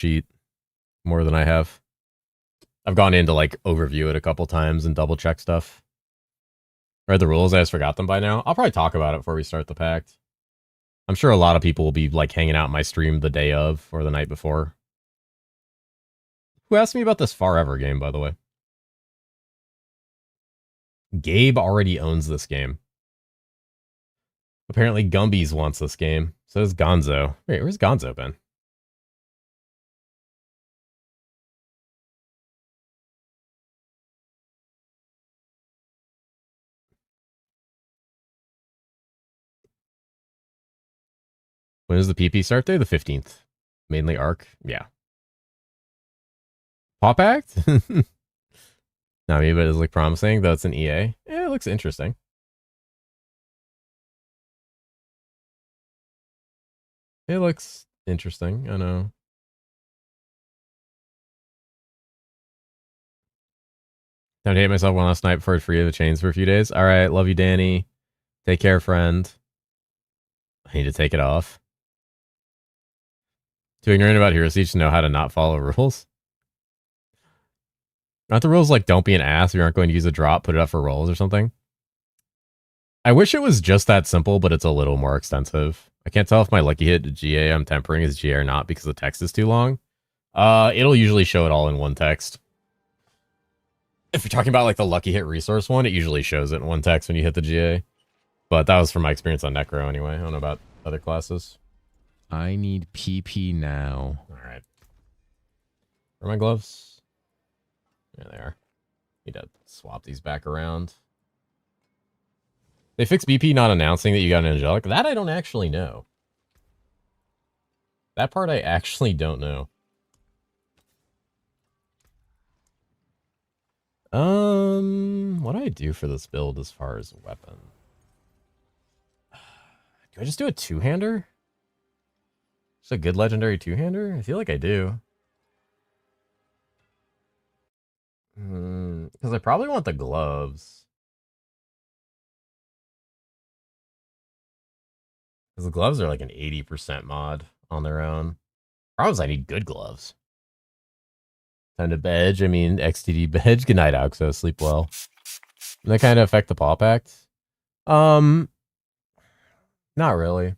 sheet more than I have. I've gone in to like overview it a couple times and double check stuff. Read the rules, I just forgot them by now. I'll probably talk about it before we start the pact. I'm sure a lot of people will be like hanging out in my stream the day of or the night before. Who asked me about this Forever game, by the way? Gabe already owns this game. Apparently Gumbies wants this game. So does Gonzo. Wait, where's Gonzo been? When is the PP start day? The 15th. Mainly Arc? Yeah. Pop Act? Not me, but it's like promising, though it's an EA. Yeah, it looks interesting. It looks interesting, I know. Time to hate myself one last night before it's free of the chains for a few days. Alright, love you, Danny. Take care, friend. I need to take it off. Too ignorant about herosiege to know how to not follow rules. Aren't the rules like don't be an ass if you aren't going to use a drop, put it up for rolls or something? I wish it was just that simple, but it's a little more extensive. I can't tell if my lucky hit GA I'm tempering is GA or not because the text is too long. It'll usually show it all in one text. If you're talking about like the lucky hit resource one, it usually shows it in one text when you hit the GA. But that was from my experience on Necro anyway. I don't know about other classes. I need PP now. All right. Where are my gloves? There they are. Need to swap these back around. They fixed BP not announcing that you got an angelic. That I don't actually know. That part I actually don't know. What do I do for this build as far as weapon? Do I just do a two-hander? Just a good legendary two-hander? I feel like I do. Because I probably want the gloves. Because the gloves are like an 80% mod on their own. Problem is I need good gloves. Time to bedge. I mean, XTD bedge. Good night, Oxo. Sleep well. And that kind of affect the paw pact? Not really.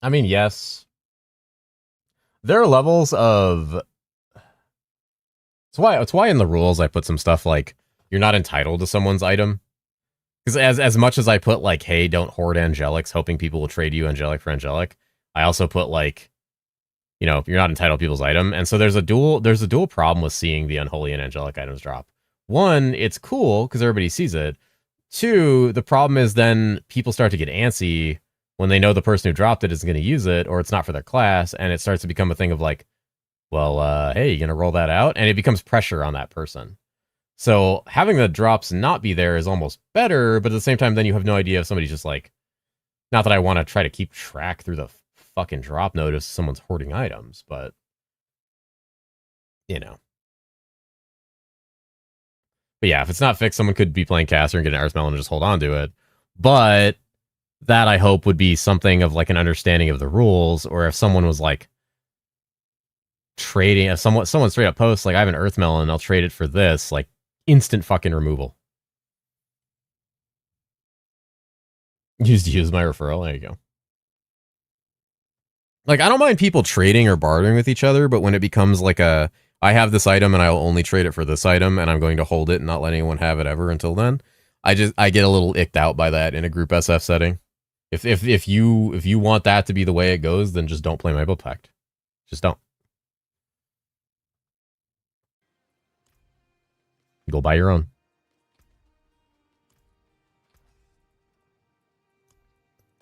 I mean, yes. There are levels of... It's why in the rules I put some stuff like, you're not entitled to someone's item. Because as much as I put like, hey, don't hoard angelics, hoping people will trade you angelic for angelic, I also put like, you know, you're not entitled to people's item. And so there's a dual problem with seeing the unholy and angelic items drop. One, it's cool because everybody sees it. Two, the problem is then people start to get antsy when they know the person who dropped it isn't going to use it, or it's not for their class, and it starts to become a thing of like, well, hey, you going to roll that out? And it becomes pressure on that person. So having the drops not be there is almost better, but at the same time, then you have no idea if somebody's just like, not that I want to try to keep track through the fucking drop notice someone's hoarding items, but, you know. But yeah, if it's not fixed, someone could be playing caster and get an Earth Melon and just hold on to it. But that, I hope, would be something of like an understanding of the rules, or if someone was like trading, if someone straight up posts, like, I have an Earth Melon, I'll trade it for this, like, instant fucking removal. Use my referral. There you go. Like, I don't mind people trading or bartering with each other, but when it becomes like a, I have this item and I'll only trade it for this item and I'm going to hold it and not let anyone have it ever until then, I get a little icked out by that in a group SF setting. If you want that to be the way it goes, then just don't play my build pact. Just don't. Go buy your own.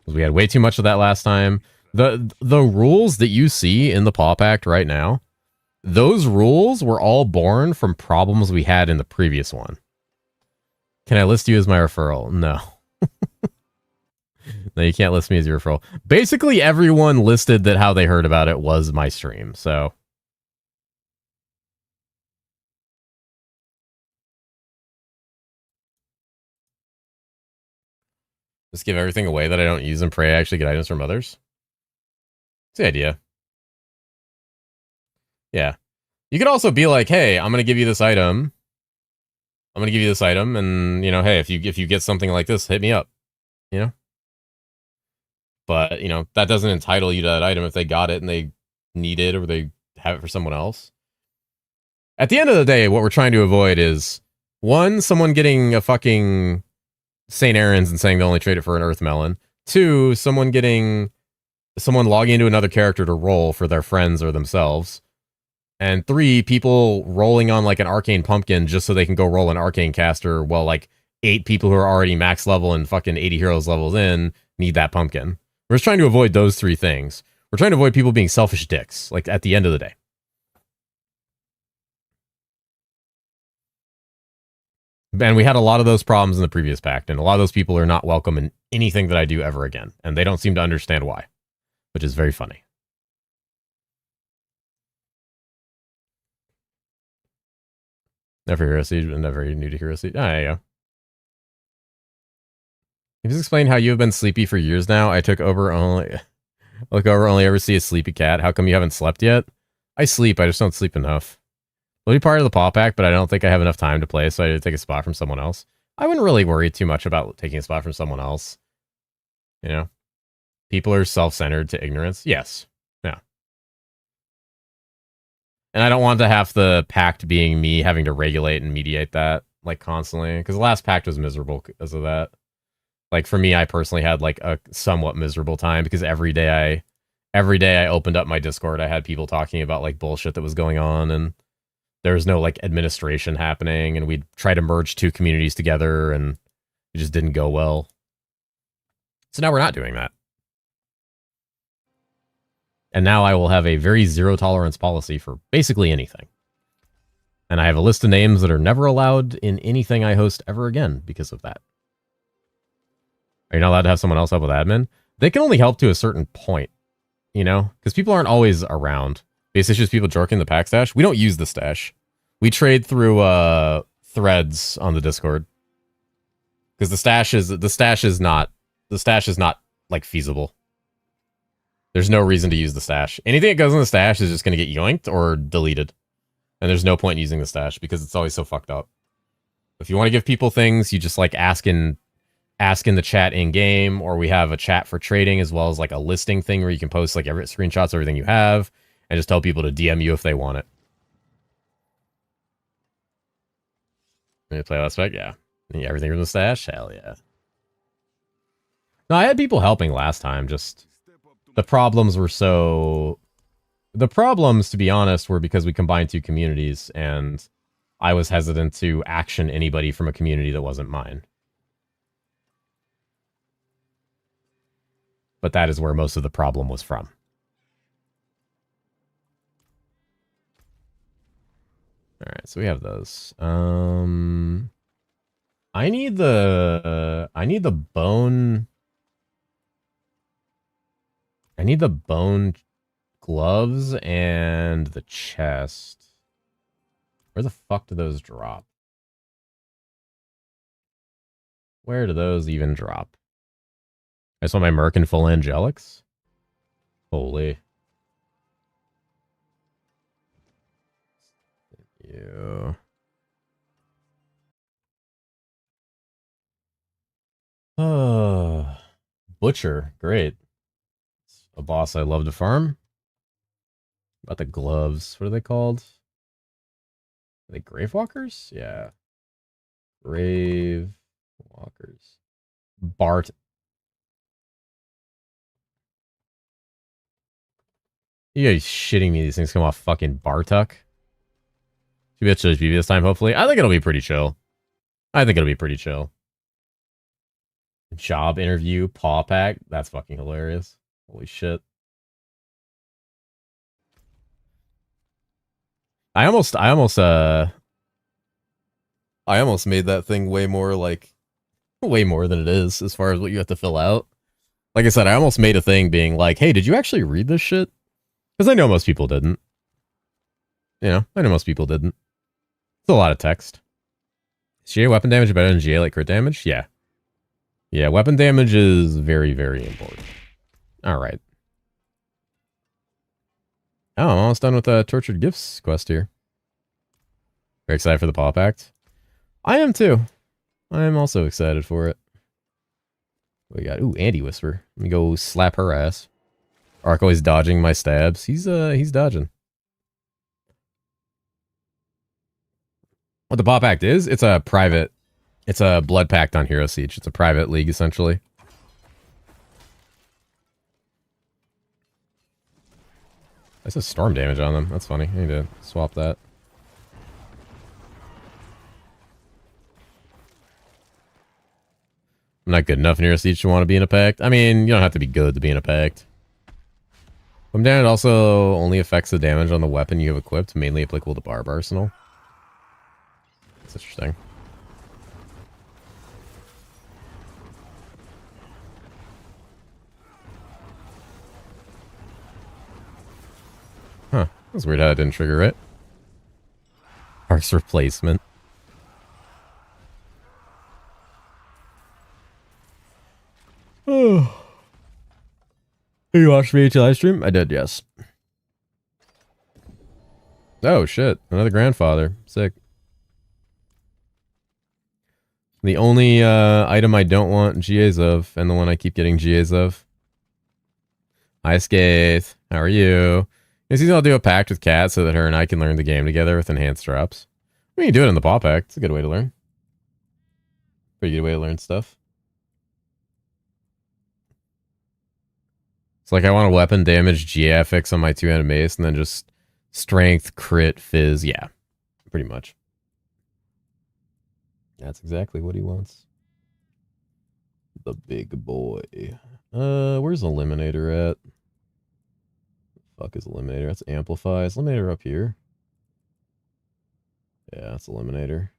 We had way too much of that last time. The rules that you see in the Paw Pact right now, those rules were all born from problems we had in the previous one. Can I list you as my referral? No. No, you can't list me as your referral. Basically, everyone listed that how they heard about it was my stream, so... Just give everything away that I don't use and pray I actually get items from others? It's the idea. Yeah. You could also be like, hey, I'm gonna give you this item. I'm gonna give you this item, and you know, hey, if you get something like this, hit me up. You know. But you know that doesn't entitle you to that item if they got it and they need it or they have it for someone else. At the end of the day, what we're trying to avoid is one, someone getting a fucking St. Aaron's and saying they only trade it for an Earth Melon. Two, someone logging into another character to roll for their friends or themselves. And three, people rolling on like an arcane pumpkin just so they can go roll an arcane caster while like 8 people who are already max level and fucking 80 heroes levels in need that pumpkin. We're just trying to avoid those three things. We're trying to avoid people being selfish dicks, like at the end of the day. And we had a lot of those problems in the previous pact, and a lot of those people are not welcome in anything that I do ever again. And they don't seem to understand why, which is very funny. Never herosiege, but never new to herosiege. Ah, there you go. Can you just explain how you have been sleepy for years now? I look over, only ever see a sleepy cat. How come you haven't slept yet? I sleep, I just don't sleep enough. I'll be part of the paw pack, but I don't think I have enough time to play, so I had to take a spot from someone else. I wouldn't really worry too much about taking a spot from someone else. You know? People are self-centered to ignorance. Yes. Yeah. And I don't want to have the pact being me having to regulate and mediate that, like, constantly. Because the last pact was miserable because of that. Like, for me, I personally had, like, a somewhat miserable time, because every day I opened up my Discord, I had people talking about, like, bullshit that was going on, and there was no, like, administration happening, and we'd try to merge 2 communities together, and it just didn't go well. So now we're not doing that. And now I will have a very zero tolerance policy for basically anything. And I have a list of names that are never allowed in anything I host ever again because of that. Are you not allowed to have someone else help with admin? They can only help to a certain point, you know? Because people aren't always around. Basically, it's just people jerking the pack stash. We don't use the stash. We trade through threads on the Discord. Because the stash is not like feasible. There's no reason to use the stash. Anything that goes in the stash is just going to get yoinked or deleted. And there's no point in using the stash because it's always so fucked up. If you want to give people things, you just like ask in the chat in game, or we have a chat for trading as well as like a listing thing where you can post like every screenshots of everything you have and just tell people to DM you if they want it. You play last spec? Yeah. Everything from the stash? Hell yeah. No, I had people helping last time, just the problems, to be honest, were because we combined 2 communities, and I was hesitant to action anybody from a community that wasn't mine. But that is where most of the problem was from. Alright, so we have those. I need the bone... I need the bone gloves and the chest. Where the fuck do those drop? Where do those even drop? I just want my Merc and full angelics? Holy. Yeah. Butcher, great. A boss I love to farm. About the gloves, what are they called? Are they Gravewalkers? Yeah. Gravewalkers. Bart. You guys shitting me, these things come off fucking Bartuk. Should be a chill this time, hopefully. I think it'll be pretty chill. Job interview, paw pack. That's fucking hilarious. Holy shit. I almost made that thing way more than it is as far as what you have to fill out. Like I said, I almost made a thing being like, hey, did you actually read this shit? Because I know most people didn't. You know, I know most people didn't. It's a lot of text. Is GA weapon damage better than GA like crit damage? Yeah. Yeah, weapon damage is very, very important. Alright. Oh, I'm almost done with the Tortured Gifts quest here. Very excited for the Paw Pact. I am too. I am also excited for it. What we got? Ooh, Andy Whisper. Let me go slap her ass. Ark always dodging my stabs. He's dodging. What the Paw Pact is? It's a private. It's a blood pact on Hero Siege. It's a private league essentially. This is storm damage on them. That's funny. I need to swap that. I'm not good enough in Hero Siege to want to be in a pact. I mean, you don't have to be good to be in a pact. From down, it also only affects the damage on the weapon you have equipped, mainly applicable to Barb Arsenal. That's interesting. Huh. That's weird how it didn't trigger it. Harsh replacement. Oh. You watched VH live stream? I did, yes. Oh, shit. Another grandfather. Sick. The only item I don't want GAs of, and the one I keep getting GAs of. Hi, Skaith. How are you? He's gonna do a pact with Kat so that her and I can learn the game together with enhanced drops. I mean, you can do it in the Paw Pact. It's a good way to learn. Pretty good way to learn stuff. It's like I want a weapon damage GA fix on my two-handed mace and then just strength, crit, fizz. Yeah, pretty much. That's exactly what he wants. The big boy. Where's Eliminator at? Fuck is Eliminator? That's Amplify. Is Eliminator up here? Yeah, that's Eliminator.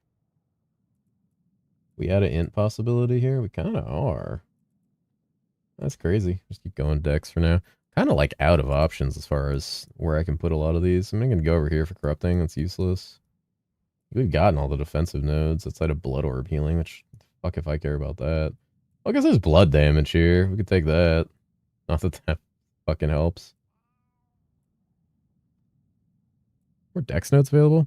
We had an int possibility here? We kind of are. That's crazy. Just keep going Dex for now. Kind of like out of options as far as where I can put a lot of these. I'm going to go over here for Corrupting. That's useless. We've gotten all the defensive nodes outside of Blood Orb healing, which, fuck if I care about that. I guess there's blood damage here. We could take that. Not that that fucking helps. Were Dex nodes available?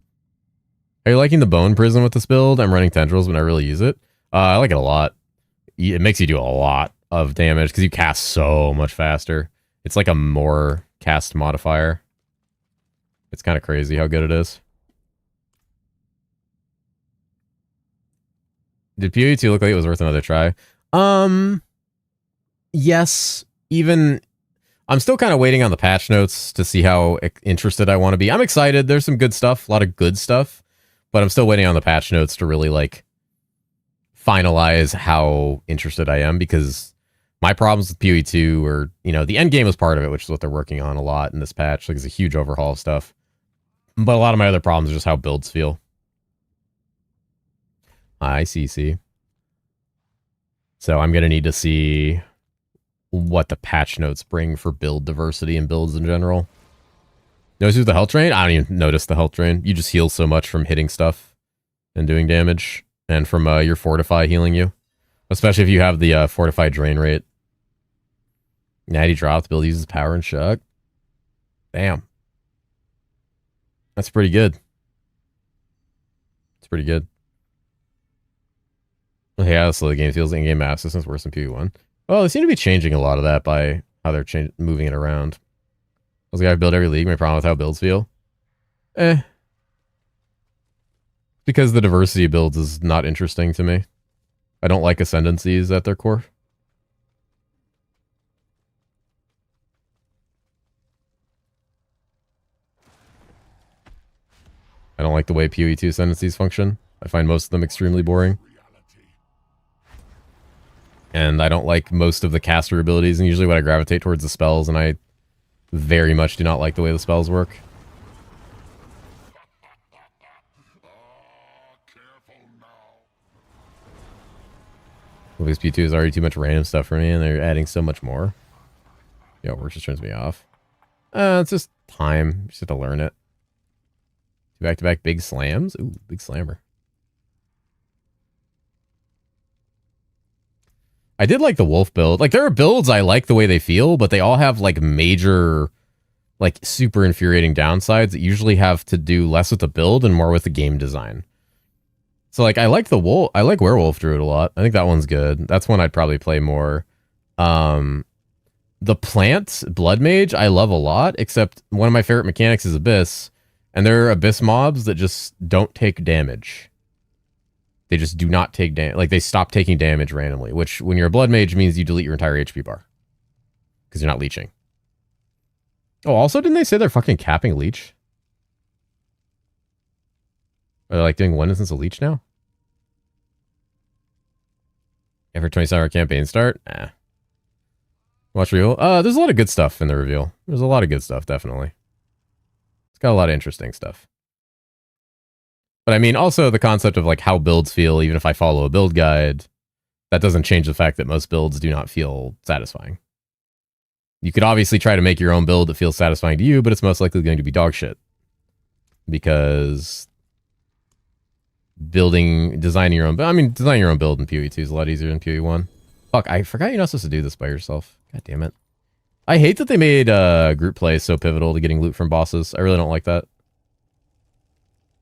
Are you liking the Bone Prism with this build? I'm running Tendrils, but I really use it. I like it a lot. It makes you do a lot of damage because you cast so much faster. It's like a more cast modifier. It's kind of crazy how good it is. Did PoE2 look like it was worth another try? Yes. Even I'm still kind of waiting on the patch notes to see how interested I want to be. I'm excited. There's some good stuff, a lot of good stuff, but I'm still waiting on the patch notes to really like finalize how interested I am, because my problems with PoE2 are, you know, the end game is part of it, which is what they're working on a lot in this patch. Like, it's a huge overhaul of stuff. But a lot of my other problems are just how builds feel. I see. So I'm going to need to see what the patch notes bring for build diversity and builds in general. Notice the health drain? I don't even notice the health drain. You just heal so much from hitting stuff and doing damage, and from your Fortify healing you. Especially if you have the Fortify drain rate. Natty drop, the build uses power and shock. Damn. That's pretty good. It's pretty good. Yeah, that's the game feels. In-game map system's worse than PoE1. Well, they seem to be changing a lot of that by how they're moving it around. I was like, I build every league. My problem with how builds feel? Because the diversity of builds is not interesting to me. I don't like ascendancies at their core. I don't like the way PoE2 ascendancies function. I find most of them extremely boring. And I don't like most of the caster abilities, and usually when I gravitate towards the spells, and I very much do not like the way the spells work. Well, because P2 is already too much random stuff for me, and they're adding so much more. Yeah, work just turns me off. It's just time. Just have to learn it. Back-to-back big slams? Ooh, big slammer. I did like the wolf build. Like, there are builds I like the way they feel, but they all have, like, major like super infuriating downsides that usually have to do less with the build and more with the game design. So like I like Werewolf Druid a lot. I think that one's good. That's one I'd probably play more. The plant Blood Mage I love a lot, except one of my favorite mechanics is Abyss, and there are Abyss mobs that just don't take damage. They just do not take damage. Like they stop taking damage randomly, which when you're a Blood Mage means you delete your entire HP bar because you're not leeching. Oh, also, didn't they say they're fucking capping leech? Are they like doing 1 instance of leech now? Ever 27-hour campaign start? Nah. Watch reveal. There's a lot of good stuff in the reveal. There's a lot of good stuff, definitely. It's got a lot of interesting stuff. But I mean, also the concept of like how builds feel, even if I follow a build guide, that doesn't change the fact that most builds do not feel satisfying. You could obviously try to make your own build that feels satisfying to you, but it's most likely going to be dog shit. Because designing your own build in PoE 2 is a lot easier than PoE 1. Fuck, I forgot you're not supposed to do this by yourself. God damn it. I hate that they made group play so pivotal to getting loot from bosses. I really don't like that.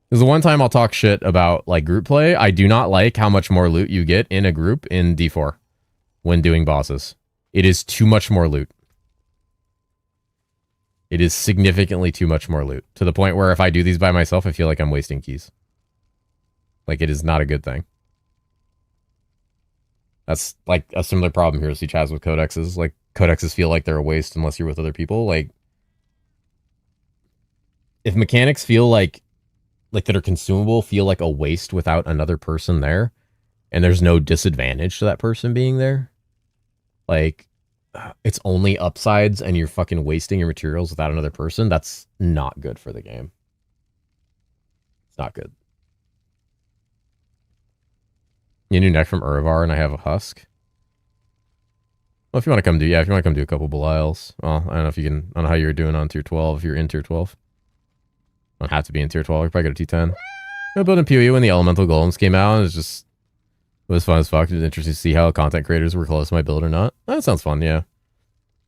Because the one time I'll talk shit about like group play, I do not like how much more loot you get in a group in D4 when doing bosses. It is too much more loot. It is significantly too much more loot, to the point where if I do these by myself, I feel like I'm wasting keys. Like, it is not a good thing. That's like a similar problem Heroes Siege has with codexes. Like, codexes feel like they're a waste unless you're with other people. Like, if mechanics feel like that are consumable feel like a waste without another person there, and there's no disadvantage to that person being there, like, it's only upsides and you're fucking wasting your materials without another person, that's not good for the game. It's not good. You new neck from Urivar and I have a husk. Well, if you want to come do, if you want to come do a couple Belials. Well, I don't know if you can, I don't know how you're doing on tier 12, if you're in tier 12. Don't have to be in tier 12, you probably got a T10. I built in PoE when the Elemental Golems came out, and it was fun as fuck. It was interesting to see how content creators were close to my build or not. That sounds fun, yeah.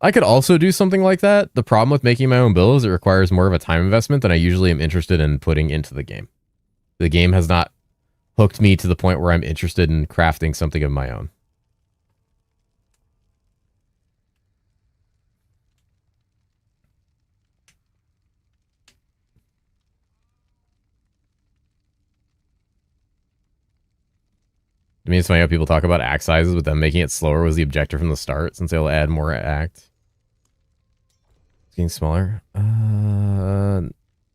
I could also do something like that. The problem with making my own build is it requires more of a time investment than I usually am interested in putting into the game. The game has not hooked me to the point where I'm interested in crafting something of my own. I mean, it's funny how people talk about act sizes, but them making it slower was the objective from the start, since they'll add more act. It's getting smaller. We're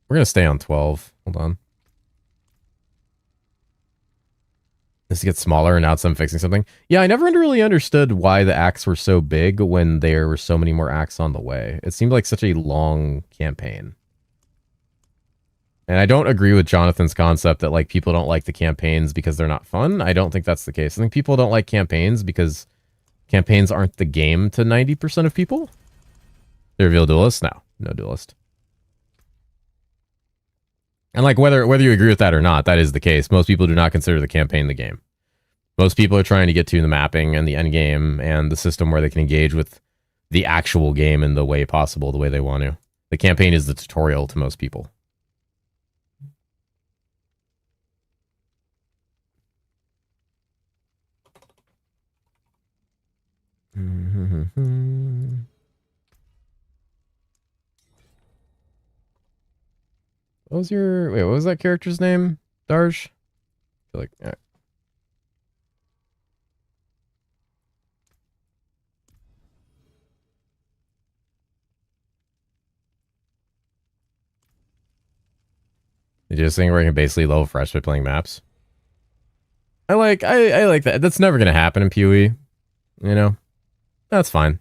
gonna stay on 12. Hold on. This gets smaller, and now I'm fixing something. Yeah, I never really understood why the acts were so big when there were so many more acts on the way. It seemed like such a long campaign. And I don't agree with Jonathan's concept that like people don't like the campaigns because they're not fun. I don't think that's the case. I think people don't like campaigns because campaigns aren't the game to 90% of people. They reveal duelist? No duelist. And like whether you agree with that or not, that is the case. Most people do not consider the campaign the game. Most people are trying to get to the mapping and the end game and the system where they can engage with the actual game in the way possible, the way they want to. The campaign is the tutorial to most people. What was that character's name? Darj? I feel like, yeah. You just think where you can basically level fresh by playing maps. I like that. That's never gonna happen in PoE. You know? That's fine.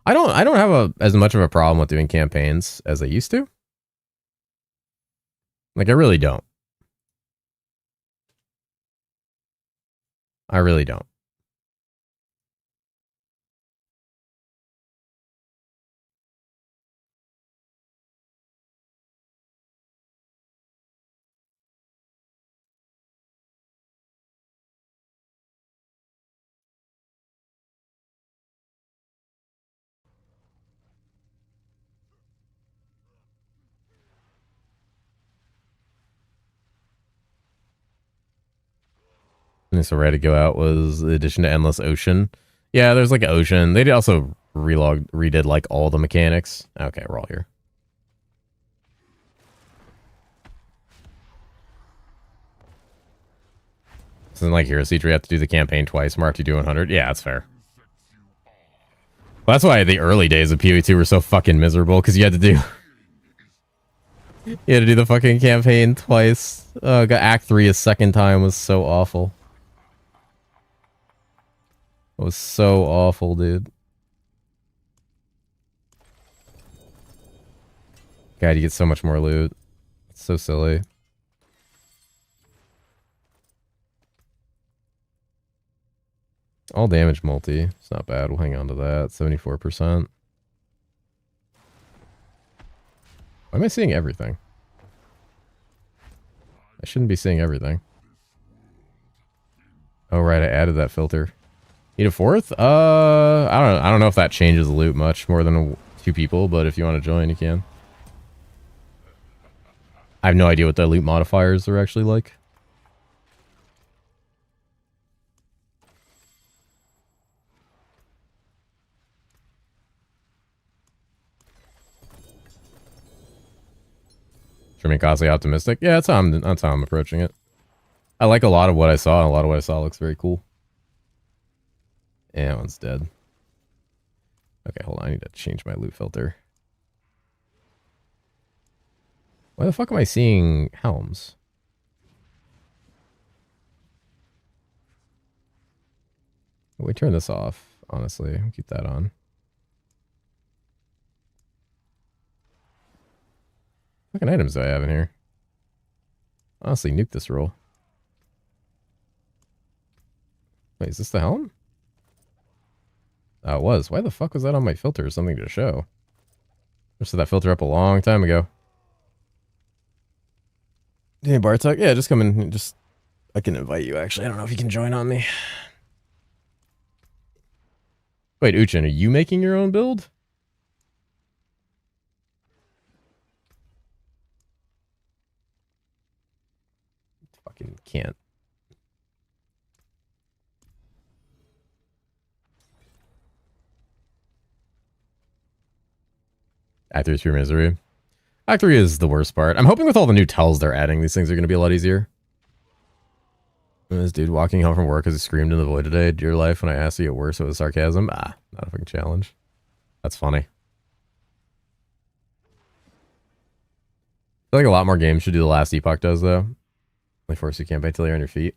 I don't have as much of a problem with doing campaigns as I used to. Like, I really don't. I really don't. And so ready to go out was the addition to Endless Ocean. Yeah, there's like Ocean. They also redid like all the mechanics. Okay, we're all here. This isn't like herosiege where you have to do the campaign twice. Mark, you do 100. Yeah, that's fair. Well, that's why the early days of PoE2 were so fucking miserable, because you had to do... you had to do the fucking campaign twice. Act 3 a second time was so awful. It was so awful, dude. God, you get so much more loot. It's so silly. All damage multi. It's not bad. We'll hang on to that. 74%. Why am I seeing everything? I shouldn't be seeing everything. Oh, right. I added that filter. Need a fourth? I don't know if that changes the loot much more than 2 people, but if you want to join, you can. I have no idea what the loot modifiers are actually like. Trimming costly optimistic. Yeah, that's how I'm approaching it. I like a lot of what I saw, and a lot of what I saw looks very cool. Yeah, that one's dead. Okay, hold on. I need to change my loot filter. Why the fuck am I seeing helms? We turn this off, honestly. Keep that on. What fucking items do I have in here? Honestly, nuke this roll. Wait, is this the helm? Oh, it was. Why the fuck was that on my filter? Something to show. I set that filter up a long time ago. Hey, Bartok. Yeah, just come in. I can invite you, actually. I don't know if you can join on me. Wait, Uchin, are you making your own build? Fucking can't. Act 3 is pure misery. Act 3 is the worst part. I'm hoping with all the new tells they're adding, these things are going to be a lot easier. This dude walking home from work as he screamed in the void today, dear life, when I asked you to get worse, it was sarcasm. Ah, not a fucking challenge. That's funny. I feel like a lot more games should do the last Epoch does, though. They force you campaign till you're on your feet.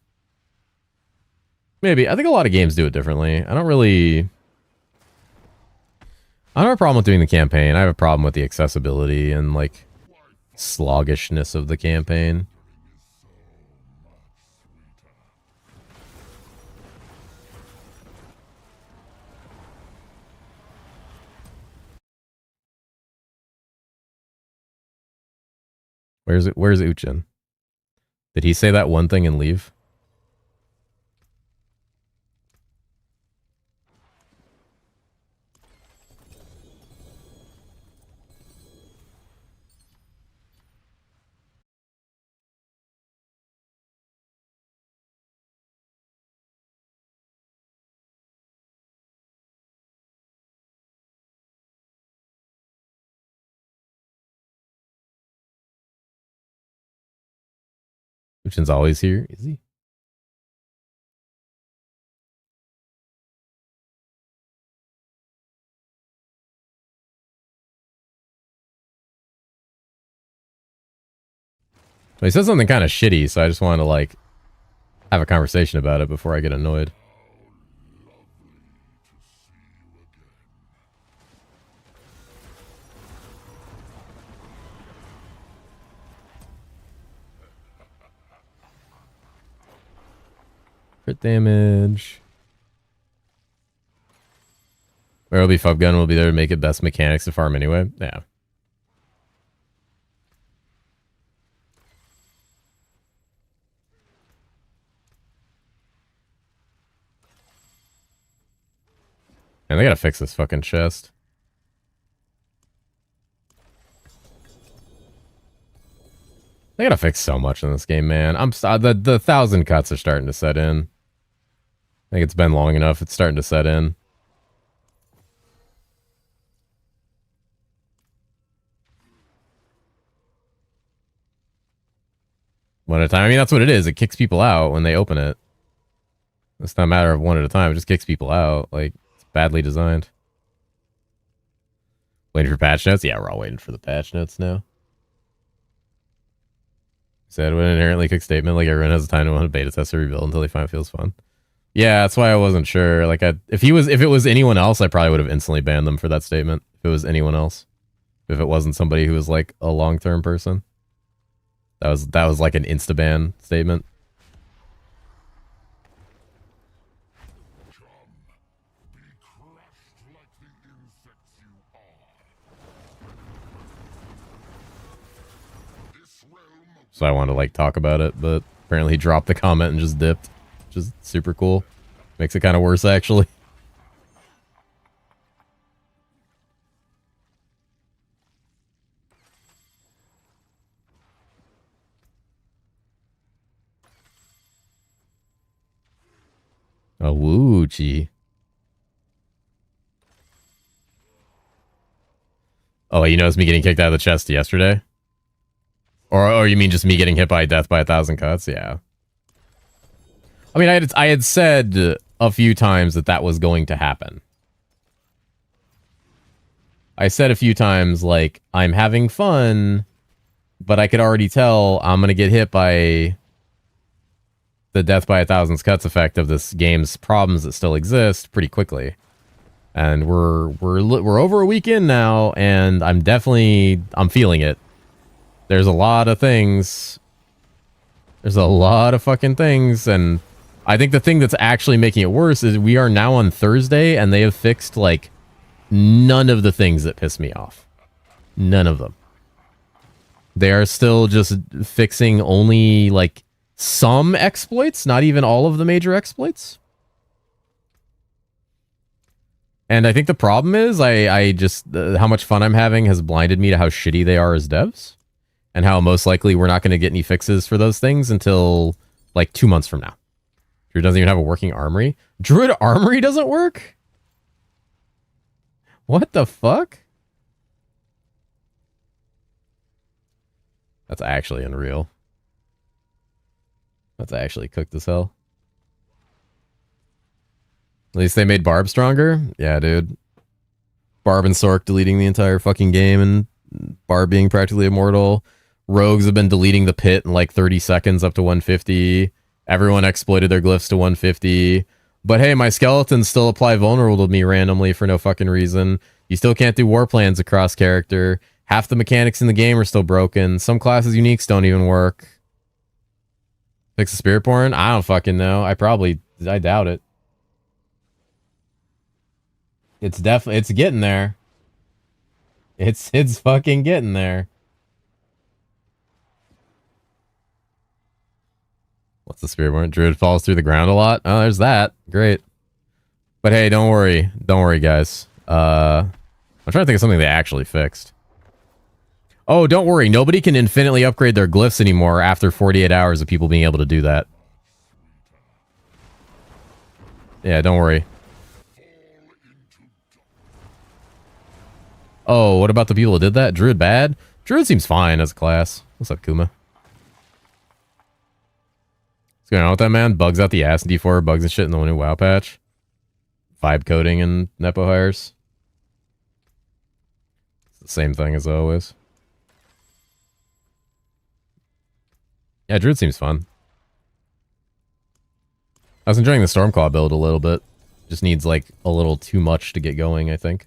Maybe. I think a lot of games do it differently. I don't have a problem with doing the campaign. I have a problem with the accessibility and, like, sluggishness of the campaign. Where's Uchin? Did he say that one thing and leave? Uchin's always here, is he? He said something kind of shitty, so I just wanted to, like, have a conversation about it before I get annoyed. Crit damage. Where will be Fub Gun will be there to make it best mechanics to farm anyway. Yeah. And they gotta fix this fucking chest. They gotta fix so much in this game, man. The 1,000 cuts are starting to set in. think it's been long enough. It's starting to set in. One at a time. I mean, that's what it is. It kicks people out when they open it. It's not a matter of one at a time. It just kicks people out. Like, it's badly designed. Waiting for patch notes? Yeah, we're all waiting for the patch notes now. Said with an inherently quick statement, like everyone has time to want a beta test or rebuild until they find it feels fun. Yeah, that's why I wasn't sure. Like, if it was anyone else, I probably would have instantly banned them for that statement. If it was anyone else, if it wasn't somebody who was like a long-term person, that was like an insta-ban statement. So I wanted to like talk about it, but apparently he dropped the comment and just dipped, which is super cool. Makes it kind of worse actually. Oh, woo, gee. Oh, you noticed me getting kicked out of the chest yesterday? Or you mean just me getting hit by death by 1,000 cuts? Yeah. I mean, I had said a few times that was going to happen. I said a few times, like, I'm having fun, but I could already tell I'm going to get hit by the death by 1,000 cuts effect of this game's problems that still exist pretty quickly. And we're over a week in now, and I'm feeling it. There's a lot of things. There's a lot of fucking things, and I think the thing that's actually making it worse is we are now on Thursday, and they have fixed, like, none of the things that piss me off. None of them. They are still just fixing only, like, some exploits, not even all of the major exploits. And I think the problem is I just how much fun I'm having has blinded me to how shitty they are as devs, and how most likely we're not going to get any fixes for those things until like 2 months from now. Druid doesn't even have a working armory. Druid armory doesn't work? What the fuck? That's actually unreal. That's actually cooked as hell. At least they made Barb stronger? Yeah, dude. Barb and Sork deleting the entire fucking game and Barb being practically immortal. Rogues have been deleting the pit in like 30 seconds up to 150. Everyone exploited their glyphs to 150. But hey, my skeletons still apply vulnerable to me randomly for no fucking reason. You still can't do war plans across character. Half the mechanics in the game are still broken. Some classes uniques don't even work. Fix the spirit porn? I don't fucking know. I doubt it. It's getting there. It's fucking getting there. What's the spirit porn? Druid falls through the ground a lot? Oh, there's that. Great. But hey, don't worry. Don't worry, guys. I'm trying to think of something they actually fixed. Oh, don't worry. Nobody can infinitely upgrade their glyphs anymore after 48 hours of people being able to do that. Yeah, don't worry. Oh, what about the people who did that? Druid bad? Druid seems fine as a class. What's up, Kuma? What's going on with that, man? Bugs out the ass in D4, bugs and shit in the new WoW patch. Vibe coding and Nepo hires. It's the same thing as always. Yeah, Druid seems fun. I was enjoying the Stormclaw build a little bit. Just needs like a little too much to get going, I think.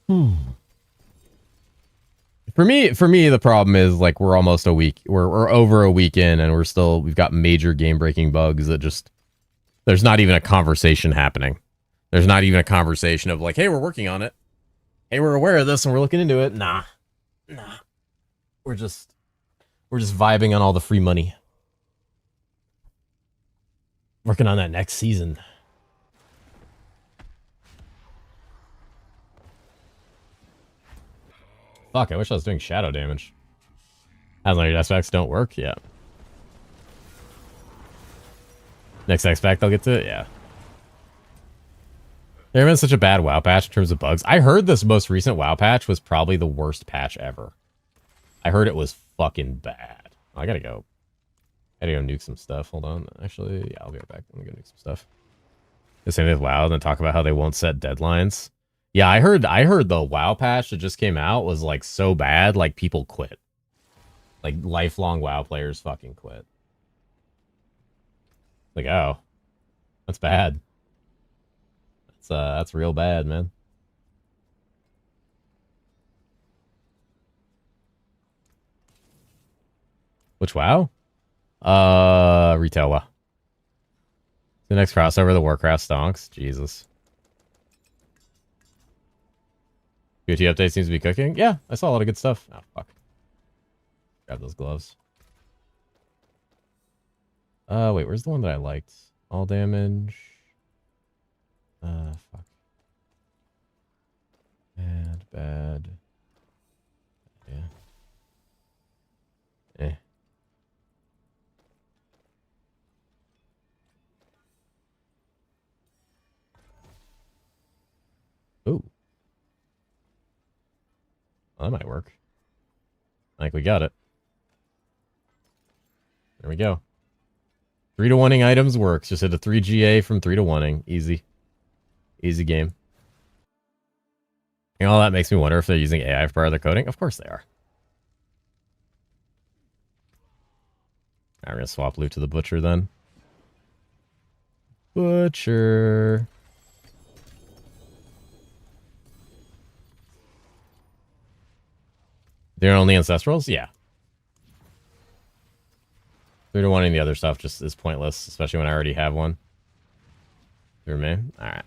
For me, the problem is like we're almost a week. We're over a week in, and we've got major game-breaking bugs that just there's not even a conversation happening. There's not even a conversation of like, hey, we're working on it. Hey, we're aware of this and we're looking into it. Nah. We're just vibing on all the free money. Working on that next season. Fuck, I wish I was doing shadow damage. As long as your aspects don't work, yeah. Next X pack they'll get to it? Yeah. There been such a bad WoW patch in terms of bugs. I heard this most recent WoW patch was probably the worst patch ever. I heard it was fucking bad. Oh, I gotta go. I gotta go nuke some stuff. Hold on. Actually, yeah, I'll be right back. Let me go nuke some stuff. The same with WoW, and then talk about how they won't set deadlines. Yeah, I heard the WoW patch that just came out was like so bad, like people quit. Like lifelong WoW players fucking quit. Like, oh, that's bad. That's real bad, man. Which WoW? Retail WoW. The next crossover, the Warcraft stonks. Jesus. QT update seems to be cooking. Yeah, I saw a lot of good stuff. Oh, fuck. Grab those gloves. Wait, where's the one that I liked? All damage. Fuck. Bad. Yeah. Eh. Ooh. Well, that might work. I think we got it. There we go. 3 to 1ing items works. Just hit a 3 GA from 3 to 1ing. Easy. Easy game. And all that makes me wonder if they're using AI for part of their coding. Of course they are. I'm going to swap loot to the Butcher then. Butcher. They're only Ancestrals? Yeah. 3 to 1ing the other stuff just is pointless, especially when I already have one. Through me? Alright.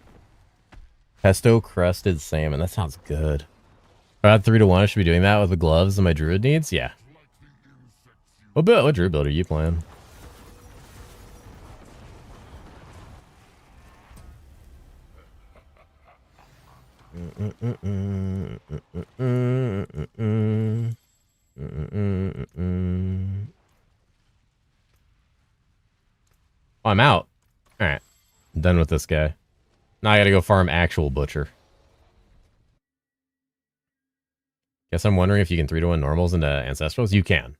Pesto crusted salmon. That sounds good. If I had 3 to 1, I should be doing that with the gloves and my druid needs? Yeah. What druid build are you playing? Oh, I'm out. Alright. I'm done with this guy. Now I gotta go farm actual Butcher. Guess I'm wondering if you can 3 to 1 normals into Ancestrals. You can.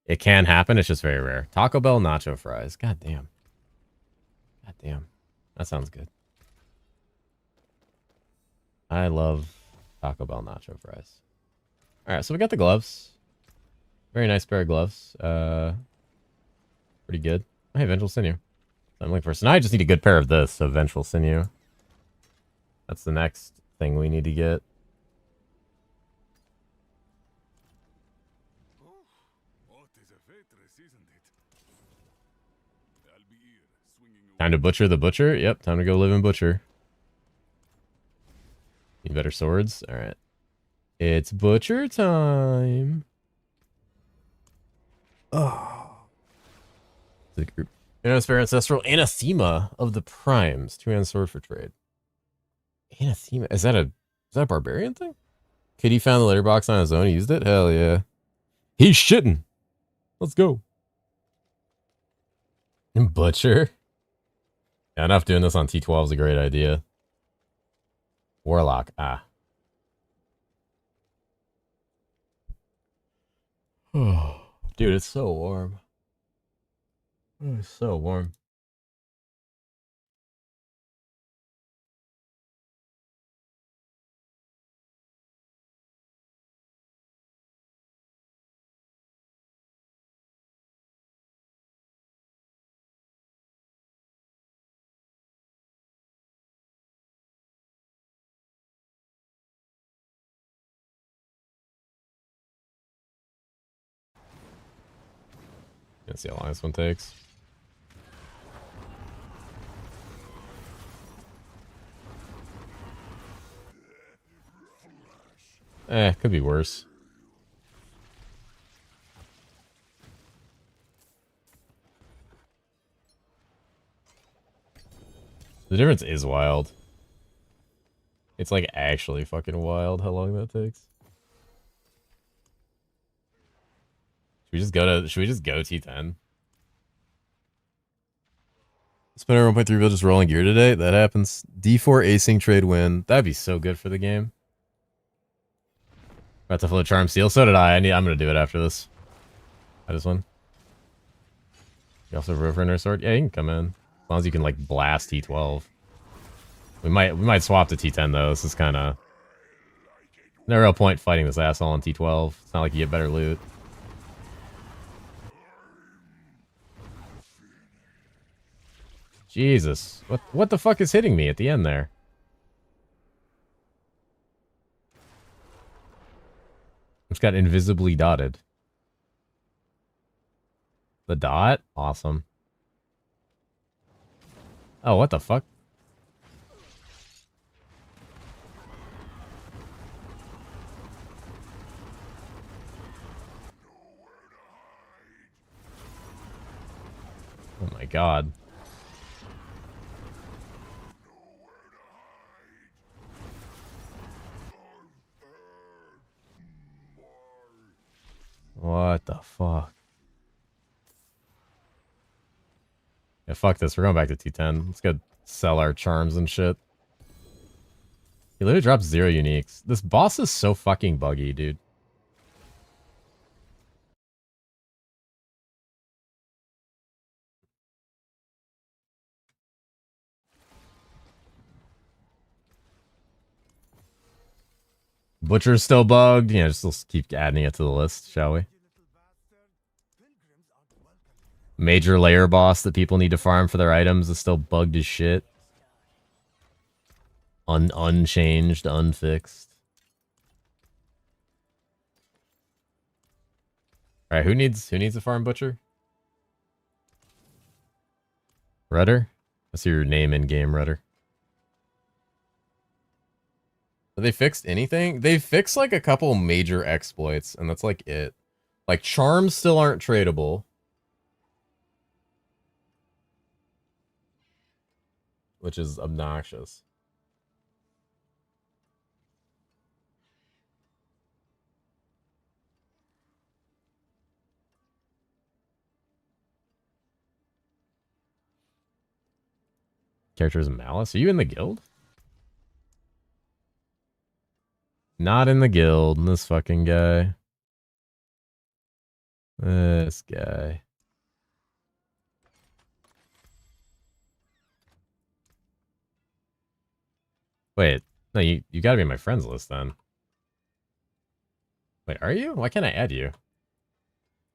It can happen. It's just very rare. Taco Bell nacho fries. God damn. God damn. That sounds good. I love Taco Bell nacho fries. Alright, so we got the gloves. Very nice pair of gloves. Pretty good. Hey, Vengeful Sinew. I'm looking for. So now I just need a good pair of this, so Vengeful Sinew. That's the next thing we need to get. Time to butcher the Butcher? Yep, time to go live in Butcher. Need better swords? Alright. It's Butcher time. Oh. The group. Fair Ancestral Anathema of the Primes. 2-hand sword for trade. Anathema. Is that a barbarian thing? Kitty found the litter box on his own. He used it? Hell yeah. He's shitting. Let's go. And Butcher. Yeah, enough doing this on T12 is a great idea. Warlock. Ah. Dude, it's so warm. It's so warm. Let's see how long this one takes. Could be worse. The difference is wild. It's like actually fucking wild how long that takes. Should we just go T10? Spinner 1.3 villages rolling gear today. That happens. D4 acing trade win. That'd be so good for the game. Got to float charm seal. So did I. I'm gonna do it after this. I just won. You also have rover in her sword. Yeah, you can come in as long as you can like blast T12. We might swap to T10 though. This is kind of no real point fighting this asshole on T12. It's not like you get better loot. Jesus, what the fuck is hitting me at the end there? It's got invisibly dotted. The dot? Awesome. Oh, what the fuck? Oh my god. What the fuck? Yeah, fuck this. We're going back to T10. Let's go sell our charms and shit. He literally drops 0 uniques. This boss is so fucking buggy, dude. Butcher's still bugged. Yeah, just let's keep adding it to the list, shall we? Major layer boss that people need to farm for their items is still bugged as shit. Unchanged, unfixed. Alright, who needs a farm butcher? Rudder? That's your name in game, Rudder. Have they fixed anything? They fixed like a couple major exploits, and that's like it. Like charms still aren't tradable. Which is obnoxious. Characters of Malice? Are you in the guild? Not in the guild. This fucking guy. This guy. Wait. No, you gotta be on my friends list then. Wait, are you? Why can't I add you?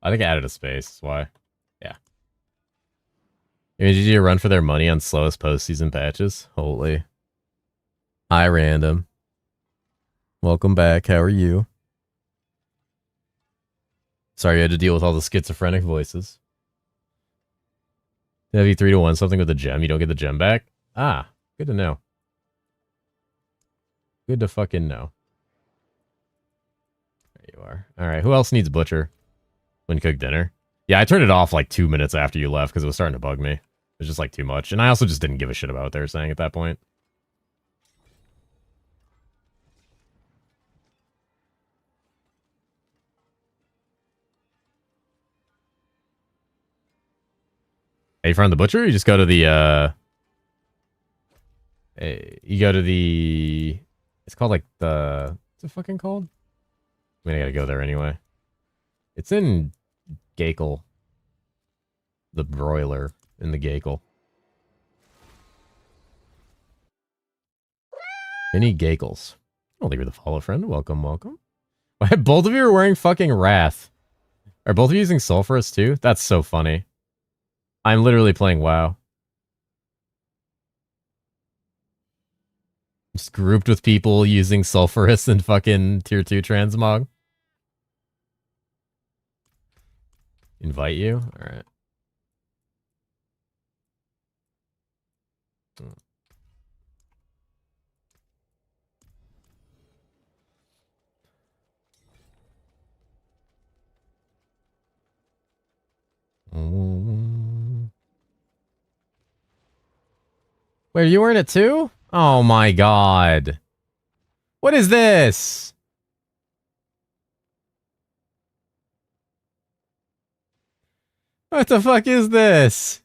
I think I added a space. That's why. Yeah. Did you run for their money on slowest postseason patches? Holy. Hi, Random. Welcome back. How are you? Sorry you had to deal with all the schizophrenic voices. Have you 3-1 something with a gem? You don't get the gem back? Ah, good to know. Good to fucking know. There you are. Alright, who else needs butcher? When you cook dinner? Yeah, I turned it off like 2 minutes after you left because it was starting to bug me. It was just like too much. And I also just didn't give a shit about what they were saying at that point. Hey, you found the butcher? Or you just go to the, you go to the... It's called like the... What's it fucking called? I mean, I gotta go there anyway. It's in Gakel. The broiler in the Gakel. Any Gakels. Oh, leave her the follow friend. Welcome, welcome. Both of you are wearing fucking Wrath. Are both of you using Sulphurous too? That's so funny. I'm literally playing WoW. Just grouped with people using Sulphurous and fucking tier 2 transmog. Invite you? Alright. Wait, you were in it too? Oh my god. What is this? What the fuck is this?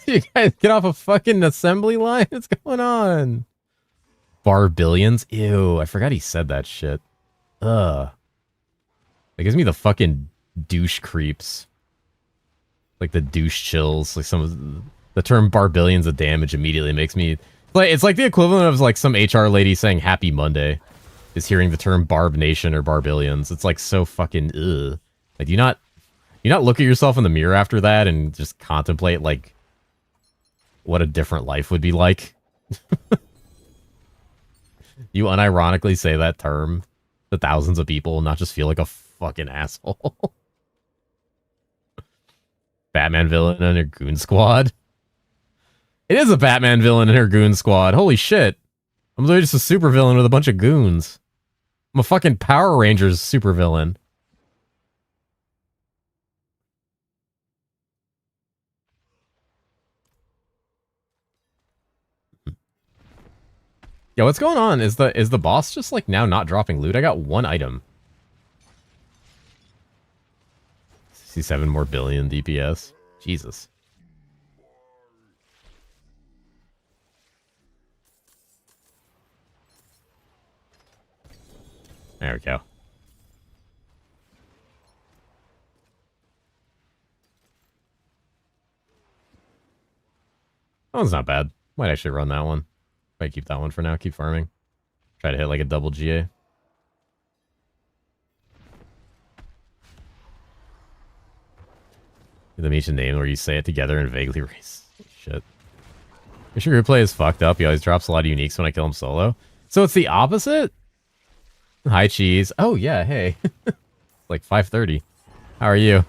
You guys get off a fucking assembly line? What's going on? Barbillions? Ew, I forgot he said that shit. Ugh. It gives me the fucking douche creeps. Like the douche chills. Like some of the term barbillions of damage immediately makes me... Like, it's like the equivalent of like some HR lady saying Happy Monday. Is hearing the term Barb Nation or Barbillions. It's like so fucking ugh. Like, do you not look at yourself in the mirror after that and just contemplate like what a different life would be like? You unironically say that term to thousands of people and not just feel like a fucking asshole. Batman villain in her goon squad. It is a Batman villain in her goon squad. Holy shit. I'm literally just a super villain with a bunch of goons. I'm a fucking Power Rangers super villain. Yo, what's going on? Is the boss just like now not dropping loot? I got one item. 67 more billion DPS. Jesus. There we go. That one's not bad. Might actually run that one. Might keep that one for now. Keep farming. Try to hit like a double GA. The mention name where you say it together and vaguely race. Shit. Your sure replay is fucked up. He always drops a lot of uniques when I kill him solo. So it's the opposite? Hi, Cheese. Oh, yeah, hey. It's like 5:30. How are you?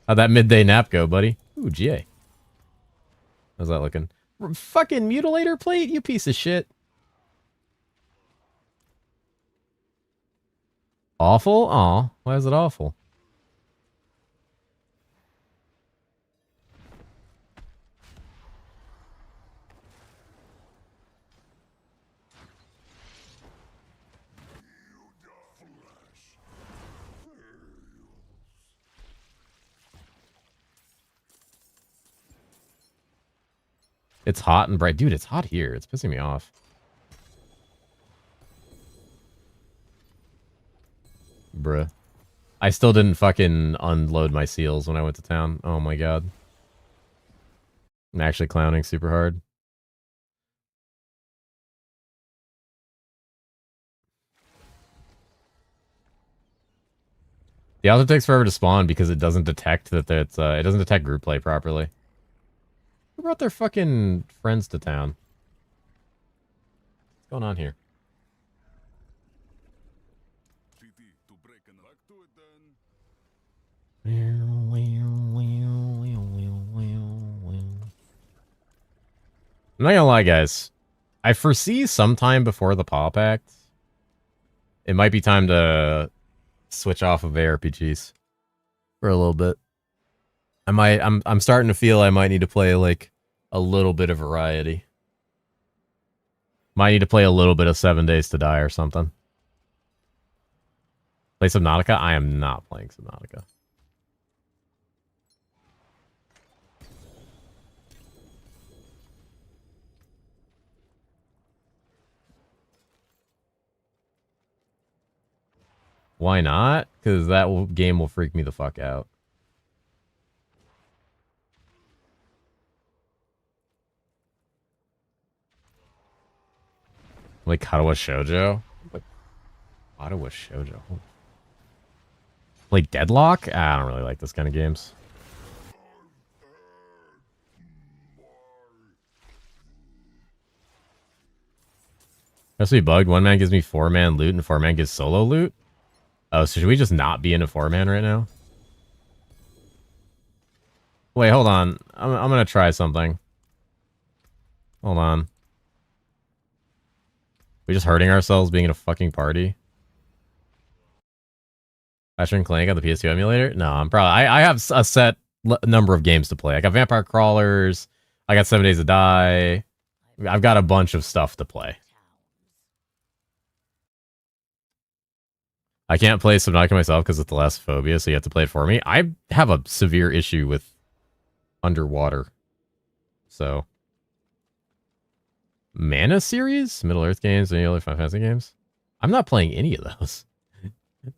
How'd that midday nap go, buddy? Ooh, GA. How's that looking? Fucking mutilator plate, you piece of shit. Awful? Aw, why is it awful? It's hot and bright. Dude, it's hot here. It's pissing me off. Bruh. I still didn't fucking unload my seals when I went to town. Oh my god. I'm actually clowning super hard. The auto takes forever to spawn because it doesn't detect that it's it doesn't detect group play properly. Who brought their fucking friends to town? What's going on here? I'm not gonna lie, guys. I foresee sometime before the Paw Pact, it might be time to switch off of ARPGs for a little bit. I'm starting to feel I might need to play like a little bit of variety. Might need to play a little bit of 7 Days to Die or something. Play Subnautica? I am not playing Subnautica. Why not? Because that game will freak me the fuck out. Like Katawa Shoujo? What? Katawa Shoujo? Like Deadlock? I don't really like this kind of games. Has to be bugged. 1 man gives me 4-man loot and 4-man gives solo loot? Oh, so should we just not be in a 4-man right now? Wait, hold on. I'm gonna try something. Hold on. We just hurting ourselves being in a fucking party? Ratchet and Clank on the PS2 emulator? No, I'm probably... I have a set number of games to play. I got Vampire Crawlers. I got 7 Days to Die. I've got a bunch of stuff to play. I can't play Subnautica myself because of thalassophobia, so you have to play it for me. I have a severe issue with underwater. So, Mana series, Middle Earth games, any other Final Fantasy games? I'm not playing any of those.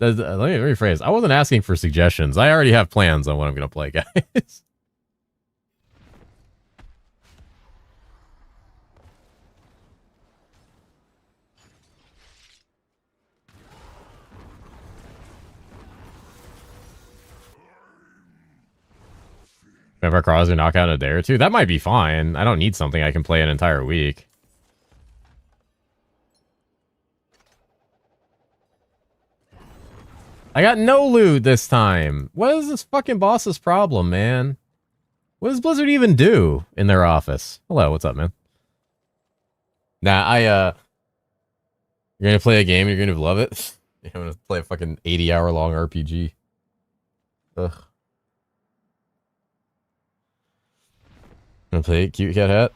Let me rephrase. I wasn't asking for suggestions. I already have plans on what I'm gonna play, guys. Vampire Crawlers are knock out in a day or two. That might be fine. I don't need something I can play an entire week. I got no loot this time. What is this fucking boss's problem, man? What does Blizzard even do in their office? Hello, what's up, man? Nah, you're gonna play a game, you're gonna love it. You're gonna play a fucking 80-hour-long RPG. Ugh. Gonna play Cute Cat Hat.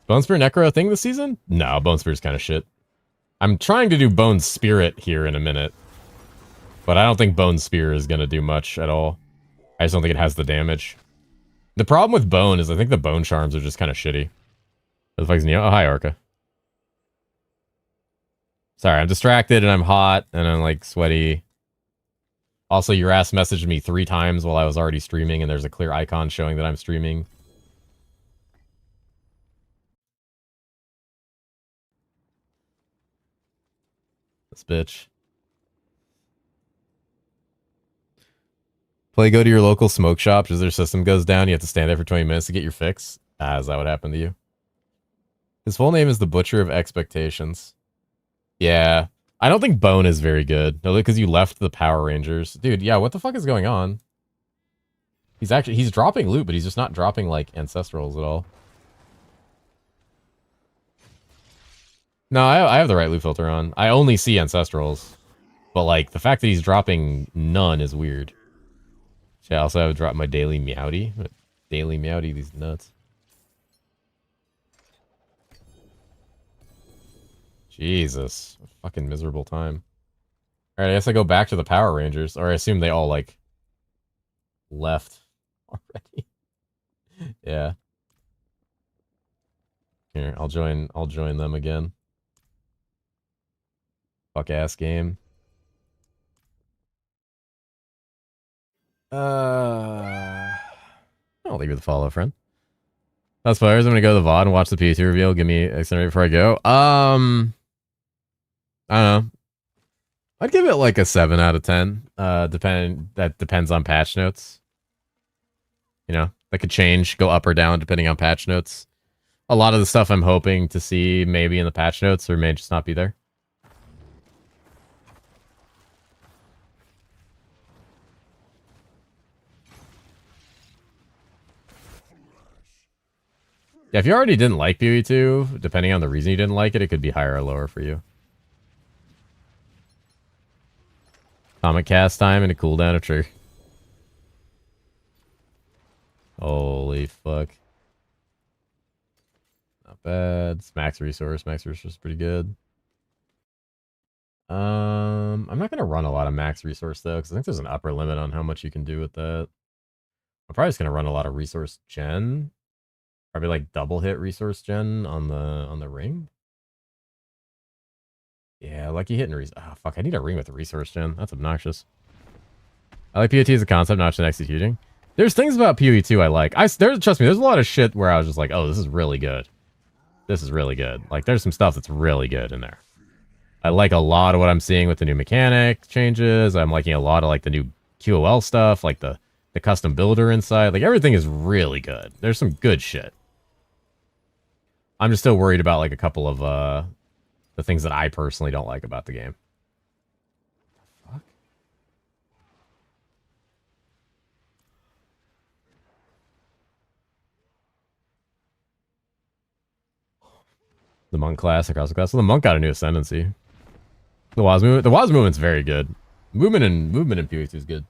Bone Spear Necro a thing this season? No, Bone Spear's kind of shit. I'm trying to do Bone Spirit here in a minute. But I don't think Bone Spear is gonna do much at all. I just don't think it has the damage. The problem with Bone is I think the Bone Charms are just kind of shitty. What the fuck is Neo? Oh, hi, Orca. Sorry, I'm distracted and I'm hot and I'm like sweaty. Also, your ass messaged me 3 times while I was already streaming, and there's a clear icon showing that I'm streaming. This bitch. Go to your local smoke shop. As their system goes down, you have to stand there for 20 minutes to get your fix. Is that what happened to you? His full name is the Butcher of Expectations. Yeah. I don't think Bone is very good. No, because you left the Power Rangers. Dude, yeah, what the fuck is going on? He's dropping loot, but he's just not dropping, like, Ancestrals at all. No, I have the right loot filter on. I only see Ancestrals. But, like, the fact that he's dropping none is weird. I also have to drop my daily Meowdy. Daily Meowdy, these nuts. Jesus. What a fucking miserable time. Alright, I guess I go back to the Power Rangers. Or I assume they all, like, left already. Yeah. Here, I'll join them again. Fuck ass game. I'll leave you the follow, friend. That's players. I'm gonna go to the VOD and watch the P2 reveal. Give me accelerate before I go. I don't know. I'd give it like a 7 out of 10. That depends on patch notes. You know, that could change, go up or down depending on patch notes. A lot of the stuff I'm hoping to see maybe in the patch notes or may just not be there. Yeah, if you already didn't like PoE2, depending on the reason you didn't like it, it could be higher or lower for you. Comic cast time and a cooldown of trigger. Holy fuck. Not bad. It's max resource. Max resource is pretty good. I'm not gonna run a lot of max resource though, because I think there's an upper limit on how much you can do with that. I'm probably just gonna run a lot of resource gen. Probably like double hit resource gen on the ring. Yeah, lucky hitting oh fuck, I need a ring with a resource gen. That's obnoxious. I like PoE as a concept, not just in executing. There's things about PoE2 I like. Trust me, there's a lot of shit where I was just like, oh, this is really good. This is really good. Like, there's some stuff that's really good in there. I like a lot of what I'm seeing with the new mechanic changes. I'm liking a lot of like the new QOL stuff, like the custom builder inside. Like, everything is really good. There's some good shit. I'm just still worried about like a couple of the things that I personally don't like about the game. Fuck. The monk class, across class. So the monk got a new ascendancy. The Waz movement's very good. Movement in PoE2 is good.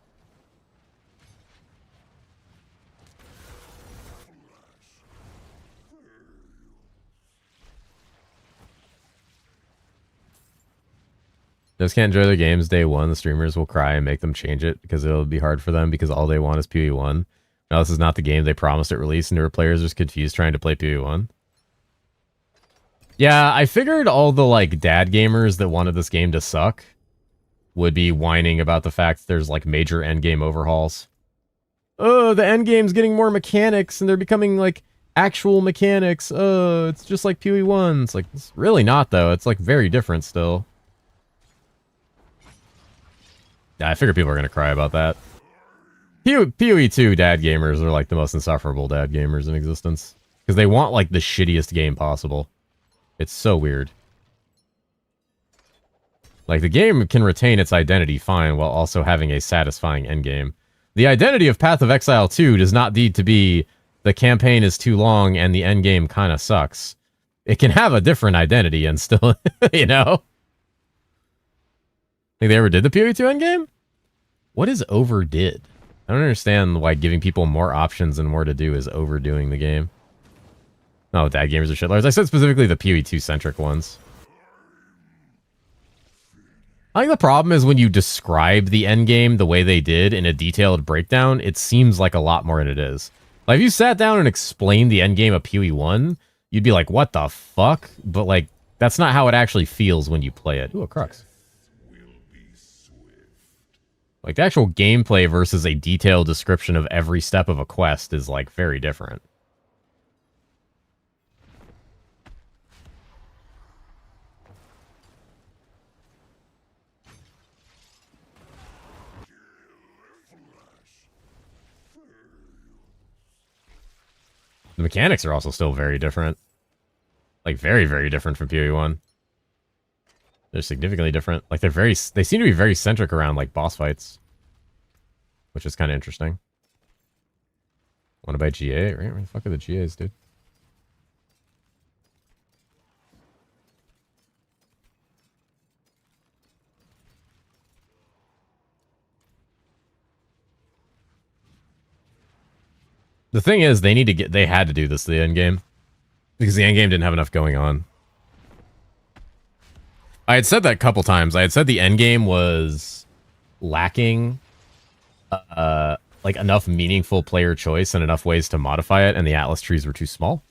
Just can't enjoy their games day one. The streamers will cry and make them change it because it'll be hard for them because all they want is PoE1. No, this is not the game they promised at release, and newer players are just confused trying to play PoE1. Yeah, I figured all the, like, dad gamers that wanted this game to suck would be whining about the fact that there's, like, major endgame overhauls. Oh, the endgame's getting more mechanics, and they're becoming, like, actual mechanics. Oh, it's just like PoE1. It's like, it's really not, though. It's, like, very different still. Yeah, I figure people are going to cry about that. PoE2 dad gamers are, like, the most insufferable dad gamers in existence. Because they want, like, the shittiest game possible. It's so weird. Like, the game can retain its identity fine while also having a satisfying endgame. The identity of Path of Exile 2 does not need to be the campaign is too long and the endgame kind of sucks. It can have a different identity and still, you know? Think they ever did the PoE2 endgame? What is overdid? I don't understand why giving people more options and more to do is overdoing the game. No, dad gamers are shitlords. I said specifically the PoE2-centric ones. I think the problem is when you describe the endgame the way they did in a detailed breakdown, it seems like a lot more than it is. Like, if you sat down and explained the endgame of PoE1, you'd be like, what the fuck? But, like, that's not how it actually feels when you play it. Ooh, a crux. Like, the actual gameplay versus a detailed description of every step of a quest is, like, very different. The mechanics are also still very different. Like, very, very different from PoE1. They're significantly different. Like, they seem to be very centric around, like, boss fights. Which is kind of interesting. Want to buy GA? Right? Where the fuck are the GAs, dude? The thing is, they had to do this to the end game. Because the end game didn't have enough going on. I had said that a couple times. I had said the end game was lacking like enough meaningful player choice and enough ways to modify it, and the Atlas trees were too small.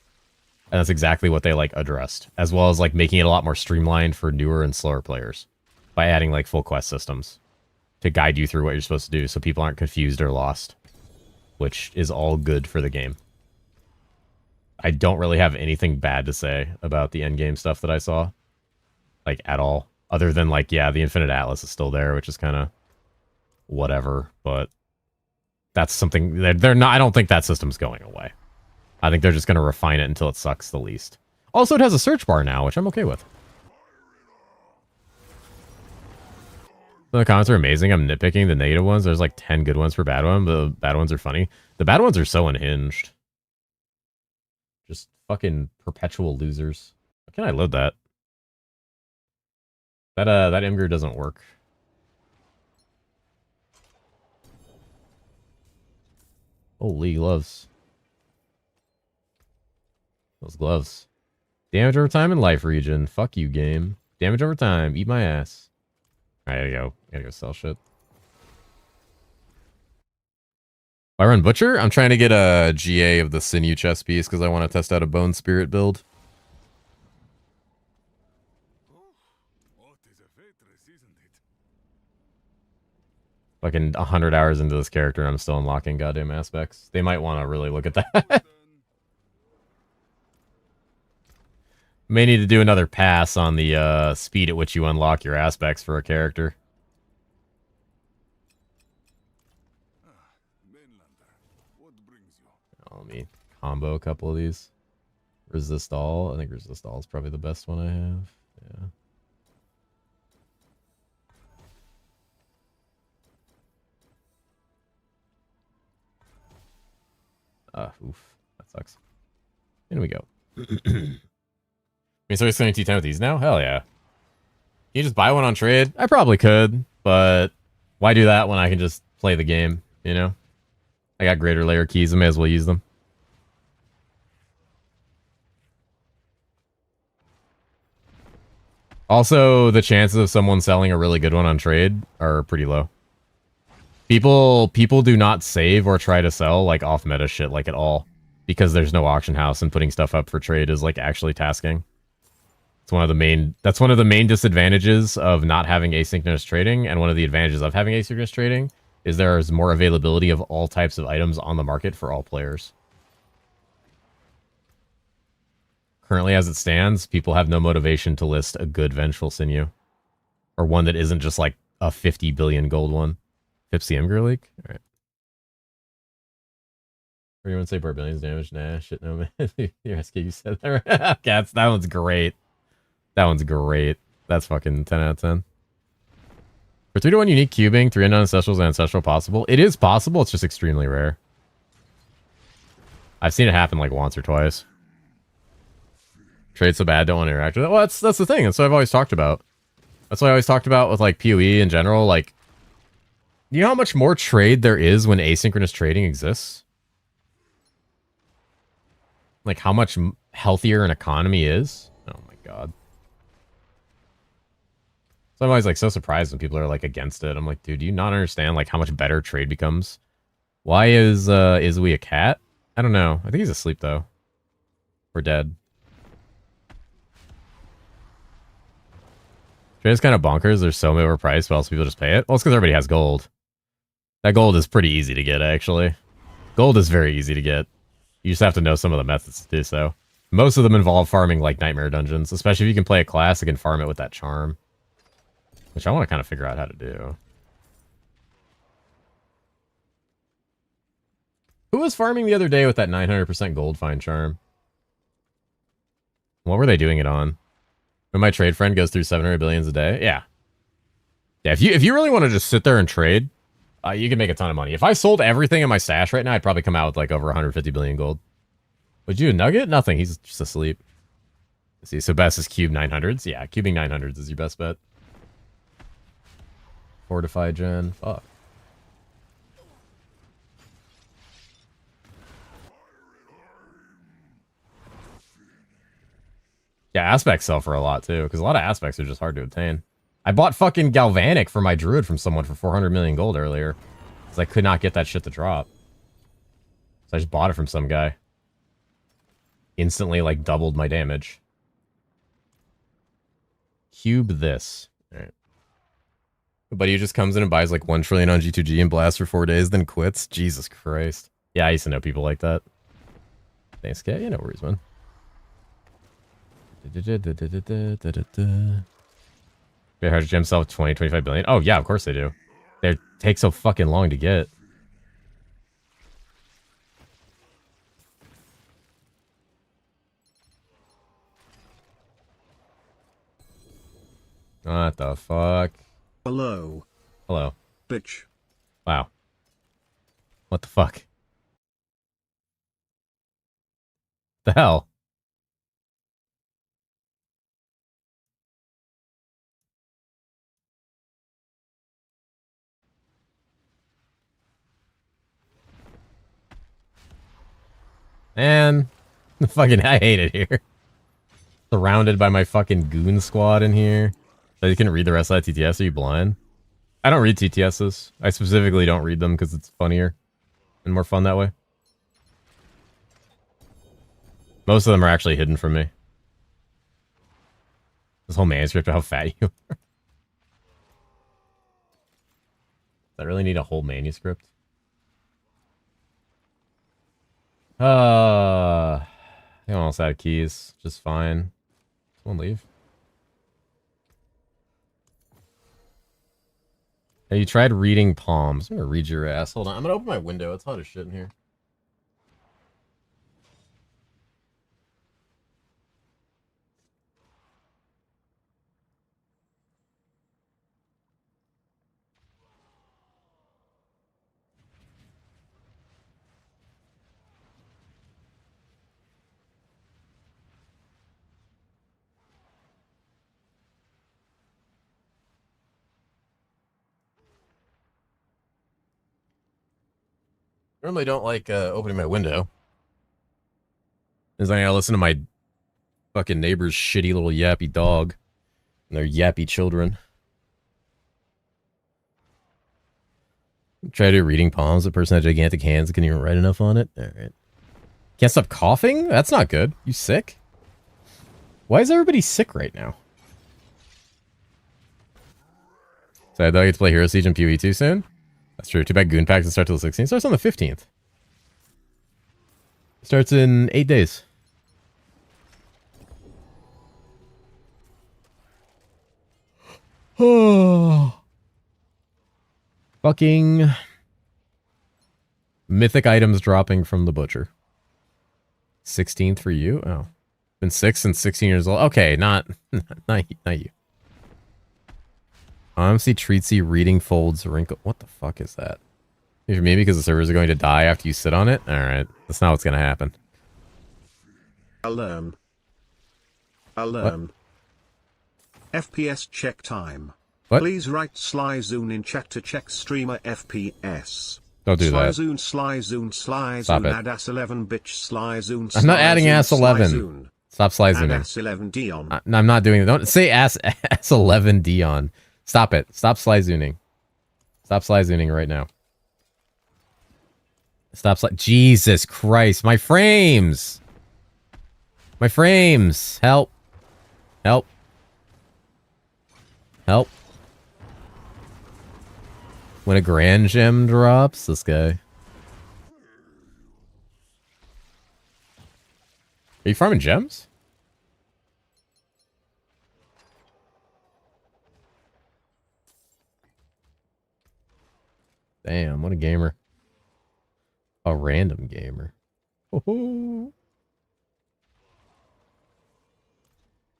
And that's exactly what they like addressed, as well as like making it a lot more streamlined for newer and slower players by adding like full quest systems to guide you through what you're supposed to do so people aren't confused or lost, which is all good for the game. I don't really have anything bad to say about the end game stuff that I saw, like, at all, other than like, yeah, the Infinite Atlas is still there, which is kind of whatever, but that's something that they're not. I don't think that system's going away. I think they're just going to refine it until it sucks the least. Also, it has a search bar now, which I'm okay with. The comments are amazing. I'm nitpicking the negative ones. There's like 10 good ones for bad ones. The bad ones are funny. The bad ones are so unhinged. Just fucking perpetual losers. How can I load that? That Imgur doesn't work. Holy gloves. Those gloves. Damage over time and life region. Fuck you, game. Damage over time. Eat my ass. Alright, I gotta go sell shit. I run Butcher? I'm trying to get a GA of the Sinew chest piece because I want to test out a Bone Spirit build. Fucking 100 hours into this character and I'm still unlocking goddamn aspects. They might want to really look at that. May need to do another pass on the speed at which you unlock your aspects for a character. Let me combo a couple of these. Resist all. I think resist all is probably the best one I have. Yeah. Oof. That sucks. In we go. So we're spending T10 with these now? Hell yeah. Can you just buy one on trade? I probably could, but why do that when I can just play the game, you know? I got greater layer keys, I may as well use them. Also, the chances of someone selling a really good one on trade are pretty low. People do not save or try to sell like off meta shit like at all, because there's no auction house and putting stuff up for trade is like actually tasking. It's one of the main disadvantages of not having asynchronous trading, and one of the advantages of having asynchronous trading is there is more availability of all types of items on the market for all players. Currently, as it stands, people have no motivation to list a good Vengeful Sinew, or one that isn't just like a 50 billion gold one. Pipsy Emger leak? Alright. Or you want to say Barbillion's damage? Nah, shit, no, man. Your SK, you said that right. Cats, that one's great. That one's great. That's fucking 10 out of 10. For 3-1 unique cubing, 3 unknown ancestrals and ancestral possible. It is possible, it's just extremely rare. I've seen it happen like once or twice. Trade so bad, don't want to interact with it. Well, that's the thing. That's what I've always talked about. That's what I always talked about with like PoE in general. Like, you know how much more trade there is when asynchronous trading exists? Like how much healthier an economy is? Oh my god. So I'm always like so surprised when people are like against it. I'm like, dude, do you not understand like how much better trade becomes? Why is we a cat? I don't know. I think he's asleep though. We're dead. Trade is kind of bonkers. They're so overpriced, but also people just pay it. Well, it's because everybody has gold. That gold is pretty easy to get, actually. Gold is very easy to get. You just have to know some of the methods to do so. Most of them involve farming, like, nightmare dungeons. Especially if you can play a class that can farm it with that charm. Which I want to kind of figure out how to do. Who was farming the other day with that 900% gold find charm? What were they doing it on? When my trade friend goes through 700 billions a day? Yeah. Yeah, if you really want to just sit there and trade, you can make a ton of money. If I sold everything in my stash right now, I'd probably come out with like over 150 billion gold. Would you nugget? Nothing. He's just asleep. Let's see, so best is cube 900s. Yeah, cubing 900s is your best bet. Fortify gen. Fuck. Yeah, aspects sell for a lot too, because a lot of aspects are just hard to obtain. I bought fucking Galvanic for my druid from someone for 400 million gold earlier, because I could not get that shit to drop. So I just bought it from some guy. Instantly, like, doubled my damage. Cube this. Alright. Buddy who just comes in and buys like 1 trillion on G2G and blasts for 4 days, then quits. Jesus Christ. Yeah, I used to know people like that. Thanks, Kat. Yeah, no worries, man. They hard to gem sell 20, 25 billion. Oh, yeah, of course they do. They take so fucking long to get. What the fuck? Hello. Hello. Bitch. Wow. What the fuck? The hell? Man, fucking, I hate it here. Surrounded by my fucking goon squad in here. So you can read the rest of that TTS. Are you blind? I don't read TTSs. I specifically don't read them because it's funnier and more fun that way. Most of them are actually hidden from me. This whole manuscript of how fat you are. I really need a whole manuscript. I almost out of keys. Just fine. Someone leave. Hey, you tried reading palms. I'm gonna read your ass. Hold on. I'm gonna open my window. It's hot as shit in here. Normally don't like opening my window. Because I gotta listen to my fucking neighbor's shitty little yappy dog. And their yappy children. Try to do reading palms. The person had gigantic hands and couldn't even write enough on it. Alright. Can't stop coughing? That's not good. You sick? Why is everybody sick right now? So I thought I get to play Hero Siege and PoE 2 soon? That's true. Too bad Goon Pack doesn't start till the 16th. Starts on the 15th. Starts in 8 days. Oh. Fucking mythic items dropping from the butcher. 16th for you? Oh. Been 6 since 16 years old. Okay, not you. Honestly, treatsy reading folds wrinkle. What the fuck is that? Maybe because the servers are going to die after you sit on it? Alright. That's not what's going to happen. Alarm. FPS check time. What? Please write Slyzoon in chat to check streamer FPS. Don't do that. Slyzoon, Stop it. add ass 11 bitch Slyzoon. I'm not adding ass 11. Stop Slyzooning. Ass 11 Dion. I'm not doing it. Don't say ass 11 Dion. Stop it. Stop Slyzooning. Stop Slyzooning right now. Stop Jesus Christ. My frames. My frames. Help. Help. Help. When a grand gem drops, this guy. Are you farming gems? Damn, what a gamer. A random gamer. Oh,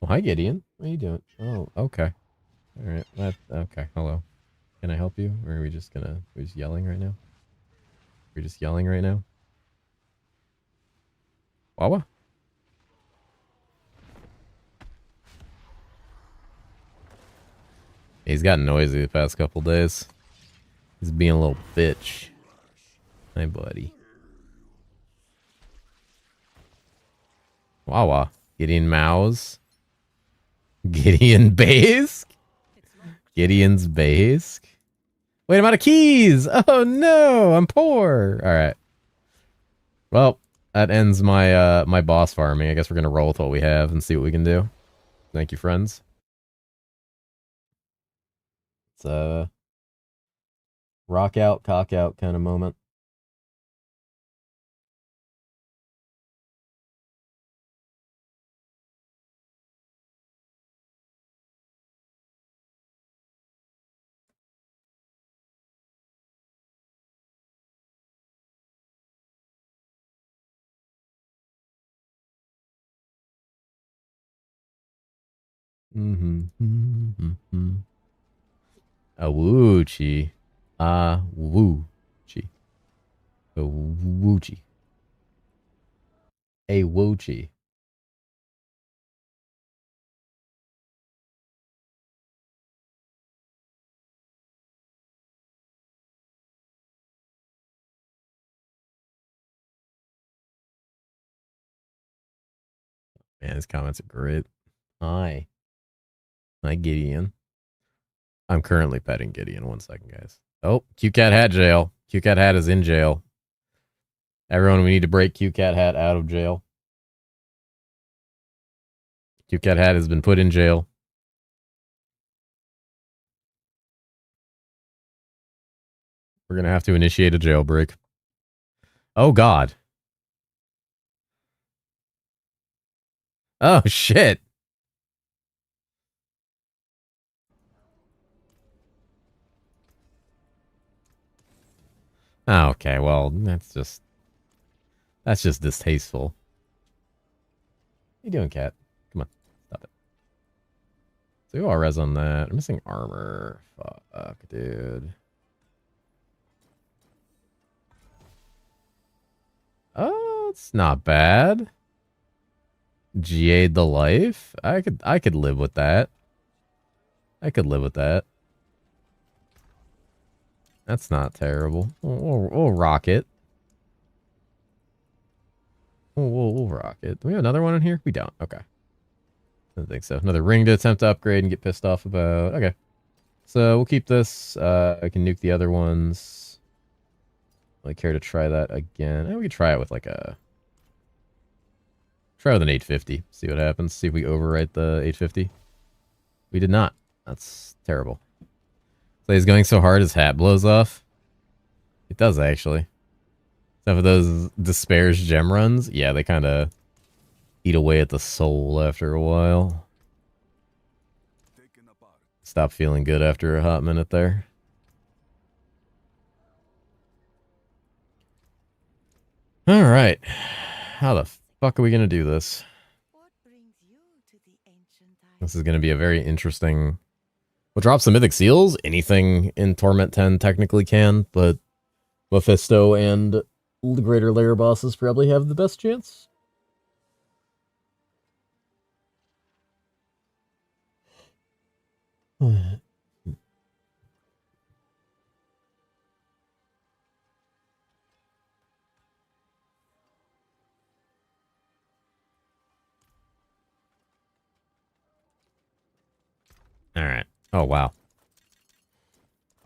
hi, Gideon. What are you doing? Oh, okay. All right. Okay. Hello. Can I help you? Or are we just yelling right now? We're just yelling right now? Wawa? He's gotten noisy the past couple days. He's being a little bitch. Hi, buddy. Wawa. Gideon Mouse. Gideon Bask. Gideon's Bask. Wait, I'm out of keys. Oh no, I'm poor. All right. Well, that ends my my boss farming. I guess we're gonna roll with what we have and see what we can do. Thank you, friends. It's a rock out, cock out kind of moment. A woochie. A woochie. A woochie. A woochie. Man, his comments are great. Hi. Hi, Gideon. I'm currently petting Gideon. 1 second, guys. Oh, QCat Hat jail. QCat Hat is in jail. Everyone, we need to break QCat Hat out of jail. QCat Hat has been put in jail. We're going to have to initiate a jailbreak. Oh, God. Oh, shit. Oh, okay, well, that's just distasteful. What you doing, cat? Come on, stop it. So I'll res on that. I'm missing armor. Fuck, dude. Oh, it's not bad. GA'd the life. I could live with that. I could live with that. That's not terrible. We'll rock it. We'll rock it. Do we have another one in here? We don't. Okay. I don't think so. Another ring to attempt to upgrade and get pissed off about. Okay. So we'll keep this. I can nuke the other ones. Like, care to try that again? We could try it with like a... Try with an 850. See what happens. See if we overwrite the 850. We did not. That's terrible. So he's going so hard his hat blows off. It does, actually. Some of those Despair's gem runs, yeah, they kind of eat away at the soul after a while. Stop feeling good after a hot minute there. Alright. How the fuck are we going to do this? This is going to be a very interesting... We'll drop some mythic seals. Anything in Torment 10 technically can, but Mephisto and the greater layer bosses probably have the best chance. Alright. Oh, wow.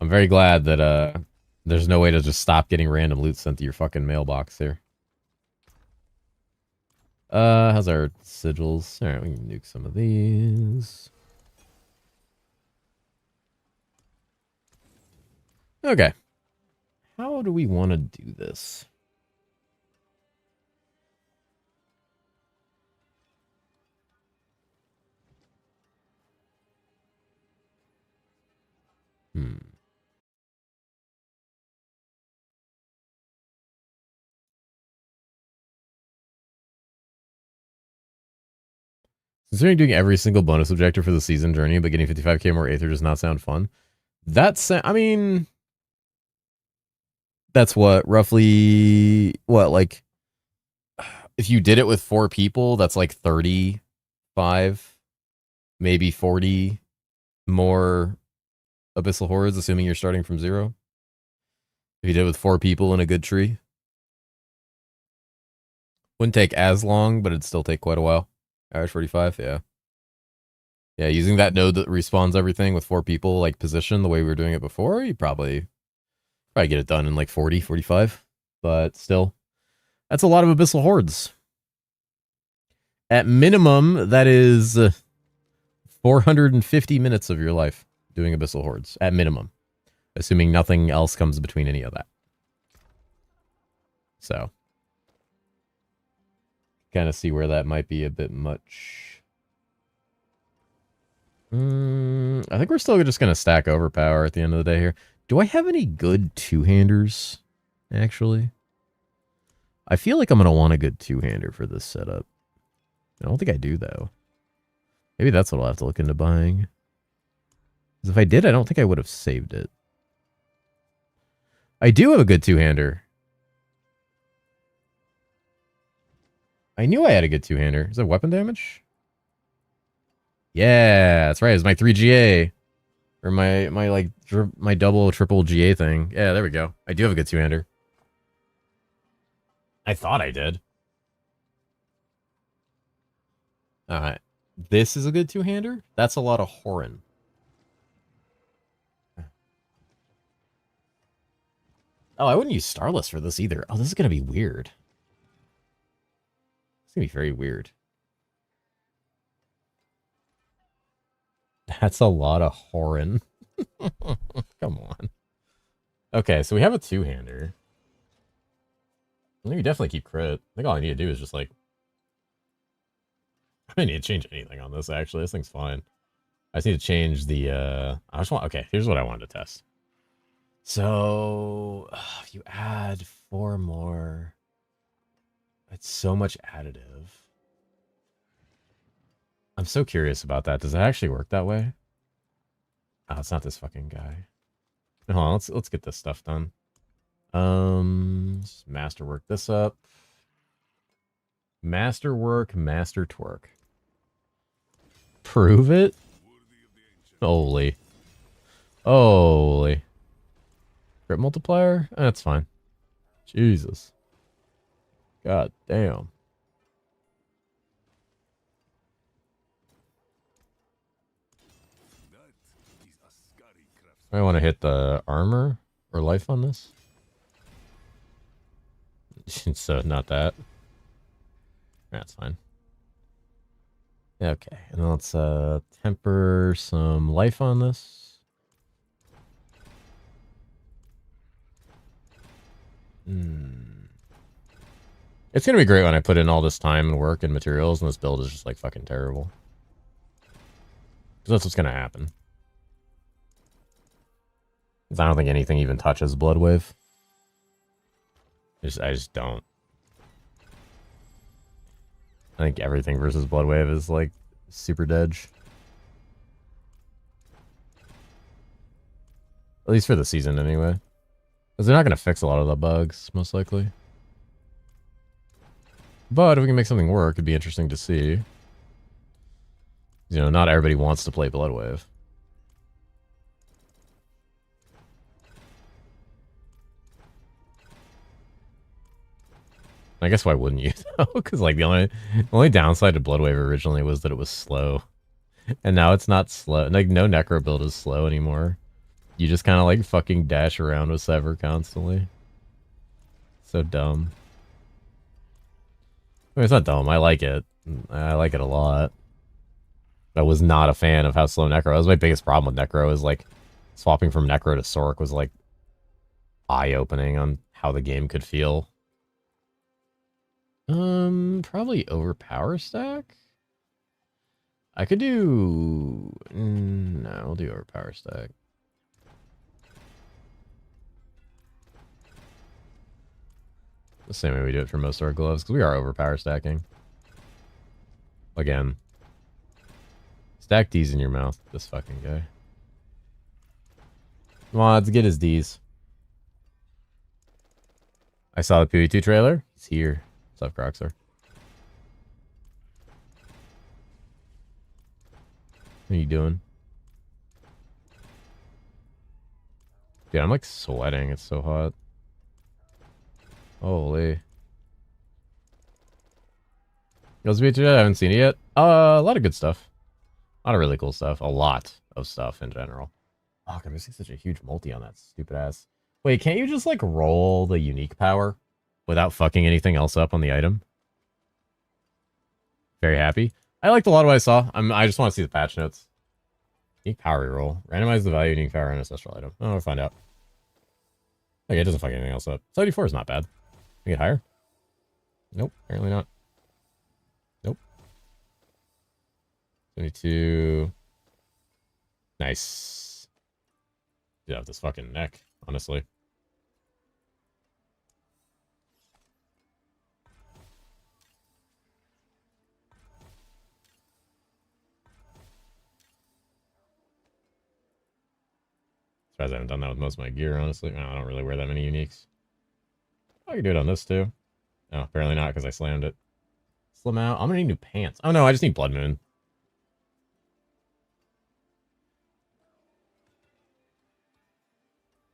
I'm very glad that there's no way to just stop getting random loot sent to your fucking mailbox here. How's our sigils? Alright, we can nuke some of these. Okay. How do we want to do this? Considering doing every single bonus objective for the season journey, but getting 55k more Aether does not sound fun. That's, I mean, that's what, roughly, what, like, if you did it with 4 people, that's like 35, maybe 40 more Abyssal Hordes, assuming you're starting from 0. If you did it with 4 people in a good tree. Wouldn't take as long, but it'd still take quite a while. Average 45, yeah. Yeah, using that node that respawns everything with 4 people, like, position the way we were doing it before, you probably get it done in, like, 40, 45. But still, that's a lot of Abyssal Hordes. At minimum, that is 450 minutes of your life doing Abyssal Hordes. At minimum. Assuming nothing else comes between any of that. So. Kind of see where that might be a bit much. I think we're still just going to stack overpower at the end of the day here. Do I have any good two-handers, actually? I feel like I'm going to want a good two-hander for this setup. I don't think I do, though. Maybe that's what I'll have to look into buying. Because if I did, I don't think I would have saved it. I do have a good two-hander. I knew I had a good two-hander. Is that weapon damage? Yeah, that's right. It's my 3GA. Or my double, triple GA thing. Yeah, there we go. I do have a good two-hander. I thought I did. Alright. This is a good two-hander? That's a lot of Horin. Oh, I wouldn't use Starless for this either. Oh, this is going to be weird. It's going to be very weird. That's a lot of Horin. Come on. Okay, so we have a two-hander. I think we definitely keep crit. I think all I need to do is just, like... I don't need to change anything on this, actually. This thing's fine. I just need to change the, I just want... Okay, here's what I wanted to test. So, if you add 4 more... It's so much additive. I'm so curious about that. Does it actually work that way? Oh, it's not this fucking guy. Hold on, let's get this stuff done. Masterwork this up. Masterwork, master twerk. Prove it? Holy. Holy. Crit multiplier? That's fine. Jesus. God damn. I want to hit the armor or life on this. So not that. That's fine. Okay, and then let's temper some life on this. It's gonna be great when I put in all this time and work and materials, and this build is just like fucking terrible. Because that's what's gonna happen. Because I don't think anything even touches Bloodwave. I just don't. I think everything versus Bloodwave is like super dead. At least for the season, anyway. Because they're not going to fix a lot of the bugs, most likely. But if we can make something work, it'd be interesting to see. You know, not everybody wants to play Bloodwave. I guess why wouldn't you, though? Because, like, the only downside to Bloodwave originally was that it was slow. And now it's not slow. Like, no Necro build is slow anymore. You just kind of, like, fucking dash around with Sever constantly. So dumb. I mean, it's not dumb. I like it. I like it a lot. I was not a fan of how slow Necro. That was my biggest problem with Necro, is, like, swapping from Necro to Sork was, like, eye-opening on how the game could feel. Probably overpower stack? I could do... no, I'll do overpower stack. The same way we do it for most of our gloves, because we are overpower stacking. Again. Stack D's in your mouth, this fucking guy. Come on, let's get his D's. I saw the PV2 trailer. He's here. What's up, Croxer? What are you doing? Dude, I'm like sweating. It's so hot. Holy. Goes to be I haven't seen it yet. A lot of good stuff. A lot of really cool stuff. A lot of stuff in general. Oh, I'm missing such a huge multi on that stupid ass. Wait, can't you just like roll the unique power without fucking anything else up on the item? Very happy. I liked a lot of what I saw. I just want to see the patch notes. Unique power reroll. Randomize the value of unique power on ancestral item. Oh, we'll find out. Okay, it doesn't fuck anything else up. 74 is not bad. Can we get higher? Nope, apparently not. Nope. 72. Nice. Dude, I have this fucking neck, honestly. Surprised I haven't done that with most of my gear, honestly. I don't really wear that many uniques. I can do it on this, too. No, apparently not, because I slammed it. Slim out. I'm gonna need new pants. Oh, no, I just need Blood Moon.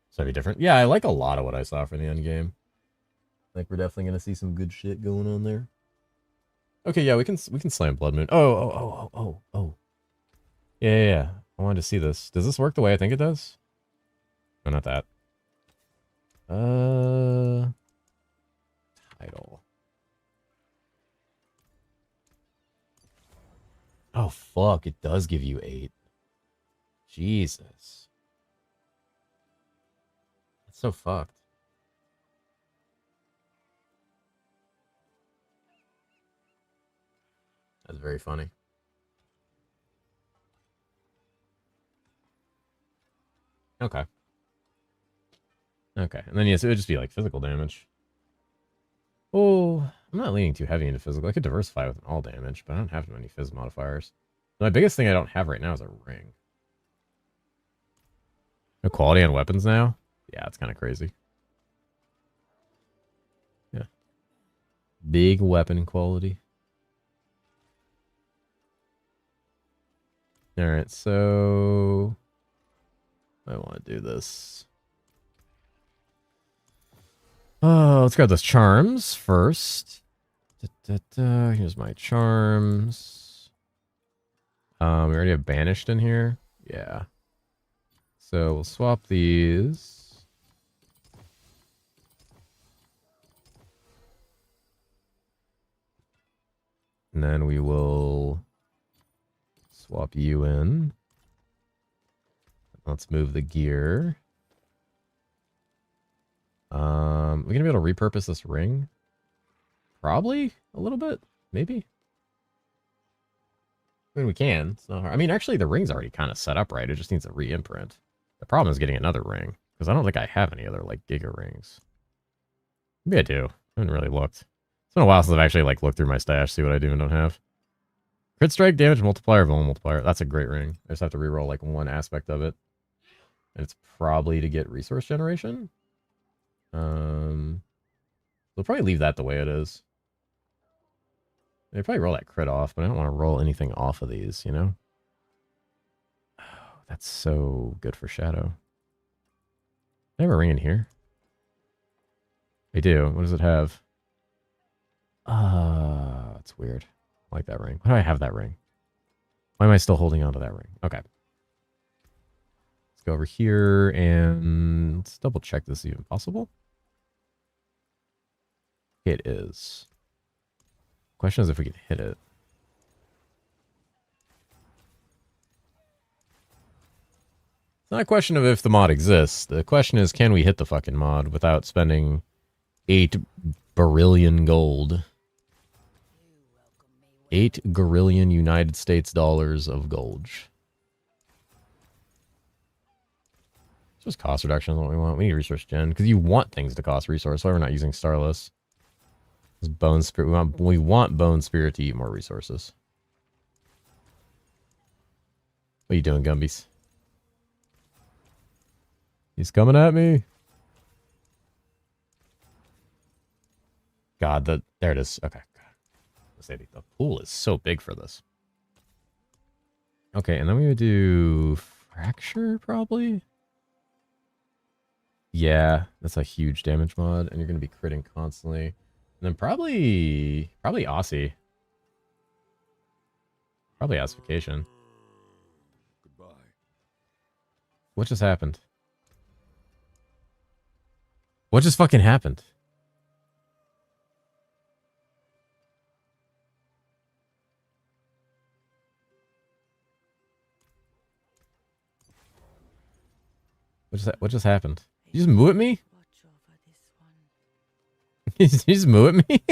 So that'd be different. Yeah, I like a lot of what I saw for the end game. Like, we're definitely gonna see some good shit going on there. Okay, yeah, we can slam Blood Moon. Oh. Yeah. I wanted to see this. Does this work the way I think it does? No, not that. Title. Oh, fuck. It does give you 8. Jesus. That's so fucked. That's very funny. Okay. Okay. And then, yes, it would just be like physical damage. Oh, I'm not leaning too heavy into physical. I could diversify with an all damage, but I don't have many phys modifiers. My biggest thing I don't have right now is a ring. No quality on weapons now? Yeah, it's kind of crazy. Yeah. Big weapon quality. Alright, so... I want to do this. Oh, let's grab those charms first. Here's my charms. We already have banished in here. Yeah. So we'll swap these. And then we will swap you in. Let's move the gear. We're gonna be able to repurpose this ring? Probably a little bit, maybe. I mean, we can. It's not hard. I mean, actually, the ring's already kind of set up right. It just needs a re-imprint. The problem is getting another ring, because I don't think I have any other, like, Giga rings. Maybe I do. I haven't really looked. It's been a while since I've actually, like, looked through my stash, see what I do and don't have. Crit strike, damage multiplier, vuln multiplier. That's a great ring. I just have to reroll, like, one aspect of it. And it's probably to get resource generation. We'll probably leave that the way it is. They probably roll that crit off, but I don't want to roll anything off of these, you know? Oh, that's so good for Shadow. I have a ring in here. I do. What does it have? That's weird. I like that ring. Why do I have that ring? Why am I still holding on to that ring? Okay. Let's go over here and let's double check this is even possible. It is. Question is if we can hit it. It's not a question of if the mod exists. The question is, can we hit the fucking mod without spending 8 billion gold? 8 gorillion United States dollars of gold. Just cost reduction is what we want. We need resource gen because you want things to cost resource. Why we're not using Starless? This bone spirit. We want bone spirit to eat more resources. What are you doing, Gumbies? He's coming at me. God, there it is. Okay. The pool is so big for this. Okay, and then we would do fracture probably. Yeah, that's a huge damage mod, and you're gonna be critting constantly. And then probably Aussie. Probably ossification. Goodbye. What just happened? What just fucking happened? What just happened? You just moo at me? You just moo at me?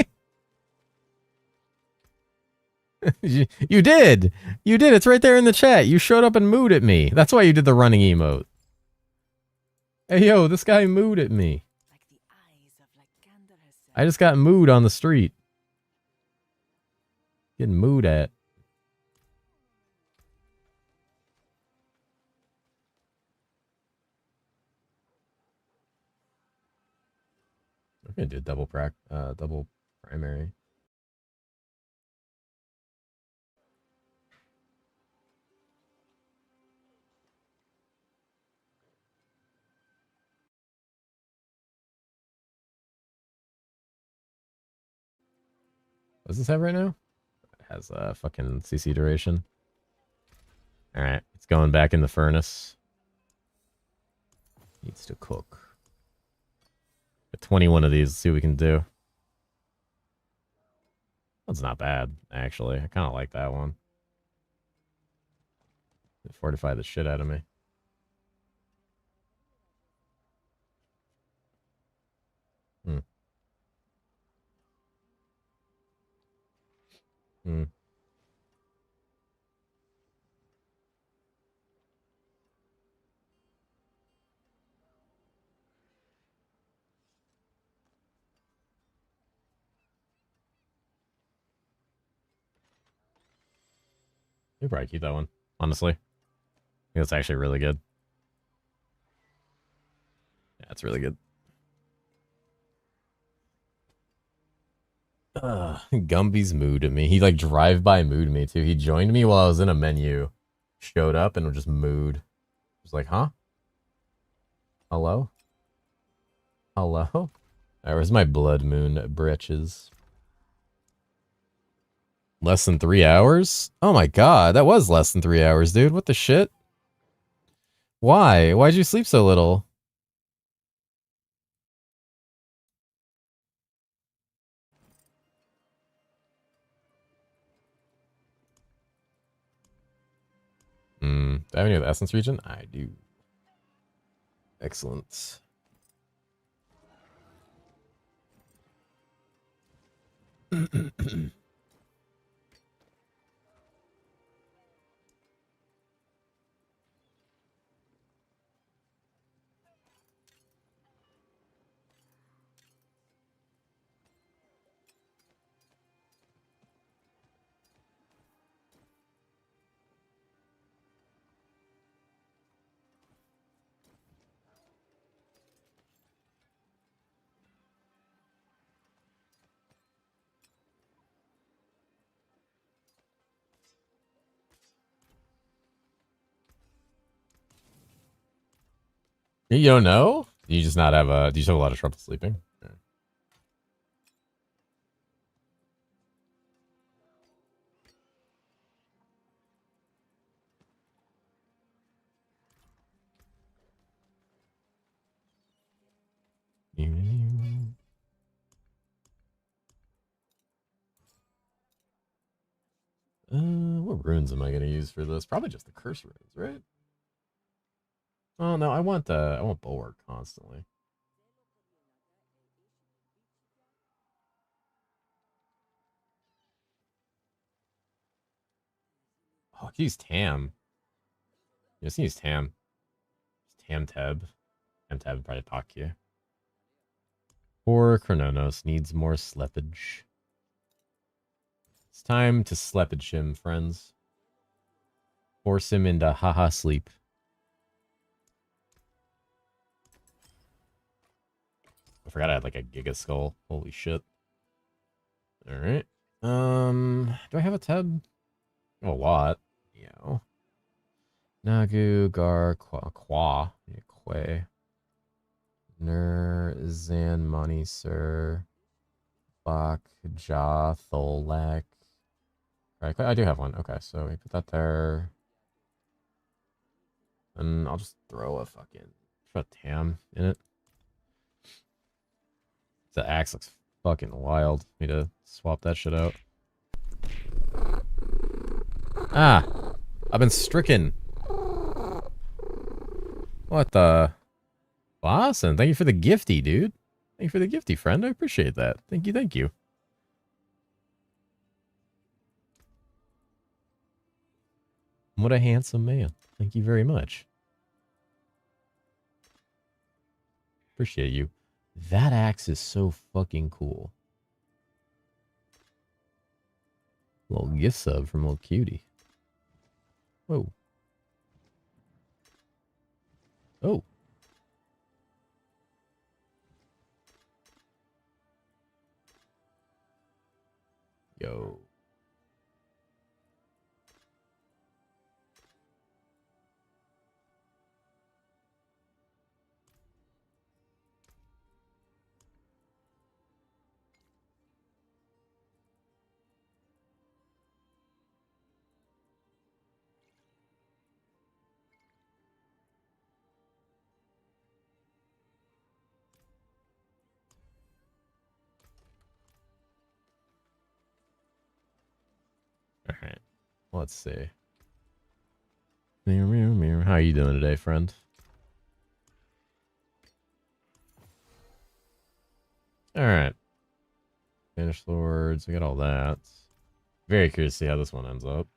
you did! You did! It's right there in the chat. You showed up and mooed at me. That's why you did the running emote. Hey yo, this guy mooed at me. I just got mooed on the street. Getting mooed at. We're gonna do double primary. What does this have right now? It has a fucking CC duration. Alright, it's going back in the furnace. Needs to cook. Got 21 of these. Let's see what we can do. That's not bad, actually. I kind of like that one. It fortified the shit out of me. You probably keep that one, honestly. I think that's actually really good. Yeah, it's really good. Gumby's mood at me. He like drive-by mood me too. He joined me while I was in a menu. Showed up and just mood. I was like, huh? Hello? Hello? Alright, where's my blood moon britches? Less than 3 hours? Oh my god, that was less than 3 hours, dude. What the shit? Why? Why'd you sleep so little? Do I have any of the Essence region? I do. Excellent. You don't know? You just not have a. Do you just have a lot of trouble sleeping? What runes am I gonna use for this? Probably just the curse runes, right? Oh no, I want bulwark constantly. Oh, I can use Tam. Yes, use Tam. Tam Teb. Tam Teb would probably talk you. Poor Chrononos needs more slippage. It's time to slippage him, friends. Force him into haha sleep. I forgot I had like a Giga Skull. Holy shit. Alright. Do I have a Teb? A lot. Yeah. Nagu, Gar, Qua, Quay. Ner, Zan, Money, Sir. Bach, Ja, Tholek. Right, I do have one. Okay, so we put that there. And I'll just throw a Tam in it. The axe looks fucking wild. Need to swap that shit out. Ah! I've been stricken. What the? Awesome. Thank you for the gifty, dude. Thank you for the gifty, friend. I appreciate that. Thank you, thank you. What a handsome man. Thank you very much. Appreciate you. That axe is so fucking cool. Little gift sub from little cutie. Whoa. Oh. Yo. Alright. Let's see. How are you doing today, friend? Alright. Banished Lords. We got all that. Very curious to see how this one ends up.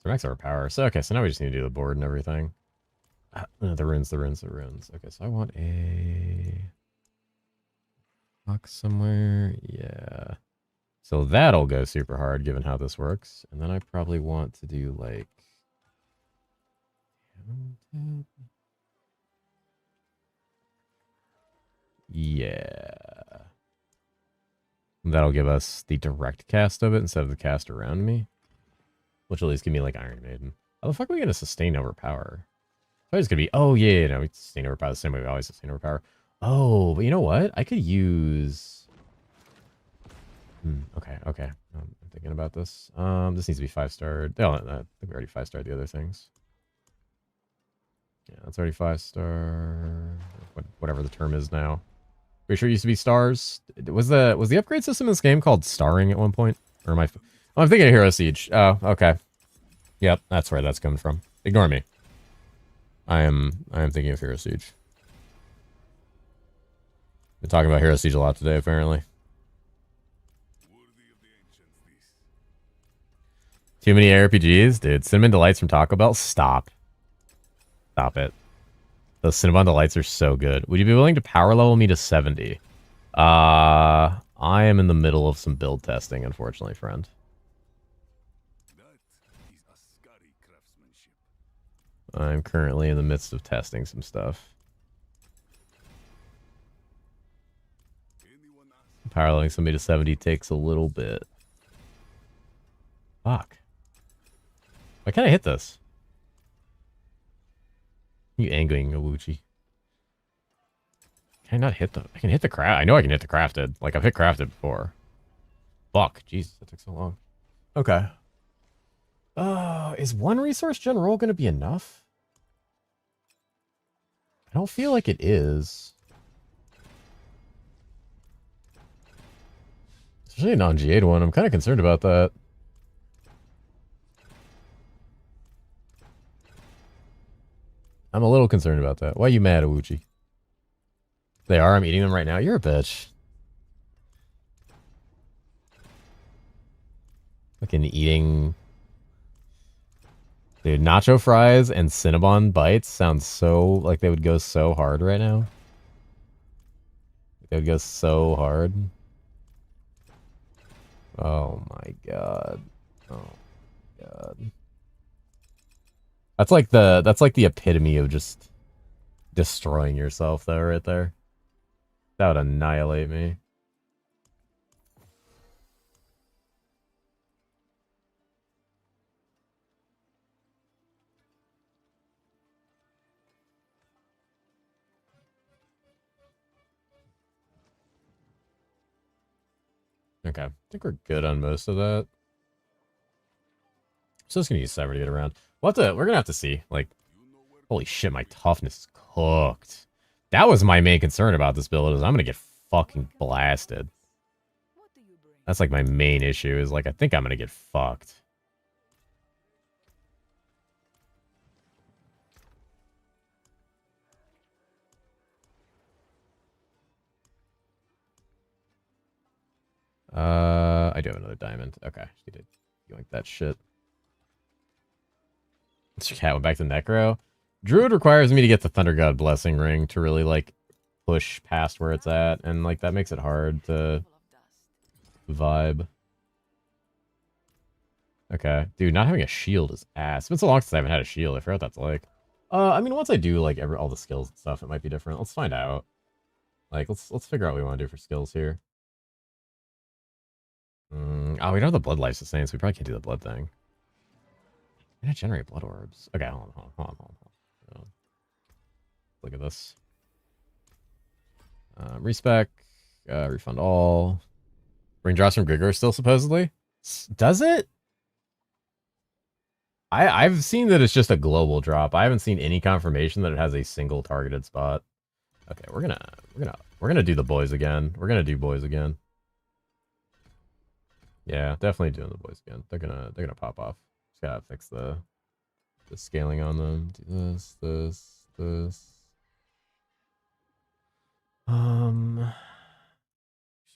So max our power. So okay, so now we just need to do the board and everything. The runes. Okay, so I want a box somewhere. Yeah. So that'll go super hard given how this works. And then I probably want to do like... Yeah. That'll give us the direct cast of it instead of the cast around me. Which will at least give me like Iron Maiden. How the fuck are we going to sustain overpower? It's going to be... Oh, yeah, no, we sustain overpower the same way we always sustain overpower. Oh, but you know what? I could use... Okay. I'm thinking about this. This needs to be 5-starred. Oh, I think we already 5-starred the other things. Yeah, that's already 5-star. Whatever the term is now. Pretty sure it used to be stars. Was the upgrade system in this game called starring at one point? Or am I... Oh, I'm thinking of Hero Siege. Oh, okay. Yep, that's where that's coming from. Ignore me. I am thinking of Hero Siege. Been talking about Hero Siege a lot today, apparently. Too many ARPGs? Dude, Cinnamon Delights from Taco Bell? Stop. Stop it. Those Cinnabon Delights are so good. Would you be willing to power level me to 70? I am in the middle of some build testing, unfortunately, friend. I'm currently in the midst of testing some stuff. Power leveling somebody to 70 takes a little bit. Fuck. Why can't I hit this? You angling, Awuchi. Can I not hit the... I can hit the craft. I know I can hit the crafted. Like, I've hit crafted before. Fuck. Jesus, that took so long. Okay. Is one resource gen roll going to be enough? I don't feel like it is. Especially a non-G8 one. I'm kind of concerned about that. I'm a little concerned about that. Why are you mad, Awuchi? They are. I'm eating them right now. You're a bitch. Fucking eating... Dude, nacho fries and Cinnabon bites sound so... Like they would go so hard right now. They would go so hard. Oh my god. Oh my god. That's like the epitome of just destroying yourself though, right there. That would annihilate me. Okay, I think we're good on most of that. So just gonna use Cyber to get around. We're gonna have to see. Like, holy shit, my toughness is cooked. That was my main concern about this build, is I'm gonna get fucking blasted. That's like my main issue, is like I think I'm gonna get fucked. I do have another diamond. Okay, she did yoink that shit. Mr. Cat went back to Necro. Druid requires me to get the Thunder God Blessing Ring to really, like, push past where it's at, and, like, that makes it hard to vibe. Okay. Dude, not having a shield is ass. It's been so long since I haven't had a shield. I forgot what that's like. I mean, once I do, like, all the skills and stuff, it might be different. Let's find out. Like, let's figure out what we want to do for skills here. Oh, we don't have the blood life sustain, so we probably can't do the blood thing. I'm gonna generate blood orbs. Okay, hold on. Look at this. Respec. Refund all. Ring drops from Grigor still, supposedly? Does it? I've seen that it's just a global drop. I haven't seen any confirmation that it has a single targeted spot. Okay, we're gonna do the boys again. We're gonna do boys again. Yeah, definitely doing the boys again. They're gonna pop off. Just gotta fix the scaling on them. Do this.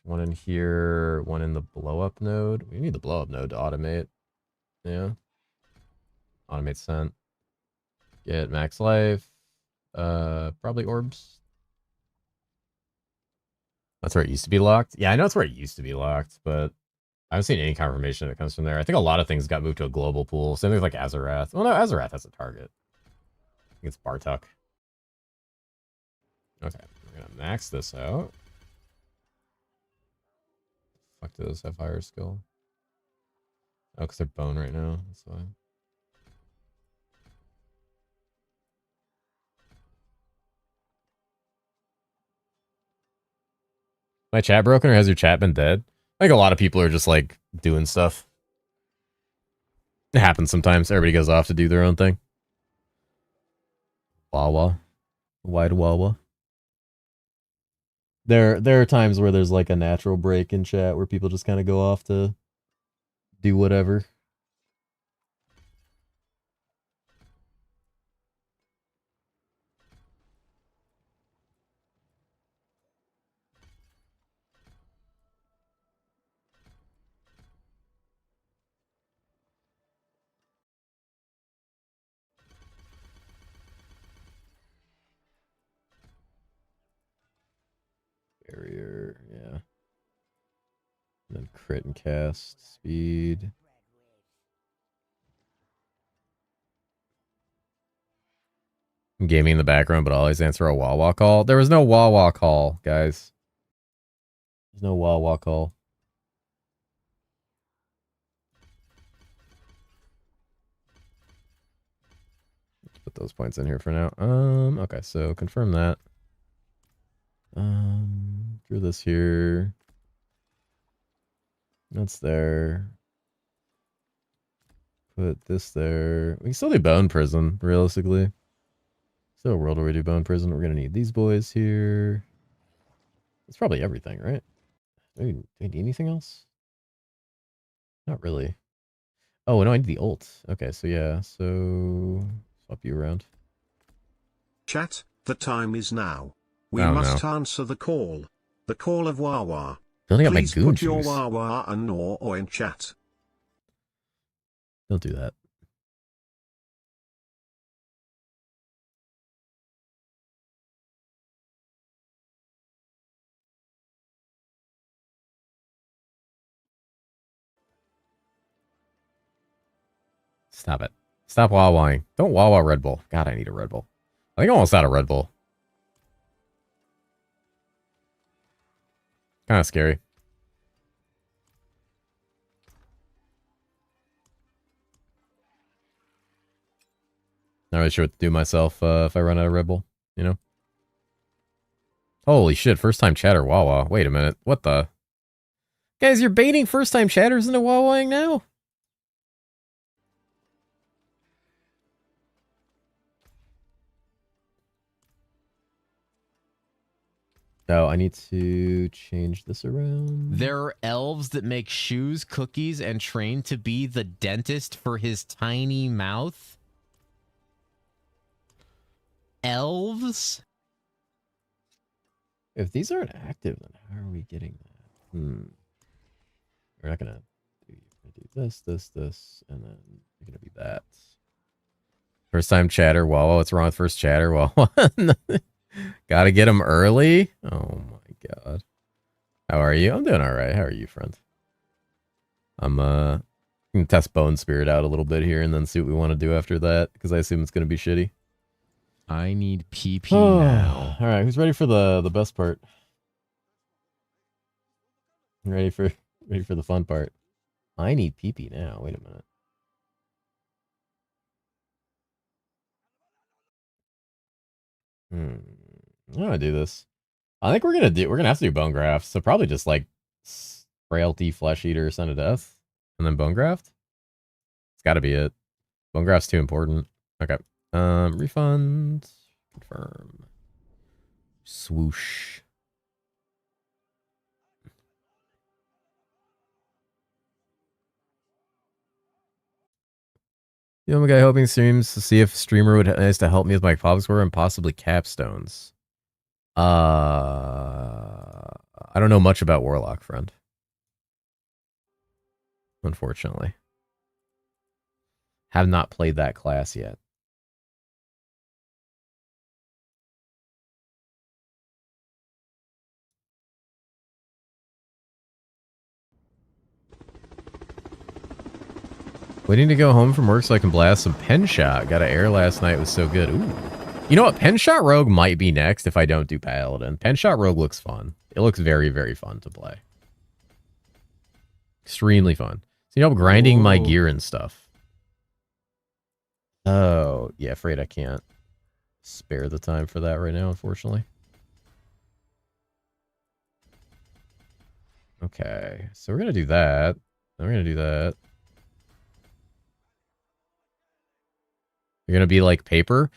One in here, one in the blow up node. We need the blow up node to automate. Yeah. Automate scent. Get max life. Probably orbs. That's where it used to be locked. Yeah, I know it's where it used to be locked, but I haven't seen any confirmation that comes from there. I think a lot of things got moved to a global pool. Same thing like Azarath. Well, no, Azarath has a target. I think it's Bartok. Okay, we're gonna max this out. Fuck, do those have higher skill? Oh, because they're bone right now. That's why. My chat broken, or has your chat been dead? I think a lot of people are just like doing stuff. It happens sometimes. Everybody goes off to do their own thing. Wawa. Wide Wawa. There are times where there's like a natural break in chat where people just kind of go off to do whatever. crit and cast speed. I'm gaming in the background, but always answer a wah-wah call. There was no wah-wah call, guys. There's no wah-wah call. Let's put those points in here for now. Okay, so confirm that. Drew this here. That's there. Put this there. We can still do Bone Prison, realistically. So, world where we do Bone Prison, we're gonna need these boys here. That's probably everything, right? Do we need anything else? Not really. Oh, no, I need the ult. Okay, so yeah, so swap you around. Chat, the time is now. We must answer the call. The call of Wawa. Building up my Please goon put your juice. Wawa and or in chat. Don't do that. Stop it. Stop wah-wahing. Don't wah-wah Red Bull. God, I need a Red Bull. I think I'm almost out of Red Bull. Kind of scary. Not really sure what to do myself if I run out of Red Bull, you know? Holy shit, first time chatter wah-wah. Wait a minute. What the? Guys, you're baiting first time chatters into wah-wahing now? No, I need to change this around. There are elves that make shoes, cookies, and train to be the dentist for his tiny mouth. Elves? If these aren't active, then how are we getting that? We're not gonna do this, and then you're gonna be that. First time chatter. Whoa, what's wrong with first chatter? Well, gotta get them early. Oh my god. How are you? I'm doing all right. How are you, friend? I'm gonna test Bone Spirit out a little bit here, and then see what we want to do after that, because I assume it's gonna be shitty. I need PP now. All right, who's ready for the best part? Ready for the fun part? I need PP now. Wait a minute. I'm gonna do this. I think we're gonna have to do Bone Graft. So probably just like Frailty, Flesh Eater, Son of Death, and then Bone Graft. It's got to be it. Bone Graft's too important. Okay. Refund. Confirm. Swoosh. You know, I'm a guy hoping streams to see if streamer would nice to help me with my pop score and possibly capstones. I don't know much about Warlock, friend. Unfortunately. Have not played that class yet. Waiting to go home from work so I can blast some pen shot. Got an air last night. It was so good. Ooh. You know what? Pen shot Rogue might be next if I don't do Paladin. Pen shot Rogue looks fun. It looks very, very fun to play. Extremely fun. So, you know, I'm grinding my gear and stuff. Oh, yeah, afraid I can't spare the time for that right now, unfortunately. Okay, so we're going to do that. Then we're going to do that. You're going to be like paper?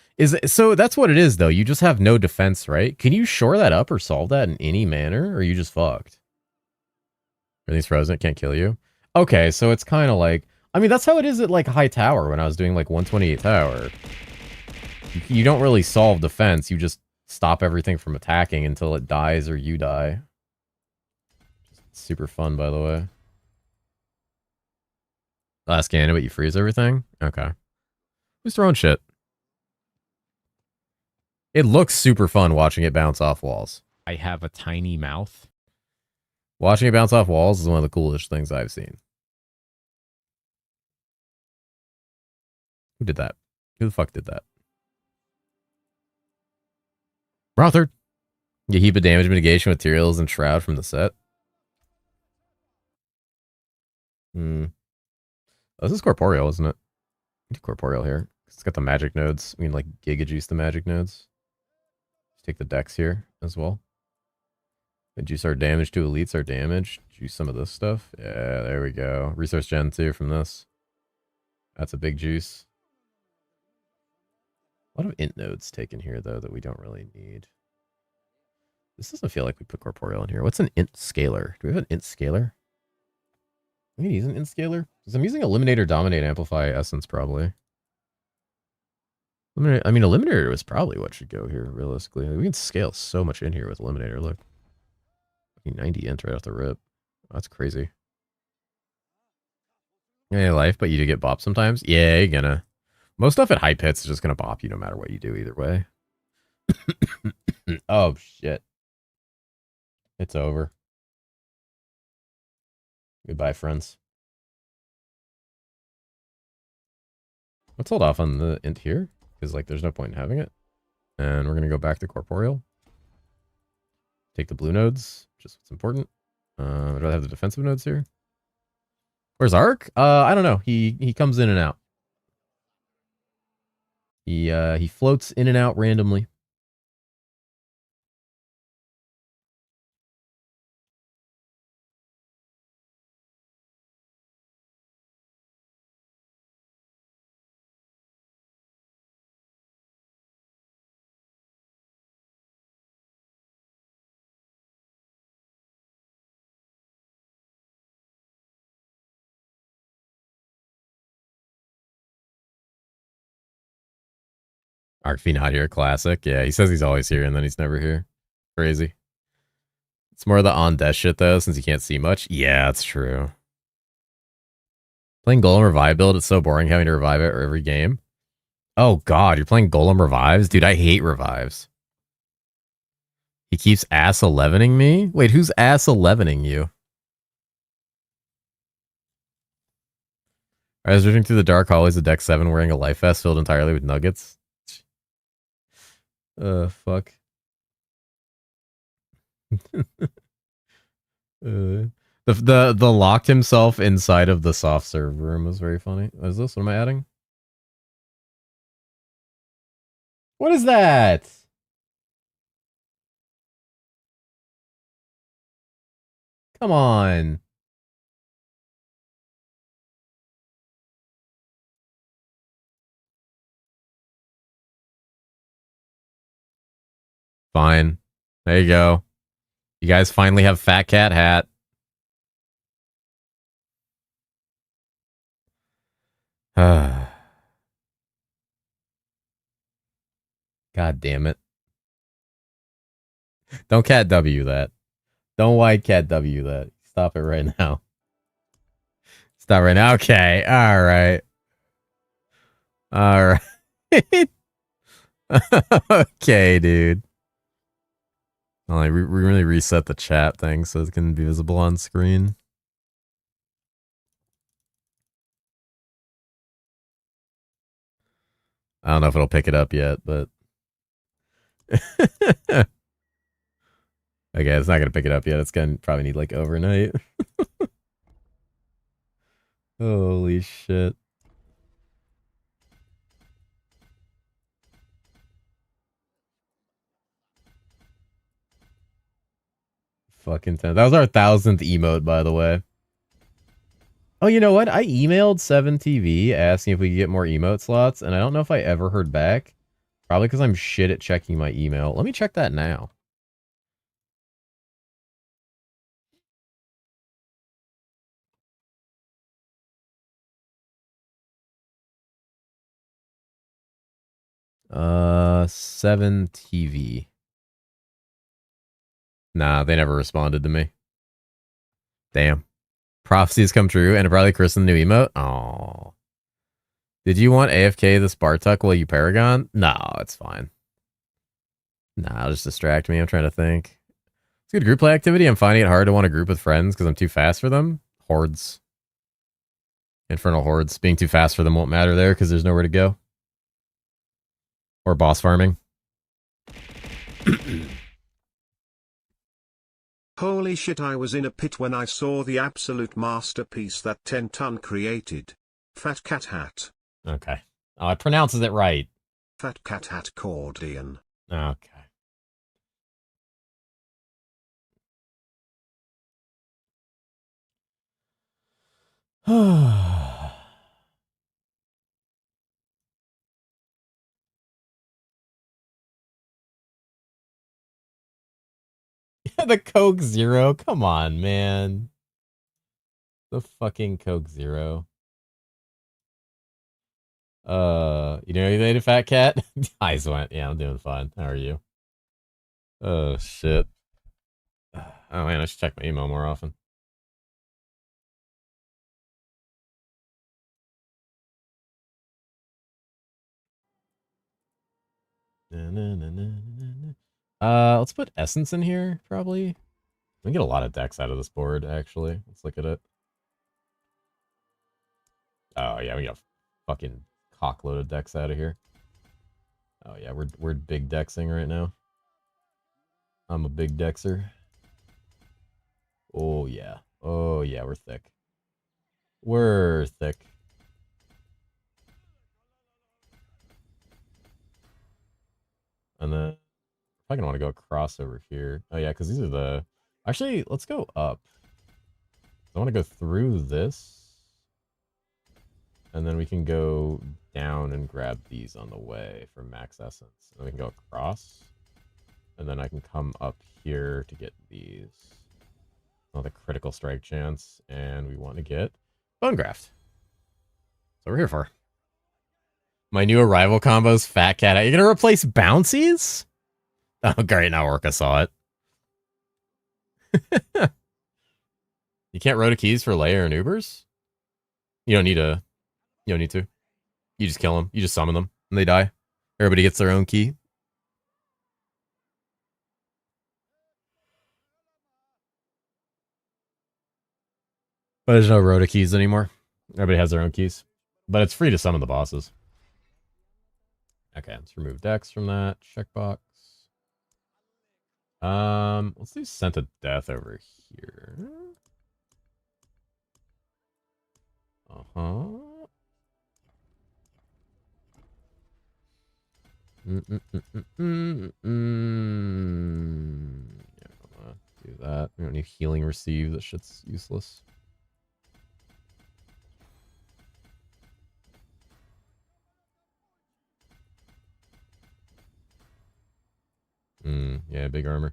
So that's what it is, though. You just have no defense, right? Can you shore that up or solve that in any manner? Or are you just fucked? Everything's frozen. It can't kill you. Okay, so it's kind of like... I mean, that's how it is at, like, high tower when I was doing, like, 128 tower. You don't really solve defense. You just stop everything from attacking until it dies or you die. Super fun, by the way. Last cannon, but you freeze everything? Okay. Who's throwing shit? It looks super fun watching it bounce off walls. I have a tiny mouth. Watching it bounce off walls is one of the coolest things I've seen. Who did that? Who the fuck did that? Rothard. You heap of damage mitigation materials and shroud from the set. Oh, this is corporeal, isn't it? Do corporeal here. It's got the magic nodes. I mean, like, giga juice the magic nodes. Let's take the dex here as well. And juice our damage to elites, our damage. Juice some of this stuff. Yeah, there we go. Resource gen 2 from this. That's a big juice. A lot of int nodes taken here, though, that we don't really need. This doesn't feel like we put corporeal in here. What's an int scalar? Do we have an int scalar? We can use an int scalar? Because I'm using Eliminator, Dominate, Amplify, Essence, probably. Eliminator was probably what should go here, realistically. We can scale so much in here with Eliminator, look. 90 int right off the rip. That's crazy. Yeah, life, but you do get bop sometimes? Yeah, you're gonna. Most stuff at hype hits is just gonna bop you no matter what you do either way. Oh, shit. It's over. Goodbye, friends. Let's hold off on the int here, because, like, there's no point in having it. And we're gonna go back to corporeal. Take the blue nodes, just what's important. I'd rather have the defensive nodes here. Where's Ark? I don't know. He comes in and out. He floats in and out randomly. Arcfee not here, classic. Yeah, he says he's always here and then he's never here. Crazy. It's more of the on-death shit, though, since you can't see much. Yeah, that's true. Playing Golem Revive build, it's so boring having to revive it every game. Oh, God, you're playing Golem Revives? Dude, I hate revives. He keeps ass 11ing me? Wait, who's ass 11ing you? I was reaching through the dark hallways of Deck 7 wearing a life vest filled entirely with nuggets. Fuck. The locked himself inside of the soft serve room was very funny. What is this? What am I adding? What is that? Come on. Fine. There you go. You guys finally have Fat Cat Hat. God damn it. Don't Cat W that. Don't wide Cat W that. Stop it right now. Stop right now. Okay. All right. All right. Okay, dude. Well, I really reset the chat thing so it can be visible on screen. I don't know if it'll pick it up yet, but okay, it's not gonna pick it up yet. It's gonna probably need like overnight. Holy shit. Fucking 10. That was our 1000th emote, by the way. Oh, you know what? I emailed 7TV asking if we could get more emote slots, and I don't know if I ever heard back. Probably because I'm shit at checking my email. Let me check that now. Uh, 7TV. Nah, they never responded to me. Damn. Prophecies come true, and probably christened the new emote? Oh. Did you want AFK the Spartuck while you Paragon? No, it's fine. Nah, it'll just distract me. I'm trying to think. Good group play activity. I'm finding it hard to want to group with friends because I'm too fast for them. Hordes. Infernal hordes. Being too fast for them won't matter there because there's nowhere to go. Or boss farming. Holy shit, I was in a pit when I saw the absolute masterpiece that 10-ton created. Fat Cat Hat. Okay. Oh, it pronounces it right. Fat Cat Hat accordion. Okay. The Coke Zero. Come on, man. The fucking Coke Zero. You know anything, Fat Cat? Eyes went. Yeah, I'm doing fine. How are you? Oh, shit. Oh, man, I should check my email more often. Let's put Essence in here, probably. We can get a lot of decks out of this board, actually. Let's look at it. Oh, yeah, we got fucking cockloaded decks out of here. Oh, yeah, we're big dexing right now. I'm a big dexer. Oh, yeah. Oh, yeah, we're thick. We're thick. And then I'm probably gonna want to go across over here. Oh, yeah, because these are the... Actually, let's go up. I want to go through this. And then we can go down and grab these on the way for max essence. And then we can go across. And then I can come up here to get these. Another critical strike chance. And we want to get Bone Graft. That's what we're here for. My new arrival combos, Fat Cat. Are you going to replace Bouncies? Oh, great. Now Orca saw it. You can't rotate keys for layer and Ubers? You don't need to. You don't need to. You just kill them. You just summon them. And they die. Everybody gets their own key. But there's no rota keys anymore. Everybody has their own keys. But it's free to summon the bosses. Okay, let's remove Dex from that. Checkbox. Let's do Scent of Death over here. Uh-huh. Yeah, I'm gonna do that. We don't need healing receive. That shit's useless. Yeah, big armor.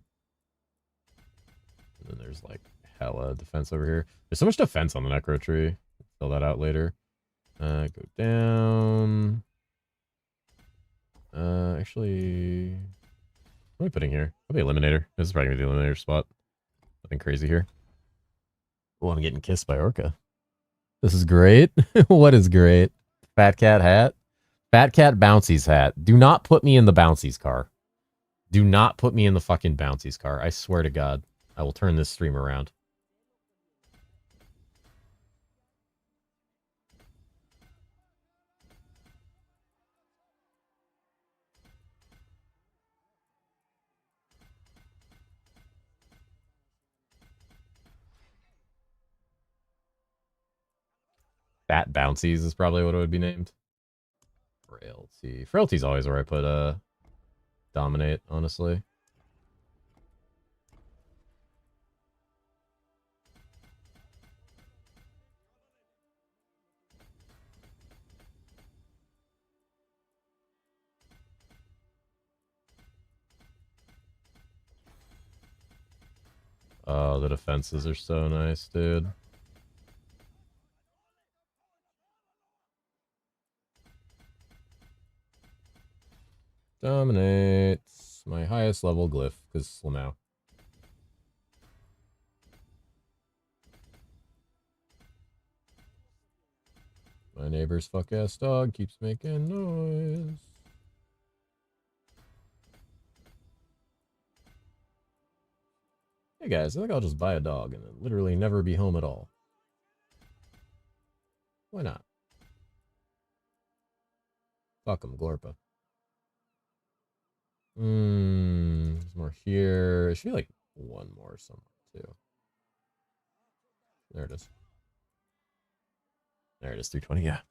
And then there's like hella defense over here. There's so much defense on the Necro tree. Fill that out later. Go down. Actually, what am I putting here? Probably Eliminator. This is probably gonna be the Eliminator spot. Nothing crazy here. Oh, I'm getting kissed by Orca. This is great. What is great? Fat Cat hat? Fat Cat Bouncy's hat. Do not put me in the Bouncy's car. Do not put me in the fucking Bouncy's car. I swear to God. I will turn this stream around. Fat Bouncies is probably what it would be named. Frailty. Frailty's always where I put Dominate, honestly. Oh, the defenses are so nice, dude. Dominates my highest level glyph, because Slamau. My neighbor's fuck-ass dog keeps making noise. Hey guys, I think I'll just buy a dog and then literally never be home at all. Why not? Fuck 'em, Glorpa. There's more here. There should be like one more somewhere too. There it is. There it is, 320, yeah.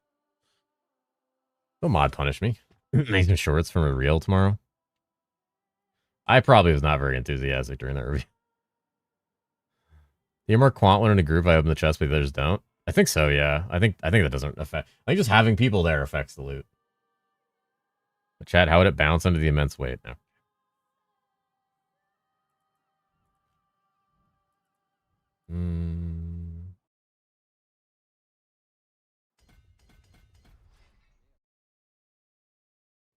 Don't mod punish me. Making shorts from a reel tomorrow. I probably was not very enthusiastic during that review. Do you more quant when in a group I open the chest, but the others don't? I think so, yeah. I think that doesn't affect. I think just having people there affects the loot. But chat, how would it bounce under the immense weight? No.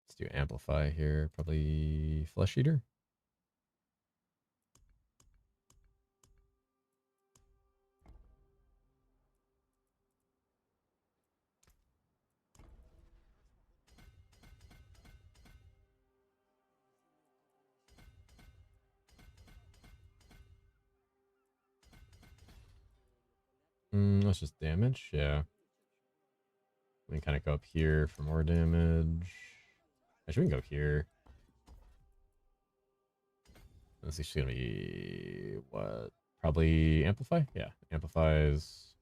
Let's do amplify here. Probably flesh eater. Let's just damage. Yeah. We can kind of go up here for more damage. Actually, we can go here. Let's see, she's gonna be what? Probably amplify. Yeah, amplifies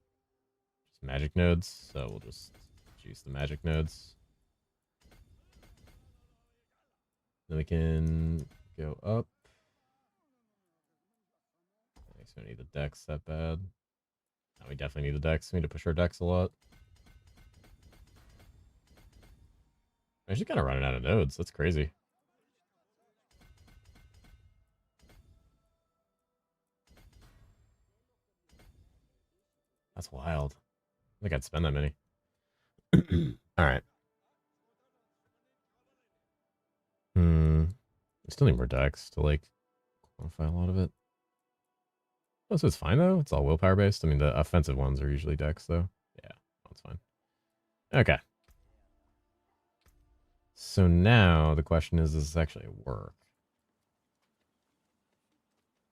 just magic nodes. So we'll just juice the magic nodes. Then we can go up. I guess we don't need the dex that bad. No, we definitely need the dex. We need to push our dex a lot. I'm actually kind of running out of nodes. That's crazy. That's wild. I think I'd spend that many. All right. I still need more decks to like quantify a lot of it. Oh, so it's fine though. It's all willpower based. I mean, the offensive ones are usually decks though. Yeah, that's fine. Okay. So now the question is, does this actually work?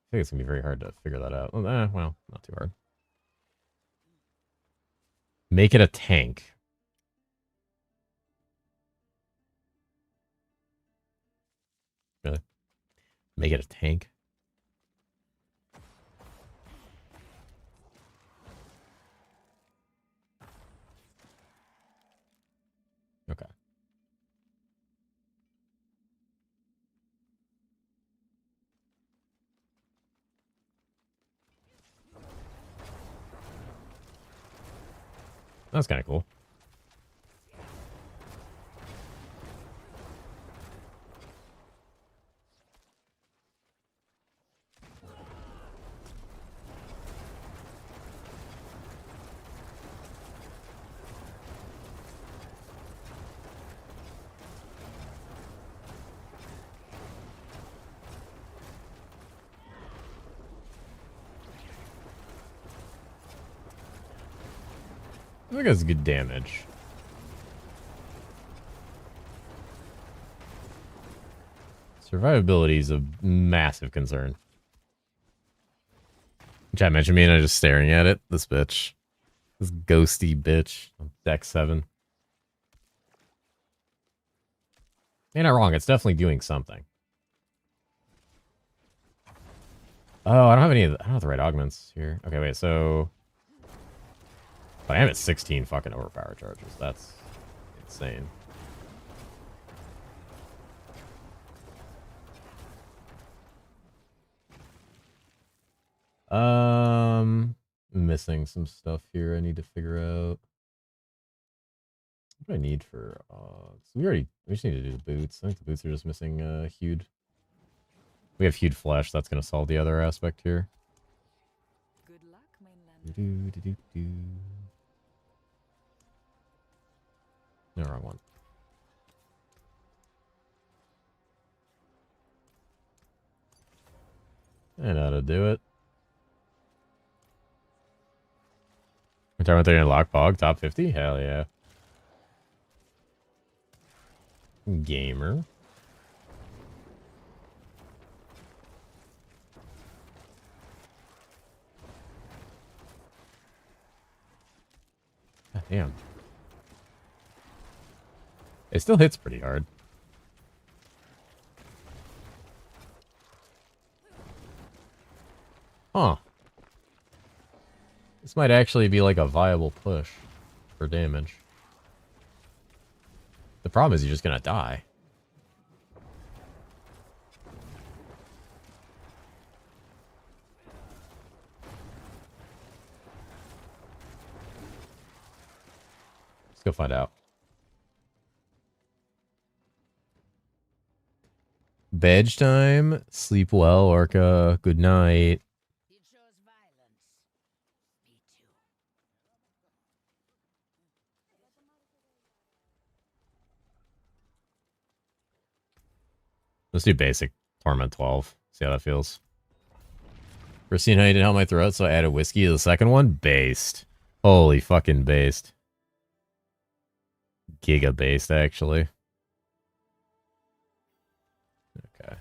I think it's gonna be very hard to figure that out. Well, not too hard. Make it a tank. Really? Make it a tank? Okay. That's kind of cool. I think that's good damage. Survivability is a massive concern. Chat mentioned me and I'm just staring at it. This bitch. This ghosty bitch. Deck 7. You're not wrong. It's definitely doing something. Oh, I don't have any of the, I don't have the right augments here. Okay, wait, so... But I am at 16 fucking overpower charges. That's insane. Missing some stuff here I need to figure out. What do I need for we just need to do the boots. I think the boots are just missing hewed. We have hewed flesh, that's gonna solve the other aspect here. Good luck, mainland. No, wrong one. I know how to do it. We're talking about they're gonna lock Bog top 50? Hell yeah. Gamer. Damn. It still hits pretty hard. Huh. This might actually be like a viable push for damage. The problem is you're just gonna die. Let's go find out. Bedge time. Sleep well, Orca. Good night. It shows violence. P2. Let's do basic Torment 12. See how that feels. First scene how you didn't help my throat, so I added whiskey to the second one. Based. Holy fucking based. Giga based, actually. Okay.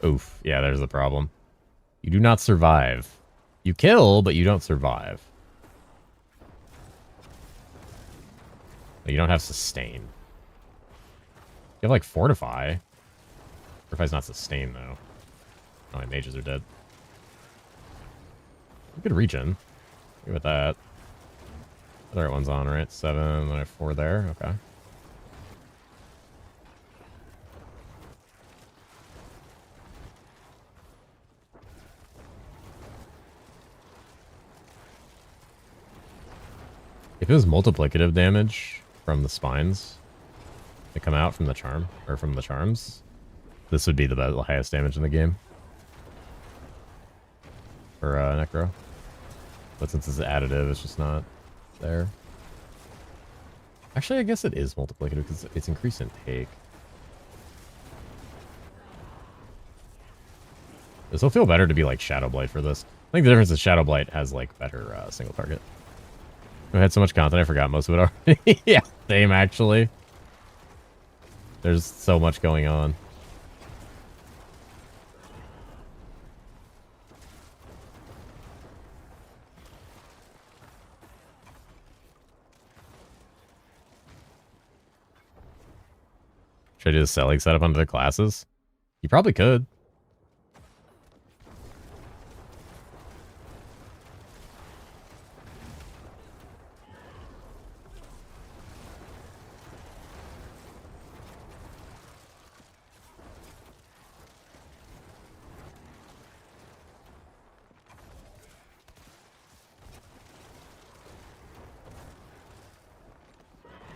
Oof. Yeah, there's the problem. You do not survive. You kill, but you don't survive. You don't have sustain. You have like fortify. Fortify's not sustain though. Oh, my mages are dead. Good regen. Look at that. The right one's on, right? 7, then I have 4 there. Okay. If it was multiplicative damage from the spines that come out from the charm, or from the charms, this would be the highest damage in the game. For Necro. But since it's additive, it's just not there. Actually, I guess it is multiplicative because it's increased in take. This will feel better to be like Shadow Blight for this. I think the difference is Shadow Blight has like better single target. I had so much content, I forgot most of it already. Yeah, same actually. There's so much going on. Should I do the selling setup under the classes? You probably could.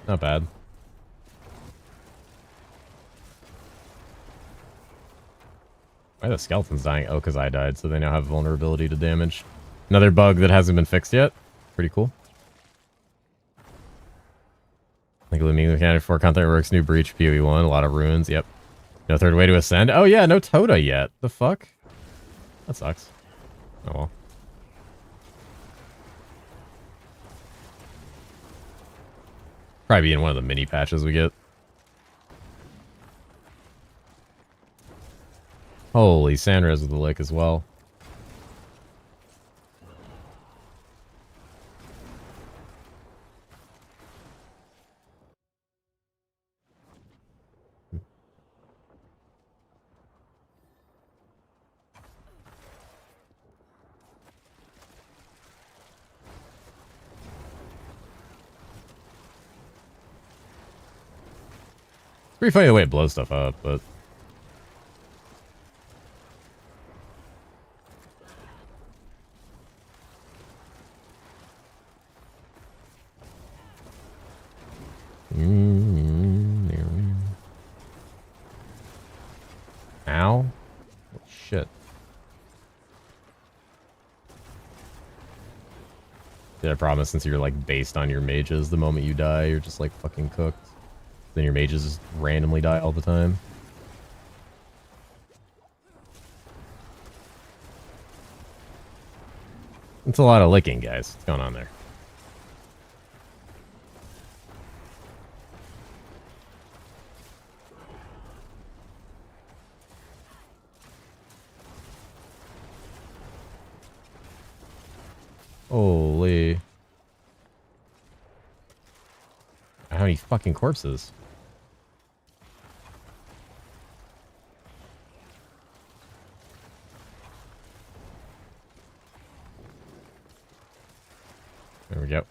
Not bad. Why are the skeletons dying? Oh, because I died, so they now have vulnerability to damage. Another bug that hasn't been fixed yet. Pretty cool. Like limiting mechanic for content works, new breach, PoE 1, a lot of runes, yep. No third way to ascend. Oh yeah, no Toda yet. The fuck? That sucks. Oh well. Probably be in one of the mini patches we get. Holy, Sandra's with the lick as well. It's pretty funny the way it blows stuff up, but... Ow. Oh, shit. Did I promise since you're like based on your mages, the moment you die, you're just like fucking cooked. Then your mages just randomly die all the time. It's a lot of licking, guys. What's going on there? Holy. How many fucking corpses? There we go.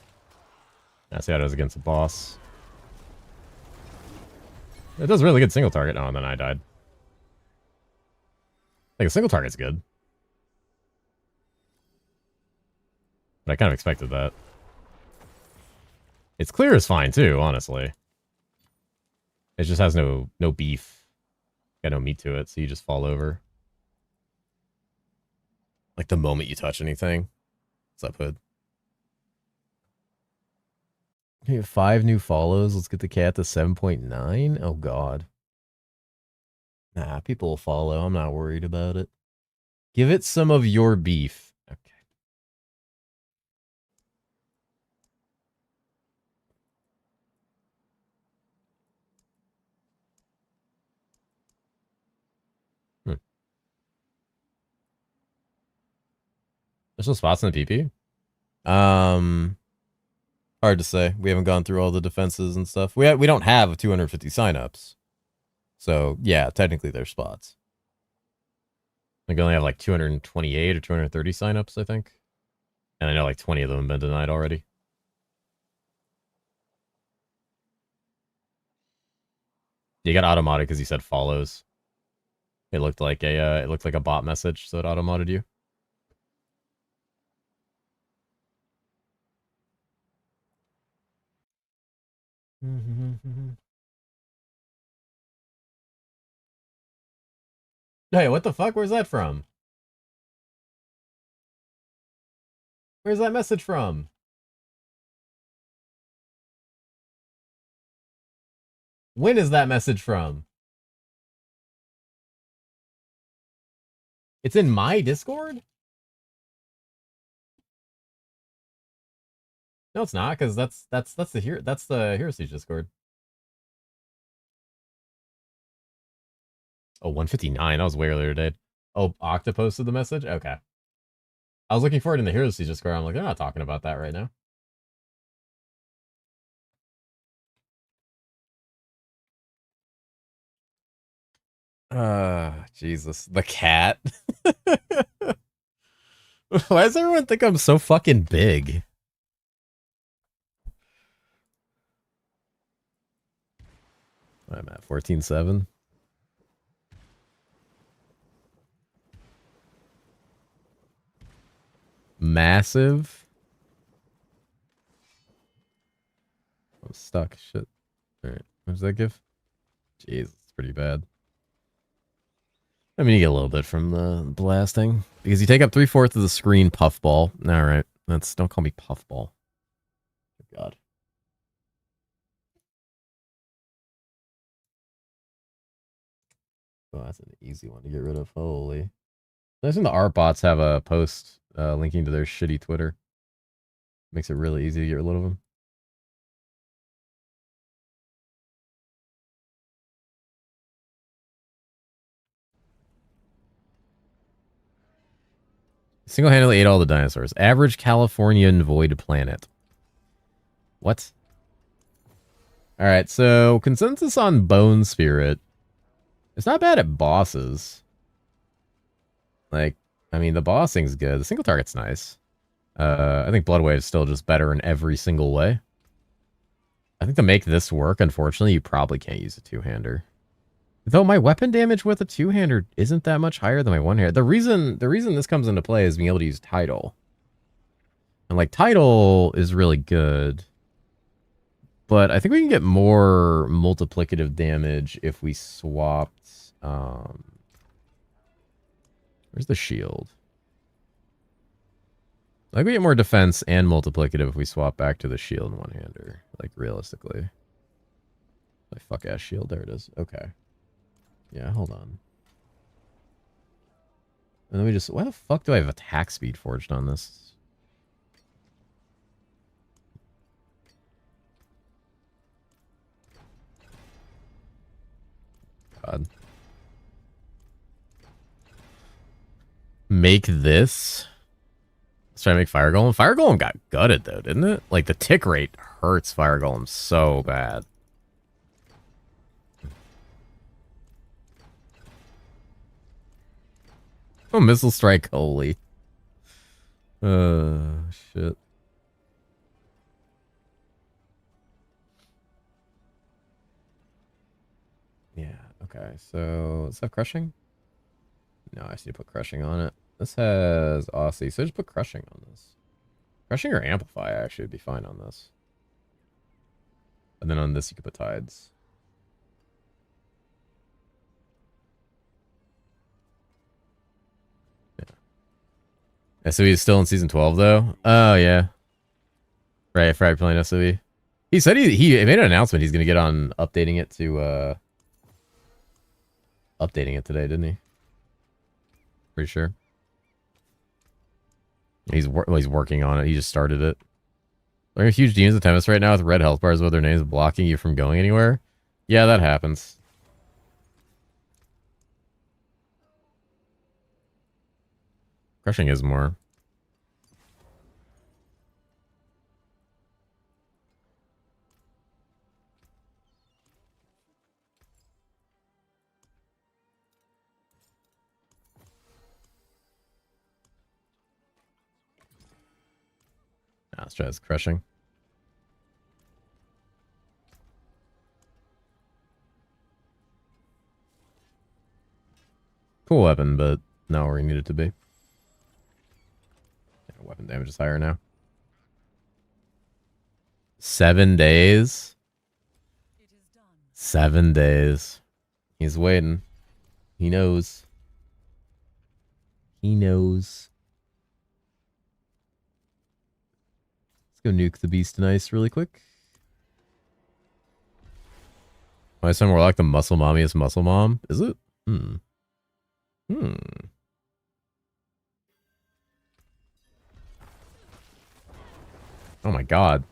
That's how it is against the boss. It does really good single target. Oh, and then I died. Like, a single target's good. But I kind of expected that. Its clear is fine, too, honestly. It just has no beef. Got no meat to it, so you just fall over. Like, the moment you touch anything. What's up, Hood? We have 5 new follows. Let's get the cat to 7.9. Oh, God. Nah, people will follow. I'm not worried about it. Give it some of your beef. Okay. There's no spots in the PP? Hard to say. We haven't gone through all the defenses and stuff. We don't have 250 signups. So, yeah, technically there's spots. I think I only have like 228 or 230 signups, I think. And I know like 20 of them have been denied already. You got automated because you said follows. It looked like a bot message, so it automated you. Hey, what the fuck? Where's that from? Where's that message from? When is that message from? It's in my Discord? No, it's not, because that's the herosiege Discord. Oh, 159. That was way earlier today. Oh, Octa posted the message? Okay. I was looking for it in the herosiege Discord. I'm like, they're not talking about that right now. Jesus. The cat. Why does everyone think I'm so fucking big? I'm at 14.7. Massive. I'm stuck. Shit. Alright. What does that give? Jeez, it's pretty bad. I mean, you get a little bit from the blasting. Because you take up 3/4 of the screen, puffball. Alright. Don't call me puffball. Oh, God. Oh, that's an easy one to get rid of. Holy. I think the art bots have a post linking to their shitty Twitter. Makes it really easy to get rid of them. Single-handedly ate all the dinosaurs. Average Californian void planet. What? Alright, so consensus on Bone Spirit. It's not bad at bosses. Like, I mean, the bossing's good. The single target's nice. I think Bloodwave's still just better in every single way. I think to make this work, unfortunately, you probably can't use a two-hander. Though my weapon damage with a two-hander isn't that much higher than my one-hander. The reason this comes into play is being able to use Tidal. And, like, Tidal is really good. But I think we can get more multiplicative damage if we swapped... where's the shield? I think we get more defense and multiplicative if we swap back to the shield and one-hander. Like, realistically. My fuck-ass shield. There it is. Okay. Yeah, hold on. And then we just... Why the fuck do I have attack speed forged on this? God. Make this Let's try to make Fire Golem. Fire Golem got gutted though, didn't it? Like the tick rate hurts Fire Golem so bad. Oh, Missile Strike, holy. Shit. Yeah, okay, so let's have Crushing. No, I just need to put Crushing on it. This has Aussie, so just put Crushing on this. Crushing or Amplify actually would be fine on this. And then on this you could put Tides. Yeah. SOE is still in season 12 though? Oh yeah. Right, Friday playing SOE. He said he made an announcement he's gonna get on updating it to updating it today, didn't he? Pretty sure. He's working on it. He just started it. There are huge demons of Tempest right now with red health bars with their names blocking you from going anywhere. Yeah, that happens. Crushing is more. Let's try this Crushing. Cool weapon, but not where you need it to be. Yeah, weapon damage is higher now. 7 days. 7 days. He's waiting. He knows. He knows. Let's go nuke the Beast and Ice really quick. My son more like the muscle mommiest muscle mom. Is it? Oh my god.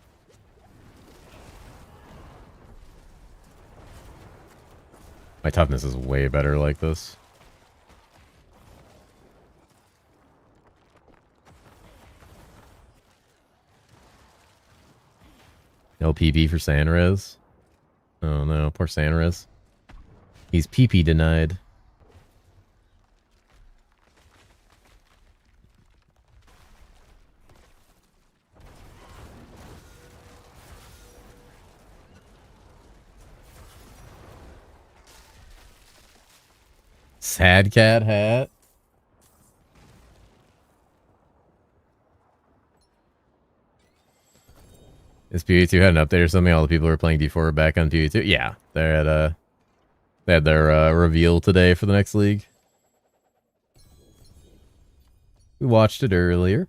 My toughness is way better like this. No PP for Sanrez. Oh no, poor Sanrez. He's PP denied. Sad cat hat. Is PvE2 had an update or something? All the people who are playing D4 are back on PvE2? Yeah, they had their reveal today for the next league. We watched it earlier.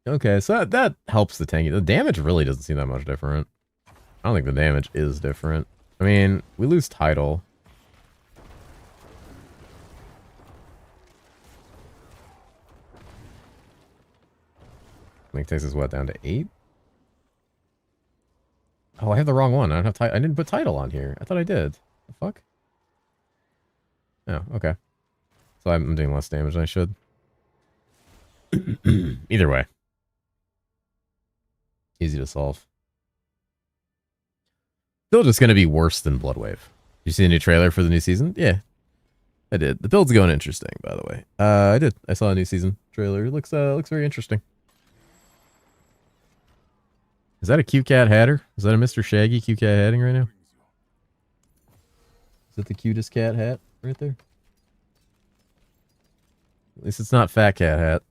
Okay, so that helps the tanky. The damage really doesn't seem that much different. I don't think the damage is different. I mean, we lose title. I think takes us what down to 8? Oh, I have the wrong one. I don't have I didn't put title on here. I thought I did. The fuck? Oh, okay. So I'm doing less damage than I should. Either way. Easy to solve. Still just going to be worse than Bloodwave. You see a new trailer for the new season? Yeah. I did. The build's going interesting, by the way. I did. I saw a new season trailer. It looks very interesting. Is that a cute cat hatter? Is that a Mr. Shaggy cute cat hatting right now? Is that the cutest cat hat right there? At least it's not fat cat hat.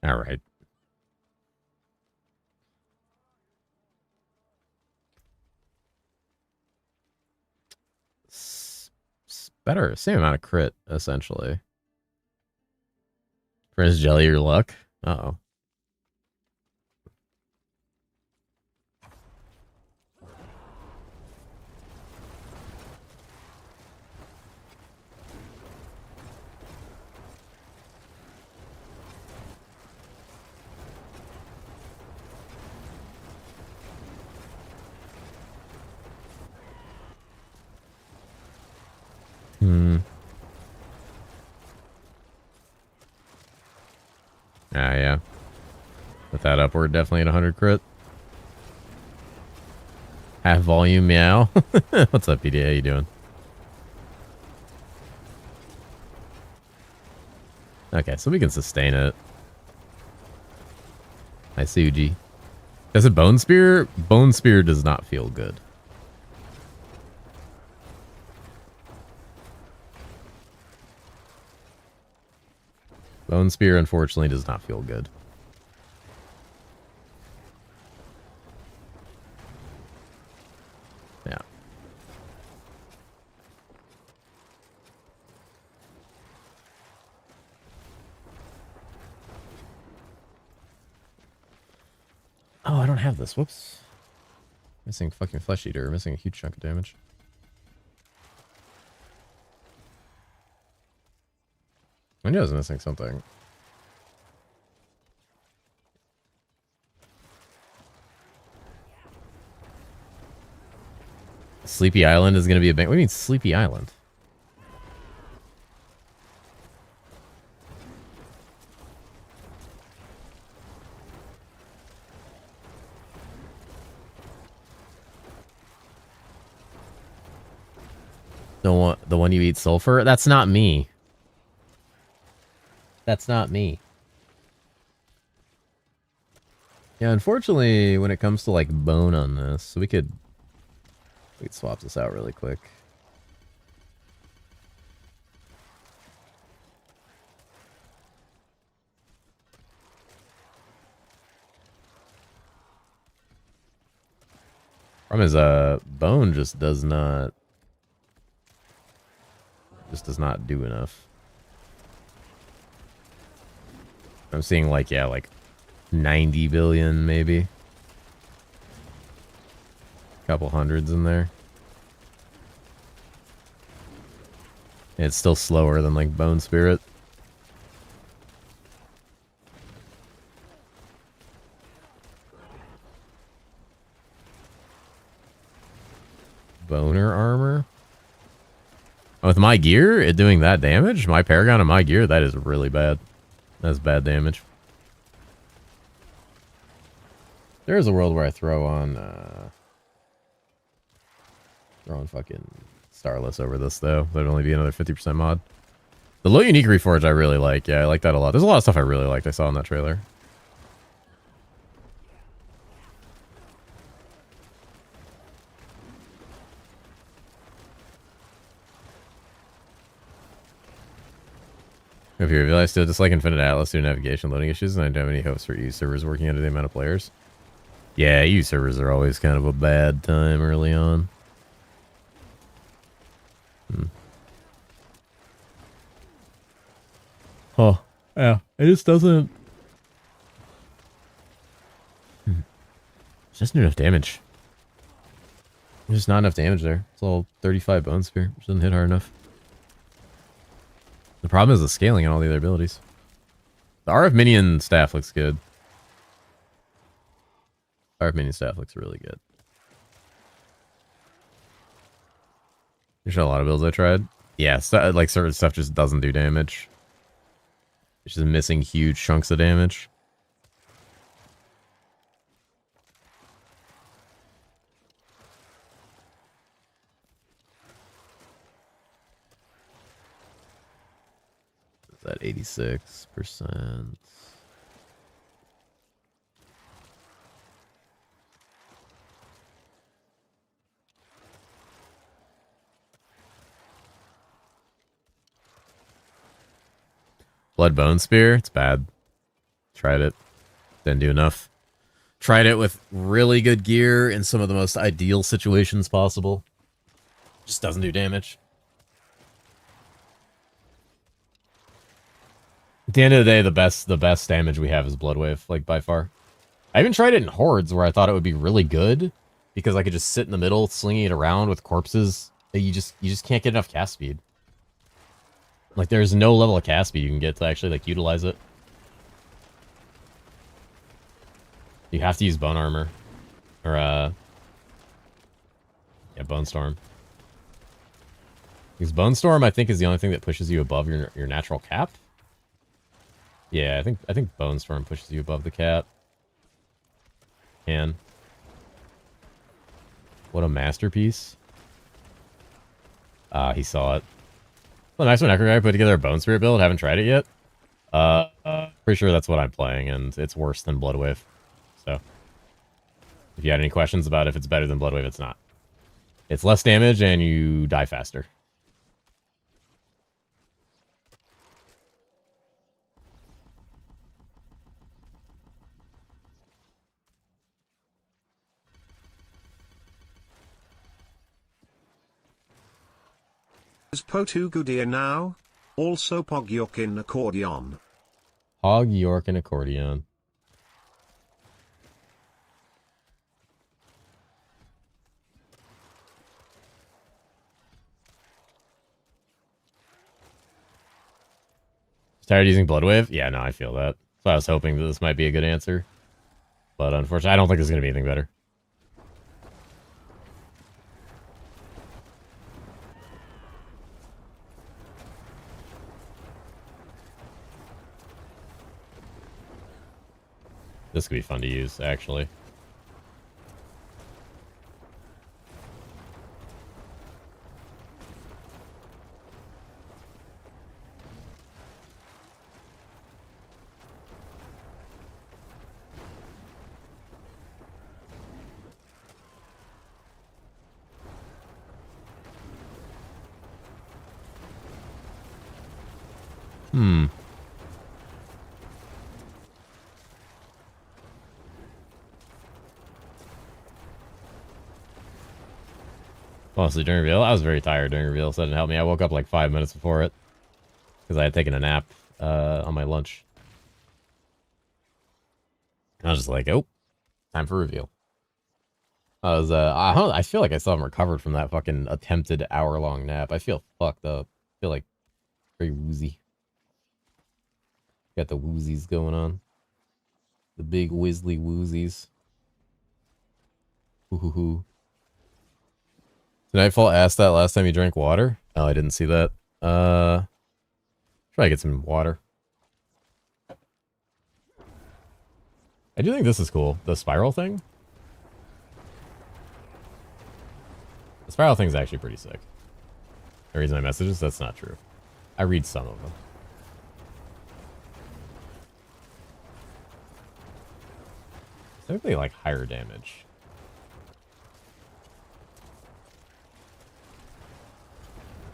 All right. Better, same amount of crit, essentially. Prince Jelly, your luck. Uh-oh. With that upward, definitely at 100 crit. Half volume, meow. What's up, PD? How you doing? Okay, so we can sustain it. I see Uji. Does it Bone Spear? Bone Spear does not feel good. Bone Spear, unfortunately, does not feel good. Yeah. Oh, I don't have this. Whoops. Missing fucking Flesh Eater. Missing a huge chunk of damage. I knew I was missing something. Sleepy Island is going to be a big... What do you mean Sleepy Island? The one you eat sulfur? That's not me. That's not me. Yeah, unfortunately, when it comes to like bone on this, we could swap this out really quick. Problem is, bone just does not do enough. I'm seeing like, yeah, like 90 billion maybe. Couple hundreds in there. It's still slower than like Bone Spirit. Boner armor. With my gear, it doing that damage? My Paragon and my gear, that is really bad. That's bad damage. There is a world where I throw on fucking Starless over this, though. That'd only be another 50% mod. The low unique reforge I really like. Yeah, I like that a lot. There's a lot of stuff I really liked I saw in that trailer. If you realize still dislike Infinite Atlas due to navigation loading issues, and I don't have any hopes for EU servers working under the amount of players. Yeah, EU servers are always kind of a bad time early on. Oh, yeah. It just doesn't... It's just not enough damage. There's just not enough damage there. It's all 35 Bone Spear, which doesn't hit hard enough. The problem is the scaling and all the other abilities. The RF Minion staff looks good. RF Minion staff looks really good. There's a lot of builds I tried. Yeah, like certain stuff just doesn't do damage. It's just missing huge chunks of damage. Is that 86%? Blood Bone Spear? It's bad. Tried it. Didn't do enough. Tried it with really good gear in some of the most ideal situations possible. Just doesn't do damage. At the end of the day, the best damage we have is Blood Wave, like by far. I even tried it in Hordes where I thought it would be really good because I could just sit in the middle, slinging it around with corpses. You just can't get enough cast speed. Like, there's no level of cast speed you can get to actually, like, utilize it. You have to use Bone Armor. Or, yeah, Bone Storm. Because Bone Storm, I think, is the only thing that pushes you above your natural cap. Yeah, I think Bone Storm pushes you above the cap. can. What a masterpiece. He saw it. Well, nice one, Necro guy put together a Bone Spirit build. Haven't tried it yet. Pretty sure that's what I'm playing, and it's worse than Bloodwave. So, if you had any questions about if it's better than Bloodwave, it's not. It's less damage, and you die faster. Is P250 now? Also Pogyok in accordion. Hog, York, and accordion. Tired of using Bloodwave? Yeah, no, I feel that. So I was hoping that this might be a good answer. But unfortunately, I don't think there's going to be anything better. This could be fun to use, actually. Honestly, during reveal, I was very tired during reveal, so it didn't help me. I woke up like 5 minutes before it because I had taken a nap on my lunch. I was just like, oh, time for reveal. I feel like I still haven't recovered from that fucking attempted hour-long nap. I feel fucked up. I feel like very woozy. Got the woozies going on. The big whizzly woozies. Hoo-hoo-hoo. Did Nightfall ask that last time you drank water? Oh, I didn't see that. Try to get some water. I do think this is cool. The spiral thing? The spiral thing is actually pretty sick. I read my messages? That's not true. I read some of them. Typically, like, higher damage.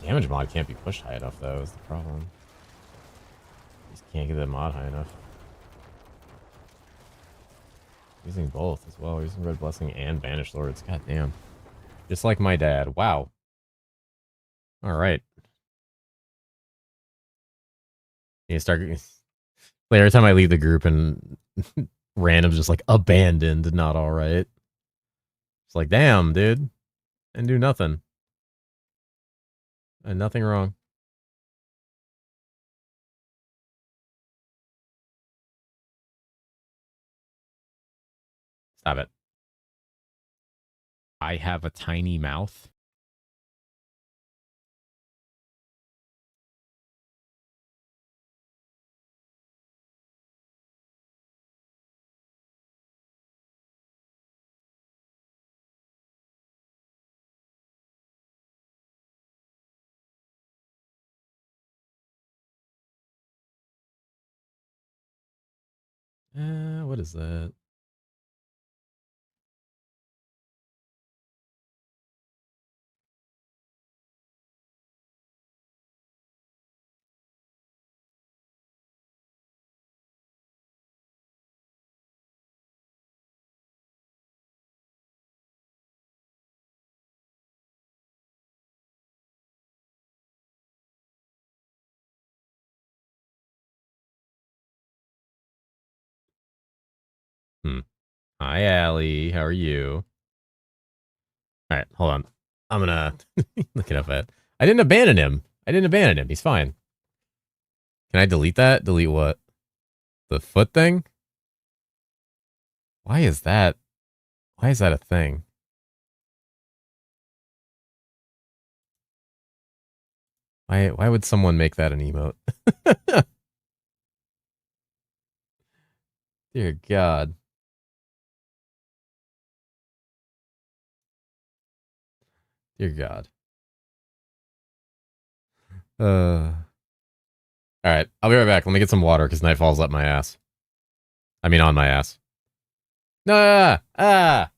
Damage mod can't be pushed high enough, though, is the problem. Just can't get that mod high enough. Using both as well. Using Red Blessing and Banished Lords. God damn. Just like my dad. Wow. Alright. You start... Like, every time I leave the group and random's just like, abandoned, not alright. It's like, damn, dude. And do nothing. And nothing wrong. Stop it. I have a tiny mouth. What is that? Hi, Allie. How are you? All right, hold on. I'm gonna look it up at. I didn't abandon him. He's fine. Can I delete that? Delete what? The foot thing? Why is that? Why is that a thing? Why would someone make that an emote? Dear God. Dear God. All right, I'll be right back. Let me get some water because nightfall's up my ass. I mean, on my ass. Ah!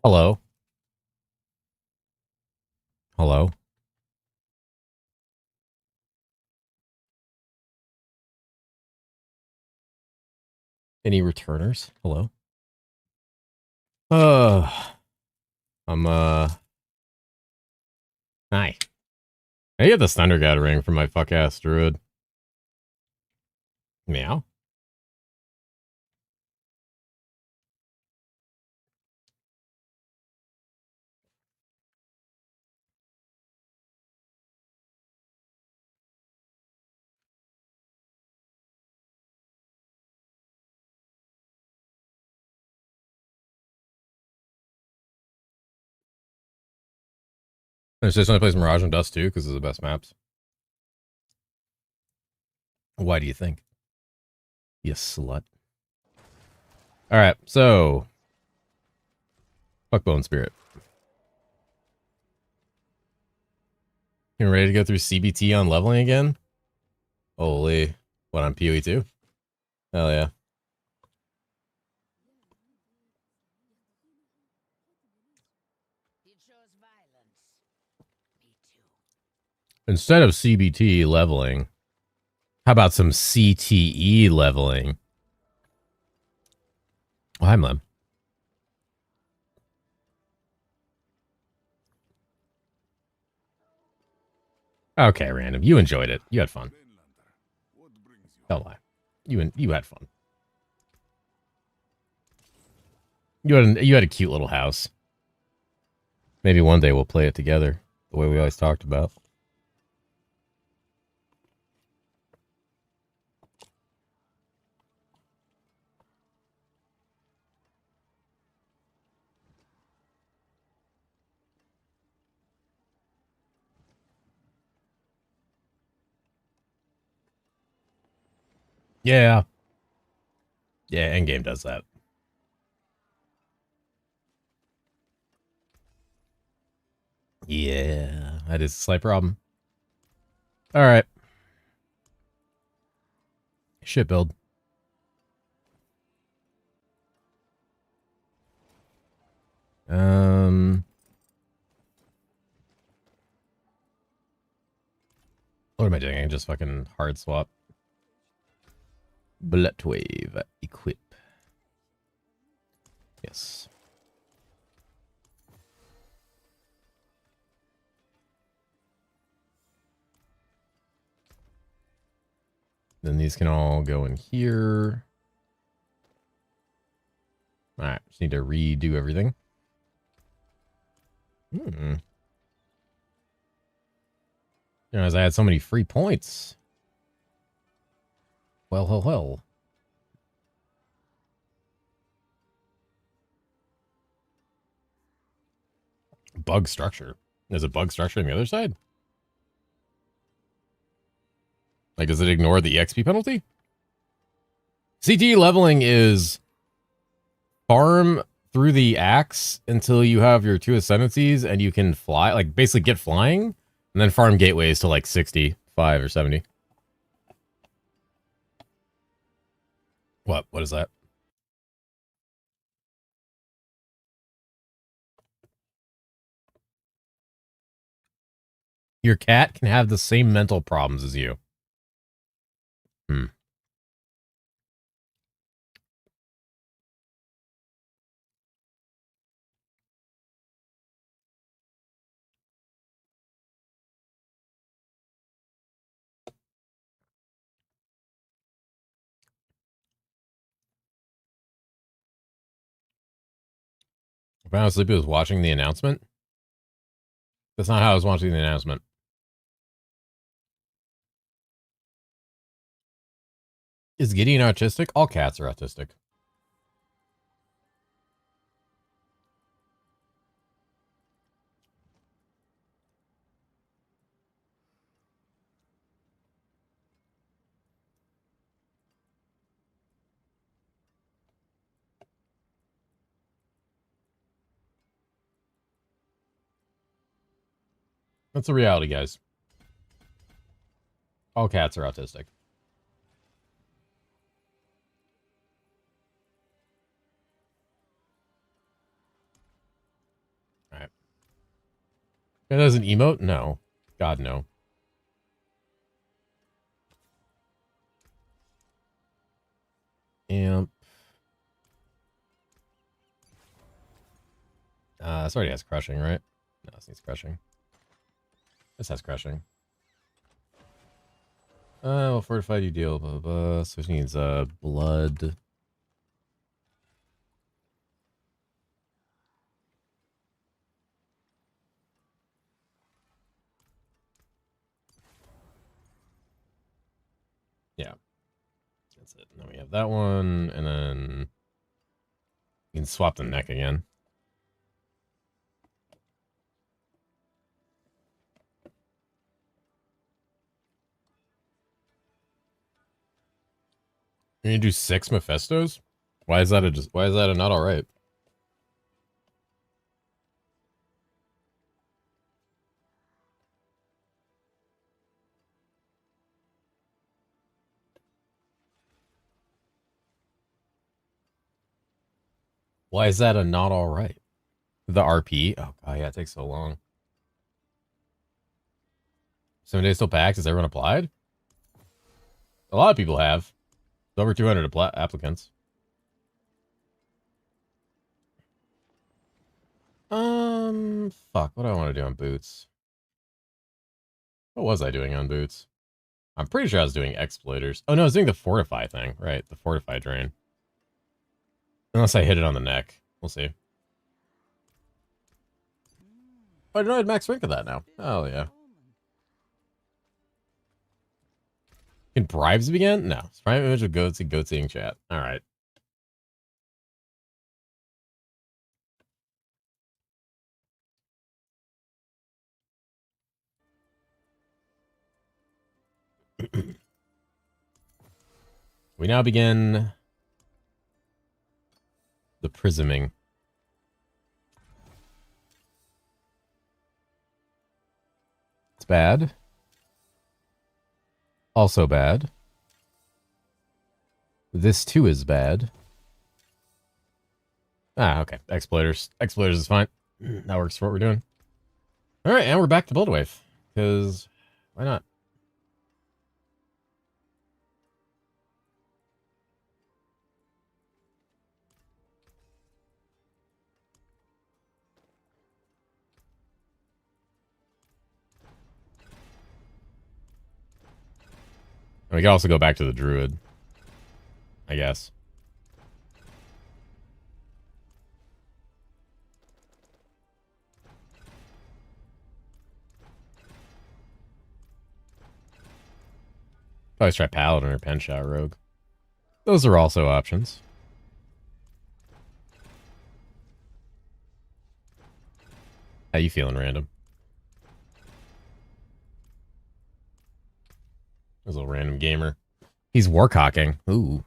Hello. Hello. Any returners? Hello. I'm Hi. I get this thunder gathering from my fuck ass druid. Meow. There's just only plays Mirage and Dust too, because it's the best maps. Why do you think? You slut. Alright, so fuck Bone Spirit. You ready to go through CBT on leveling again? Holy. What, on PoE 2? Hell yeah. It shows violence. Me too. Instead of CBT leveling, how about some CTE leveling? Oh, hi, Mlem. Okay, random. You enjoyed it. You had fun. Don't lie. You had fun. You had a cute little house. Maybe one day we'll play it together, the way we always talked about. Yeah. Yeah, Endgame does that. Yeah, that is a slight problem. All right. Shit build. What am I doing? I can just fucking hard swap. Bullet wave equip. Yes. Then these can all go in here. All right, just need to redo everything. As I had so many free points. Well. Bug structure. There's a bug structure on the other side? Like, does it ignore the EXP penalty? CTE leveling is farm through the axe until you have your 2 ascendancies and you can fly, like basically get flying, and then farm gateways to like 65 or 70. What is that? Your cat can have the same mental problems as you. If I was sleepy, was watching the announcement. That's not how I was watching the announcement. Is Gideon autistic? All cats are autistic. That's the reality, guys. All cats are autistic. All right. It has an emote? No. God, no. Amp. This already has crushing, right? No, this needs crushing. This has crushing. Well, fortified you deal, blah, blah, blah. So it needs, blood. Yeah. That's it. And then we have that one, and then you can swap the neck again. You're gonna do 6 Mephistos? Why is that a not alright? Why is that a not all right? The RP? Oh, God, yeah, it takes so long. 7 days till PAX. Has everyone applied? A lot of people have. It's over 200 applicants. Fuck. What do I want to do on boots? What was I doing on boots? I'm pretty sure I was doing exploiters. Oh, no, I was doing the fortify thing. Right, the fortify drain. Unless I hit it on the neck. We'll see. Oh, I didn't know I had max rank of that now. Oh, yeah. Can bribes begin? No. Prime image of goats and goat seeing chat. Alright. We now begin the prisming. It's bad. Also bad. This too is bad. Ah, okay. Exploiters. Exploiters is fine. That works for what we're doing. Alright, and we're back to Blood Wave. Because, why not? And we can also go back to the Druid. I guess. Always try Paladin or Penshot Rogue. Those are also options. How you feeling, Random? There's a little random gamer. He's warcocking. Ooh.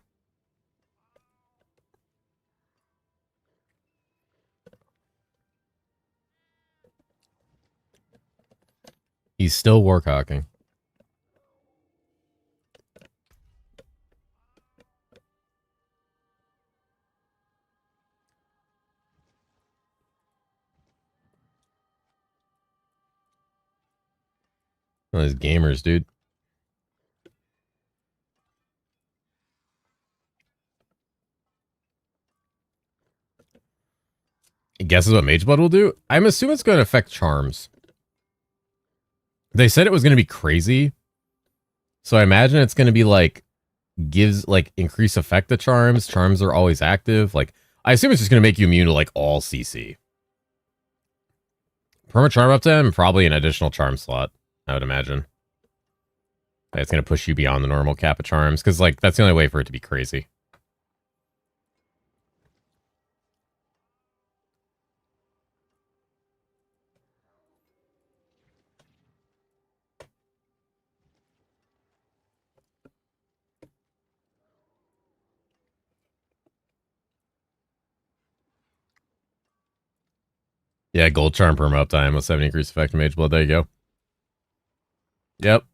He's still warcocking. One of those gamers, dude. Guesses what Mage Blood will do? I'm assuming it's going to affect charms. They said it was going to be crazy. So I imagine it's going to be like, gives like increased effect to charms. Charms are always active. Like, I assume it's just going to make you immune to like all CC. Perma charm up to him, probably an additional charm slot, I would imagine. It's going to push you beyond the normal cap of charms, because like that's the only way for it to be crazy. Yeah, gold charm perma uptime with 70 increased effect of Mage Blood. There you go. Yep.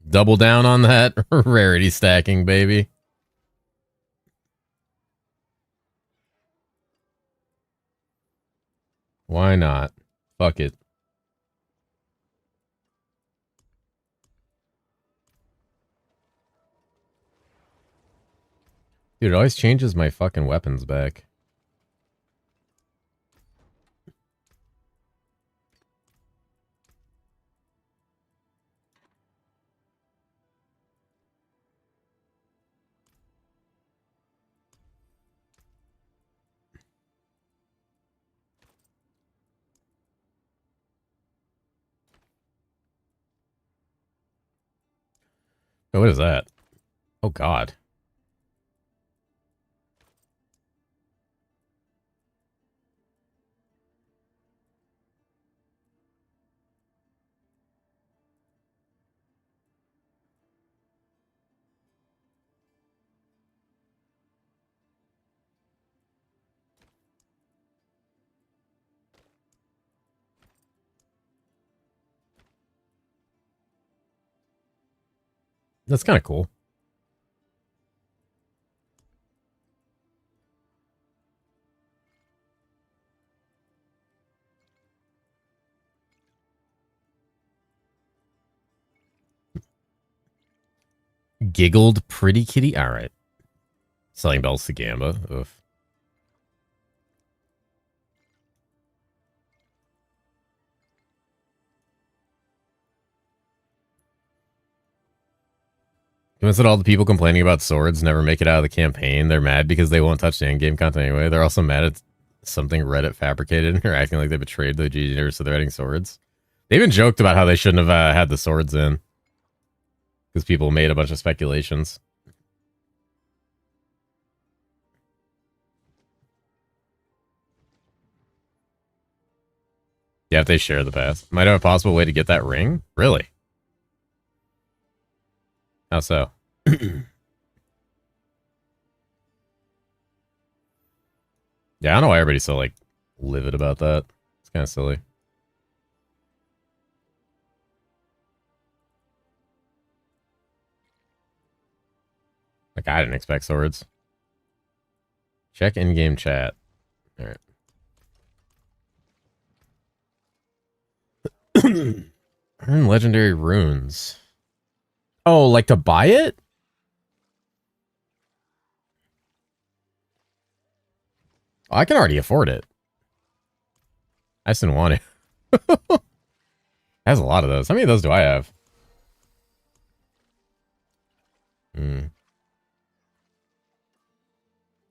Double down on that rarity stacking, baby. Why not? Fuck it. Dude, it always changes my fucking weapons back. Oh, what is that? Oh, God. That's kind of cool. Giggled pretty kitty. All right. Selling bells to Gamba. Oof. Convinced that all the people complaining about swords never make it out of the campaign. They're mad because they won't touch the in-game content anyway. They're also mad at something Reddit fabricated and are acting like they betrayed the GGers, so they're adding swords. They even joked about how they shouldn't have had the swords in. Because people made a bunch of speculations. Yeah, if they share the path. Might have a possible way to get that ring? Really? How so? Yeah, I don't know why everybody's so, like, livid about that. It's kind of silly. Like, I didn't expect swords. Check in-game chat. Alright. Earn legendary runes. Oh, like to buy it? Oh, I can already afford it. I just didn't want it. It has a lot of those. How many of those do I have?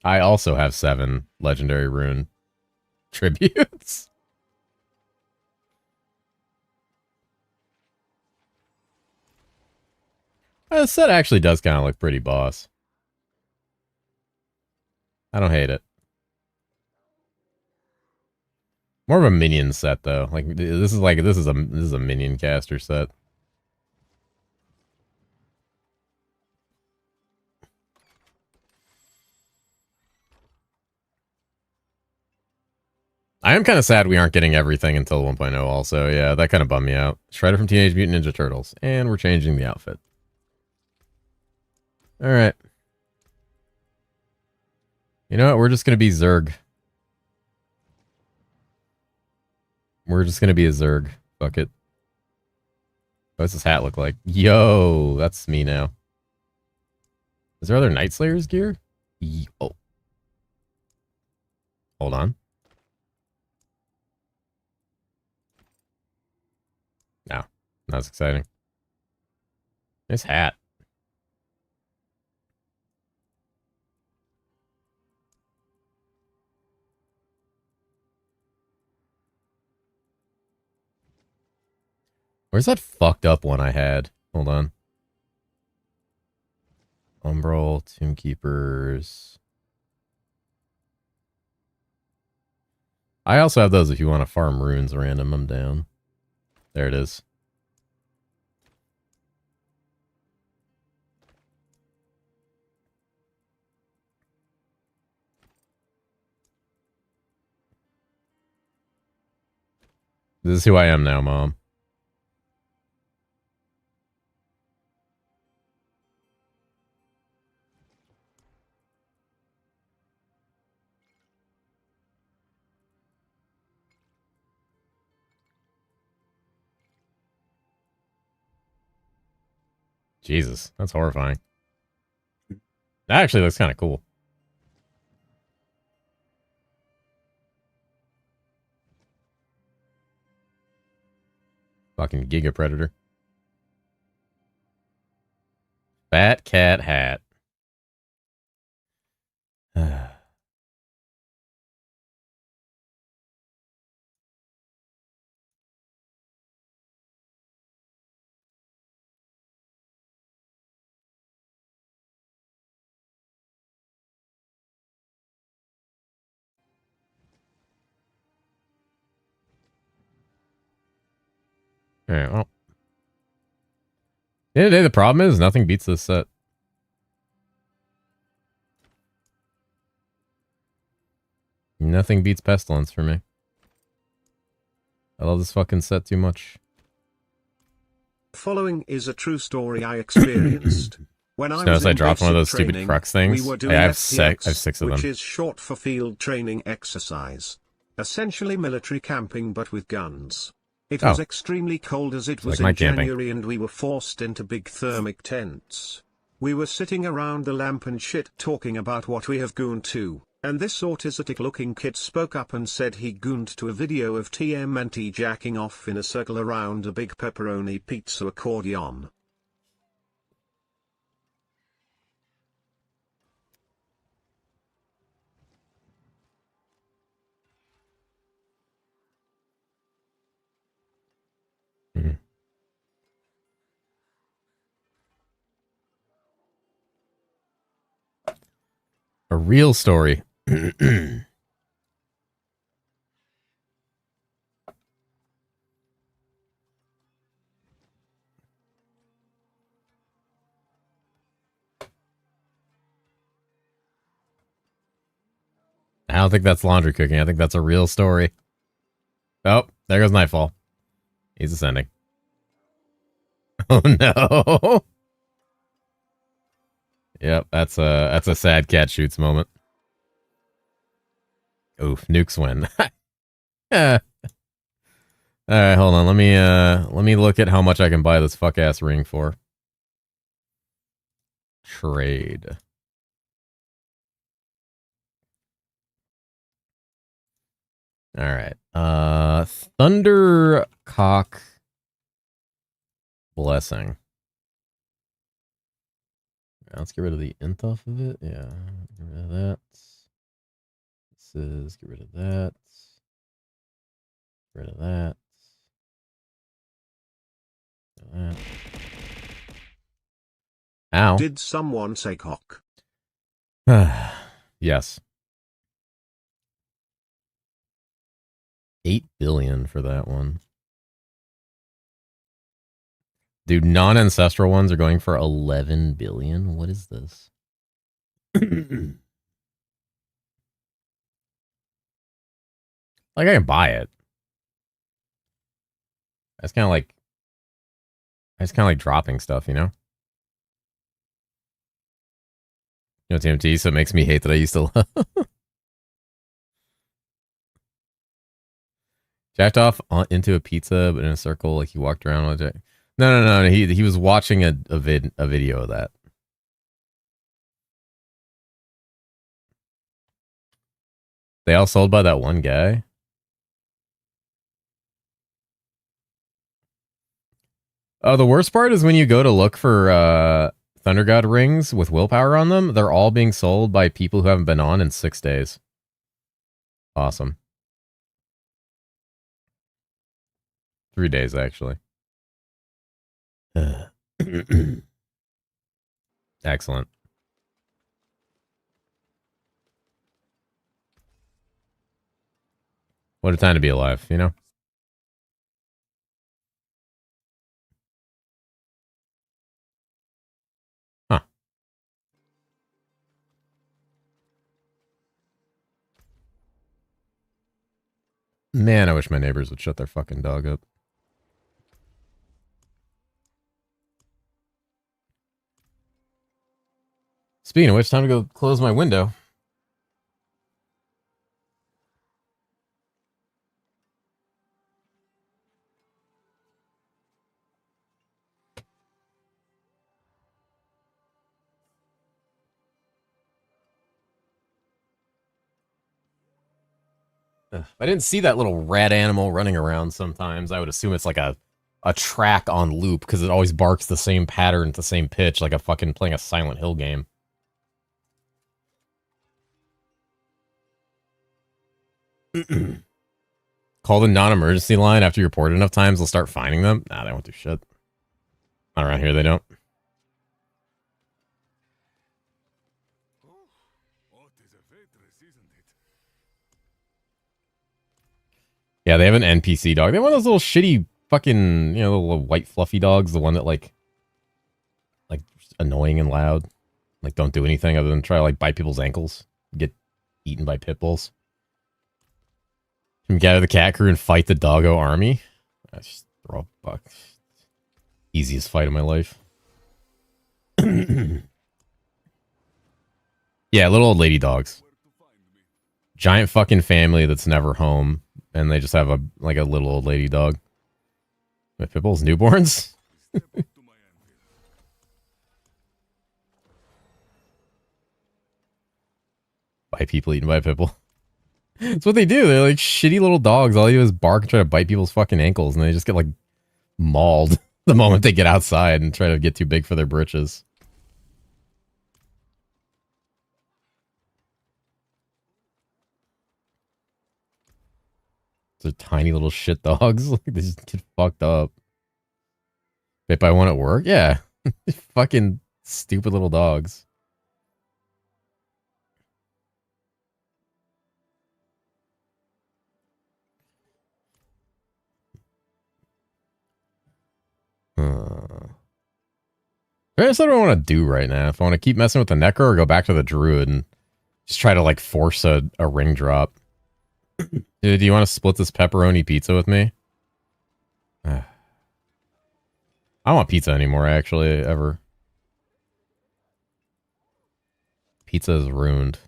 I also have 7 legendary rune tributes. The set actually does kind of look pretty boss. I don't hate it. More of a minion set though. Like this is a minion caster set. I am kind of sad we aren't getting everything until 1.0 also. Yeah, that kind of bummed me out. Shredder from Teenage Mutant Ninja Turtles. And we're changing the outfit. Alright. You know what? We're just going to be Zerg. We're just going to be a Zerg. Fuck it. What's this hat look like? Yo, that's me now. Is there other Night Slayer's gear? Oh. Hold on. No, not as exciting. Nice hat. Where's that fucked up one I had? Hold on. Umbral, Tomb Keepers. I also have those if you want to farm runes random. I'm down. There it is. This is who I am now, Mom. Jesus, that's horrifying. That actually looks kind of cool. Fucking Giga Predator. Fat cat hat. Alright, well. At the end of the day, the problem is nothing beats this set. Nothing beats Pestilence for me. I love this fucking set too much. Following is a true story I experienced. When I Notice was I in dropped one of those basic stupid training, crux things. we were doing Yeah, I have FTX, 6 of them. which is short for Field Training Exercise. Essentially military camping but with guns. It was extremely cold as it was like my in camping. January and we were forced into big thermic tents. We were sitting around the lamp and shit talking about what we have gooned to, and this autistic looking kid spoke up and said he gooned to a video of TMNT jacking off in a circle around a big pepperoni pizza accordion. Mhm. A real story. I don't think that's laundry cooking. I think that's a real story. Oh, there goes Nightfall. He's ascending. Oh no. Yep, that's a sad cat shoots moment. Oof, nukes win. Yeah. All right, hold on. Let me look at how much I can buy this fuck ass ring for. Trade. All right. Thundercock Blessing. Let's get rid of the int off of it. Yeah, get rid of that. This is get rid of that. Get rid of that. Get rid of that. Ow. Did someone say cock? Yes. 8 billion for that one. Dude, non-ancestral ones are going for 11 billion. What is this? Like, I can buy it. That's kind of like, dropping stuff, you know? You know, TMT, so it makes me hate that I used to love. Jacked off into a pizza, but in a circle, like he walked around with it. No. He was watching a video of that. They all sold by that one guy. Oh, the worst part is when you go to look for Thunder God rings with willpower on them, they're all being sold by people who haven't been on in 6 days. Awesome. 3 days, actually. Excellent. What a time to be alive, you know? Huh. Man, I wish my neighbors would shut their fucking dog up. Speaking of which, time to go close my window. If I didn't see that little rat animal running around sometimes, I would assume it's like a track on loop because it always barks the same pattern, the same pitch, like a fucking playing a Silent Hill game. Call the non-emergency line after you report it enough times, they'll start finding them. Nah, they won't do shit. Not around here, they don't. Yeah, they have an NPC dog. They have one of those little shitty fucking, you know, little white fluffy dogs. The one that like annoying and loud. Like don't do anything other than try to like bite people's ankles. Get eaten by pit bulls. Can get out of the cat crew and fight the doggo army. I just throw a buck. Easiest fight of my life. Yeah, little old lady dogs. Giant fucking family that's never home. And they just have a little old lady dog. With pit bulls, newborns? Bite people eaten by a pitbull. That's what they do. They're like shitty little dogs. All they do is bark and try to bite people's fucking ankles, and they just get like mauled the moment they get outside and try to get too big for their britches. They're tiny little shit dogs. Like they just get fucked up. Bit by one at work? Yeah. Fucking stupid little dogs. That's what I want to do right now. If I want to keep messing with the Necro or go back to the Druid and just try to like force a ring drop. Dude, do you want to split this pepperoni pizza with me? I don't want pizza anymore, actually, ever. Pizza is ruined.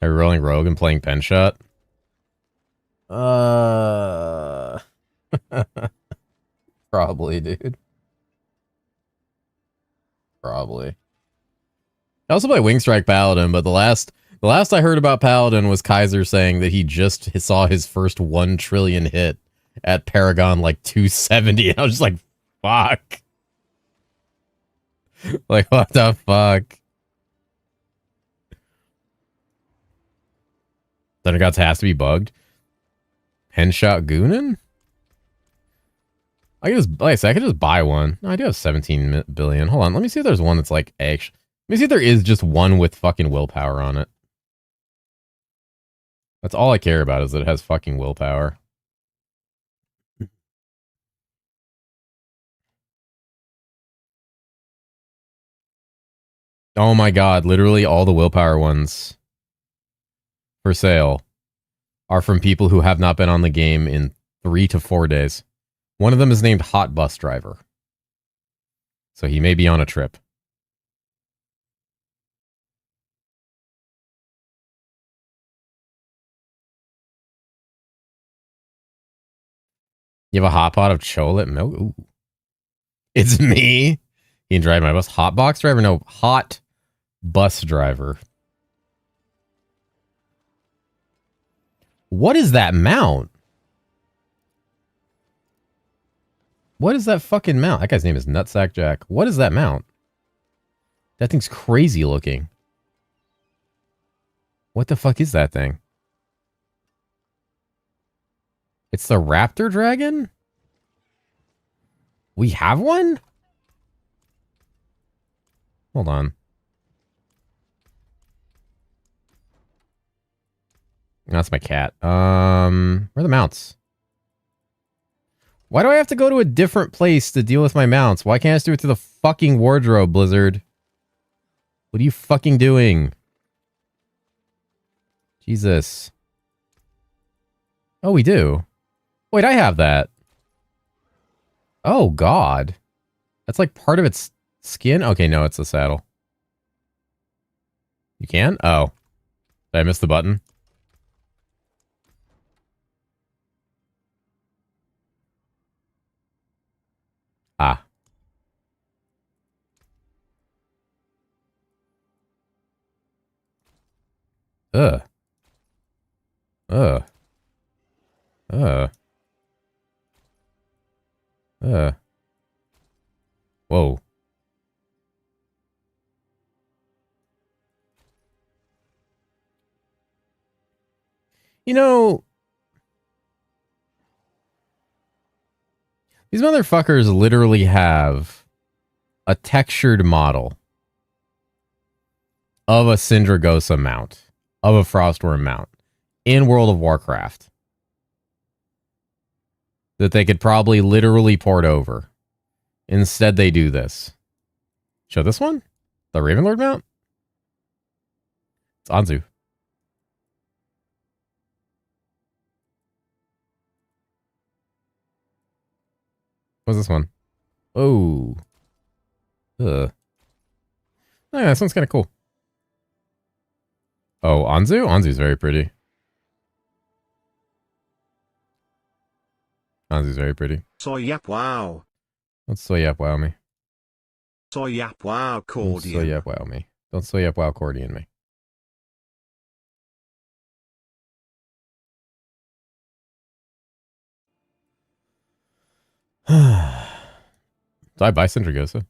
Are you rolling rogue and playing pen shot? Probably, dude. Probably. I also play Wingstrike Paladin, but the last I heard about Paladin was Kaiser saying that he just saw his first 1 trillion hit at Paragon like 270. And I was just like, fuck. Like, what the fuck? Thundergods has to be bugged. Henshot Goonin? I can just, like I said, I could just buy one. No, I do have 17 billion. Hold on, let me see if there's one that's like actually. Let me see if there is just one with fucking willpower on it. That's all I care about is that it has fucking willpower. Oh my god, literally all the willpower ones for sale are from people who have not been on the game in 3 to 4 days. One of them is named Hot Bus Driver. So he may be on a trip. You have a hot pot of chocolate milk? Ooh. It's me. He can drive my bus. Hot box driver? No, hot bus driver. What is that mount? What is that fucking mount? That guy's name is Nutsack Jack. What is that mount? That thing's crazy looking. What the fuck is that thing? It's the Raptor Dragon? We have one? Hold on. That's my cat. Where are the mounts? Why do I have to go to a different place to deal with my mounts? Why can't I just do it through the fucking wardrobe, Blizzard? What are you fucking doing? Jesus. Oh, we do. Wait, I have that. Oh, God. That's like part of its skin? Okay, no, it's the saddle. You can? Oh. Did I miss the button? Ah. Ugh. Ugh. Ugh. Whoa. You know, these motherfuckers literally have a textured model of a Syndragosa mount, of a Frostworm mount in World of Warcraft that they could probably literally port over. Instead, they do this. Show this one? The Ravenlord mount? It's Anzu. What's this one? Oh. Ugh. Oh, yeah, this one's kind of cool. Oh, Anzu? Anzu's very pretty. Anzu's very pretty. So yep, wow. Don't soy yap wow me. Soy yap wow Don't accordion. soy yap wow me. Don't soy yap wow accordion me. Did I buy Centrigosa?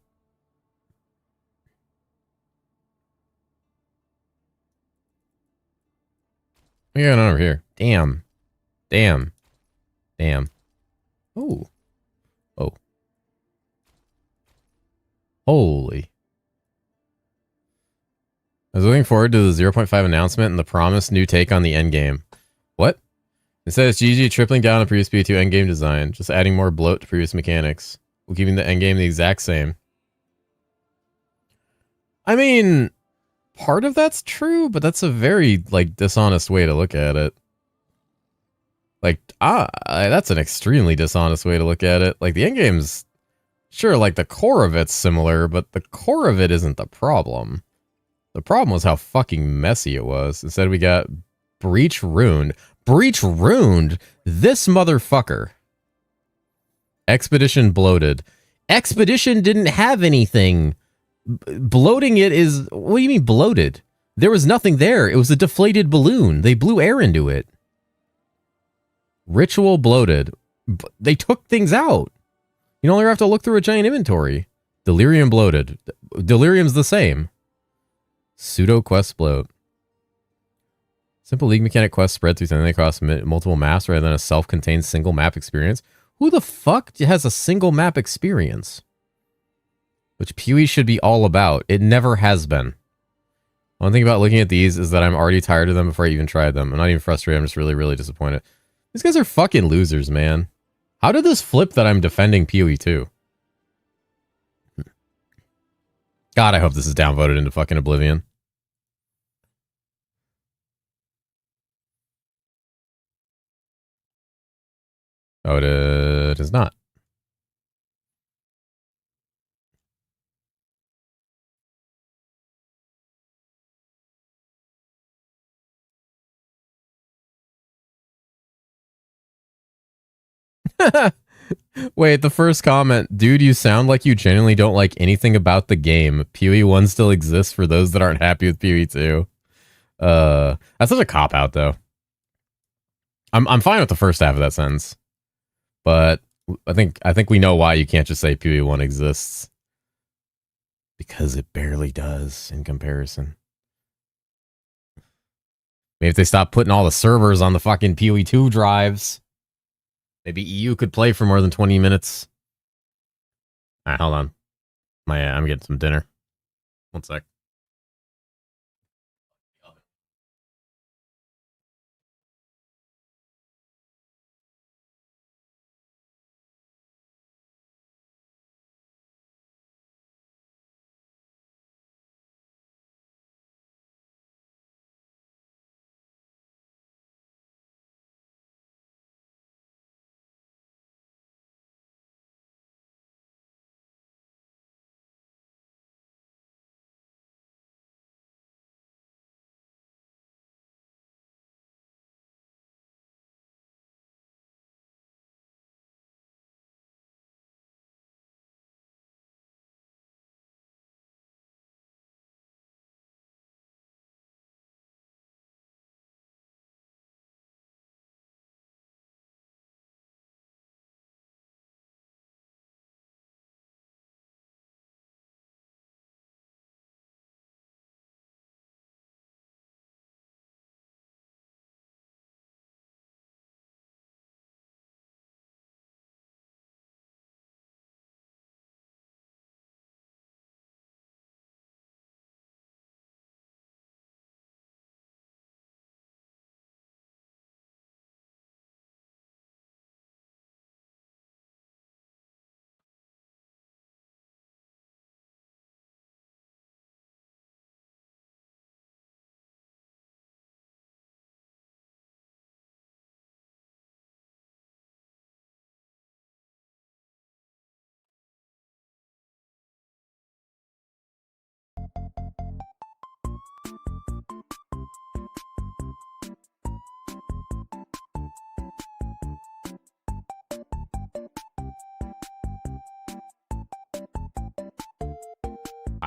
What are you going on over here? Damn. Damn. Damn. Oh. Oh. Holy. I was looking forward to the 0.5 announcement and the promised new take on the endgame. What? Instead, it's GG tripling down on previous P2 endgame design, just adding more bloat to previous mechanics, while keeping the endgame the exact same. I mean, part of that's true, but that's a very, like, dishonest way to look at it. Like, that's an extremely dishonest way to look at it. Like, the endgame's, sure, like, the core of it's similar, but the core of it isn't the problem. The problem was how fucking messy it was. Instead, we got Breach Ruined. Breach Ruined? This motherfucker. Expedition Bloated. Expedition didn't have anything. Bloating it is... What do you mean bloated? There was nothing there. It was a deflated balloon. They blew air into it. Ritual Bloated. They took things out. You no longer have to look through a giant inventory. Delirium Bloated. Delirium's the same. Pseudo Quest Bloat. Simple League mechanic quest spread through something across multiple maps rather than a self-contained single map experience. Who the fuck has a single map experience? Which PoE should be all about. It never has been. One thing about looking at these is that I'm already tired of them before I even tried them. I'm not even frustrated. I'm just really, really disappointed. These guys are fucking losers, man. How did this flip that I'm defending PoE 2? God, I hope this is downvoted into fucking oblivion. Oh, it is not. Wait, the first comment. Dude, you sound like you genuinely don't like anything about the game. PoE 1 still exists for those that aren't happy with PoE 2. That's such a cop-out, though. I'm fine with the first half of that sentence. But I think we know why you can't just say PoE 1 exists. Because it barely does in comparison. Maybe if they stop putting all the servers on the fucking PoE 2 drives, maybe EU could play for more than 20 minutes. Alright, hold on. I'm getting some dinner. One sec.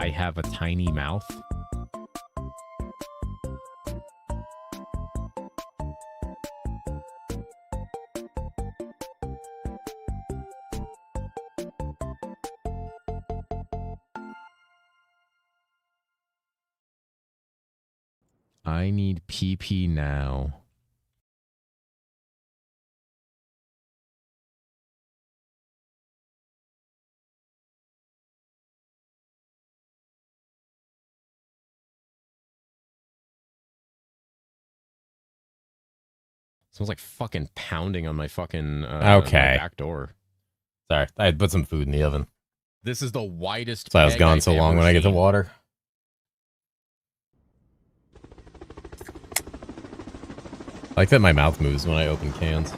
I have a tiny mouth. I need PP now. Sounds like fucking pounding on my fucking my back door. Sorry, I had put some food in the oven. This is the widest. So I was gone I've so long ever when I get to seen. water. I like that my mouth moves when I open cans.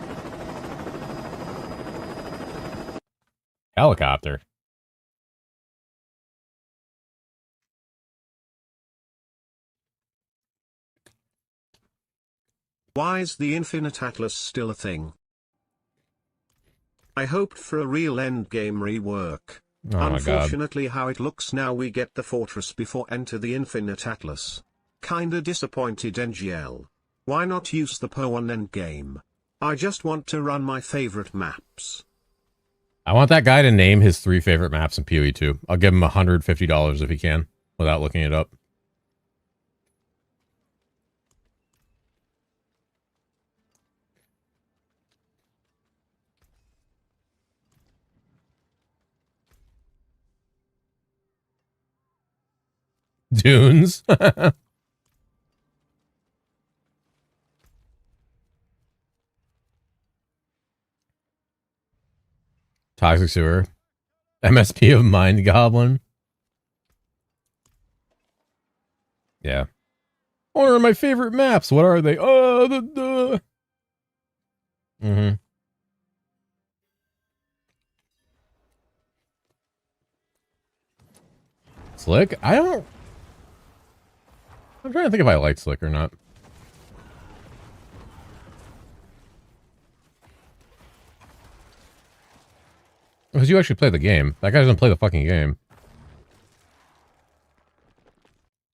Helicopter. Why is the Infinite Atlas still a thing? I hoped for a real endgame rework. Oh my god. Unfortunately, how it looks now, we get the fortress before enter the Infinite Atlas. Kinda disappointed, NGL. Why not use the Po1 endgame? I just want to run my favorite maps. I want that guy to name his 3 favorite maps in PoE 2. I'll give him $150 if he can, without looking it up. Dunes. Toxic Sewer. MSP of Mind Goblin. Yeah. What are my favorite maps? What are they? Mm-hmm. Slick? I don't... I'm trying to think if I like Slick or not. Because you actually play the game. That guy doesn't play the fucking game.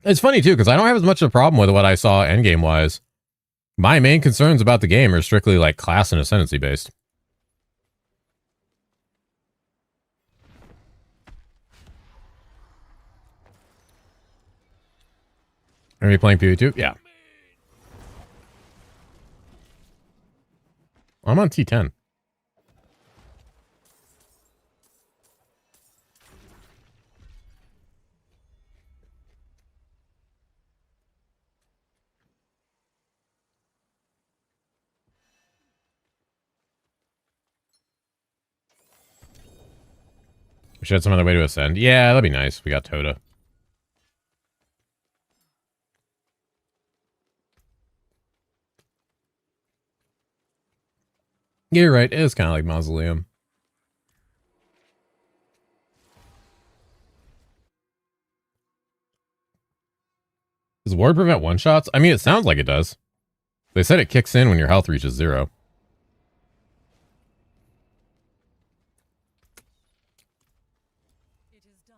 It's funny, too, because I don't have as much of a problem with what I saw endgame-wise. My main concerns about the game are strictly, like, class and ascendancy-based. Are you playing PoE2? Yeah. I'm on T10. We should have some other way to ascend. Yeah, that'd be nice. We got Toda. Yeah, you're right. It is kind of like Mausoleum. Does Ward prevent one-shots? I mean, it sounds like it does. They said it kicks in when your health reaches 0. It is done.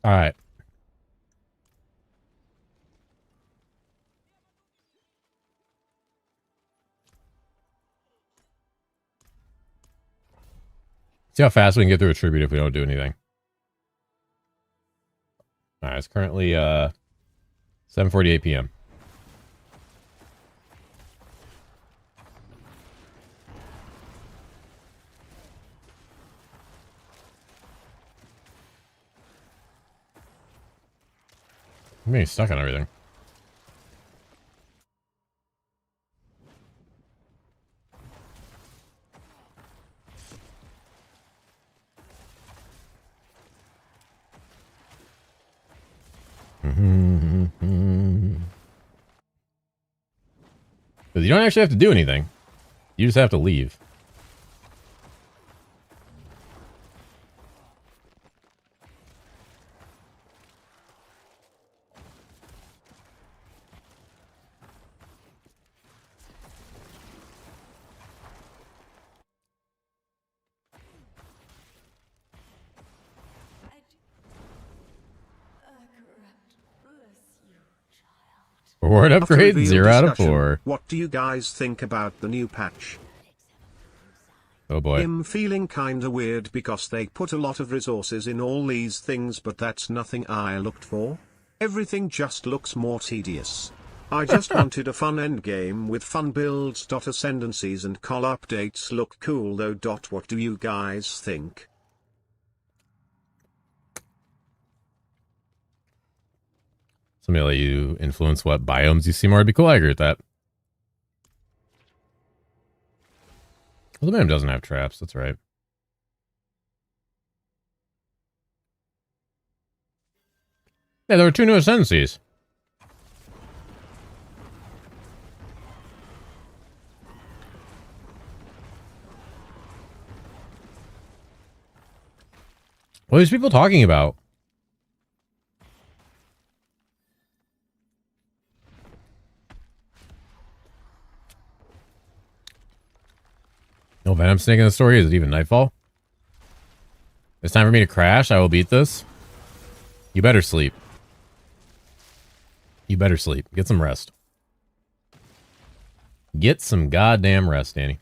All right. See how fast we can get through a tribute if we don't do anything. All right, it's currently 7:48 p.m. I'm getting stuck on everything. Because you don't actually have to do anything. You just have to leave. Reward After upgrade, reveal 0 out of discussion, 4. what do you guys think about the new patch? Oh boy. I'm feeling kinda weird because they put a lot of resources in all these things, but that's nothing I looked for. Everything just looks more tedious. I just wanted a fun endgame with fun builds. Ascendancies and col updates look cool though. What do you guys think? Somebody let you influence what biomes you see more. It'd be cool. I agree with that. Well, the biome doesn't have traps. That's right. Yeah, there were 2 new ascendancies. What are these people talking about? No Venom Snake in the story? Is it even nightfall? It's time for me to crash. I will beat this. You better sleep. You better sleep. Get some rest. Get some goddamn rest, Danny.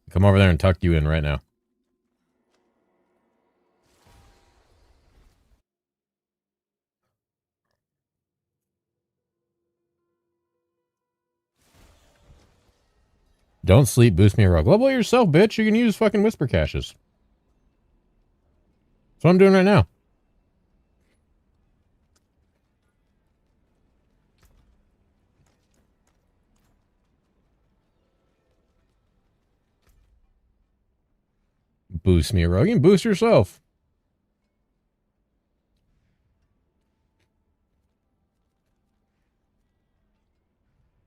Come over there and tuck you in right now. Don't sleep, boost me a rug. Level yourself, bitch. You can use fucking whisper caches. That's what I'm doing right now. Boost me a rug. You can boost yourself.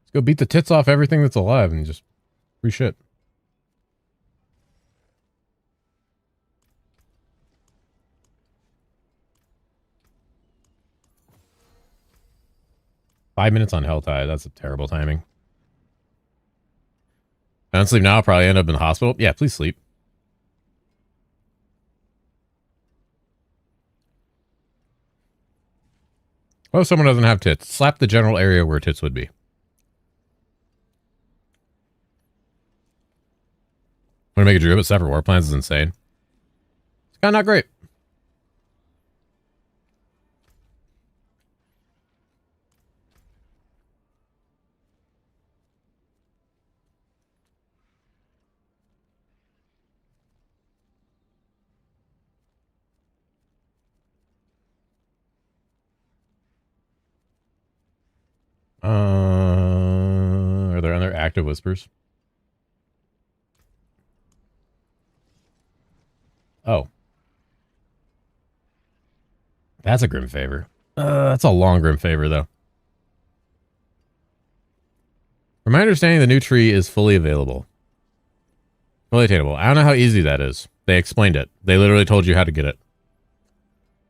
Let's go beat the tits off everything that's alive and just free shit. Five minutes on Helltide. That's a terrible timing. I don't sleep now. I'll probably end up in the hospital. Yeah, please sleep. Oh, someone doesn't have tits. Slap the general area where tits would be. I'm gonna make a drew, but separate war plans is insane. It's kind of not great. Are there other active whispers? Oh. That's a grim favor. That's a long grim favor, though. From my understanding, the new tree is fully available. Fully attainable. I don't know how easy that is. They explained it. They literally told you how to get it.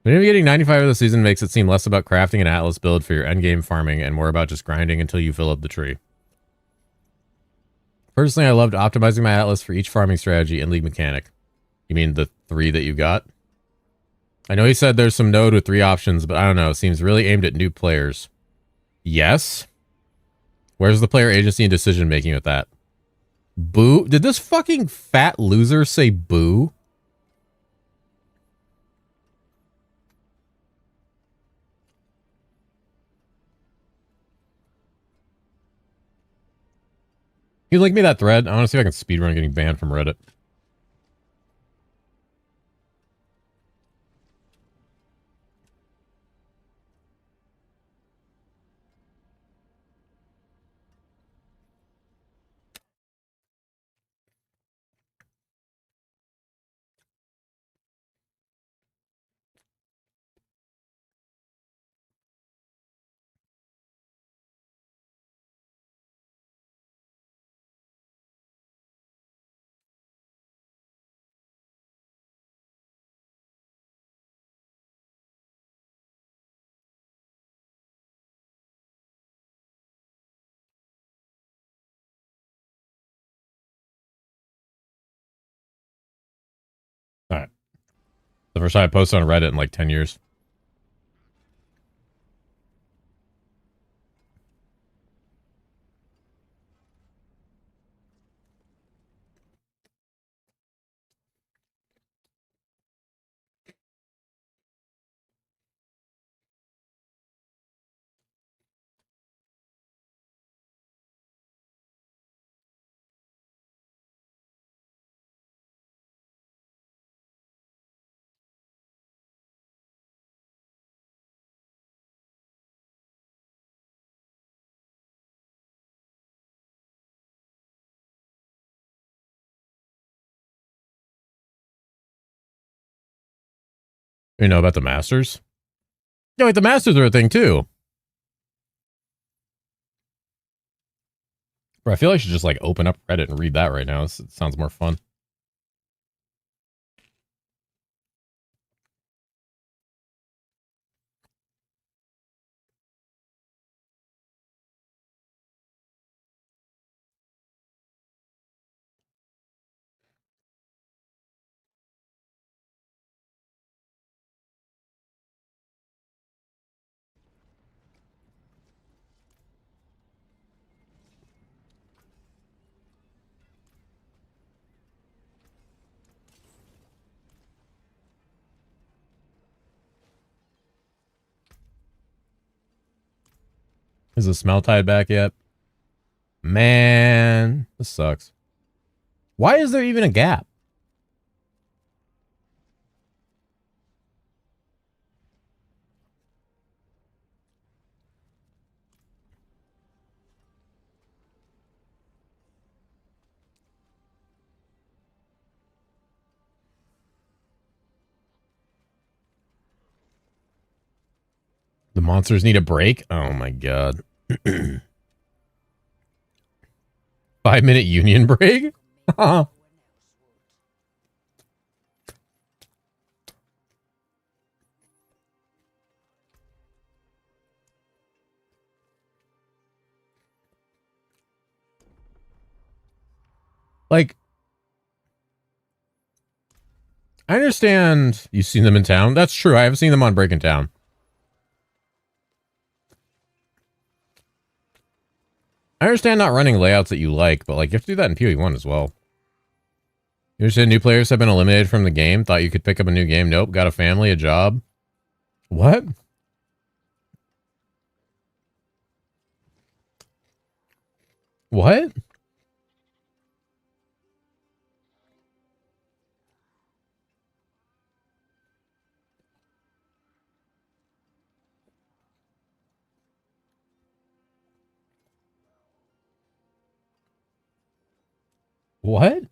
Maybe getting 95 of the season makes it seem less about crafting an Atlas build for your endgame farming and more about just grinding until you fill up the tree. Personally, I loved optimizing my Atlas for each farming strategy and league mechanic. You mean the 3 that you got? I know he said there's some node with 3 options, but I don't know. It seems really aimed at new players. Yes? Where's the player agency and decision making with that? Boo? Did this fucking fat loser say boo? You link me that thread? I want to see if I can speedrun getting banned from Reddit. Alright. The first time I posted on Reddit in like 10 years. You know about the Masters? Yeah, like the Masters are a thing too. Bro, I feel like I should just like open up Reddit and read that right now. It sounds more fun. Is the smell tied back yet? Man, this sucks. Why is there even a gap? The monsters need a break? Oh my god. 5-minute union break? Like, I understand you've seen them in town. That's true. I have seen them on Break in Town. I understand not running layouts that you like, but like you have to do that in PoE1 as well. You understand new players have been eliminated from the game? Thought you could pick up a new game? Nope. Got a family, a job. What? What? What?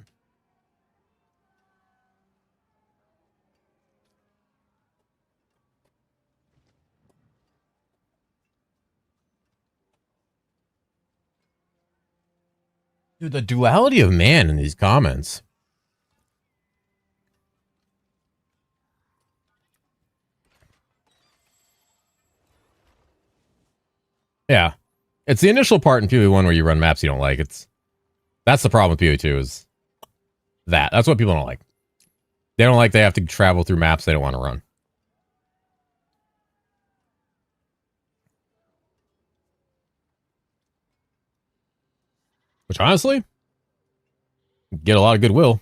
Dude, the duality of man in these comments. Yeah. It's the initial part in PoE1 where you run maps you don't like. That's the problem with PoE2 is that. That's what people don't like. They don't like they have to travel through maps they don't want to run. Which honestly, get a lot of goodwill.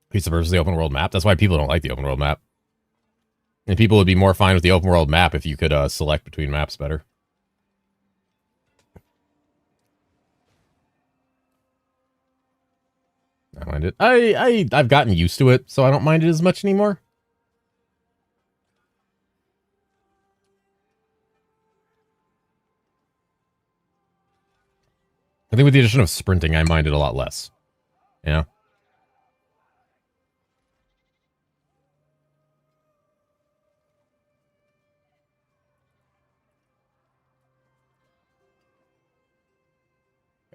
Pizza versus the open world map. That's why people don't like the open world map. And people would be more fine with the open world map if you could select between maps better. I mind it. I've gotten used to it, so I don't mind it as much anymore. I think with the addition of sprinting, I mind it a lot less. Yeah.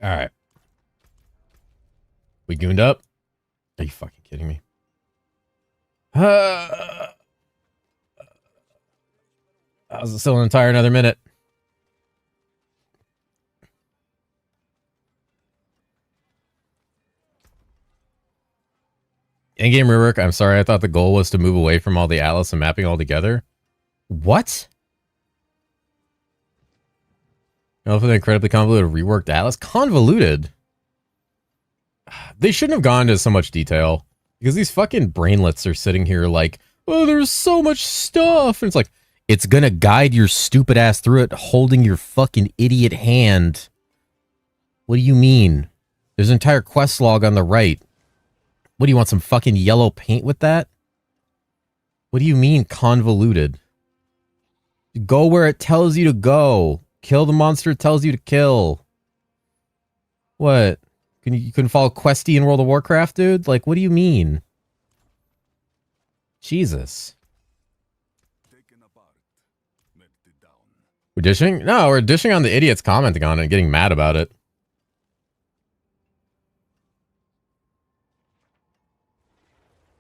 All right. We gooned up? Are you fucking kidding me? How's it still an entire another minute? In-game rework, I'm sorry, I thought the goal was to move away from all the atlas and mapping altogether. What? You know, for the incredibly convoluted reworked atlas? Convoluted? They shouldn't have gone into so much detail. Because these fucking brainlets are sitting here like, oh, there's so much stuff. And it's like, it's gonna guide your stupid ass through it holding your fucking idiot hand. What do you mean? There's an entire quest log on the right. What do you want, some fucking yellow paint with that? What do you mean convoluted? Go where it tells you to go. Kill the monster it tells you to kill. What? You couldn't follow Questy in World of Warcraft, dude? Like, what do you mean? Jesus. We're dishing? No, we're dishing on the idiots commenting on it and getting mad about it.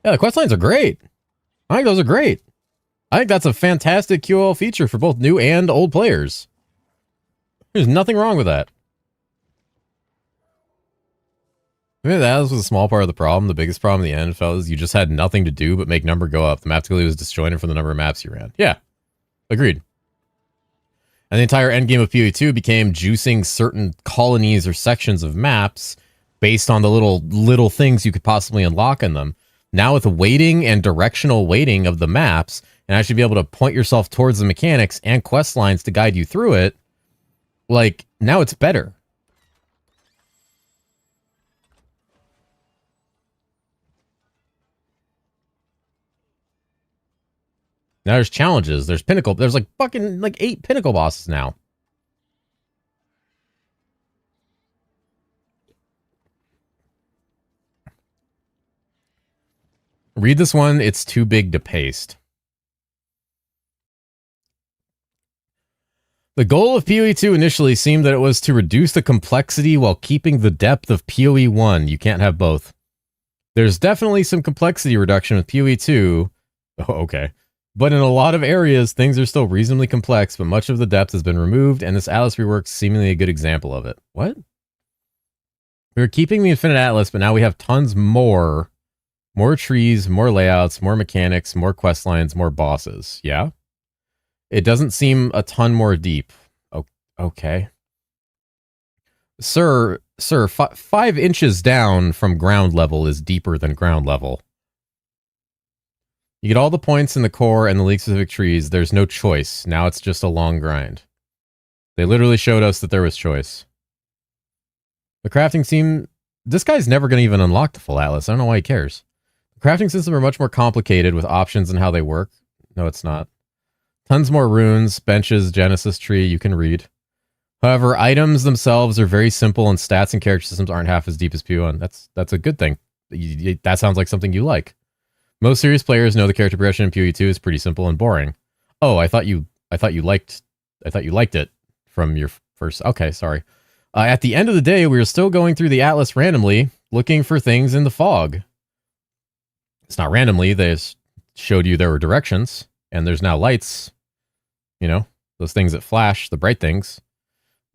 Yeah, the quest lines are great. I think those are great. I think that's a fantastic QOL feature for both new and old players. There's nothing wrong with that. Maybe that was a small part of the problem. The biggest problem in the end, fellas, you just had nothing to do but make number go up. The map difficulty was disjointed from the number of maps you ran. Yeah, agreed. And the entire endgame of PoE2 became juicing certain colonies or sections of maps based on the little things you could possibly unlock in them. Now with the weighting and directional weighting of the maps, and actually be able to point yourself towards the mechanics and quest lines to guide you through it, like, now it's better. Now there's challenges, there's pinnacle, there's like fucking like 8 pinnacle bosses now. Read this one, it's too big to paste. The goal of PoE2 initially seemed that it was to reduce the complexity while keeping the depth of PoE1. You can't have both. There's definitely some complexity reduction with PoE2. Oh, okay. But in a lot of areas, things are still reasonably complex, but much of the depth has been removed, and this Atlas rework's seemingly a good example of it. What? We were keeping the Infinite Atlas, but now we have tons more. More trees, more layouts, more mechanics, more quest lines, more bosses. Yeah? It doesn't seem a ton more deep. Oh, okay. Sir, 5 inches down from ground level is deeper than ground level. You get all the points in the core and the league-specific trees. There's no choice. Now it's just a long grind. They literally showed us that there was choice. The crafting seemed... This guy's never going to even unlock the full Atlas. I don't know why he cares. The crafting systems are much more complicated with options and how they work. No, it's not. Tons more runes, benches, Genesis tree you can read. However, items themselves are very simple and stats and character systems aren't half as deep as P1. That's a good thing. That sounds like something you like. Most serious players know the character progression in PoE2 is pretty simple and boring. Oh, I thought you liked it from your first. Okay, sorry. At the end of the day, we were still going through the Atlas randomly, looking for things in the fog. It's not randomly. They just showed you there were directions, and there's now lights. You know, those things that flash, the bright things.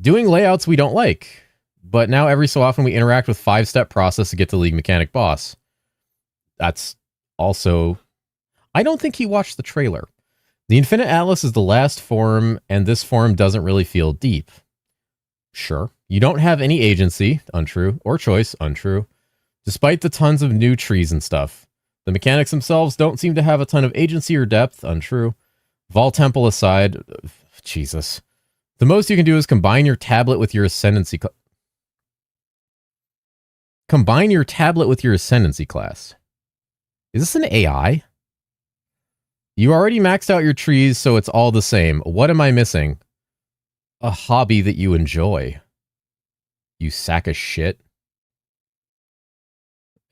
Doing layouts we don't like, but now every so often we interact with 5-step process to get to League Mechanic boss. That's also... I don't think he watched the trailer. The Infinite Atlas is the last form, and this form doesn't really feel deep. Sure. You don't have any agency, untrue, or choice, untrue, despite the tons of new trees and stuff. The mechanics themselves don't seem to have a ton of agency or depth, untrue. Vol Temple aside, Jesus. The most you can do is combine your tablet with your Ascendancy Combine your tablet with your Ascendancy class. Is this an AI? You already maxed out your trees, so it's all the same. What am I missing? A hobby that you enjoy. You sack of shit.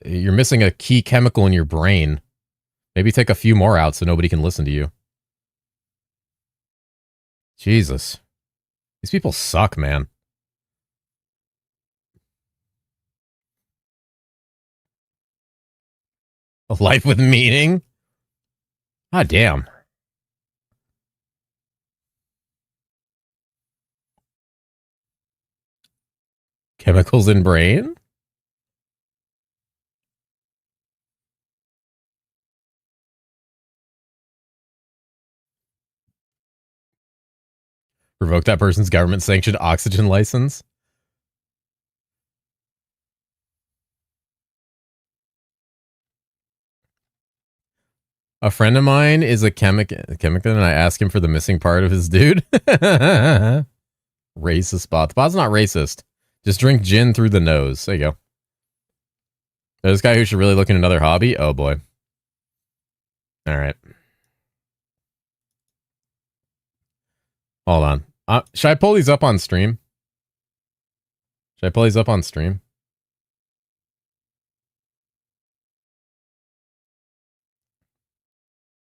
You're missing a key chemical in your brain. Maybe take a few more out so nobody can listen to you. Jesus. These people suck, man. A life with meaning? Ah, damn. Chemicals in brain? Revoke that person's government-sanctioned oxygen license? A friend of mine is a chemic, and I ask him for the missing part of his dude. Racist bot. The bot's not racist. Just drink gin through the nose. There you go. There's this guy who should really look at another hobby. Oh boy. All right. Hold on. Should I pull these up on stream? Should I pull these up on stream?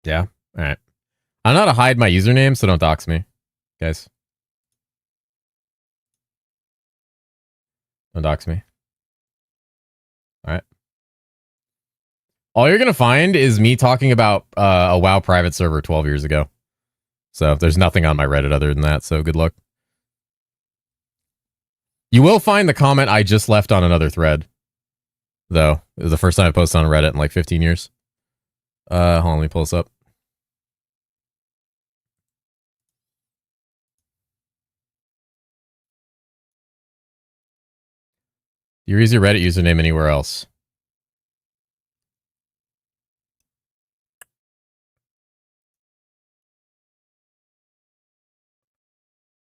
Yeah. All right. I know how to hide my username, so don't dox me, guys. Don't dox me. All right. All you're gonna find is me talking about a WoW private server 12 years ago. So there's nothing on my Reddit other than that. So good luck. You will find the comment I just left on another thread, though. It was the first time I posted on Reddit in like 15 years. Hold on, let me pull this up. You use your Reddit username anywhere else?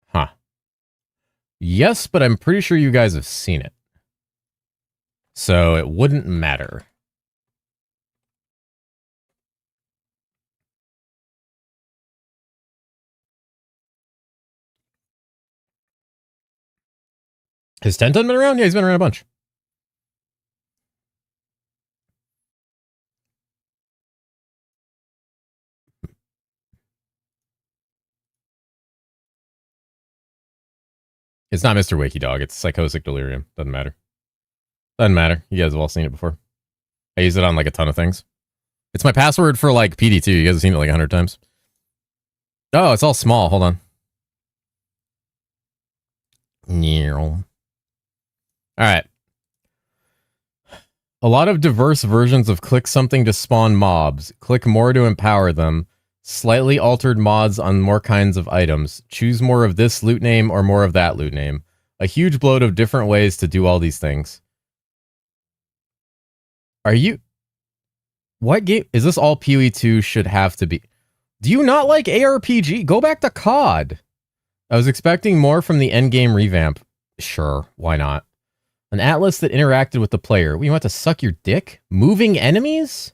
Huh. Yes, but I'm pretty sure you guys have seen it. So it wouldn't matter. Has Tenton been around? Yeah, he's been around a bunch. It's not Mr. Wakey Dog. It's Psychosic Delirium. Doesn't matter. Doesn't matter. You guys have all seen it before. I use it on like a ton of things. It's my password for like PD2. You guys have seen it like 100 times. Oh, it's all small. Hold on. All right. A lot of diverse versions of click something to spawn mobs. Click more to empower them. Slightly altered mods on more kinds of items. Choose more of this loot name or more of that loot name. A huge bloat of different ways to do all these things. Are you... What game... Is this all PoE 2 should have to be... Do you not like ARPG? Go back to COD. I was expecting more from the endgame revamp. Sure, why not? An atlas that interacted with the player. You want to suck your dick? Moving enemies?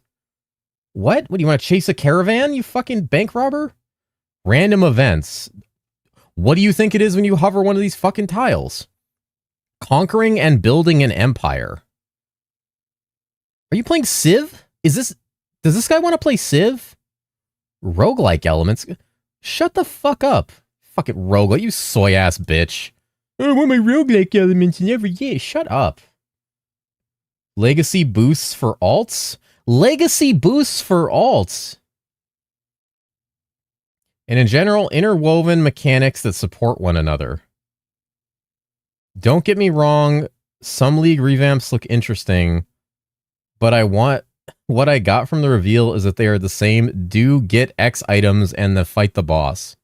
What? What, do you want to chase a caravan, you fucking bank robber? Random events. What do you think it is when you hover one of these fucking tiles? Conquering and building an empire. Are you playing Civ? Does this guy want to play Civ? Roguelike elements? Shut the fuck up. Fucking roguelike, you soy-ass bitch. I want my roguelike elements in every year. Shut up. Legacy boosts for alts? Legacy boosts for alts. And in general, interwoven mechanics that support one another. Don't get me wrong, some League revamps look interesting, but what I got from the reveal is that they are the same do get X items and then fight the boss.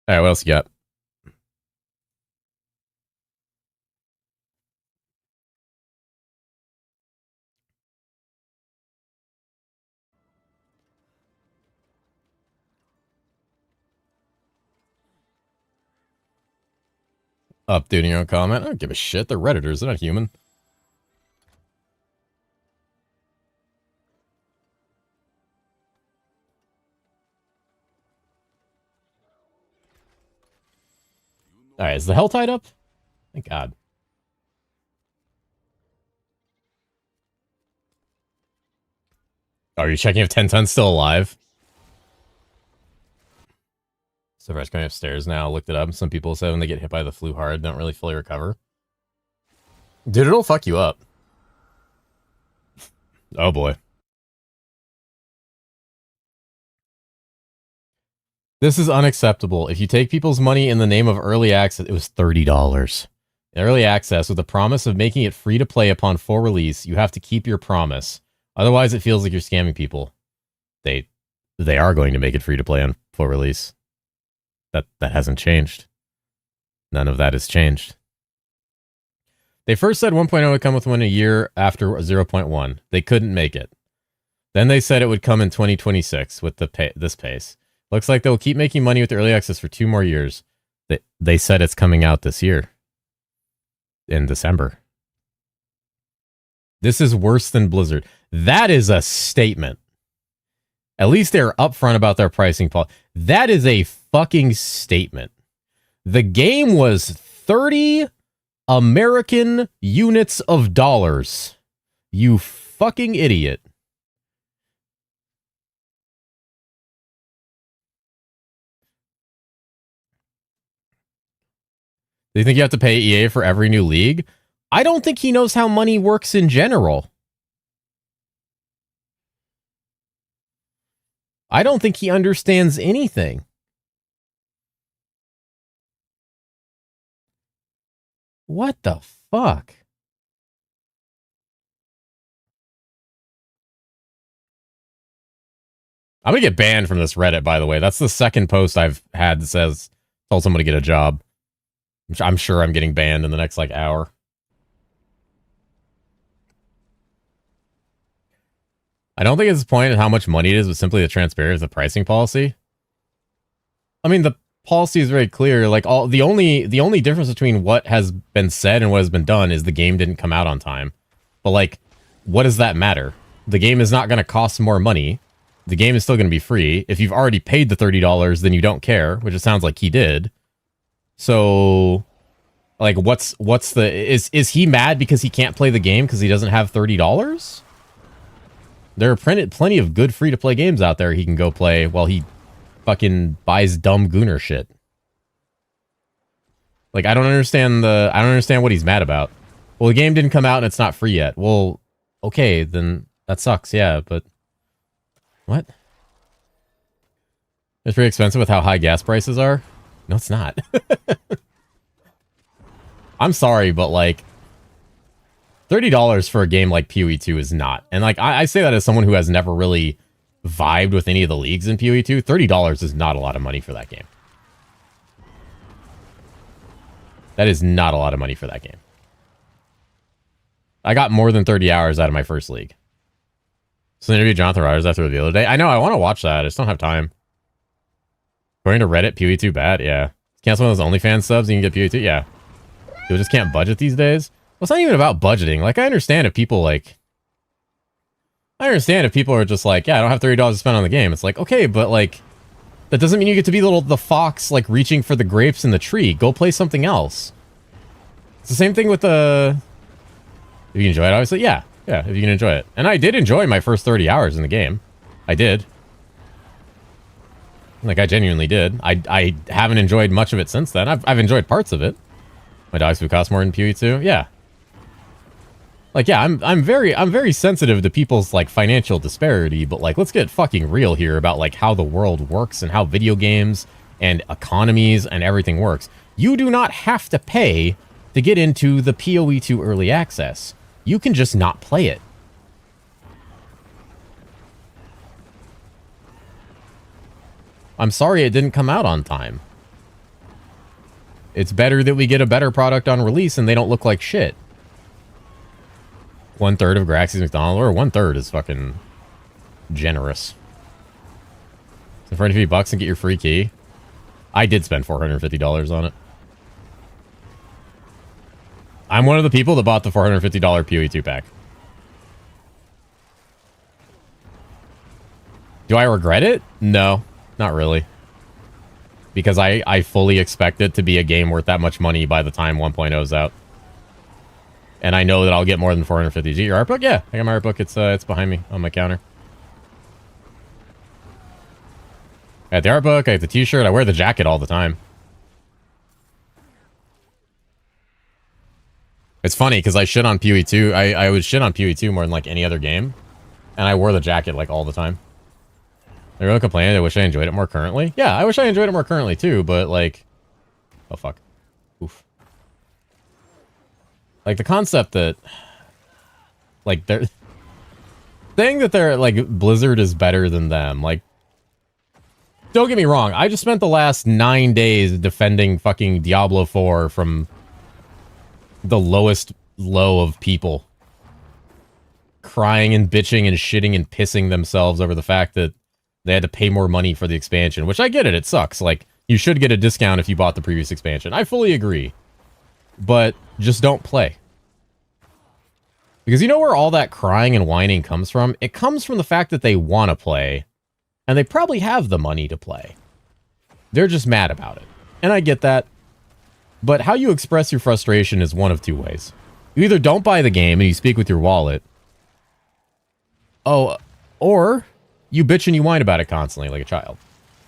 All right, what else you got? Updating your own comment? I don't give a shit. They're Redditors. They're not human. All right, is the hell tied up? Thank God. Are you checking if 1010's still alive? So Fresh going upstairs now. Looked it up. Some people say when they get hit by the flu hard, don't really fully recover. Dude, it'll fuck you up. Oh boy. This is unacceptable. If you take people's money in the name of early access, it was $30. In early access, with the promise of making it free to play upon full release, you have to keep your promise. Otherwise, it feels like you're scamming people. They are going to make it free to play on full release. That hasn't changed. None of that has changed. They first said 1.0 would come with one a year after 0.1. They couldn't make it. Then they said it would come in 2026 with this pace. Looks like they'll keep making money with the early access for 2 more years. They said it's coming out this year. In December. This is worse than Blizzard. That is a statement. At least they're upfront about their pricing policy. That is a fucking statement. The game was 30 American units of dollars. You fucking idiot. Do you think you have to pay EA for every new league? I don't think he knows how money works in general. I don't think he understands anything. What the fuck? I'm gonna get banned from this Reddit, by the way. That's the second post I've had that says, told someone to get a job. I'm sure I'm getting banned in the next, like, hour. I don't think it's the point of how much money it is, but simply the transparency of the pricing policy. I mean, the policy is very clear. Like, the only difference between what has been said and what has been done is the game didn't come out on time. But, like, what does that matter? The game is not going to cost more money. The game is still going to be free. If you've already paid the $30, then you don't care, which it sounds like he did. So, like, what's the... Is he mad because he can't play the game because he doesn't have $30? There are plenty of good free-to-play games out there he can go play while he fucking buys dumb Gooner shit. Like, I don't understand what he's mad about. Well, the game didn't come out and it's not free yet. Well, okay, then that sucks, yeah, but... What? It's pretty expensive with how high gas prices are? No, it's not. I'm sorry, but, like, $30 for a game like PoE 2 is not. And, like, I say that as someone who has never really vibed with any of the leagues in PoE 2. $30 is not a lot of money for that game. That is not a lot of money for that game. I got more than 30 hours out of my first league. So I interviewed Jonathan Rogers after the other day. I know, I want to watch that. I just don't have time. According to Reddit, PoE 2 bad? Yeah. Cancel one of those OnlyFans subs and you can get PoE 2? Yeah. People just can't budget these days? Well, it's not even about budgeting. Like, I understand if people, like... I understand if people are just like, yeah, I don't have $30 to spend on the game. It's like, okay, but, like... That doesn't mean you get to be the fox, like, reaching for the grapes in the tree. Go play something else. It's the same thing with the... If you enjoy it, obviously, yeah. Yeah, if you can enjoy it. And I did enjoy my first 30 hours in the game. I did. Like, I genuinely did. I haven't enjoyed much of it since then. I've enjoyed parts of it. My dogs would cost more than PoE 2. Yeah. Like, yeah, I'm very sensitive to people's, like, financial disparity, but, like, let's get fucking real here about, like, how the world works and how video games and economies and everything works. You do not have to pay to get into the PoE 2 early access. You can just not play it. I'm sorry it didn't come out on time. It's better that we get a better product on release and they don't look like shit. 1/3 of Graxy's McDonald, or 1/3 is fucking generous. So for $50 and get your free key. I did spend $450 on it. I'm one of the people that bought the $450 PoE 2 pack. Do I regret it? No, not really. Because I fully expect it to be a game worth that much money by the time 1.0 is out. And I know that I'll get more than 450. Is it your art book? Yeah, I got my art book. It's behind me on my counter. I got the art book. I have the t-shirt. I wear the jacket all the time. It's funny because I shit on PoE 2. I would shit on PoE 2 more than like any other game. And I wore the jacket like all the time. I really complained. I wish I enjoyed it more currently. Yeah, I wish I enjoyed it more currently too, but like... Oh, fuck. Oof. Like, the concept that... Like, they're... saying that they're, like, Blizzard is better than them, like... Don't get me wrong, I just spent the last 9 days defending fucking Diablo 4 from... the lowest low of people. Crying and bitching and shitting and pissing themselves over the fact that they had to pay more money for the expansion, which I get it sucks. Like, You should get a discount if you bought the previous expansion. I fully agree. But just don't play. Because you know where all that crying and whining comes from? It comes from the fact that they want to play. And they probably have the money to play. They're just mad about it. And I get that. But how you express your frustration is one of two ways. You either don't buy the game and you speak with your wallet. Oh, or you bitch and you whine about it constantly like a child.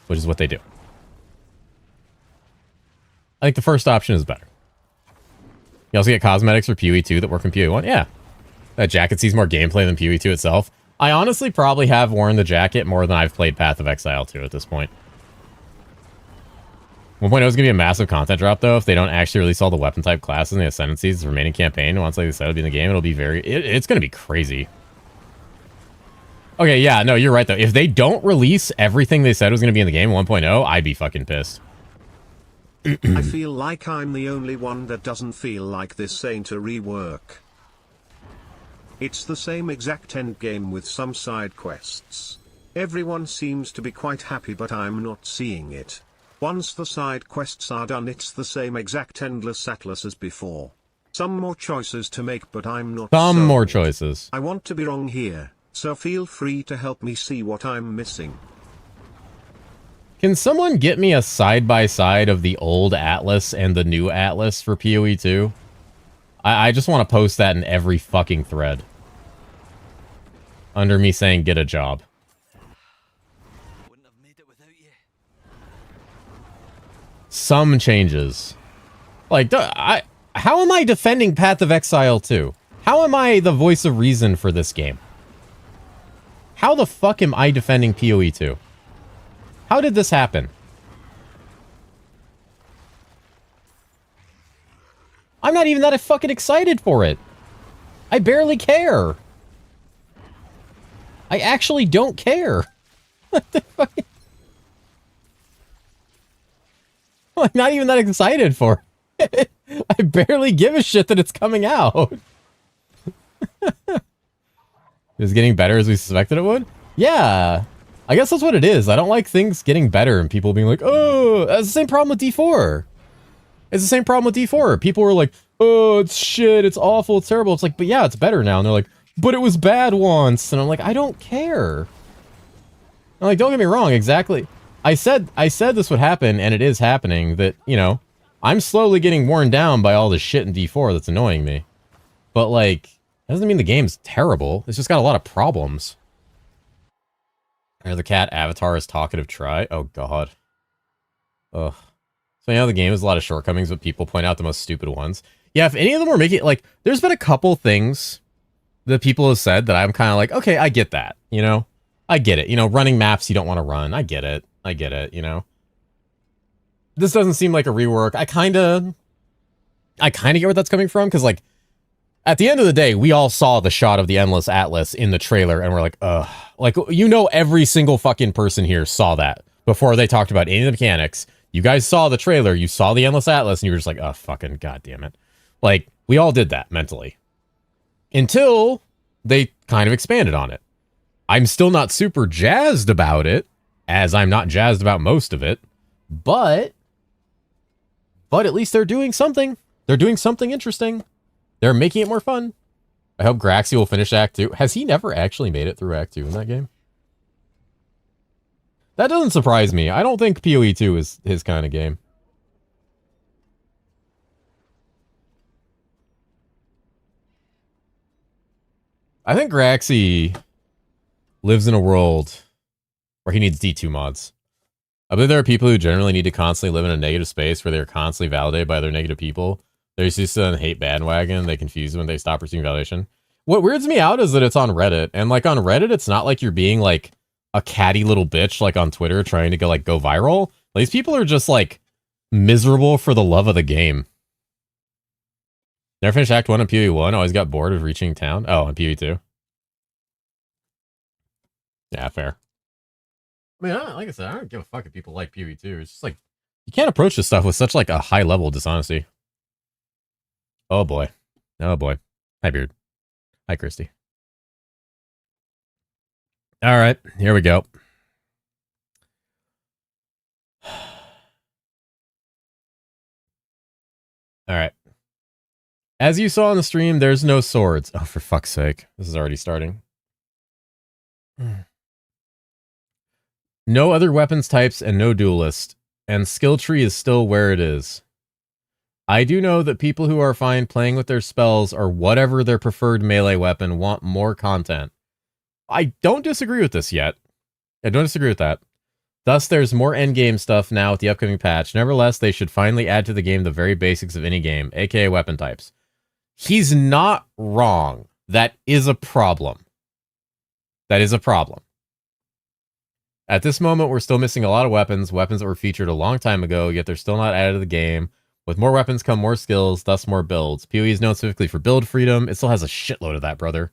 Which is what they do. I think the first option is better. You also get cosmetics for PoE 2 that work in PoE 1. Yeah. That jacket sees more gameplay than PoE 2 itself. I honestly probably have worn the jacket more than I've played Path of Exile 2 at this point. 1.0 is going to be a massive content drop, though, if they don't actually release all the weapon type classes and the ascendancies, the remaining campaign. Once, like they said, it'll be in the game, it'll be very... It's going to be crazy. Okay, yeah, no, you're right, though. If they don't release everything they said was going to be in the game 1.0, I'd be fucking pissed. I feel like I'm the only one that doesn't feel like this ain't a rework. It's the same exact endgame with some side quests. Everyone seems to be quite happy, but I'm not seeing it. Once the side quests are done, it's the same exact endless atlas as before. Some more choices to make, but I'm not Some sold. more choices. I want to be wrong here, so feel free to help me see what I'm missing. Can someone get me a side-by-side of the old Atlas and the new Atlas for PoE 2? I just want to post that in every fucking thread. Under me saying, get a job. Wouldn't have made it without you. Some changes. Like, how am I defending Path of Exile 2? How am I the voice of reason for this game? How the fuck am I defending PoE 2? How did this happen? I'm not even that fucking excited for it. I barely care. I actually don't care. What the fuck? I'm not even that excited for it. I barely give a shit that it's coming out. Is it getting better as we suspected it would? Yeah. I guess that's what it is. I don't like things getting better and people being like, oh, that's the same problem with D4. It's the same problem with D4. People were like, oh, it's shit, it's awful, it's terrible. It's like, but yeah, it's better now. And they're like, but it was bad once. And I'm like, I don't care. I'm like, don't get me wrong, exactly. I said this would happen, and it is happening, that, you know, I'm slowly getting worn down by all this shit in D4 that's annoying me. But, like, that doesn't mean the game's terrible. It's just got a lot of problems. The cat avatar is talkative try. Oh, God. Ugh. So, yeah, the game has a lot of shortcomings, but people point out the most stupid ones. Yeah, if any of them were making... Like, there's been a couple things that people have said that I'm kind of like, okay, I get that, you know? I get it. You know, running maps you don't want to run. I get it. I get it, you know? This doesn't seem like a rework. I kind of get where that's coming from, because, like, at the end of the day, we all saw the shot of the Endless Atlas in the trailer, and we're like, ugh. Like, you know, every single fucking person here saw that before they talked about any of the mechanics. You guys saw the trailer, you saw the Endless Atlas, and you were just like, oh, fucking goddamn it. Like, we all did that mentally. Until they kind of expanded on it. I'm still not super jazzed about it, as I'm not jazzed about most of it, but at least they're doing something. They're doing something interesting. They're making it more fun. I hope Graxy will finish Act 2. Has he never actually made it through Act 2 in that game? That doesn't surprise me. I don't think PoE 2 is his kind of game. I think Graxy lives in a world where he needs D2 mods. I believe there are people who generally need to constantly live in a negative space where they're constantly validated by other negative people. They're used to the hate bandwagon. They confuse when they stop receiving validation. What weirds me out is that it's on Reddit. And, like, on Reddit, it's not like you're being, like, a catty little bitch, like, on Twitter trying to go viral. These people are just, like, miserable for the love of the game. Never finished Act 1 on PoE 1. Always got bored of reaching town. Oh, on PoE 2. Yeah, fair. I mean, like I said, I don't give a fuck if people like PoE 2. It's just like, you can't approach this stuff with such, like, a high level of dishonesty. Oh, boy. Oh, boy. Hi, Beard. Hi, Christy. All right, here we go. All right. As you saw on the stream, there's no swords. Oh, for fuck's sake. This is already starting. No other weapons types and no duelist. And skill tree is still where it is. I do know that people who are fine playing with their spells or whatever their preferred melee weapon want more content. I don't disagree with this yet. I don't disagree with that. Thus, there's more endgame stuff now with the upcoming patch. Nevertheless, they should finally add to the game the very basics of any game, aka weapon types. He's not wrong. That is a problem. That is a problem. At this moment, we're still missing a lot of weapons that were featured a long time ago, yet they're still not added to the game. With more weapons come more skills, thus more builds. PoE is known specifically for build freedom. It still has a shitload of that, brother.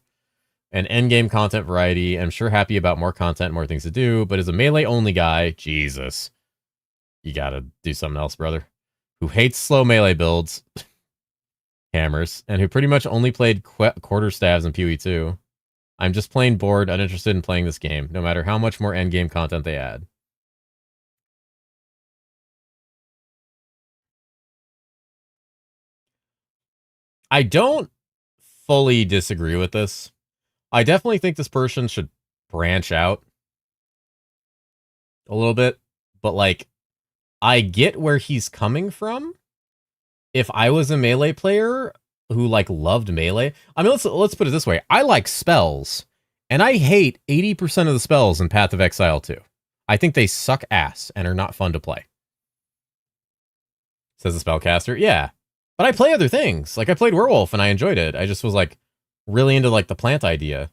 And endgame content variety. I'm sure happy about more content, more things to do, but as a melee-only guy, Jesus, you gotta do something else, brother. Who hates slow melee builds, hammers, and who pretty much only played quarterstaves in PoE 2. I'm just plain bored, uninterested in playing this game, no matter how much more endgame content they add. I don't fully disagree with this. I definitely think this person should branch out a little bit, but like, I get where he's coming from. If I was a melee player who like loved melee, I mean, let's put it this way. I like spells, and I hate 80% of the spells in Path of Exile 2. I think they suck ass and are not fun to play. Says the spellcaster. Yeah, but I play other things. Like I played Werewolf and I enjoyed it. I just was like really into like the plant idea.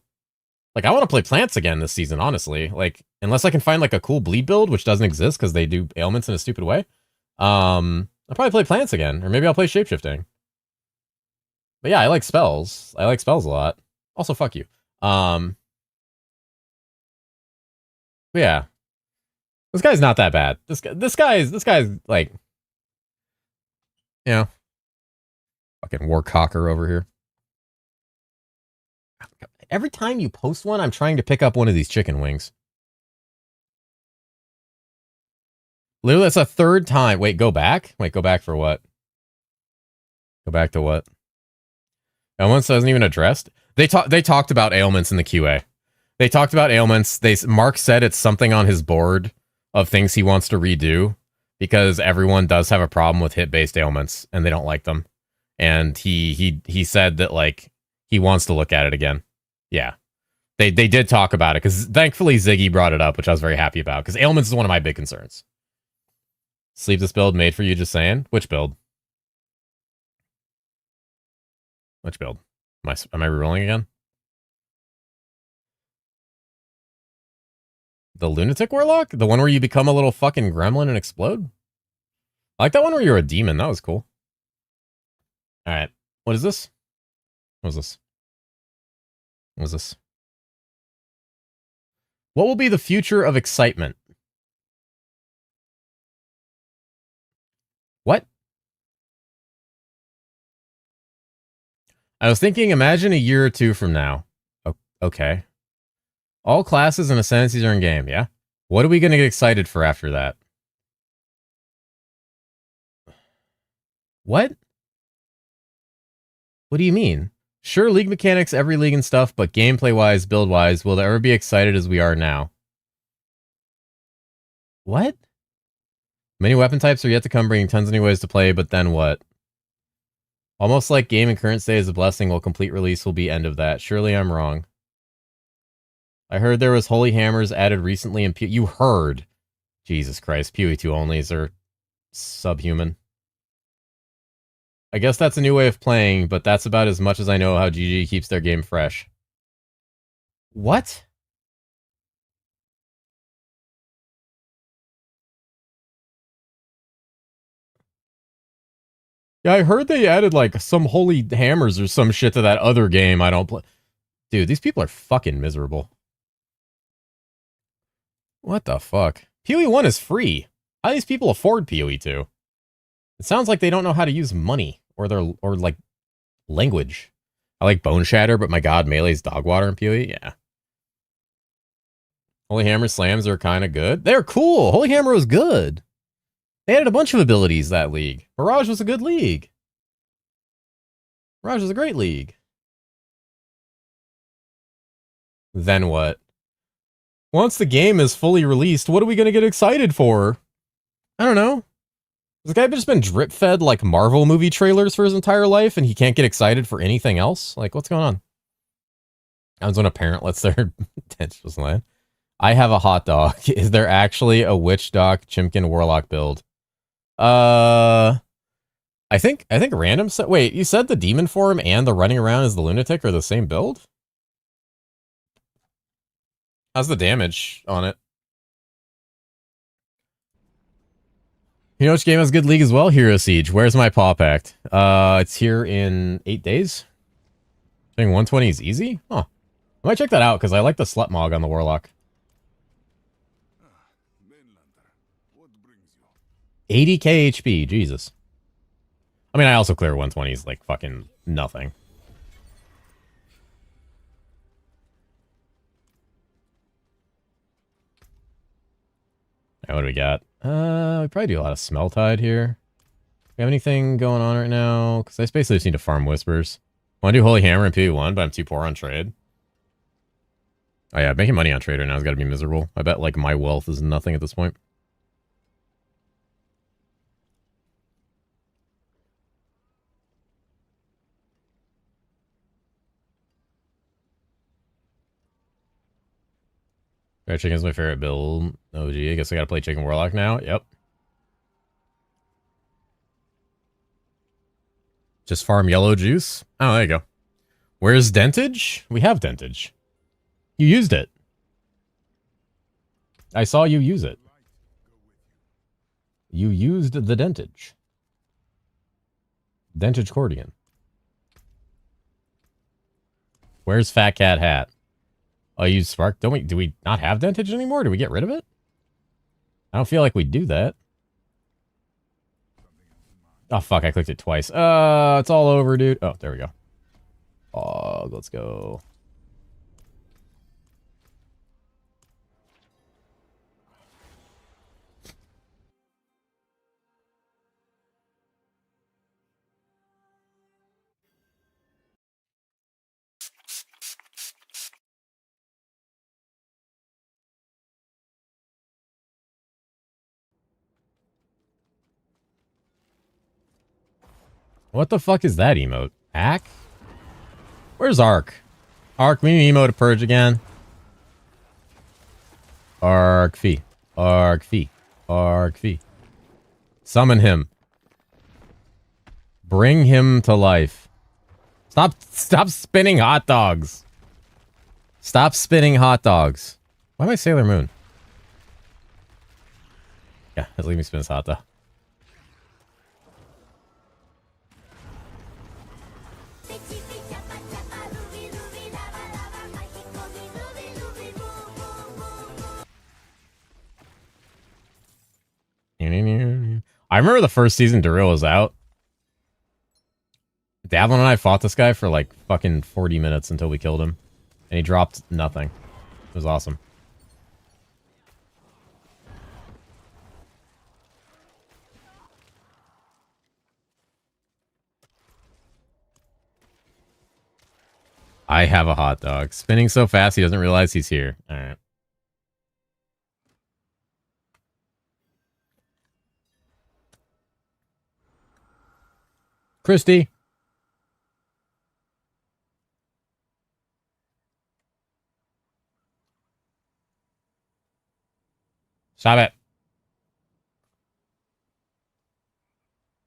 Like I want to play plants again this season, honestly. Like unless I can find like a cool bleed build, which doesn't exist because they do ailments in a stupid way. I'll probably play plants again, or maybe I'll play shapeshifting. But yeah, I like spells. I like spells a lot. Also, fuck you. But yeah, this guy's not that bad. This guy's like, you know, fucking warcocker over here. Every time you post one, I'm trying to pick up one of these chicken wings. Literally, that's a third time. Wait, go back? Wait, go back for what? Go back to what? Ailments wasn't even addressed? They talked about ailments in the QA. They talked about ailments. Mark said it's something on his board of things he wants to redo because everyone does have a problem with hit-based ailments and they don't like them. And he said that like he wants to look at it again. Yeah. They did talk about it because thankfully Ziggy brought it up, which I was very happy about because ailments is one of my big concerns. Sleep this build made for you, just saying. Which build? Which build? Am I rerolling again? The Lunatic Warlock? The one where you become a little fucking gremlin and explode? I like that one where you're a demon. That was cool. Alright. What is this? What is this? What is this? What will be the future of excitement? What? I was thinking, imagine a year or two from now. Okay. All classes and ascendancies are in game, yeah? What are we going to get excited for after that? What? What do you mean? Sure, league mechanics, every league and stuff, but gameplay-wise, build-wise, will there ever be excited as we are now? What? Many weapon types are yet to come, bringing tons of new ways to play, but then what? Almost like game in current state is a blessing, while complete release will be end of that. Surely I'm wrong. I heard there was holy hammers added recently in You heard? Jesus Christ, PoE 2 onlys are subhuman. I guess that's a new way of playing, but that's about as much as I know how GG keeps their game fresh. What? Yeah, I heard they added like some holy hammers or some shit to that other game I don't play. Dude, these people are fucking miserable. What the fuck? PoE 1 is free. How do these people afford PoE 2? It sounds like they don't know how to use money or like language. I like Bone Shatter, but my god, Melee's dog water in PoE? Yeah. Holy Hammer slams are kind of good. They're cool. Holy Hammer was good. They added a bunch of abilities that league. Mirage was a good league. Mirage is a great league. Then what? Once the game is fully released, what are we going to get excited for? I don't know. This guy just been drip fed like Marvel movie trailers for his entire life and he can't get excited for anything else? Like, what's going on? That's when a parent lets their tentacles land. I have a hot dog. Is there actually a Witch Doc Chimkin Warlock build? I think random set. Wait, you said the demon form and the running around as the lunatic are the same build? How's the damage on it? You know which game has good league as well? Herosiege. Where's my paw pact? It's here in 8 days. I think 120 is easy? Huh. I might check that out because I like the slut mog on the warlock. 80k HP, Jesus. I mean, I also clear 120s like fucking nothing. Now, what do we got? We probably do a lot of Smell Tide here. Do we have anything going on right now? Because I basically just need to farm Whispers. I want to do Holy Hammer in PV1, but I'm too poor on trade. Oh yeah, making money on trade right now has got to be miserable. I bet like my wealth is nothing at this point. Fried Chicken's my favorite build. Oh gee, I guess I gotta play Chicken Warlock now. Yep. Just farm yellow juice? Oh, there you go. Where's Dentage? We have Dentage. You used it. I saw you use it. You used the Dentage. Dentage Cordian. Where's Fat Cat Hat? Oh, you use Spark? Don't we? Do we not have Dentage anymore? Do we get rid of it? I don't feel like we do that. Oh, fuck. I clicked it twice. It's all over, dude. Oh, there we go. Oh, let's go. What the fuck is that emote? Hack? Where's Ark? Ark, we need emote to purge again. Ark fee. Ark fee. Ark fee. Summon him. Bring him to life. Stop spinning hot dogs. Stop spinning hot dogs. Why am I Sailor Moon? Yeah, just leave me spin this hot dog. I remember the first season Daryl was out. Diablo and I fought this guy for like fucking 40 minutes until we killed him. And he dropped nothing. It was awesome. I have a hot dog. Spinning so fast he doesn't realize he's here. Alright. Christy. Stop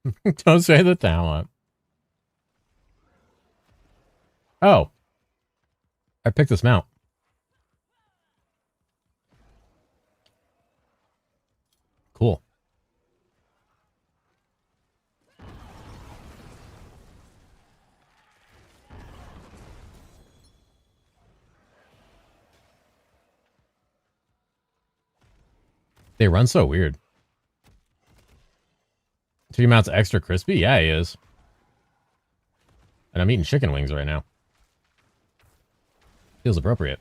it. Don't say the talent. Oh. I picked this mount. Cool. They run so weird. 3 mounts extra crispy? Yeah, he is. And I'm eating chicken wings right now. Feels appropriate.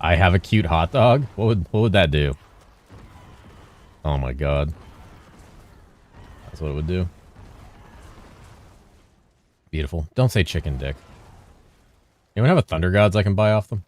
I have a cute hot dog? What would that do? Oh my god. That's what it would do. Beautiful. Don't say chicken dick. Anyone have a Thunder Gods I can buy off them?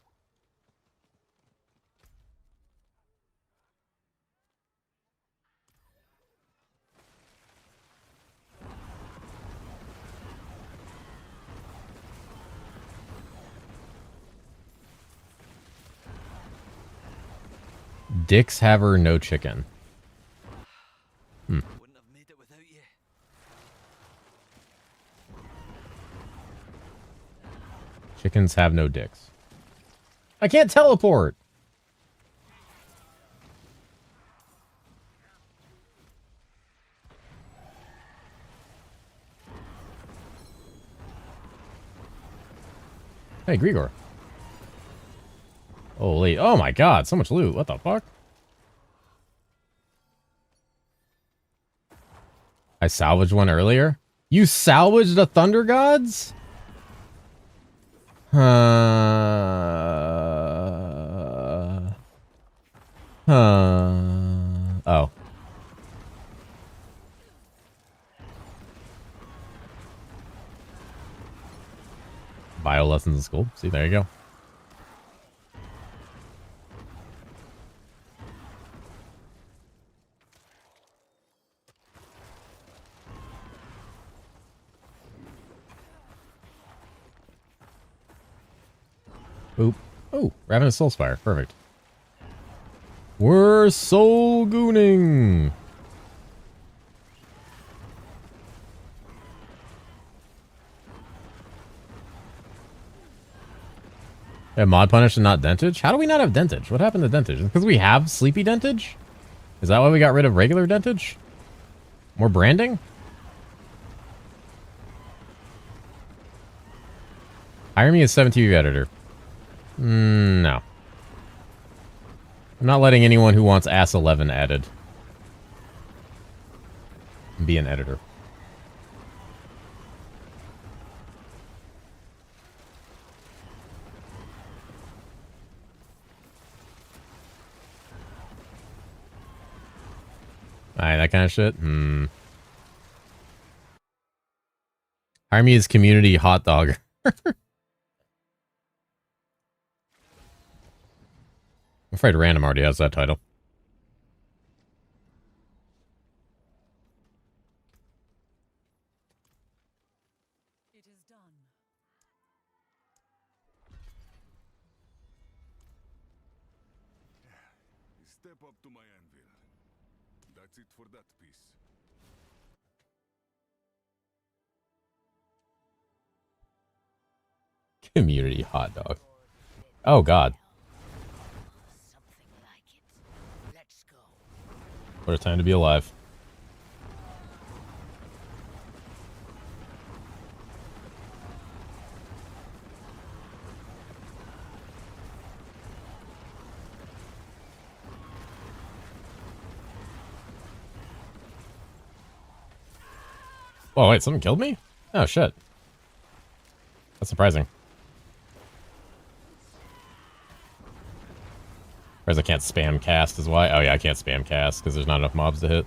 Dicks Haver, no chicken. Wouldn't have made it without you. Chickens have no dicks. I can't teleport! Hey, Grigor. Holy, oh my god, so much loot. What the fuck? I salvaged one earlier? You salvaged a Thunder Gods? Oh. Bio lessons in school. See, there you go. Oop. Oh, Ravenous Soulspire. Perfect. We're soul gooning. Yeah, mod punish and not dentage? How do we not have dentage? What happened to dentage? Because we have sleepy dentage? Is that why we got rid of regular dentage? More branding? Hire me as 7TV editor. No. I'm not letting anyone who wants Ass 11 added be an editor. Alright, that kind of shit? Hire me as community hot dog. I'm afraid Random already has that title. It is done. Step up to my anvil. That's it for that piece. Community hot dog. Oh, God. Something like it. Let's go. What a time to be alive. Oh, wait, someone killed me? Oh, shit. That's surprising. Whereas I can't spam cast is why. Oh, yeah, I can't spam cast because there's not enough mobs to hit.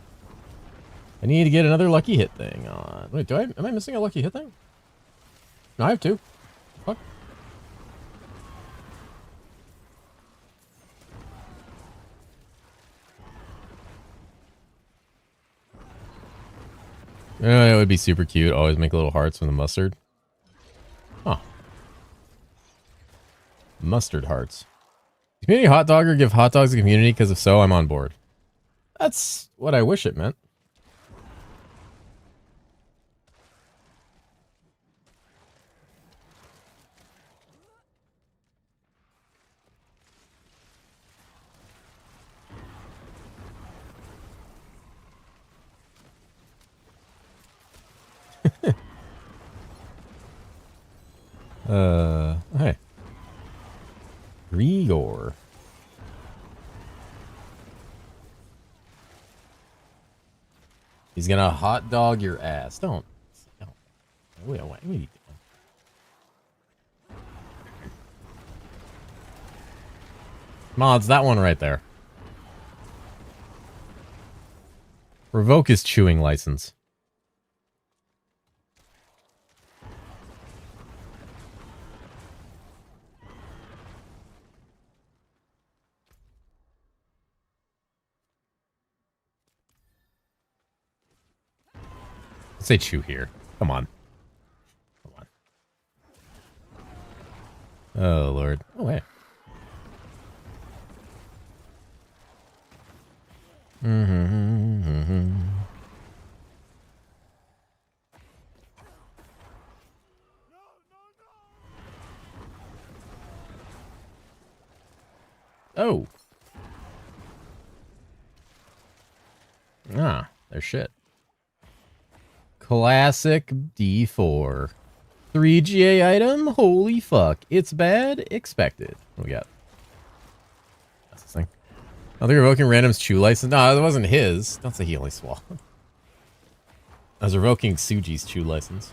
I need to get another lucky hit thing on. Wait, am I missing a lucky hit thing? No, I have two. Fuck. It would be super cute. Always make little hearts from the mustard. Huh. Mustard hearts. Community hot dogger give hot dogs to community because if so, I'm on board. That's what I wish it meant. Hey. Grigor. He's gonna hot dog your ass. Don't. Wait. Mods, that one right there. Revoke his chewing license. Let's say chew here. Come on. Come on. Oh, Lord. Oh, wait. Oh. Ah, there's shit. Classic D4. 3 GA item? Holy fuck. It's bad? Expected. What do we got? That's this thing. Oh, they're revoking random's chew license. No, it wasn't his. Don't say he only swallowed. I was revoking Suji's chew license.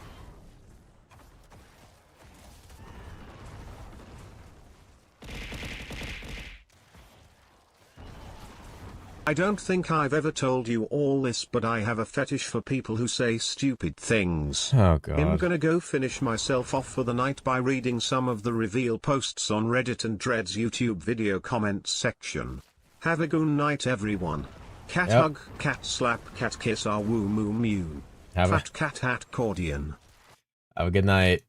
I don't think I've ever told you all this, but I have a fetish for people who say stupid things. Oh, God. I'm gonna go finish myself off for the night by reading some of the reveal posts on Reddit and Dread's YouTube video comments section. Have a good night, everyone. Cat hug, cat slap, cat kiss, ah woo moo mew. Fat cat hat cordian. Have a good night.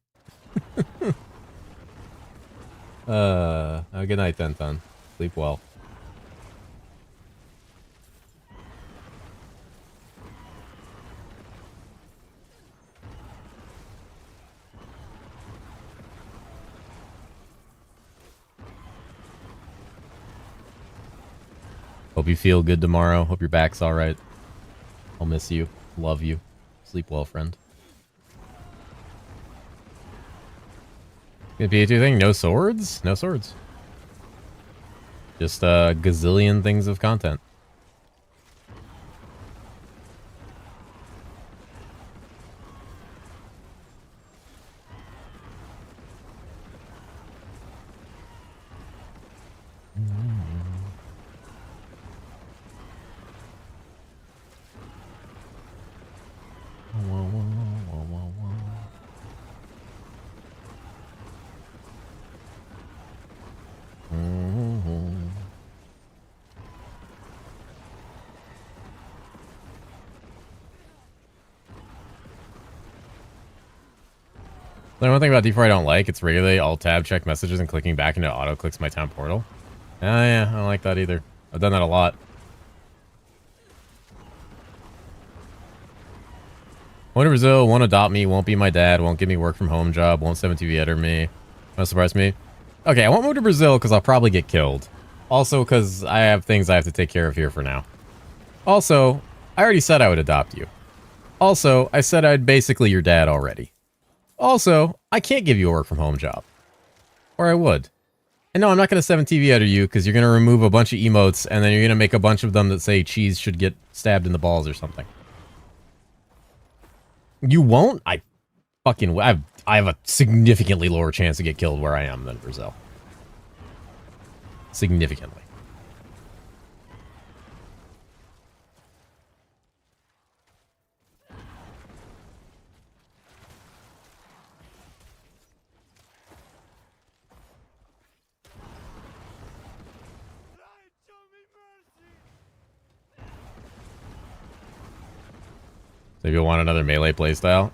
Have a good night, Denton. Sleep well. Hope you feel good tomorrow. Hope your back's alright. I'll miss you. Love you. Sleep well, friend. Good P2 thing? No swords? No swords. Just a gazillion things of content. The one thing about D4 I don't like, it's regularly alt-tab check messages and clicking back into auto-clicks my town portal. Oh yeah, I don't like that either. I've done that a lot. Won't Brazil, won't adopt me, won't be my dad, won't give me work from home job, won't 7TV editor me. Won't surprise me. Okay, I won't move to Brazil because I'll probably get killed. Also because I have things I have to take care of here for now. Also, I already said I would adopt you. Also, I said I'd basically your dad already. Also, I can't give you a work from home job. Or I would. And no, I'm not going to 7TV editor you because you're going to remove a bunch of emotes and then you're going to make a bunch of them that say cheese should get stabbed in the balls or something. You won't? I have a significantly lower chance to get killed where I am than Brazil. Significantly. So if you want another melee playstyle,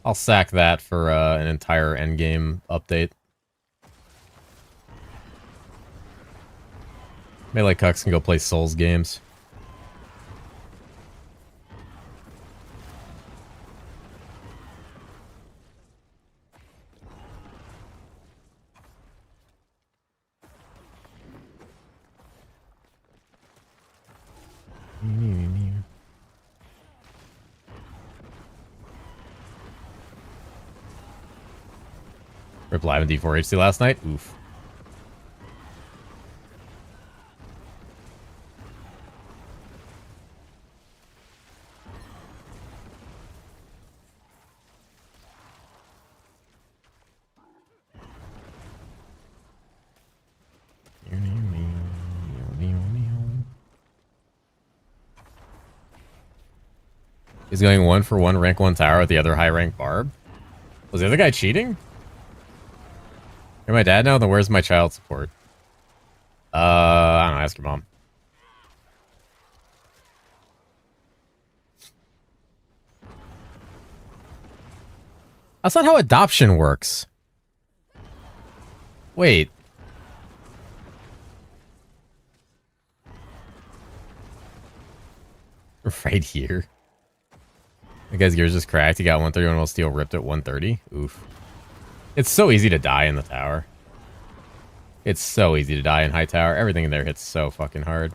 I'll sack that for an entire endgame update. Melee cucks can go play Souls games. Rip live in D4HC last night? Oof. He's going 1-for-1 rank 1 tower with the other high rank barb. Was the other guy cheating? You're my dad now? Then where's my child support? I don't know. Ask your mom. That's not how adoption works. Wait. Right here. The guy's gears just cracked. He got 131 while steel ripped at 130. Oof. It's so easy to die in the tower. It's so easy to die in high tower. Everything in there hits so fucking hard.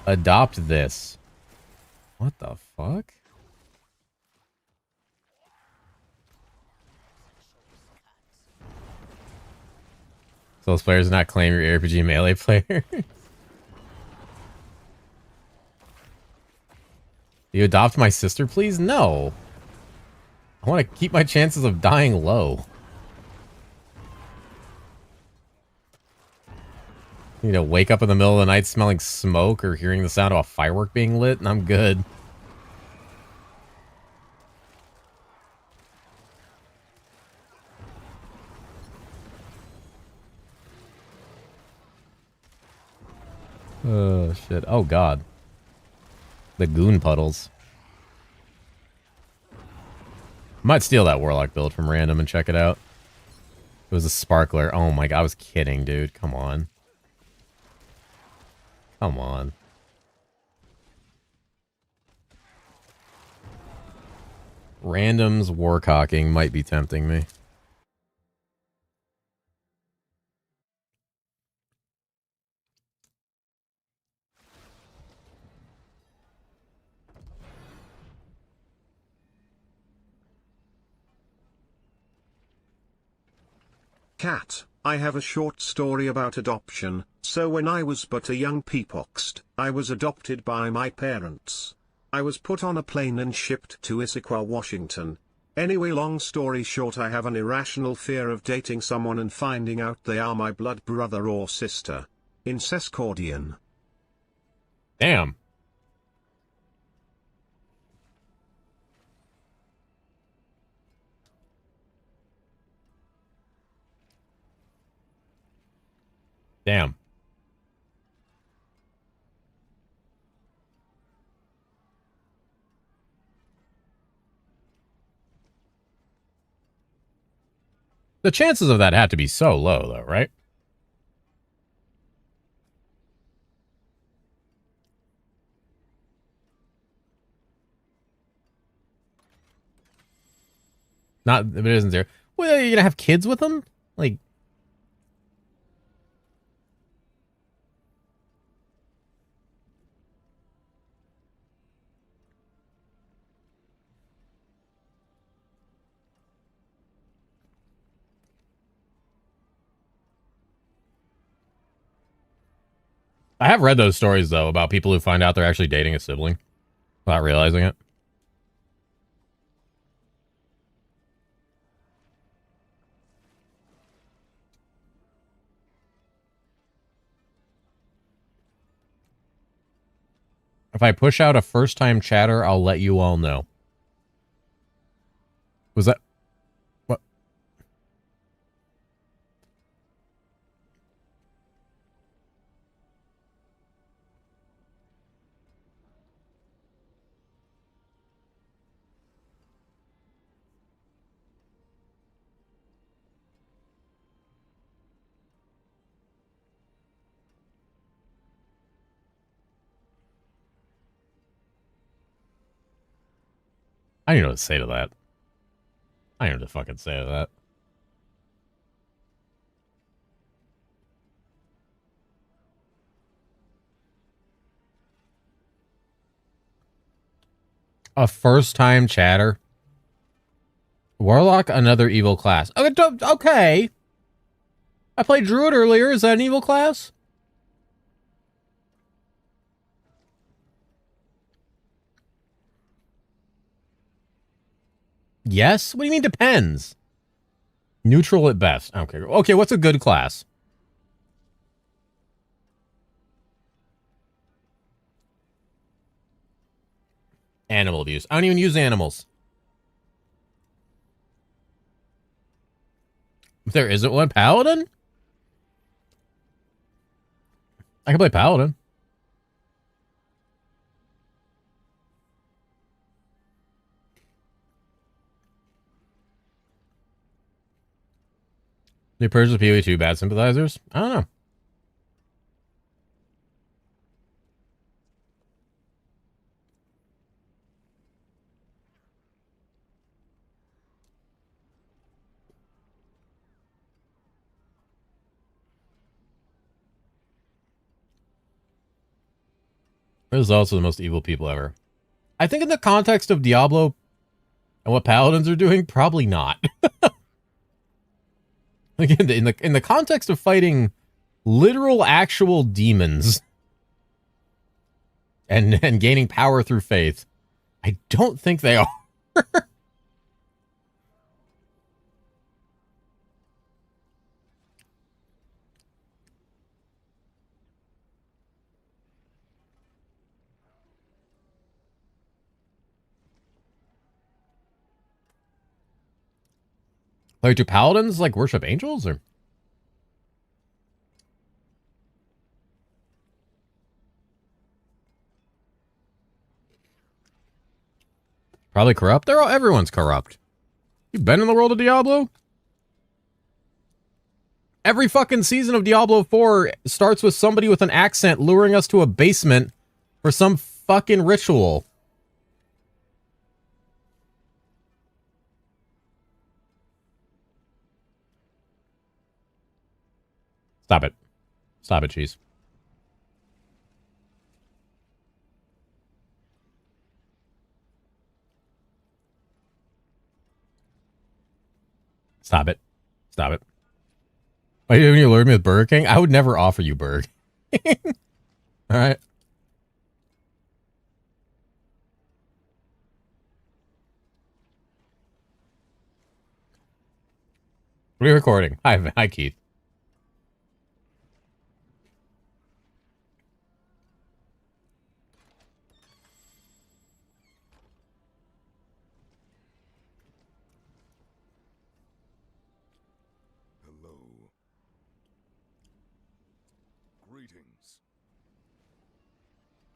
Adopt this. What the fuck? So those players do not claim your ARPG melee player. You adopt my sister, please? No. I want to keep my chances of dying low. You need to wake up in the middle of the night smelling smoke or hearing the sound of a firework being lit, and I'm good. Oh, shit. Oh, God. The goon puddles. Might steal that Warlock build from random and check it out. It was a sparkler. Oh my god, I was kidding, dude. Come on. Come on. Random's warcocking might be tempting me. Cat, I have a short story about adoption. So when I was but a young peapoxed, I was adopted by my parents. I was put on a plane and shipped to Issaquah, Washington. Anyway, long story short, I have an irrational fear of dating someone and finding out they are my blood brother or sister. Incescordian. Damn. Damn. The chances of that have to be so low, though, right? Not, if it isn't zero. Well, you're gonna have kids with them? Like, I have read those stories, though, about people who find out they're actually dating a sibling without realizing it. If I push out a first-time chatter, I'll let you all know. Was that... What? I don't know what to say to that. I don't know what to fucking say to that. A first-time chatter. Warlock, another evil class. Okay. I played Druid earlier. Is that an evil class? Yes? What do you mean depends? Neutral at best. Okay. Okay, what's a good class? Animal abuse. I don't even use animals. If there isn't one paladin? I can play paladin. New purge of PoE2 bad sympathizers? I don't know. This is also the most evil people ever. I think in the context of Diablo and what paladins are doing, probably not. Again, in the context of fighting literal actual demons and gaining power through faith, I don't think they are. Like, do paladins like worship angels or? Probably corrupt. Everyone's corrupt. You been in the world of Diablo? Every fucking season of Diablo 4 starts with somebody with an accent luring us to a basement for some fucking ritual. Stop it. Stop it, cheese. Stop it. Stop it. Are you going to lure me with Burger King? I would never offer you Burger King. All right. What are you recording? Hi, Keith. Hello. Greetings.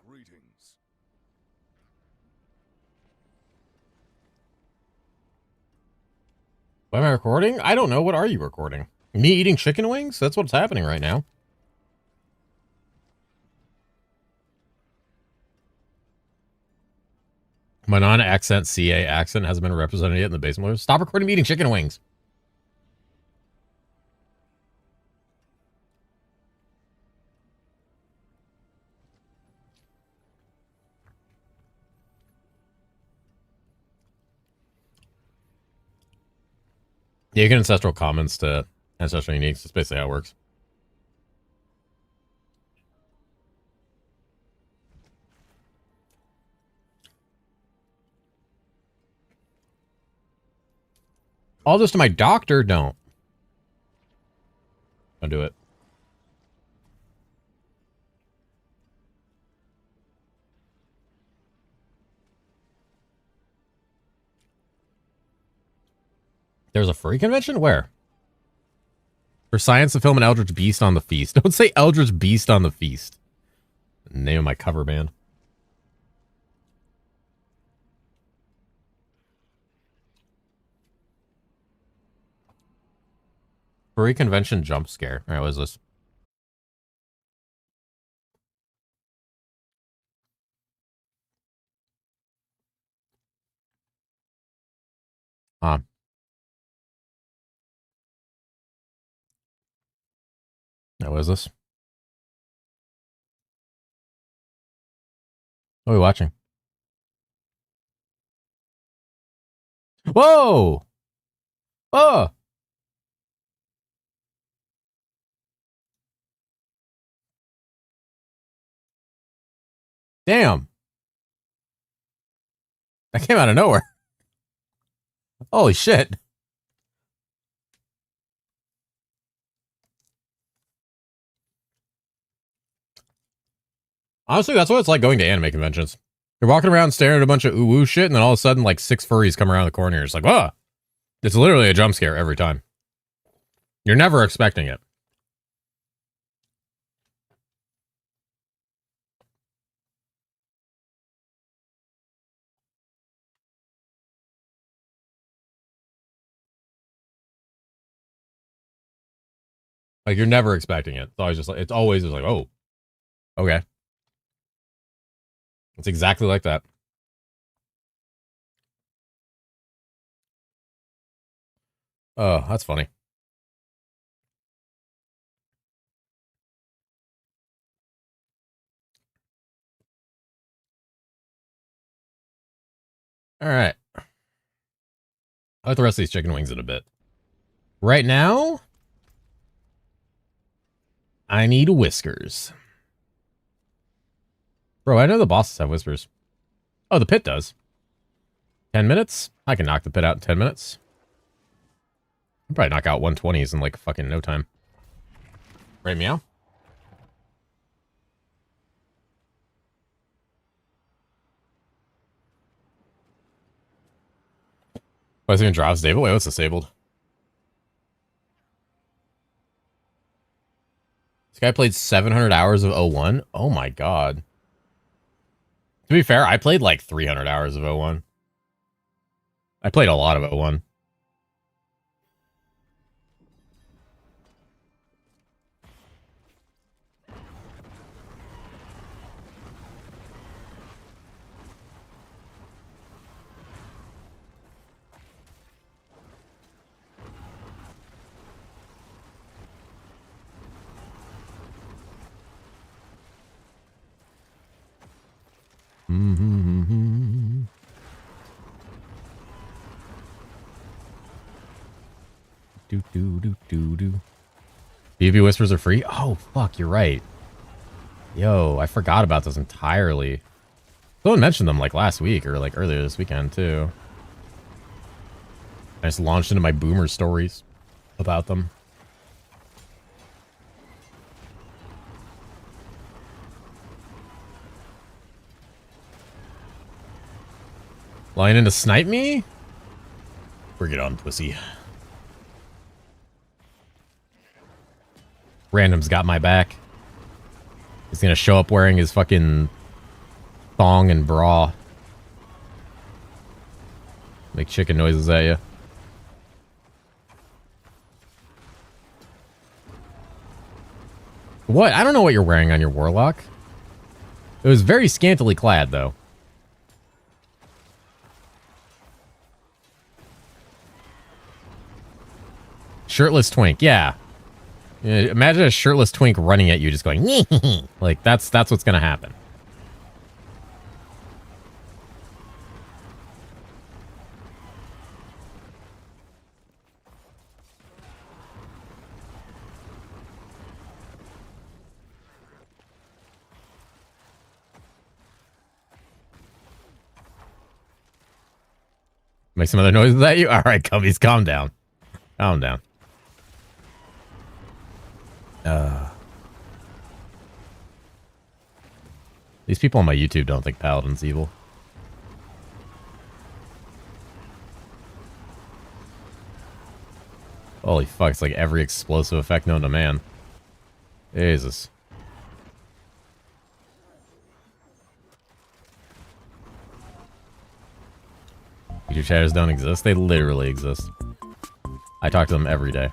Greetings. What am I recording? I don't know. What are you recording? Me eating chicken wings? That's what's happening right now. My non-accent CA accent hasn't been represented yet in the basement. Stop recording me eating chicken wings. Yeah, you can ancestral comments to ancestral uniques. That's basically how it works. All this to my doctor? Don't do it. There's a furry convention? Where? For science, the film, an Eldritch Beast on the Feast. Don't say Eldritch Beast on the Feast. Name of my cover band. Furry convention jump scare. All right, what is this? What is this? What are we watching? Whoa! Oh! Damn. That came out of nowhere. Holy shit. Honestly, that's what it's like going to anime conventions. You're walking around staring at a bunch of ooh-woo shit, and then all of a sudden, like, 6 furries come around the corner. You're just like, oh! It's literally a jump scare every time. You're never expecting it. Like, you're never expecting it. It's always just like, oh, okay. It's exactly like that. Oh, that's funny. All right. I'll let the rest of these chicken wings in a bit. Right now, I need whiskers. Bro, I know the bosses have whispers. Oh, the pit does. 10 minutes? I can knock the pit out in 10 minutes. I'll probably knock out 120s in like fucking no time. Right, meow? Oh, it's even drops disabled? Wait, what's disabled? This guy played 700 hours of 01? Oh my god. To be fair, I played like 300 hours of 01. I played a lot of 01. PvP whispers are free? Oh, fuck, you're right. Yo, I forgot about those entirely. Someone mentioned them like last week or like earlier this weekend too. I just launched into my boomer stories about them. Lying in to snipe me? Bring it on, pussy. Random's got my back. He's gonna show up wearing his fucking thong and bra. Make chicken noises at you. What? I don't know what you're wearing on your warlock. It was very scantily clad, though. Shirtless twink, yeah. Imagine a shirtless twink running at you, just going, like that's what's gonna happen. Make some other noises at you. All right, cubbies, calm down. Calm down. These people on my YouTube don't think Paladin's evil. Holy fuck, it's like every explosive effect known to man. Jesus. YouTube chatters don't exist? They literally exist. I talk to them every day.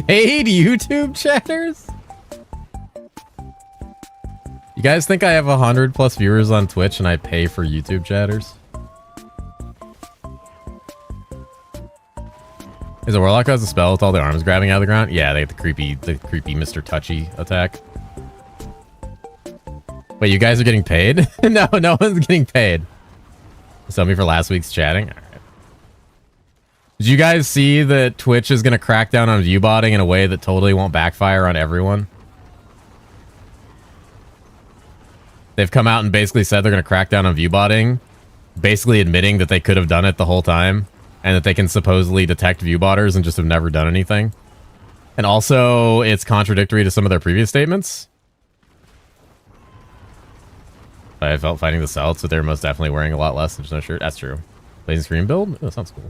Paid YouTube chatters? You guys think I have 100+ viewers on Twitch and I pay for YouTube chatters? Is a warlock has a spell with all the arms grabbing out of the ground? Yeah, they have the creepy Mr. Touchy attack. Wait, you guys are getting paid? No, no one's getting paid. Sell me for last week's chatting? All right. Did you guys see that Twitch is going to crack down on viewbotting in a way that totally won't backfire on everyone? They've come out and basically said they're going to crack down on viewbotting, basically admitting that they could have done it the whole time, and that they can supposedly detect viewbotters and just have never done anything. And also, it's contradictory to some of their previous statements. I felt fighting the South, so they're most definitely wearing a lot less. There's no shirt. That's true. Blazing Screen build? Oh, that sounds cool.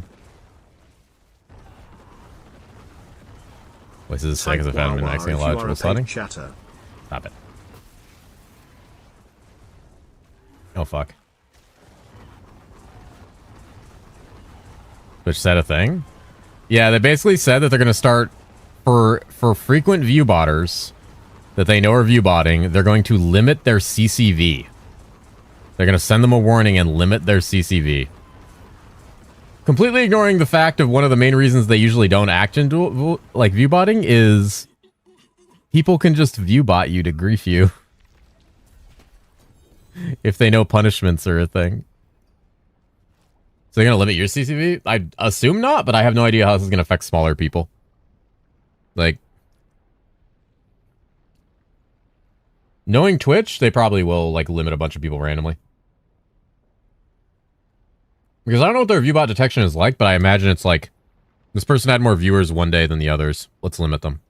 Voices is sick as if I haven't been maxing a lot of triple slotting. Stop it. Oh, fuck. Twitch said a thing? Yeah, they basically said that they're going to start, for frequent view botters that they know are view botting, they're going to limit their CCV. They're going to send them a warning and limit their CCV. Completely ignoring the fact of one of the main reasons they usually don't act into, like, view botting is people can just view bot you to grief you. If they know punishments are a thing. So they're going to limit your CCV? I assume not, but I have no idea how this is going to affect smaller people. Like, knowing Twitch, they probably will, like, limit a bunch of people randomly. Because I don't know what their viewbot detection is like, but I imagine it's like, this person had more viewers one day than the others. Let's limit them.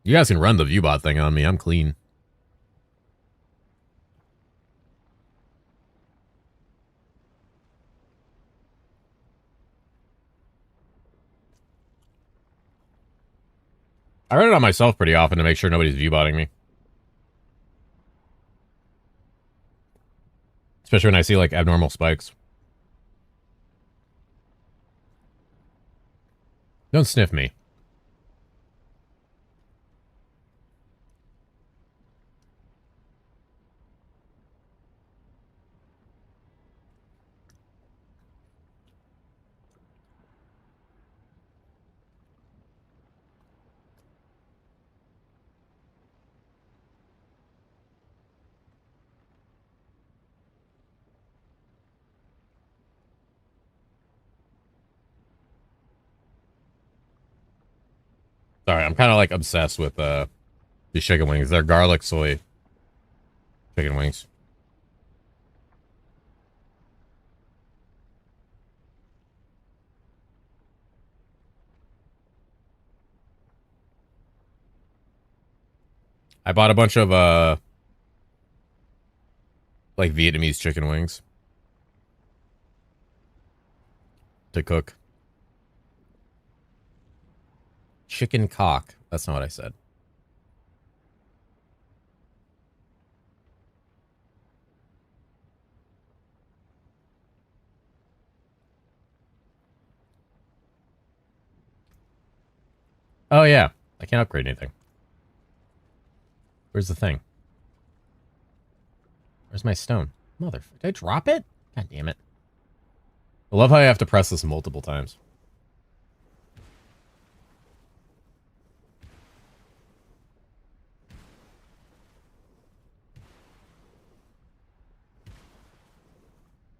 You guys can run the viewbot thing on me. I'm clean. I run it on myself pretty often to make sure nobody's viewbotting me. Especially when I see, like, abnormal spikes. Don't sniff me. Sorry, I'm kind of like obsessed with these chicken wings. They're garlic soy chicken wings. I bought a bunch of like Vietnamese chicken wings to cook. Chicken cock. That's not what I said. Oh, yeah. I can't upgrade anything. Where's the thing? Where's my stone? Did I drop it? God damn it. I love how I have to press this multiple times.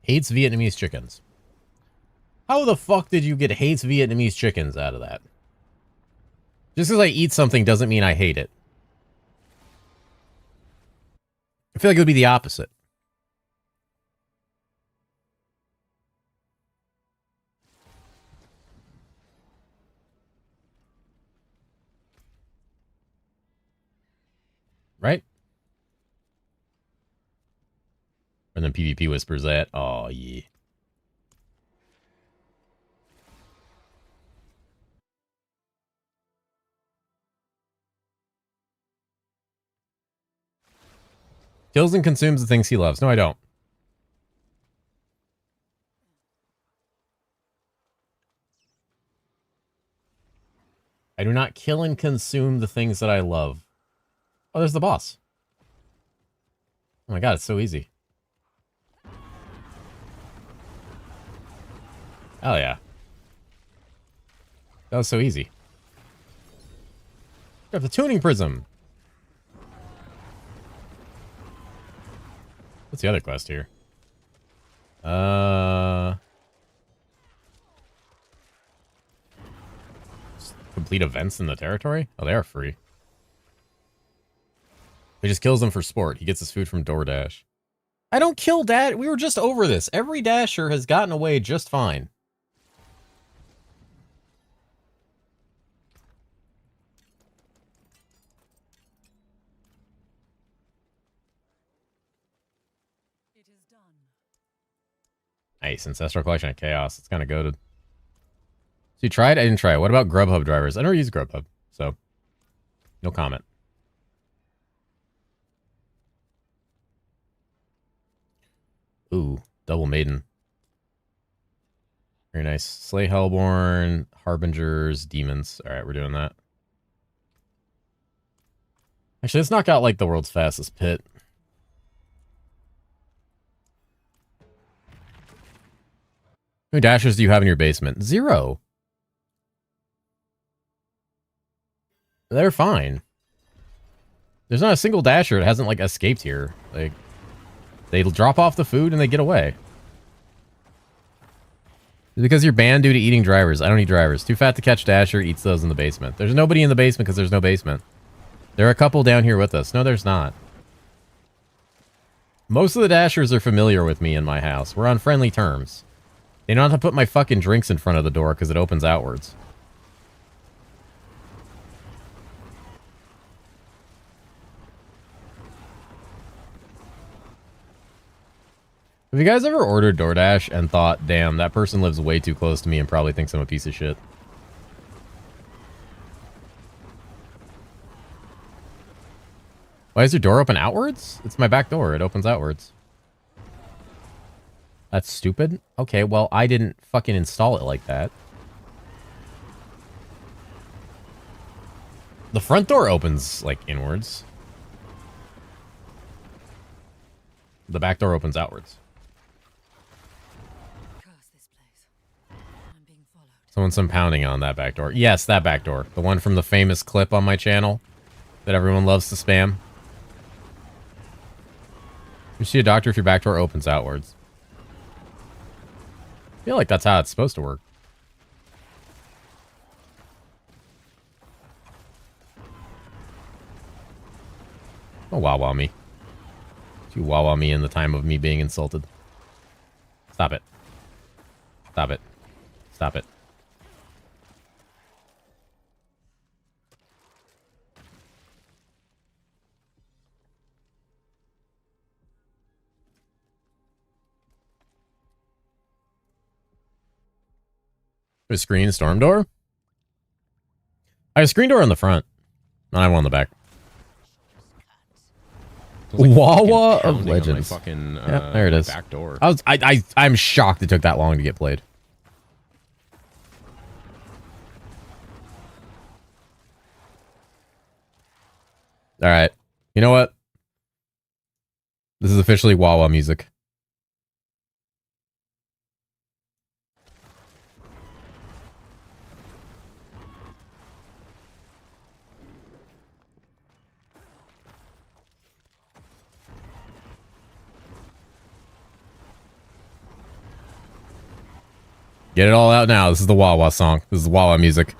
Hates Vietnamese chickens. How the fuck did you get hates Vietnamese chickens out of that? Just because I eat something doesn't mean I hate it. I feel like it would be the opposite. Right? And then PvP whispers that. Oh, yeah. Kills and consumes the things he loves. No, I don't. I do not kill and consume the things that I love. Oh, there's the boss. Oh my god, it's so easy. Oh yeah. That was so easy. Got the tuning prism. What's the other quest here? Complete events in the territory? Oh, they are free. He just kills them for sport. He gets his food from DoorDash. I don't kill Dash. We were just over this. Every Dasher has gotten away just fine. done. Nice. Ancestral Collection of Chaos. It's kind of goated. So you tried? I didn't try it. What about Grubhub drivers? I never use Grubhub, so no comment. Ooh, Double Maiden. Very nice. Slay Hellborn, Harbingers, Demons. All right, we're doing that. Actually, let's knock out like the world's fastest pit. How many dashers do you have in your basement? 0. They're fine. There's not a single dasher that hasn't like escaped here. Like, they drop off the food and they get away. It's because you're banned due to eating drivers. I don't eat drivers. Too fat to catch dasher, eats those in the basement. There's nobody in the basement because there's no basement. There are a couple down here with us. No, there's not. Most of the dashers are familiar with me in my house. We're on friendly terms. They don't have to put my fucking drinks in front of the door because it opens outwards. Have you guys ever ordered DoorDash and thought, damn, that person lives way too close to me and probably thinks I'm a piece of shit? Why is your door open outwards? It's my back door. It opens outwards. That's stupid. Okay, well, I didn't fucking install it like that. The front door opens, like, inwards. The back door opens outwards. Curse this place. I'm being followed. Someone's some pounding on that back door. Yes, that back door. The one from the famous clip on my channel that everyone loves to spam. You see a doctor if your back door opens outwards. I feel like that's how it's supposed to work. Oh, wow me. You wow me in the time of me being insulted. Stop it. Stop it. Stop it. A screen storm door? I have a screen door on the front. No, I have one on the back. Like Wawa fucking of pounding on my Legends. Fucking, Yeah, there it is. Back door. I'm shocked it took that long to get played. All right. You know what? This is officially Wawa music. Get it all out now. This is the Wawa song. This is Wawa music.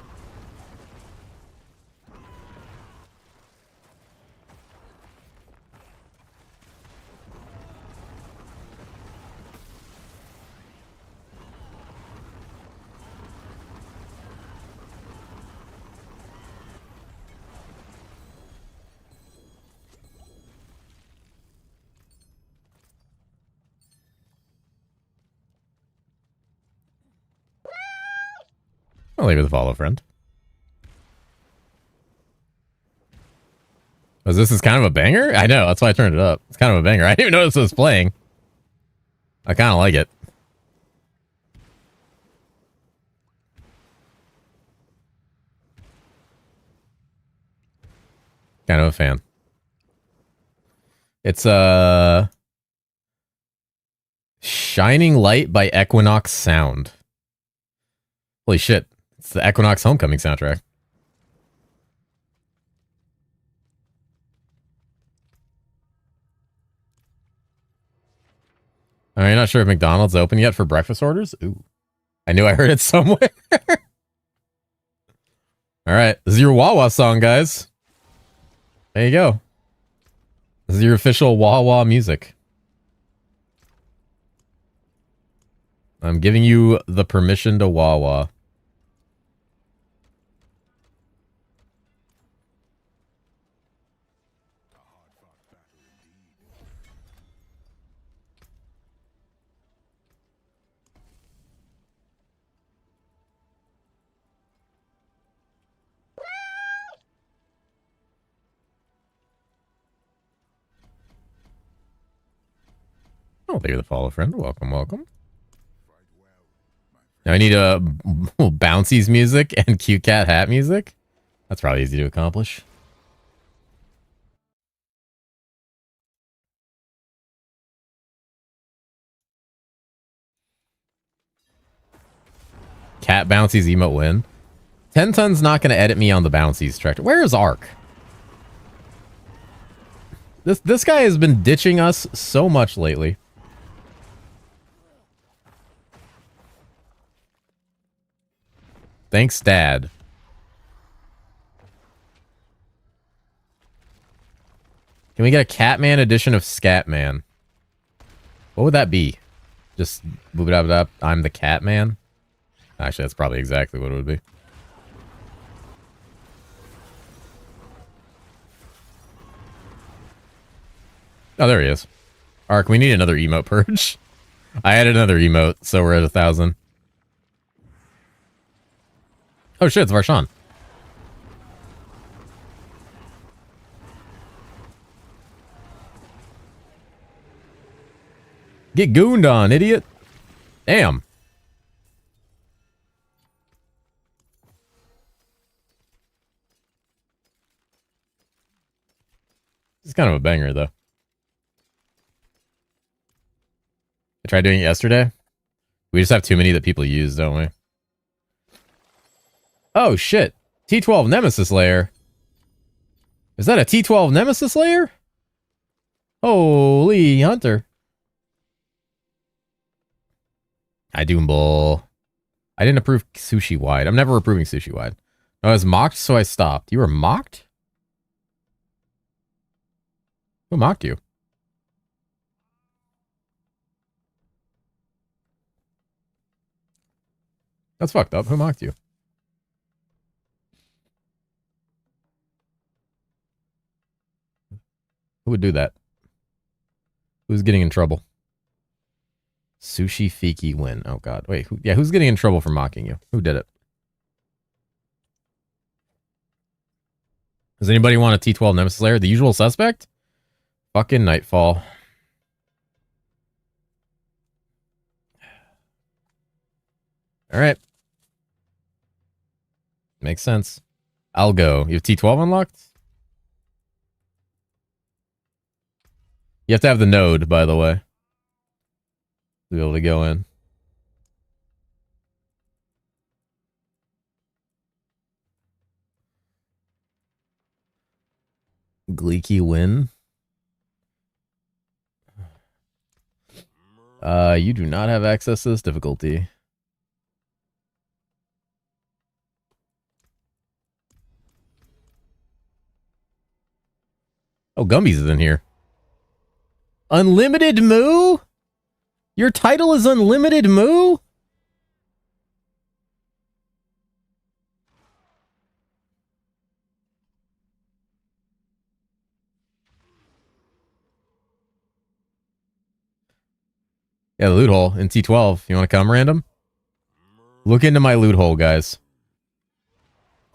I'll leave it with a follow, friend. Was this is kind of a banger? I know, that's why I turned it up. It's kind of a banger. I didn't even notice it was playing. I kind of like it. Kind of a fan. It's Shining Light by Equinox Sound. Holy shit. It's the Equinox Homecoming soundtrack. I'm not sure if McDonald's is open yet for breakfast orders. Ooh. I knew I heard it somewhere. Alright. This is your Wawa song, guys. There you go. This is your official Wawa music. I'm giving you the permission to Wawa. Oh, thank you for the follow, friend. Welcome, welcome. Now I need a bouncies music and cute cat hat music. That's probably easy to accomplish. Cat bouncies emote win. 10 Ton's not going to edit me on the bouncies tractor. Where is Ark? This guy has been ditching us so much lately. Thanks, Dad. Can we get a Catman edition of Scatman? What would that be? Just boop it up. I'm the Catman. Actually, that's probably exactly what it would be. Oh, there he is. Ark, we need another emote purge. I added another emote, so we're at 1,000. Oh shit, it's Varshan. Get gooned on, idiot. Damn. It's kind of a banger, though. I tried doing it yesterday. We just have too many that people use, don't we? Oh, shit. T12 Nemesis layer. Is that a T12 Nemesis layer? Holy Hunter. Hi, Doombull. I didn't approve sushi wide. I'm never approving sushi wide. I was mocked, so I stopped. You were mocked? Who mocked you? That's fucked up. Who mocked you? Who would do that? Who's getting in trouble? Sushi Fiki win. Oh god. Wait, who's getting in trouble for mocking you? Who did it? Does anybody want a T12 Nemesis layer? The usual suspect? Fucking Nightfall. Alright. Makes sense. I'll go. You have T12 unlocked? You have to have the node, by the way, to be able to go in. Gleeky win. You do not have access to this difficulty. Oh, Gumby's is in here. Unlimited Moo? Your title is Unlimited Moo? Yeah, the loot hole in T12. You want to come, random? Look into my loot hole, guys.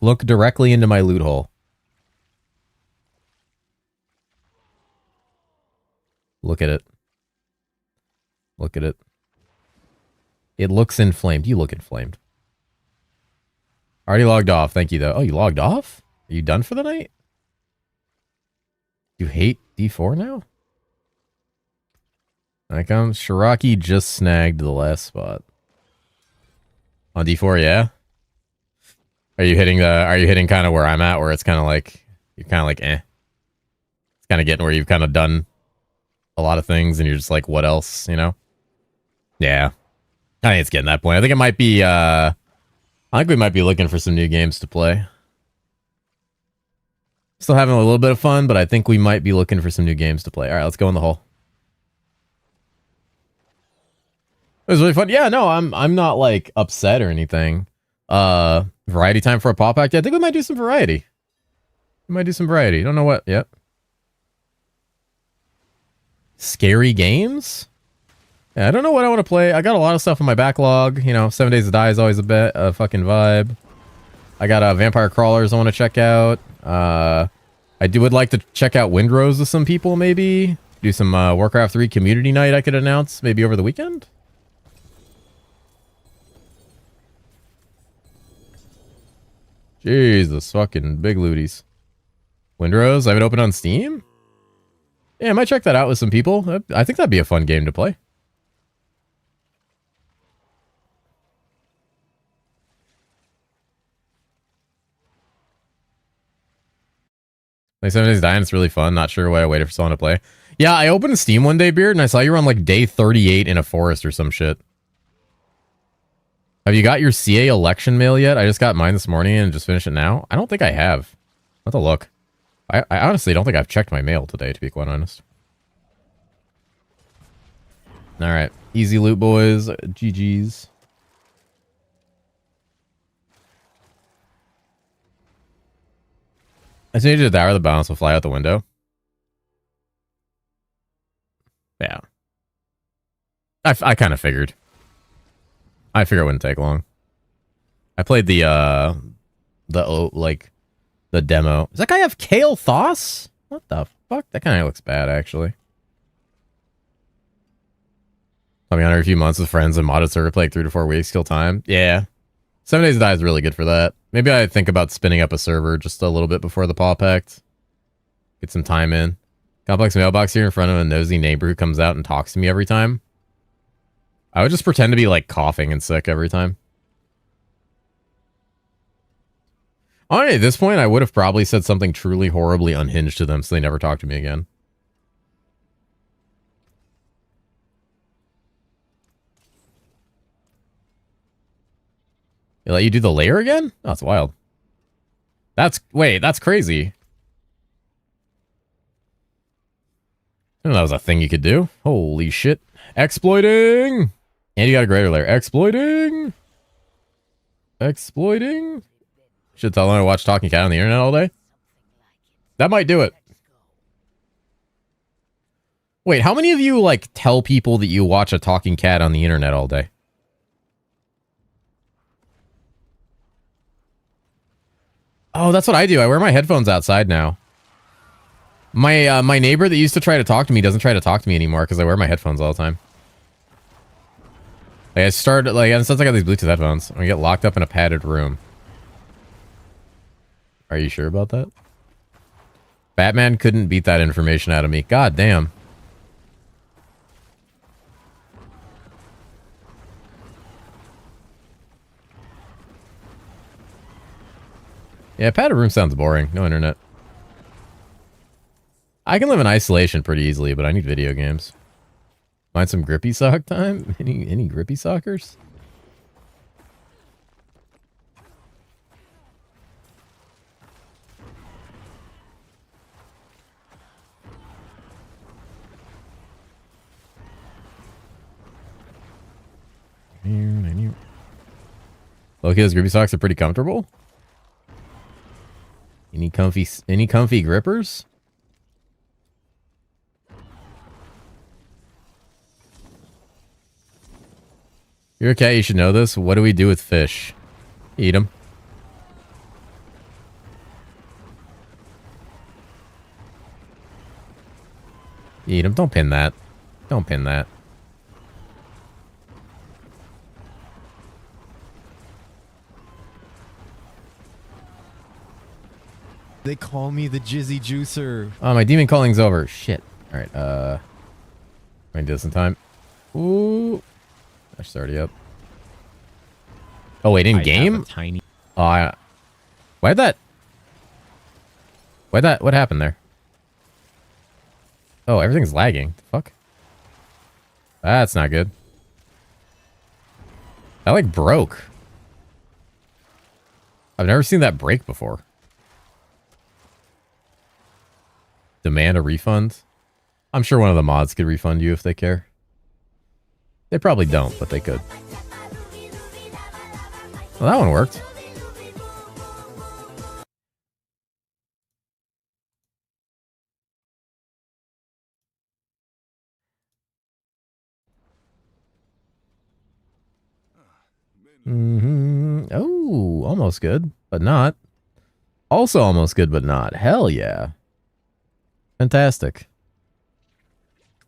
Look directly into my loot hole. Look at it. Look at it. It looks inflamed. You look inflamed. Already logged off. Thank you, though. Oh, you logged off? Are you done for the night? You hate D4 now? I come. Shiraki just snagged the last spot. On D4, yeah? Are you hitting kind of where I'm at, where it's kind of like, you're kind of like, eh. It's kind of getting where you've kind of done a lot of things and you're just like, what else, you know? Yeah. I think it's getting that point. I think it might be, I think we might be looking for some new games to play. Still having a little bit of fun, but I think we might be looking for some new games to play. All right, let's go in the hole. It was really fun. Yeah, no, I'm not like upset or anything. Variety time for a pop act. Yeah, I think we might do some variety. We might do some variety. Don't know what. Yep. Scary games? Yeah, I don't know what I want to play. I got a lot of stuff in my backlog. You know, 7 Days to Die is always a fucking vibe. I got Vampire Crawlers I want to check out. I would like to check out Windrose with some people, maybe. Do some Warcraft 3 community night I could announce maybe over the weekend? Jesus, fucking big looties. Windrose, I have it open on Steam? Yeah, I might check that out with some people. I think that'd be a fun game to play. Like 7 Days Dying, it's really fun. Not sure why I waited for someone to play. Yeah, I opened Steam one day, Beard, and I saw you were on like day 38 in a forest or some shit. Have you got your CA election mail yet? I just got mine this morning and just finished it now. I don't think I have. I'll have to look. I honestly don't think I've checked my mail today, to be quite honest. Alright. Easy loot, boys. GG's. As soon as you devour, the balance will fly out the window. Yeah. I kind of figured. I figured it wouldn't take long. I played the demo. Does that guy have Kale Thoss? What the fuck? That kind of looks bad, actually. I mean, under a few months with friends and modded server play like 3 to 4 weeks, kill time. Yeah. 7 Days to Die is really good for that. Maybe I think about spinning up a server just a little bit before the Paw Pact. Get some time in. Complex mailbox here in front of a nosy neighbor who comes out and talks to me every time. I would just pretend to be like coughing and sick every time. Honestly, at this point, I would have probably said something truly horribly unhinged to them so they never talk to me again. They let you do the layer again? Oh, that's wild. Wait, that's crazy. I didn't know that was a thing you could do. Holy shit. Exploiting! And you got a greater layer. Exploiting! Exploiting? Should tell them I watch Talking Cat on the internet all day? That might do it. Wait, how many of you, like, tell people that you watch a Talking Cat on the internet all day? Oh, that's what I do. I wear my headphones outside now. My neighbor that used to try to talk to me doesn't try to talk to me anymore because I wear my headphones all the time. Like, I started, like, since I got these Bluetooth headphones, I'm gonna get locked up in a padded room. Are you sure about that? Batman couldn't beat that information out of me. God damn. Yeah, padded room sounds boring. No internet. I can live in isolation pretty easily, but I need video games. Find some grippy sock time? Any grippy sockers? Okay, those grippy socks are pretty comfortable. Any comfy grippers? You're a cat, you should know this. What do we do with fish? Eat them. Eat them. Don't pin that. Don't pin that. They call me the Jizzy Juicer. Oh, my demon calling's over. Shit. Alright, I do this in time. Ooh. That's already up. Oh, wait, in game? Tiny. Oh, what happened there? Oh, everything's lagging. The fuck? That's not good. That, like, broke. I've never seen that break before. Demand a refund? I'm sure one of the mods could refund you if they care. They probably don't, but they could. Well, that one worked. Oh, almost good, but not. Also almost good, but not. Hell yeah. Fantastic.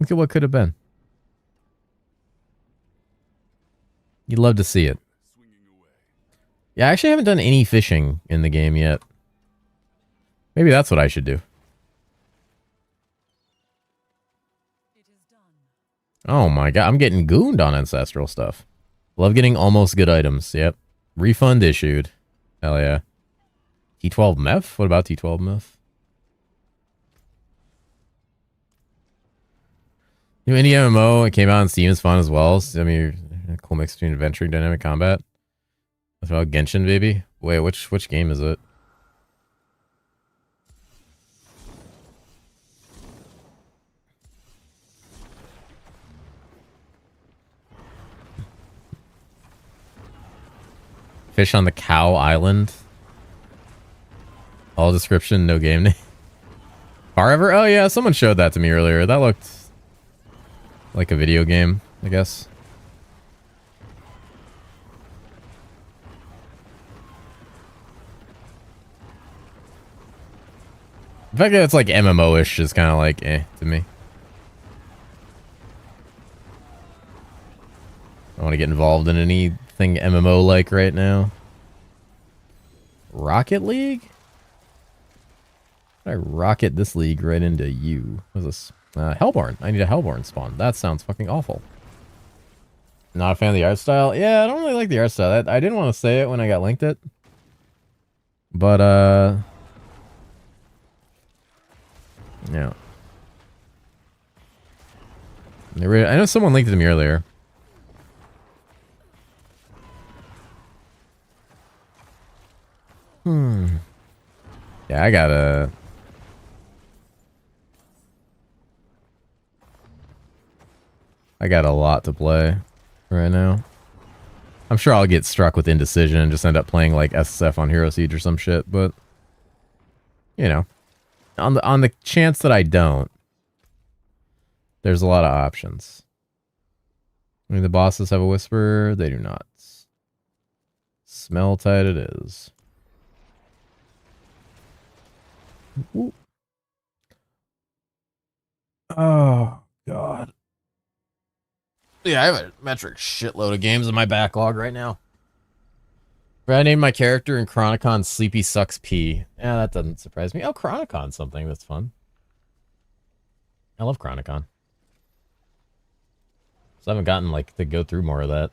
Look at what could have been. You'd love to see it. Yeah, I actually haven't done any fishing in the game yet. Maybe that's what I should do. Oh my god, I'm getting gooned on ancestral stuff. Love getting almost good items. Yep. Refund issued. Hell yeah. T12 meth? What about T12 meth? New indie MMO, it came out on Steam, is fun as well. I mean, a cool mix between adventure and dynamic combat. That's about Genshin, baby. Wait, which game is it? Fish on the Cow Island. All description, no game name. Forever? Oh yeah, someone showed that to me earlier. That looked like a video game, I guess. The fact that it's like MMO-ish is kind of like eh to me. I don't want to get involved in anything MMO-like right now. Rocket League? I rocket this league right into you. What's this? Hellborn. I need a Hellborn spawn. That sounds fucking awful. Not a fan of the art style? Yeah, I don't really like the art style. I didn't want to say it when I got linked it. But, yeah. I know someone linked it to me earlier. Yeah, I gotta... I got a lot to play right now. I'm sure I'll get struck with indecision and just end up playing like SSF on herosiege or some shit, but you know, on the chance that I don't, there's a lot of options. I mean, the bosses have a whisper, they do not. Smell tight it is. Ooh. Oh god. Yeah, I have a metric shitload of games in my backlog right now. I named my character in Chronicon Sleepy Sucks P. Yeah, that doesn't surprise me. Oh, Chronicon's something that's fun. I love Chronicon. So I haven't gotten, like, to go through more of that.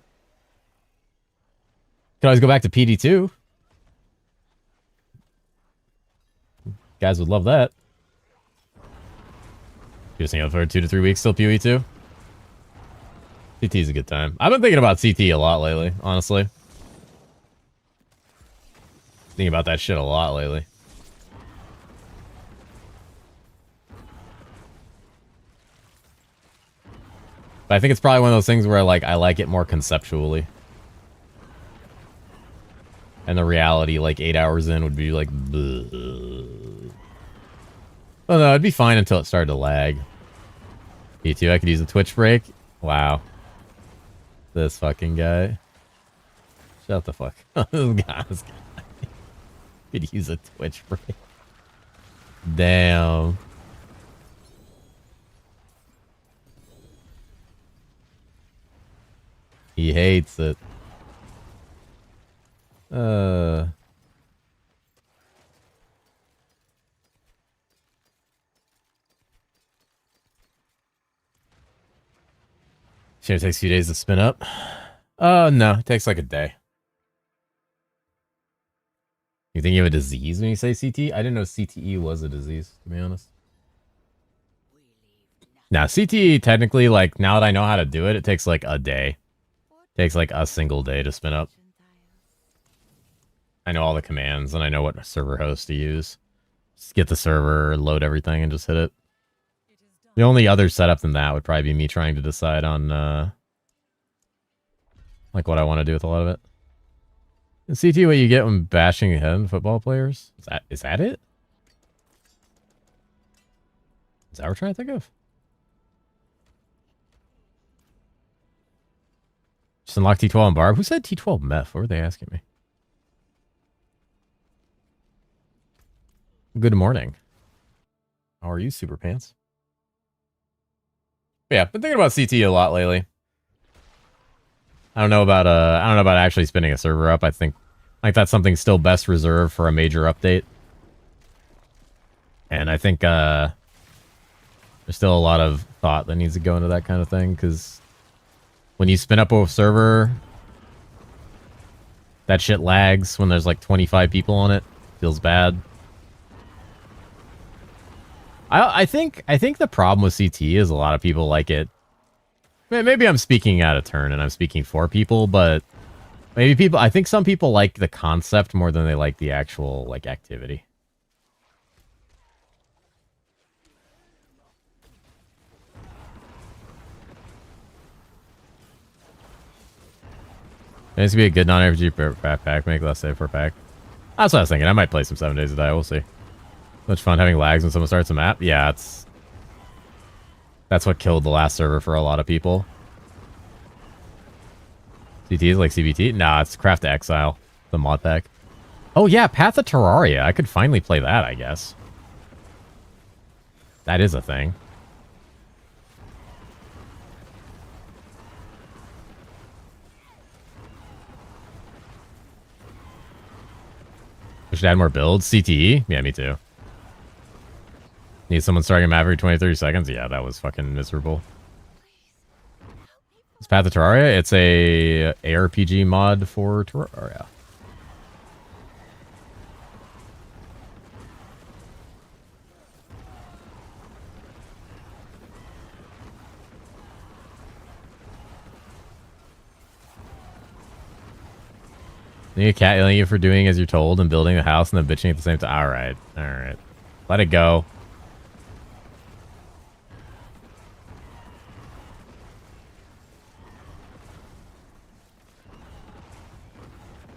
Can always go back to PD2. Guys would love that. You just think for 2 to 3 weeks till PoE2? CT's a good time. I've been thinking about CT a lot lately, honestly. Thinking about that shit a lot lately. But I think it's probably one of those things where like I like it more conceptually. And the reality, like 8 hours in, would be like, bleh. Oh no, it'd be fine until it started to lag. P2, I could use a Twitch break. Wow. This fucking guy. Shut the fuck up. This guy could use a Twitch break. Damn. He hates it. Sure, it takes a few days to spin up. No, it takes like a day. You think you have a disease when you say CT? I didn't know CTE was a disease, to be honest. Now, CTE, technically, like, now that I know how to do it, it takes like a day. It takes like a single day to spin up. I know all the commands, and I know what server host to use. Just get the server, load everything, and just hit it. The only other setup than that would probably be me trying to decide on, like, what I want to do with a lot of it. And CT, what you get when bashing your head in football players? Is that it? Is that what we're trying to think of? Just unlock T12 and Barb? Who said T12 meth? What were they asking me? Good morning. How are you, Super Pants? But yeah, been thinking about CT a lot lately. I don't know about actually spinning a server up. I think like that's something still best reserved for a major update. And I think there's still a lot of thought that needs to go into that kind of thing, because when you spin up a server, that shit lags when there's like 25 people on it. Feels bad. I think the problem with CT is a lot of people like it. Maybe I'm speaking out of turn and I'm speaking for people, but I think some people like the concept more than they like the actual like activity. It needs to be a good non-RPG pack, make less safe per pack. That's what I was thinking. I might play some 7 Days to Die. We'll see. Much fun having lags when someone starts a map. Yeah, that's what killed the last server for a lot of people. CT is like CBT? Nah, it's Craft to Exile, the mod pack. Oh yeah, Path of Terraria. I could finally play that, I guess. That is a thing. We should add more builds. CTE? Yeah, me too. Need someone starting a map every 20-30 seconds? Yeah, that was fucking miserable. It's Path of Terraria. It's a ARPG mod for Terraria. Need a cat yelling at you for doing as you're told and building the house and then bitching at the same time. Alright. Alright. Let it go.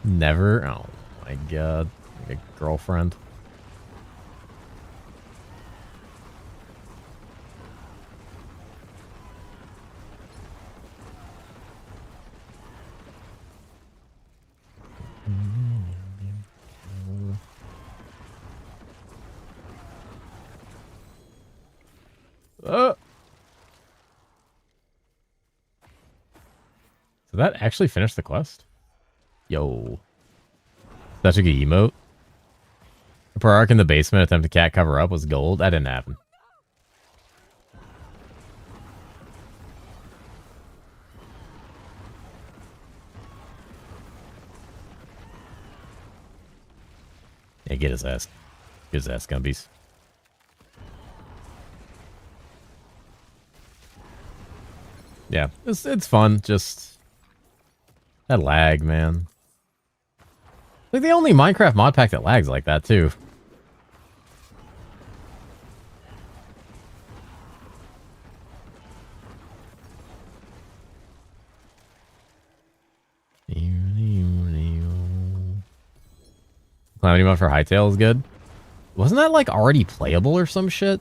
Never? Oh my god. Like a girlfriend. Did that actually finish the quest? Yo. Such a good emote. Per arc in the basement, attempt to cat cover up was gold. That didn't happen. Yeah, get his ass. Get his ass, Gumbies. Yeah, it's fun. Just that lag, man. Like the only Minecraft mod pack that lags like that too. Calamity mod for Hytale is good. Wasn't that like already playable or some shit?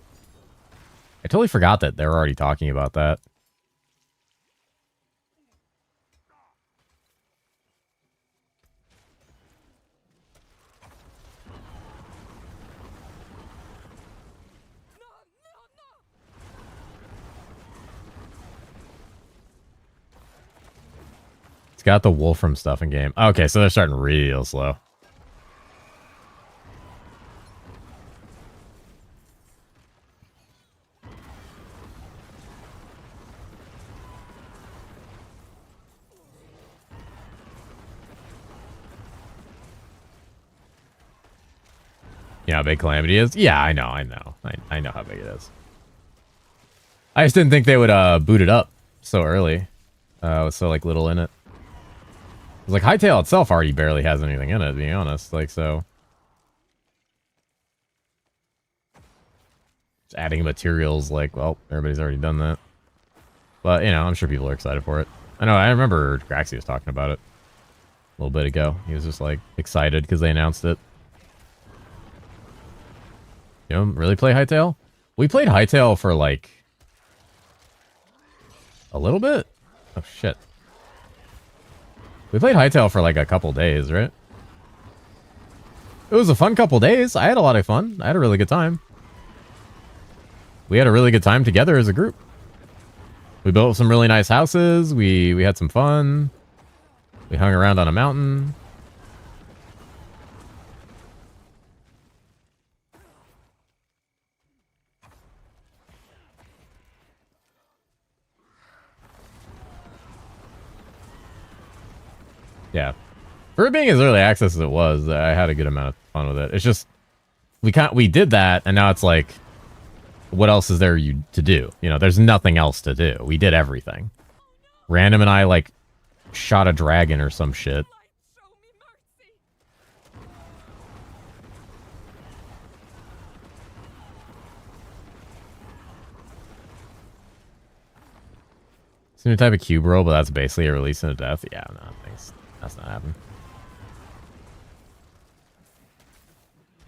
I totally forgot that they were already talking about that. It's got the Wolfram stuff in game. Okay, so they're starting real slow. You know how big Calamity is? Yeah, I know. I know how big it is. I just didn't think they would boot it up so early. With so like little in it. Like Hytale itself already barely has anything in it, to be honest. Like so, just adding materials, like, well, everybody's already done that. But you know, I'm sure people are excited for it. I know. I remember Graxy was talking about it a little bit ago. He was just like excited because they announced it. You know, really play Hytale? We played Hytale for like a little bit. Oh shit. We played Hytale for like a couple days, right? It was a fun couple days. I had a lot of fun. I had a really good time. We had a really good time together as a group. We built some really nice houses. We had some fun. We hung around on a mountain. Yeah. For it being as early access as it was, I had a good amount of fun with it. It's just we did that, and now it's like, what else is there to do? You know, there's nothing else to do. We did everything. Random and I like shot a dragon or some shit. It's a new type of cube roll, but that's basically a release and a death. Yeah, no, thanks. That's not happening.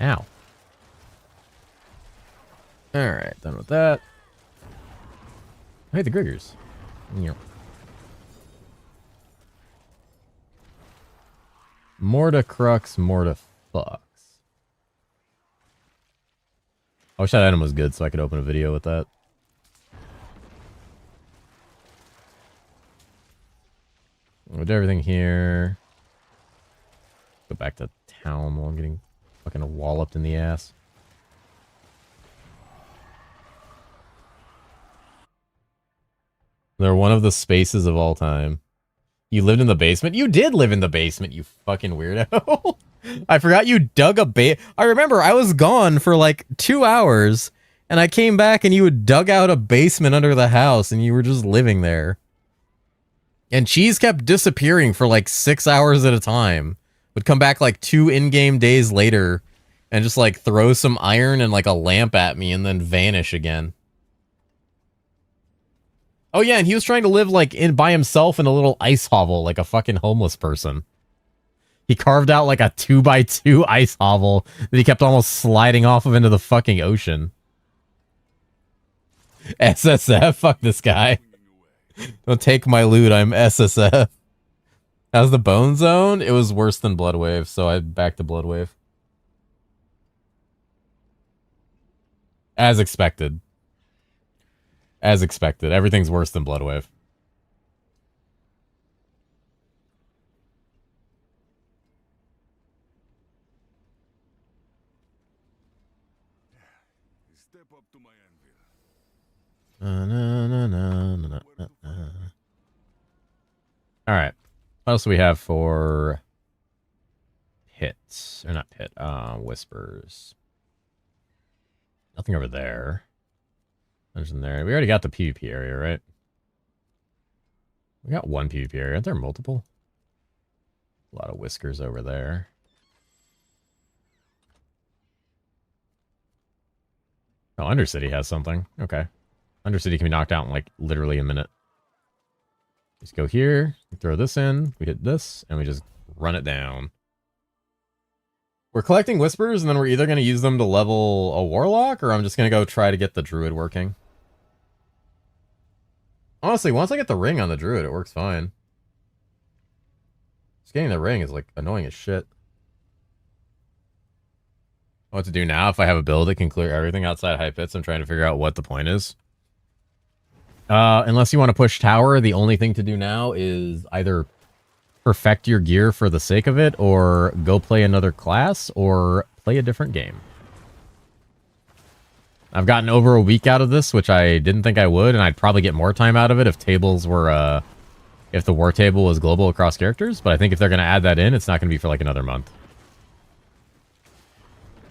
Ow. Alright, done with that. Hey, the Griggers. Yep. Morta Crux, Morta Fucks. I wish that item was good so I could open a video with that. We'll do everything here. Go back to town while I'm getting fucking walloped in the ass. They're one of the spaces of all time. You lived in the basement? You did live in the basement, you fucking weirdo. I forgot you dug a I remember I was gone for like 2 hours, and I came back and you had dug out a basement under the house, and you were just living there. And Cheese kept disappearing for like 6 hours at a time. Would come back like 2 in-game days later, and just like throw some iron and like a lamp at me, and then vanish again. Oh yeah, and he was trying to live like by himself in a little ice hovel, like a fucking homeless person. He carved out like a 2x2 ice hovel that he kept almost sliding off of into the fucking ocean. SSF, fuck this guy. Don't take my loot, I'm SSF. How's the Bone Zone? It was worse than Bloodwave, so I back to Bloodwave. As expected. As expected. Everything's worse than Bloodwave. Step up to my anvil. Alright. What else do we have for pits? Or not pit, whispers. Nothing over there. There's in there. We already got the PvP area, right? We got one PvP area. Aren't there multiple? A lot of whiskers over there. Oh, Undercity has something. Okay. Undercity can be knocked out in like literally a minute. Just go here, we throw this in, we hit this, and we just run it down. We're collecting whispers, and then we're either going to use them to level a warlock, or I'm just going to go try to get the druid working. Honestly, once I get the ring on the druid, it works fine. Just getting the ring is like annoying as shit. What to do now if I have a build that can clear everything outside high pits? I'm trying to figure out what the point is. Unless you want to push tower, the only thing to do now is either perfect your gear for the sake of it, or go play another class, or play a different game. I've gotten over a week out of this, which I didn't think I would, and I'd probably get more time out of it if tables were, if the war table was global across characters, but I think if they're going to add that in, it's not going to be for like another month.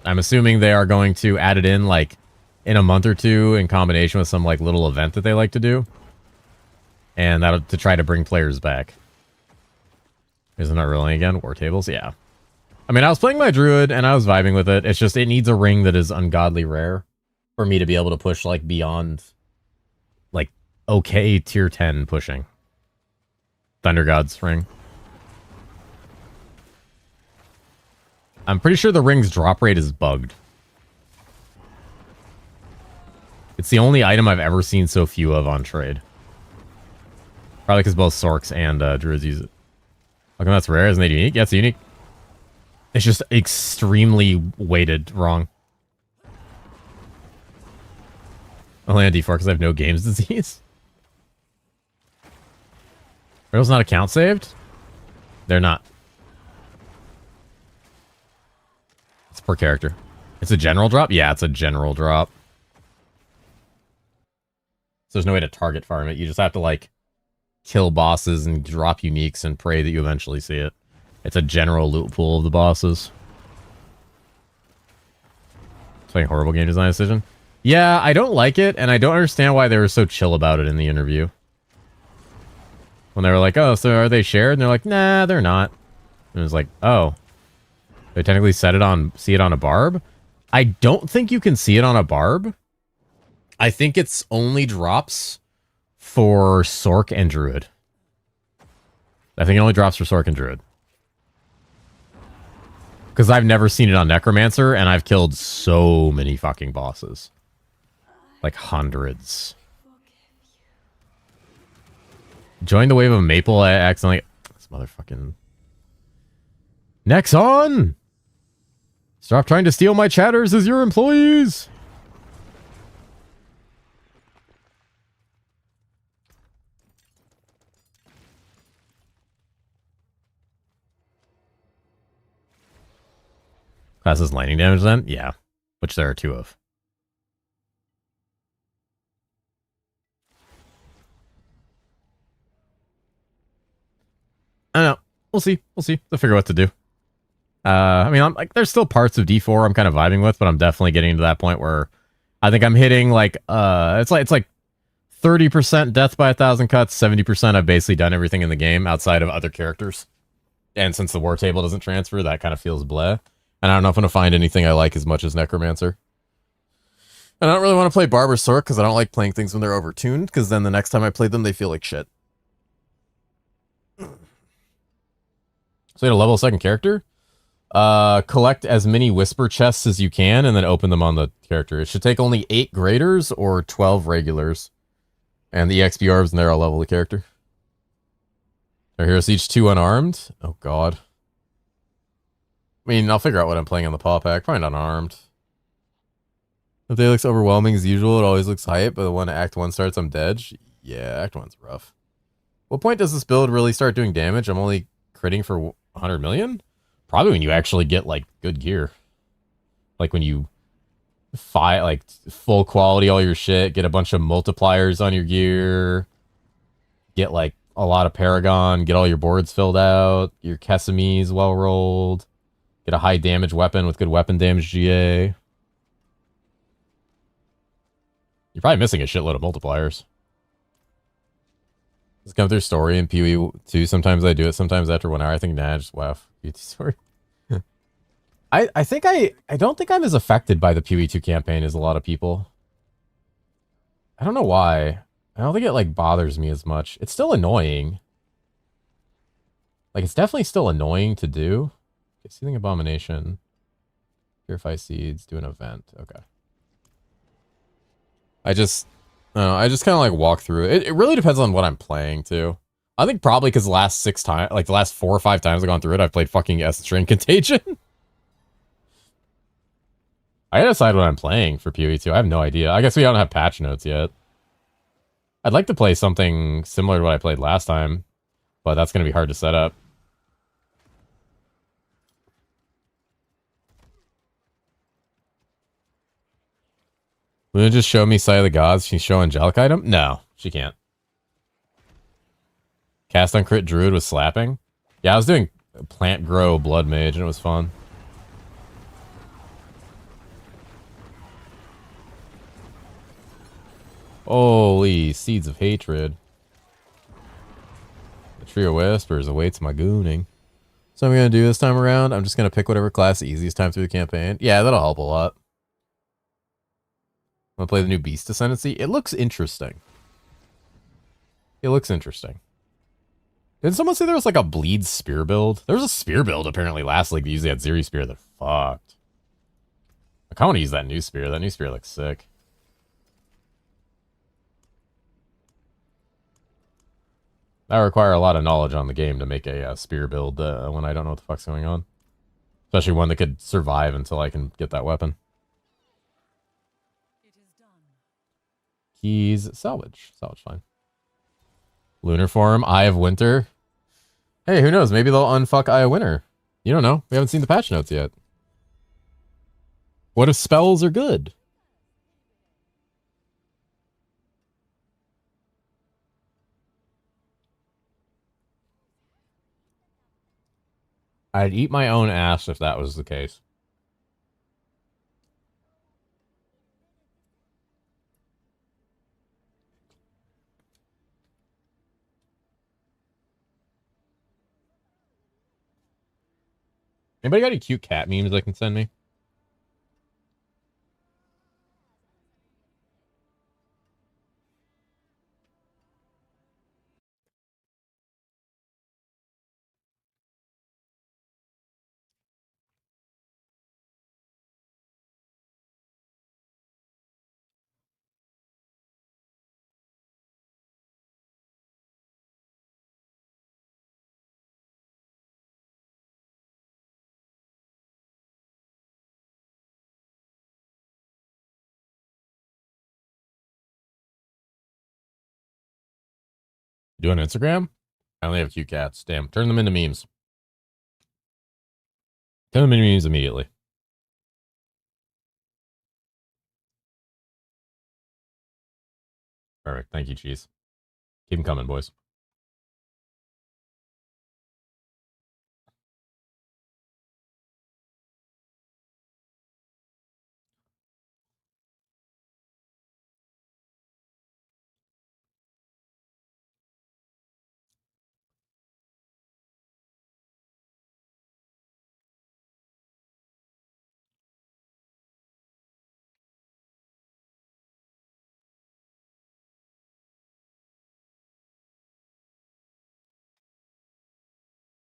I'm assuming they are going to add it in like in a month or two in combination with some like little event that they like to do. And that'll to try to bring players back. Isn't that rolling again? War tables? Yeah. I mean, I was playing my druid and I was vibing with it. It's just, it needs a ring that is ungodly rare for me to be able to push like beyond like okay tier 10 pushing. Thunder God's ring. I'm pretty sure the ring's drop rate is bugged. It's the only item I've ever seen so few of on trade. Probably because both Sorks and Druids use it. How come that's rare? Isn't it unique? Yeah, it's unique. It's just extremely weighted wrong. Only on D4 because I have no games disease. Are those not account saved? They're not. It's per character. It's a general drop? Yeah, it's a general drop. So there's no way to target farm it. You just have to, like, kill bosses and drop uniques and pray that you eventually see it. It's a general loot pool of the bosses. It's like a horrible game design decision. Yeah, I don't like it, and I don't understand why they were so chill about it in the interview. When they were like, oh, so are they shared? And they're like, nah, they're not. And it was like, oh. They technically see it on a barb? I don't think you can see it on a barb. I think it's only drops for Sork and Druid. I think it only drops for Sork and Druid. Because I've never seen it on Necromancer, and I've killed so many fucking bosses. Like hundreds. Join the wave of Maple, I accidentally... This motherfucking... Nexon! Stop trying to steal my chatters as your employees! Classes lightning damage then? Yeah. Which there are 2 of. I don't know. We'll see. We'll see. They'll figure out what to do. I mean, I'm like, there's still parts of D4 I'm kind of vibing with, but I'm definitely getting to that point where I think I'm hitting like it's like 30% death by 1,000 cuts, 70% I've basically done everything in the game outside of other characters. And since the war table doesn't transfer, that kind of feels bleh. And I don't know if I'm gonna find anything I like as much as Necromancer. And I don't really want to play Barber Sork because I don't like playing things when they're overtuned, because then the next time I play them, they feel like shit. So you had a level 2nd character. Collect as many whisper chests as you can and then open them on the character. It should take only 8 graders or 12 regulars. And the EXP orbs, and they're all level the character. Our heroes each 2 unarmed. Oh god. I mean, I'll figure out what I'm playing on the paw pack. Probably not unarmed. If they looks overwhelming as usual, it always looks hype, but when Act 1 starts, I'm dead. Yeah, Act 1's rough. What point does this build really start doing damage? I'm only critting for 100 million? Probably when you actually get, like, good gear. Like, when you fight, like, full quality all your shit, get a bunch of multipliers on your gear, get, like, a lot of Paragon, get all your boards filled out, your Kesame's well rolled, get a high damage weapon with good weapon damage GA. You're probably missing a shitload of multipliers. Just come through story and PoE 2. Sometimes I do it, sometimes after 1 hour. I think, nah, just WAF. Story. I don't think I'm as affected by the PoE 2 campaign as a lot of people. I don't know why. I don't think it, like, bothers me as much. It's still annoying. Like, it's definitely still annoying to do. Okay, Seething Abomination. Purify Seeds. Do an event. Okay. I just kind of, like, walk through it. It really depends on what I'm playing, too. I think probably because the last 6 times, like, the last 4 or 5 times I've gone through it, I've played fucking S-Train Contagion. I gotta decide what I'm playing for PoE 2. I have no idea. I guess we don't have patch notes yet. I'd like to play something similar to what I played last time, but that's going to be hard to set up. Luna just showed me Sight of the Gods. Can you show Angelic item? No, she can't. Cast on crit Druid with slapping. Yeah, I was doing Plant Grow Blood Mage and it was fun. Holy Seeds of Hatred. The Trio of Whispers awaits my gooning. So I'm going to do this time around. I'm just going to pick whatever class the easiest time through the campaign. Yeah, that'll help a lot. I'm going to play the new Beast Ascendancy. It looks interesting. It looks interesting. Didn't someone say there was like a Bleed Spear build? There was a Spear build apparently last league that usually had Zeri Spear that fucked. I kind of want to use that new Spear. That new Spear looks sick. I require a lot of knowledge on the game to make a spear build when I don't know what the fuck's going on. Especially one that could survive until I can get that weapon. It is done. Keys, salvage. Salvage, fine. Lunar Form, Eye of Winter. Hey, who knows? Maybe they'll unfuck Eye of Winter. You don't know. We haven't seen the patch notes yet. What if spells are good? I'd eat my own ass if that was the case. Anybody got any cute cat memes they can send me? Do an Instagram? I only have cute cats. Damn. Turn them into memes. Turn them into memes immediately. Perfect. Thank you, Cheese. Keep them coming, boys.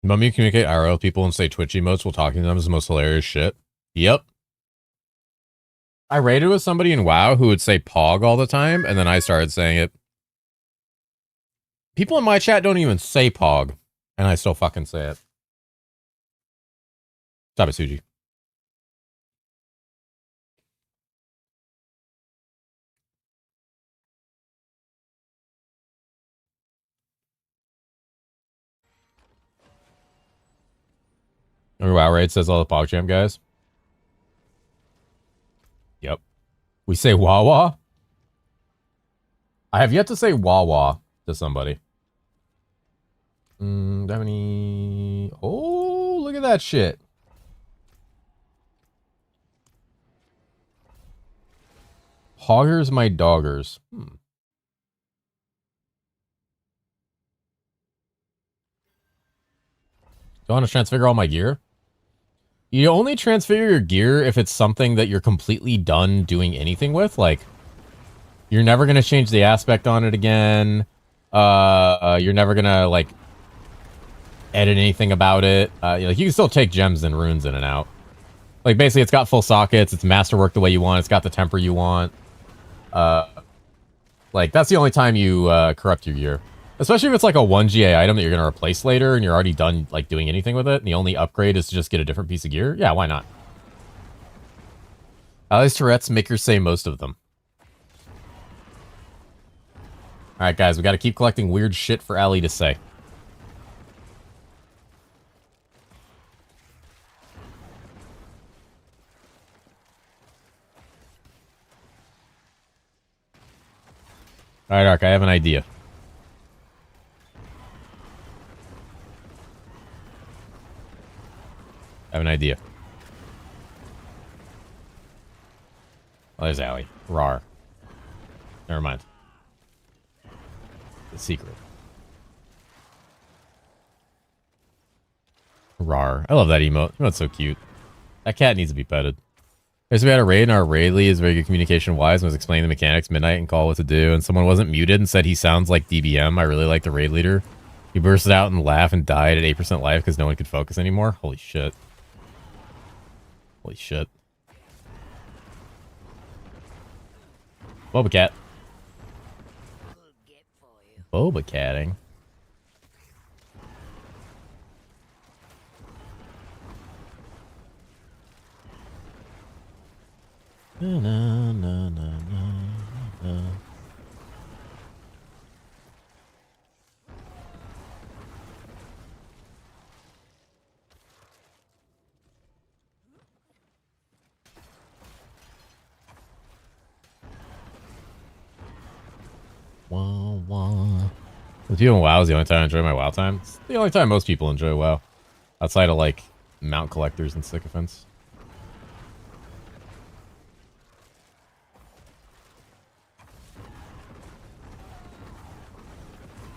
Want me to communicate IRL with people and say Twitch emotes while talking to them is the most hilarious shit? Yep. I raided with somebody in WoW who would say Pog all the time, and then I started saying it. People in my chat don't even say Pog, and I still fucking say it. Stop it, Suji. Remember WoW raid says all the PogChamp guys? Yep. We say Wawa? I have yet to say Wawa to somebody. Do I have any... Oh, look at that shit. Hoggers my doggers. Do I want to transfigure all my gear? You only transfigure your gear if it's something that you're completely done doing anything with. Like, you're never going to change the aspect on it again. You're never going to, like, edit anything about it. Like, you can still take gems and runes in and out. Like, basically, it's got full sockets. It's masterwork the way you want. It's got the temper you want. Like, that's the only time you corrupt your gear. Especially if it's like a 1 GA item that you're going to replace later and you're already done, like, doing anything with it. And the only upgrade is to just get a different piece of gear. Yeah, why not? Ali's Tourette's makers say most of them. Alright, guys, we got to keep collecting weird shit for Ali to say. Alright, Ark, I have an idea. I have an idea. Oh, there's Ali. Rar. Never mind. The secret. Rar. I love that emote. Emote's so cute. That cat needs to be petted. So we had a raid, and our raid lead is very good communication-wise and was explaining the mechanics midnight and call what to do, and someone wasn't muted and said he sounds like DBM. I really like the raid leader. He bursted out and laughed and died at 8% life because no one could focus anymore. Holy shit. Holy shit. Boba cat. Boba catting. Na, na, na, na, na, na. With people in WoW is the only time I enjoy my WoW time. It's the only time most people enjoy WoW. Outside of, like, mount collectors and sycophants.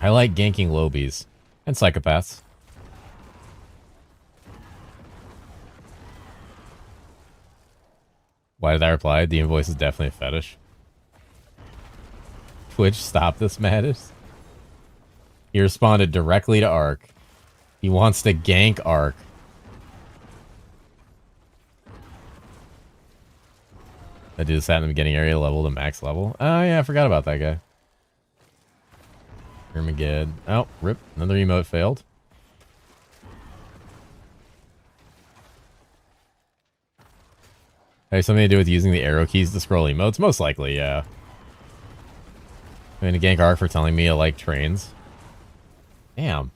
I like ganking lobies. And psychopaths. Why did I reply? The invoice is definitely a fetish. Twitch, stop this madness. He responded directly to Ark. He wants to gank Ark. That dude sat in the beginning area level to max level. Oh yeah, I forgot about that guy. Armageddon. Oh, rip. Another emote failed. Hey, something to do with using the arrow keys to scroll emotes? Most likely, yeah. I'm gonna gank Ark for telling me I like trains. Damn.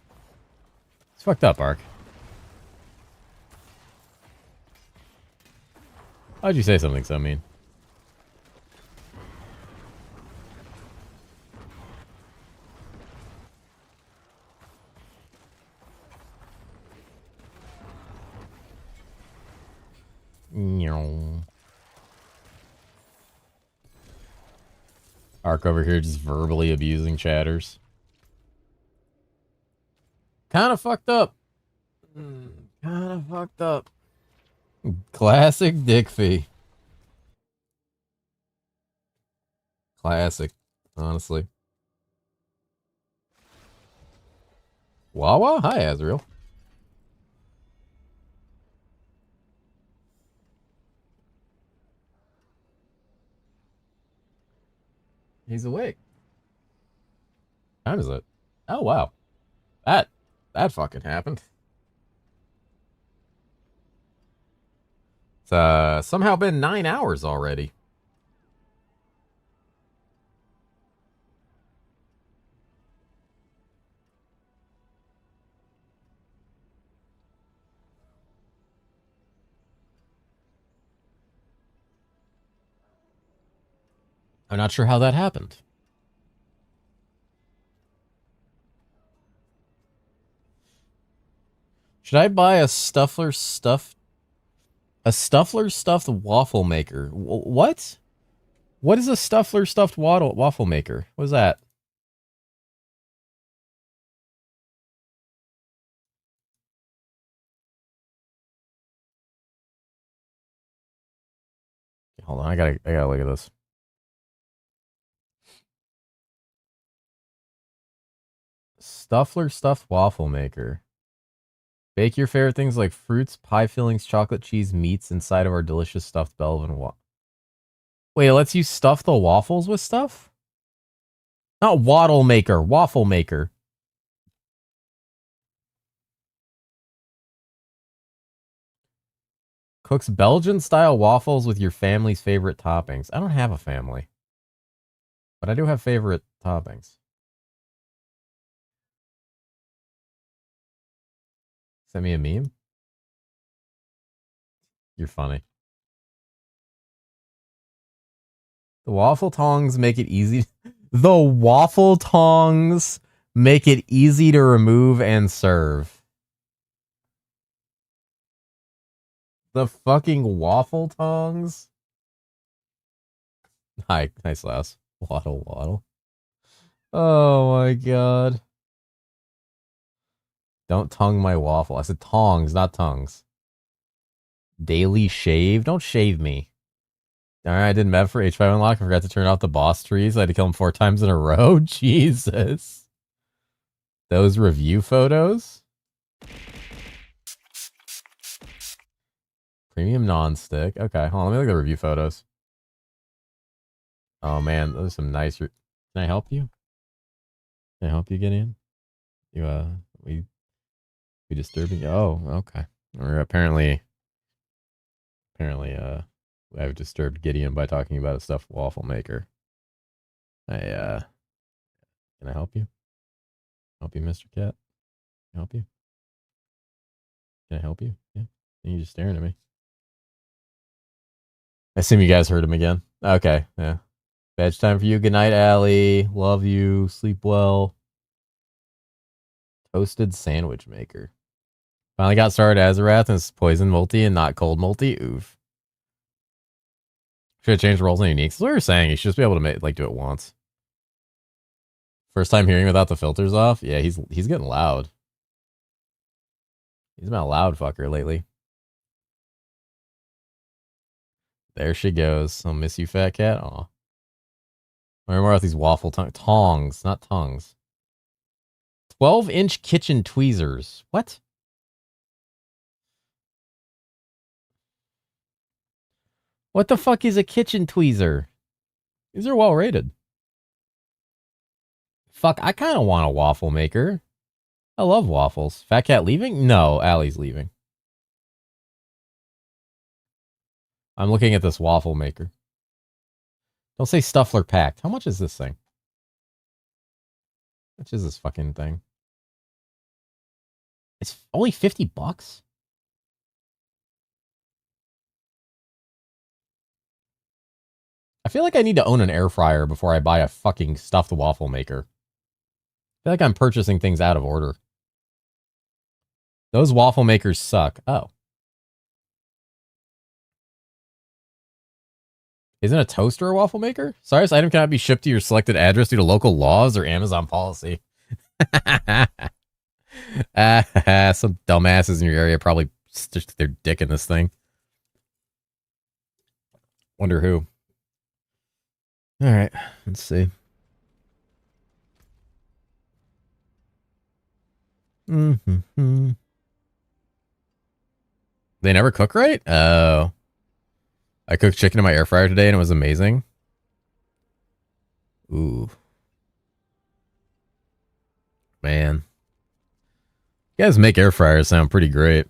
It's fucked up, Ark. Why'd you say something so mean? Ark over here just verbally abusing chatters. Kind of fucked up. Kind of fucked up. Classic dick fee. Classic, honestly. Wawa? Hi, Azrael. He's awake. What time is it? Oh, wow. That fucking happened. It's somehow been 9 hours already. I'm not sure how that happened. Should I buy a Stuffler stuffed waffle maker? What? What is a Stuffler stuffed waffle maker? What is that? Hold on, I gotta look at this. Stuffler stuffed waffle maker. Bake your favorite things like fruits, pie fillings, chocolate, cheese, meats inside of our delicious stuffed Belvin waffle. Wait, it lets you stuff the waffles with stuff? Not waddle maker, waffle maker. Cooks Belgian-style waffles with your family's favorite toppings. I don't have a family. But I do have favorite toppings. Send me a meme? You're funny. The waffle tongs make it easy. The waffle tongs make it easy to remove and serve. The fucking waffle tongs? Hi, nice louse. Waddle, waddle. Oh my god. Don't tongue my waffle. I said tongs, not tongues. Daily shave? Don't shave me. Alright, I did Mev for H5 unlock. I forgot to turn off the boss trees. I had to kill him 4 times in a row. Jesus. Those review photos? Premium non-stick. Okay, hold on. Let me look at the review photos. Oh man, those are some nice... Can I help you? Can I help you, Gideon? We disturbing you? Oh, okay. Or apparently, I've disturbed Gideon by talking about a stuffed waffle maker. Can I help you? Help you, Mr. Cat? Can I help you? Can I help you? Yeah. You're just staring at me. I assume you guys heard him again. Okay, yeah. Bedtime for you. Good night, Allie. Love you. Sleep well. Toasted sandwich maker. Finally got started Azarath and it's poison multi and not cold multi. Oof. Should have changed roles and uniques. That's what we were saying. You should just be able to make, like, do it once. First time hearing without the filters off. Yeah, he's getting loud. He's been a loud fucker lately. There she goes. I'll miss you, fat cat. Aw. Learn more about these waffle tongs, not tongues. 12-inch kitchen tweezers. What? What the fuck is a kitchen tweezer? These are well rated. Fuck, I kind of want a waffle maker. I love waffles. Fat cat leaving? No, Allie's leaving. I'm looking at this waffle maker. Don't say Stuffler packed. How much is this thing? How much is this fucking thing? It's only $50? I feel like I need to own an air fryer before I buy a fucking stuffed waffle maker. I feel like I'm purchasing things out of order. Those waffle makers suck. Oh. Isn't a toaster a waffle maker? Sorry, this item cannot be shipped to your selected address due to local laws or Amazon policy. Some dumbasses in your area probably stitched their dick in this thing. Wonder who. All right, let's see. Mm-hmm. They never cook right? Oh. I cooked chicken in my air fryer today and it was amazing. Ooh. Man. You guys make air fryers sound pretty great.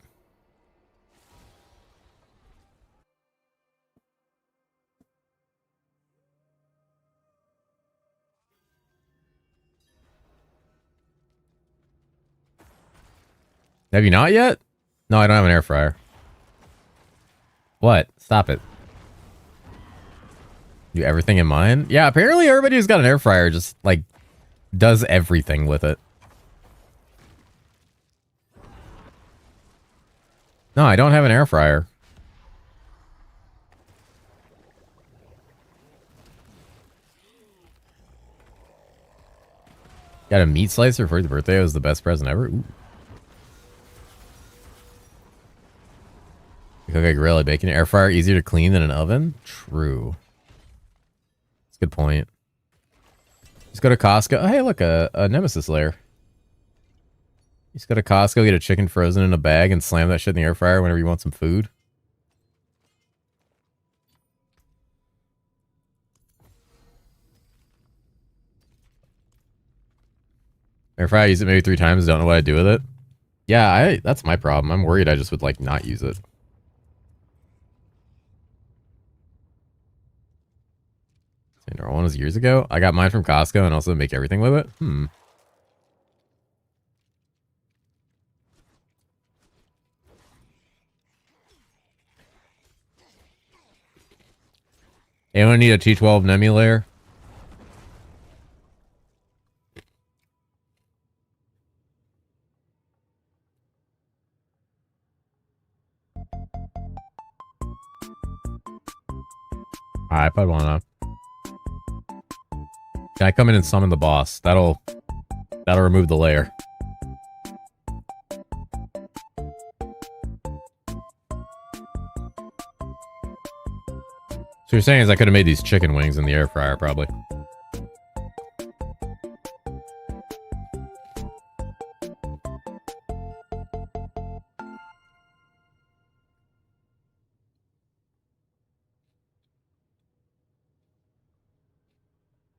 Have you not yet? No, I don't have an air fryer. What? Stop it. Do everything in mine? Yeah, apparently everybody who's got an air fryer just, like, does everything with it. No, I don't have an air fryer. Got a meat slicer for his birthday. It was the best present ever. Ooh. You cook a grill, bacon, air fryer easier to clean than an oven? True. That's a good point. Just go to Costco. Oh, hey, look, a Nemesis layer. Just go to Costco, get a chicken frozen in a bag, and slam that shit in the air fryer whenever you want some food. Air fryer, I use it maybe 3 times, don't know what I do with it. Yeah, that's my problem. I'm worried I just would, like, not use it. One was years ago. I got mine from Costco and also make everything with it. Anyone need a T12 Nemi layer? Alright, put one on. Can I come in and summon the boss? That'll remove the layer. So you're saying is I could have made these chicken wings in the air fryer, probably.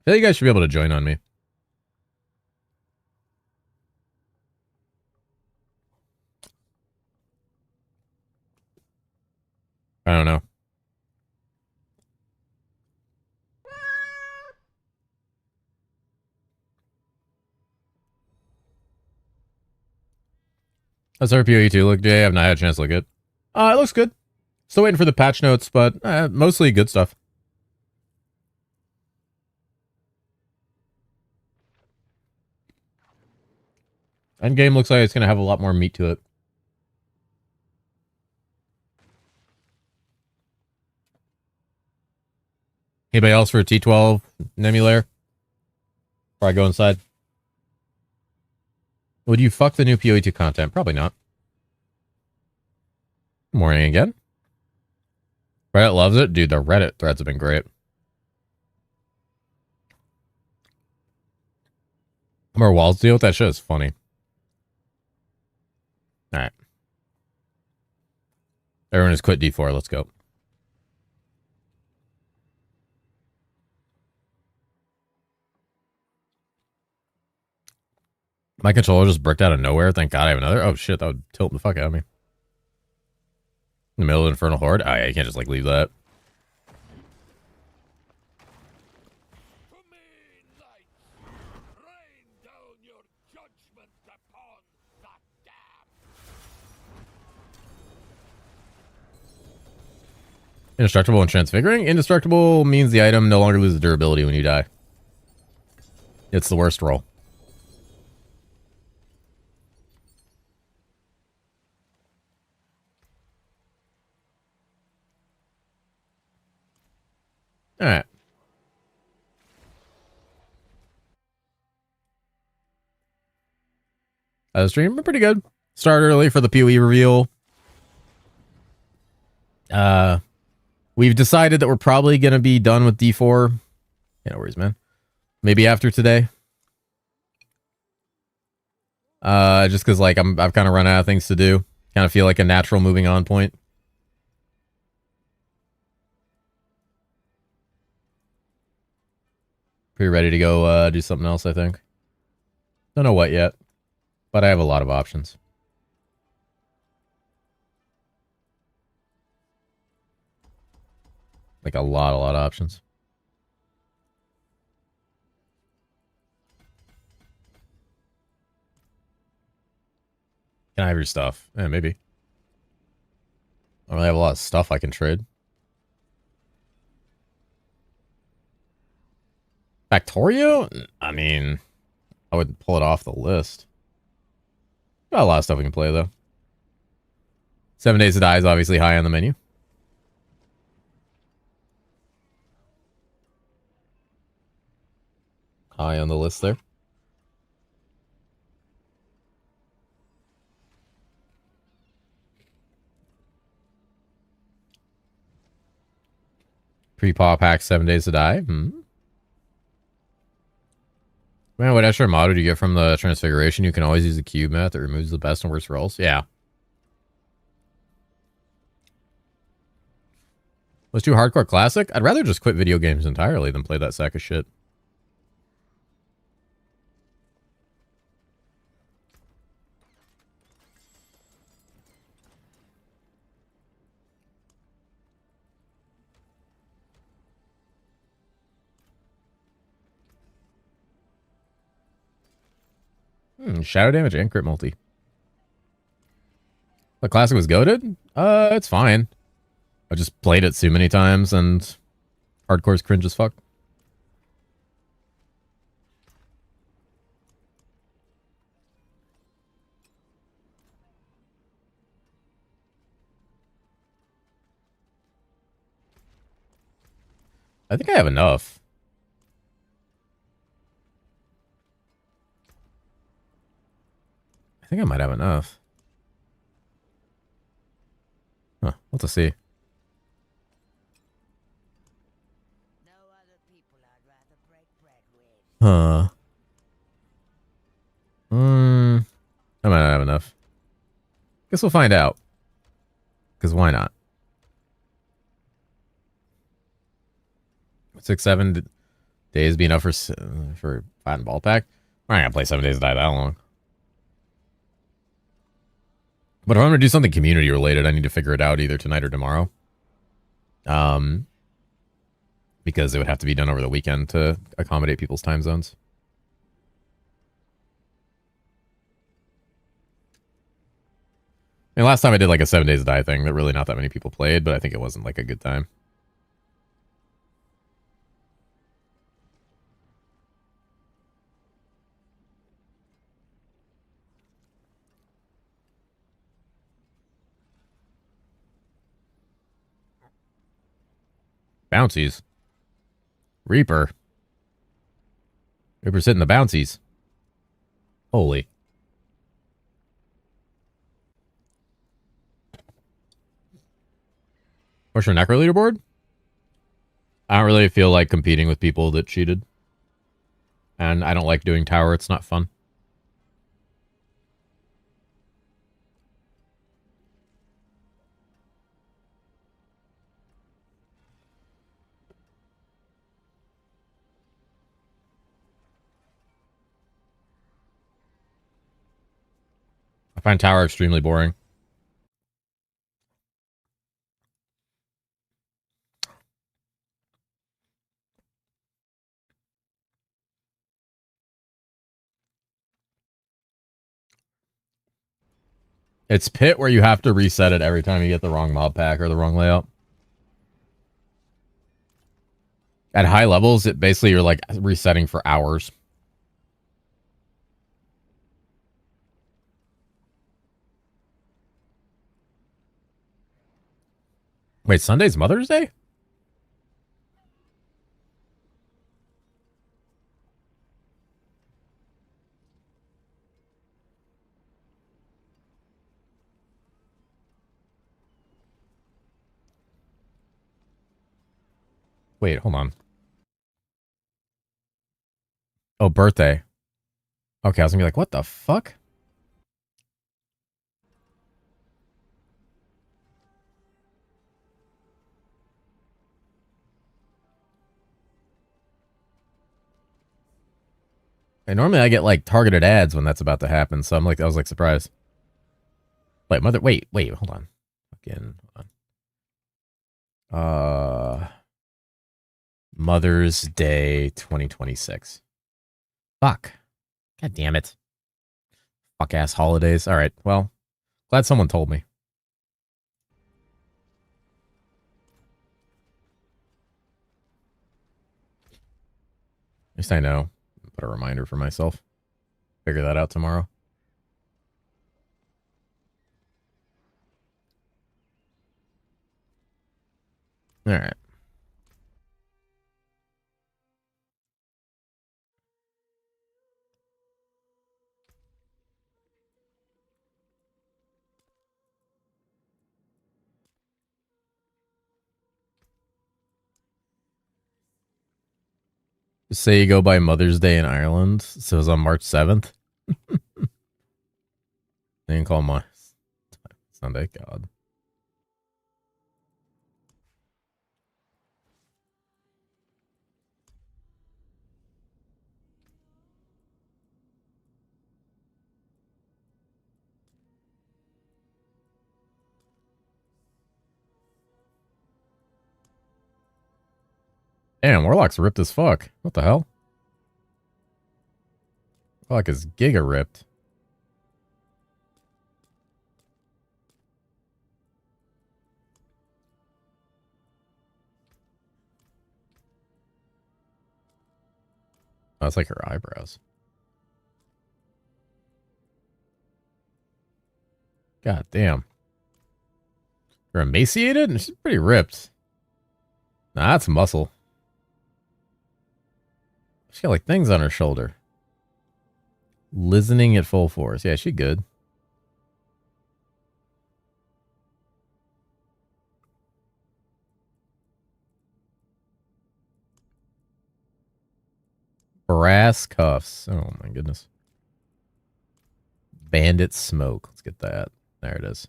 I feel like you guys should be able to join on me. I don't know. How's RPOE2 look, Jay? I've not had a chance to look at it. It looks good. Still waiting for the patch notes, but mostly good stuff. Endgame looks like it's going to have a lot more meat to it. Anybody else for a T12 Nemulair? Before I go inside. Would you fuck the new PoE2 content? Probably not. Morning again. Reddit loves it. Dude, the Reddit threads have been great. More walls deal with that shit is funny. Alright. Everyone has quit D4. Let's go. My controller just bricked out of nowhere. Thank God I have another. Oh shit, that would tilt the fuck out of me. In the middle of Infernal Horde? Oh yeah, you can't just like leave that. Indestructible and transfiguring? Indestructible means the item no longer loses durability when you die. It's the worst roll. Alright. The stream, pretty good. Start early for the PoE reveal. We've decided that we're probably going to be done with D4. Yeah, no worries, man. Maybe after today. Just because, like, I've kind of run out of things to do. Kind of feel like a natural moving on point. Pretty ready to go do something else, I think. Don't know what yet, but I have a lot of options. Like a lot of options. Can I have your stuff? Yeah, maybe. I don't really have a lot of stuff I can trade. Factorio? I mean, I would pull it off the list. Got a lot of stuff we can play, though. 7 Days to Die is obviously high on the menu. High on the list there. Pre-paw pack 7 Days to Die. Man, what extra mod do you get from the Transfiguration? You can always use the cube method that removes the best and worst rolls. Yeah. Was too hardcore classic? I'd rather just quit video games entirely than play that sack of shit. Shadow damage and crit multi. The classic was goated? It's fine. I just played it too many times and hardcore's cringe as fuck. I think I have enough. I think I might have enough. Huh, we'll have to see. No other people I'd rather break bread with. Huh. I might not have enough. Guess we'll find out. Because why not? 6, 7 days be enough for fat and ball pack? I'm not gonna play 7 Days to Die that long. But if I'm gonna do something community related, I need to figure it out either tonight or tomorrow. Because it would have to be done over the weekend to accommodate people's time zones. And last time I did like a 7 Days to Die thing that really not that many people played, but I think it wasn't like a good time. Bouncies. Reaper. Reaper's hitting the bouncies. Holy. What's your Necro leaderboard? I don't really feel like competing with people that cheated. And I don't like doing tower. It's not fun. I find tower extremely boring. It's pit where you have to reset it every time you get the wrong mob pack or the wrong layout. At high levels, it basically you're like resetting for hours. Wait, Sunday's Mother's Day? Wait, hold on. Oh, birthday. Okay, I was gonna be like, what the fuck? And normally I get like targeted ads when that's about to happen, so I'm like, I was like surprised. Wait, wait, hold on. Again, hold on. Mother's Day 2026. Fuck. God damn it. Fuck ass holidays. All right, well, glad someone told me. At least I know. Put a reminder for myself. Figure that out tomorrow. All right. Just say you go by Mother's Day in Ireland, so it's on March 7th. They can call my Sunday, God. Damn, Warlock's ripped as fuck. What the hell? Warlock is giga ripped. Oh, that's like her eyebrows. God damn. You're emaciated? And she's pretty ripped. Nah, that's muscle. She's got like things on her shoulder. Listening at full force. Yeah, she good. Brass cuffs. Oh my goodness. Bandit smoke. Let's get that. There it is.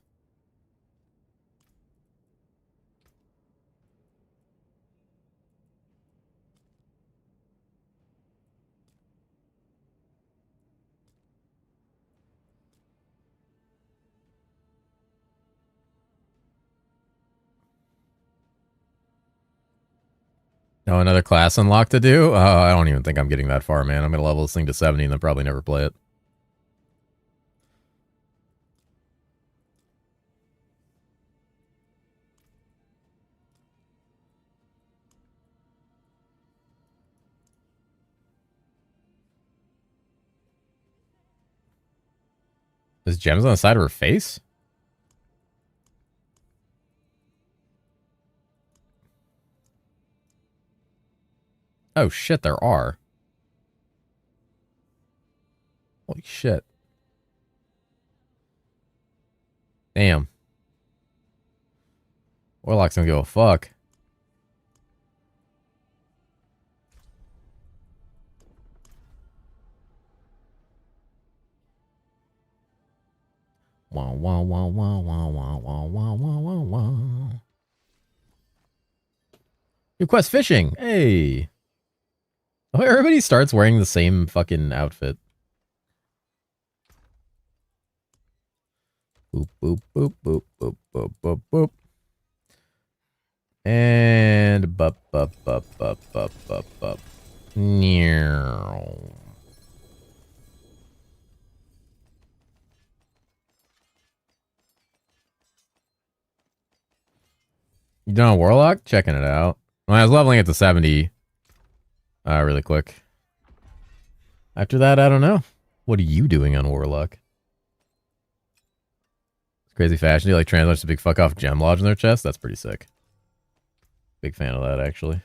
Oh, another class unlocked to do? I don't even think I'm getting that far, man. I'm going to level this thing to 70 and then probably never play it. There's gems on the side of her face? Oh shit, there are. Holy shit. Damn. Warlock's don't give a fuck. Wow, wow, wow, wow, wow, wow, wow, wow, wow, wow, wow. New quest fishing. Hey. Oh, everybody starts wearing the same fucking outfit. Boop, boop, boop, boop, boop, boop, boop, boop. And bup, bup, bup, bup, bup, bup, bup. Meow. You done a Warlock? Checking it out. Well, I was leveling it to 70 really quick. After that, I don't know. What are you doing on Warlock? It's crazy fashion. You like translators to big fuck off gem lodge in their chest? That's pretty sick. Big fan of that, actually.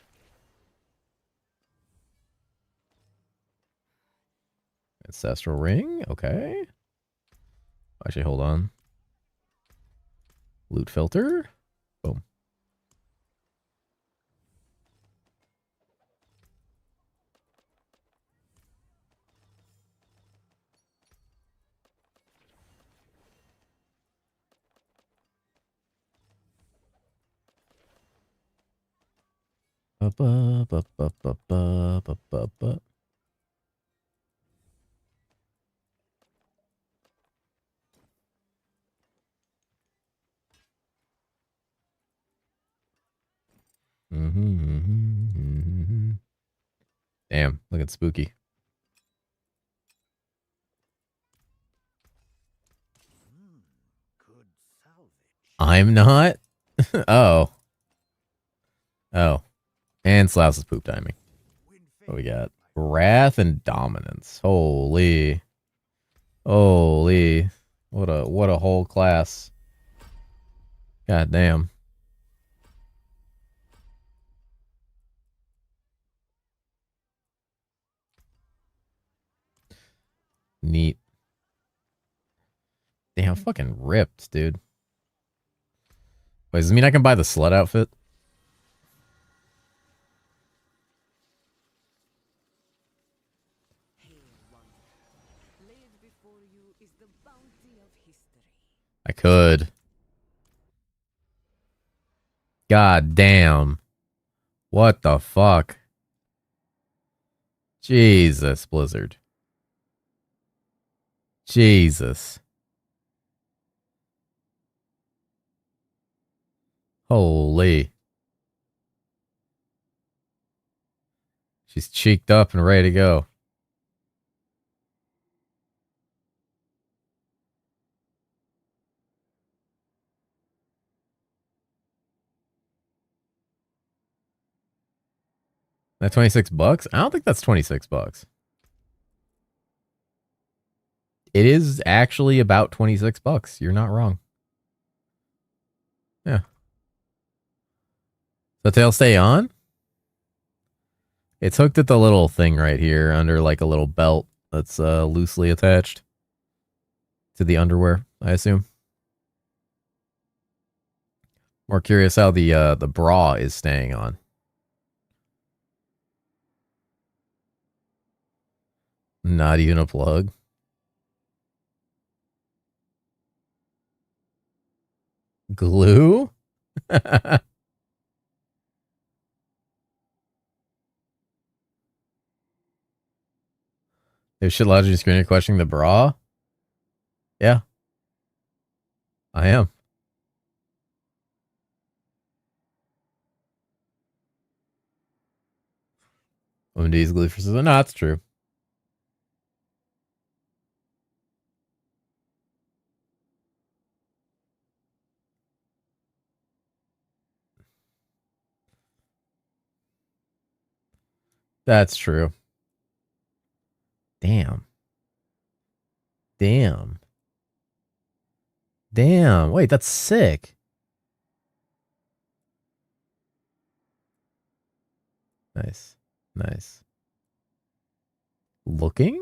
Ancestral ring? Okay. Actually, hold on. Loot filter? Boom. Damn, looking spooky. Good salvage. I'm not? Oh. Oh. And Slouse's poop timing. What we got? Wrath and Dominance. Holy. Holy. What a whole class. God damn. Neat. Damn, fucking ripped, dude. Wait, does this mean I can buy the slut outfit? Laid before you is the bounty of history. I could. God damn. What the fuck? Jesus, Blizzard. Jesus. Holy. She's cheeked up and ready to go. That $26? I don't think that's $26. It is actually about $26. You're not wrong. Yeah. The tail stay on? It's hooked at the little thing right here under like a little belt that's loosely attached to the underwear, I assume. More curious how the bra is staying on. Not even a plug. Glue? If shit lodging screen, you're questioning the bra? Yeah. I am. OMD's glue for scissors. No, that's true. That's true. Damn. Damn. Damn. Wait, that's sick. Nice. Nice. Looking?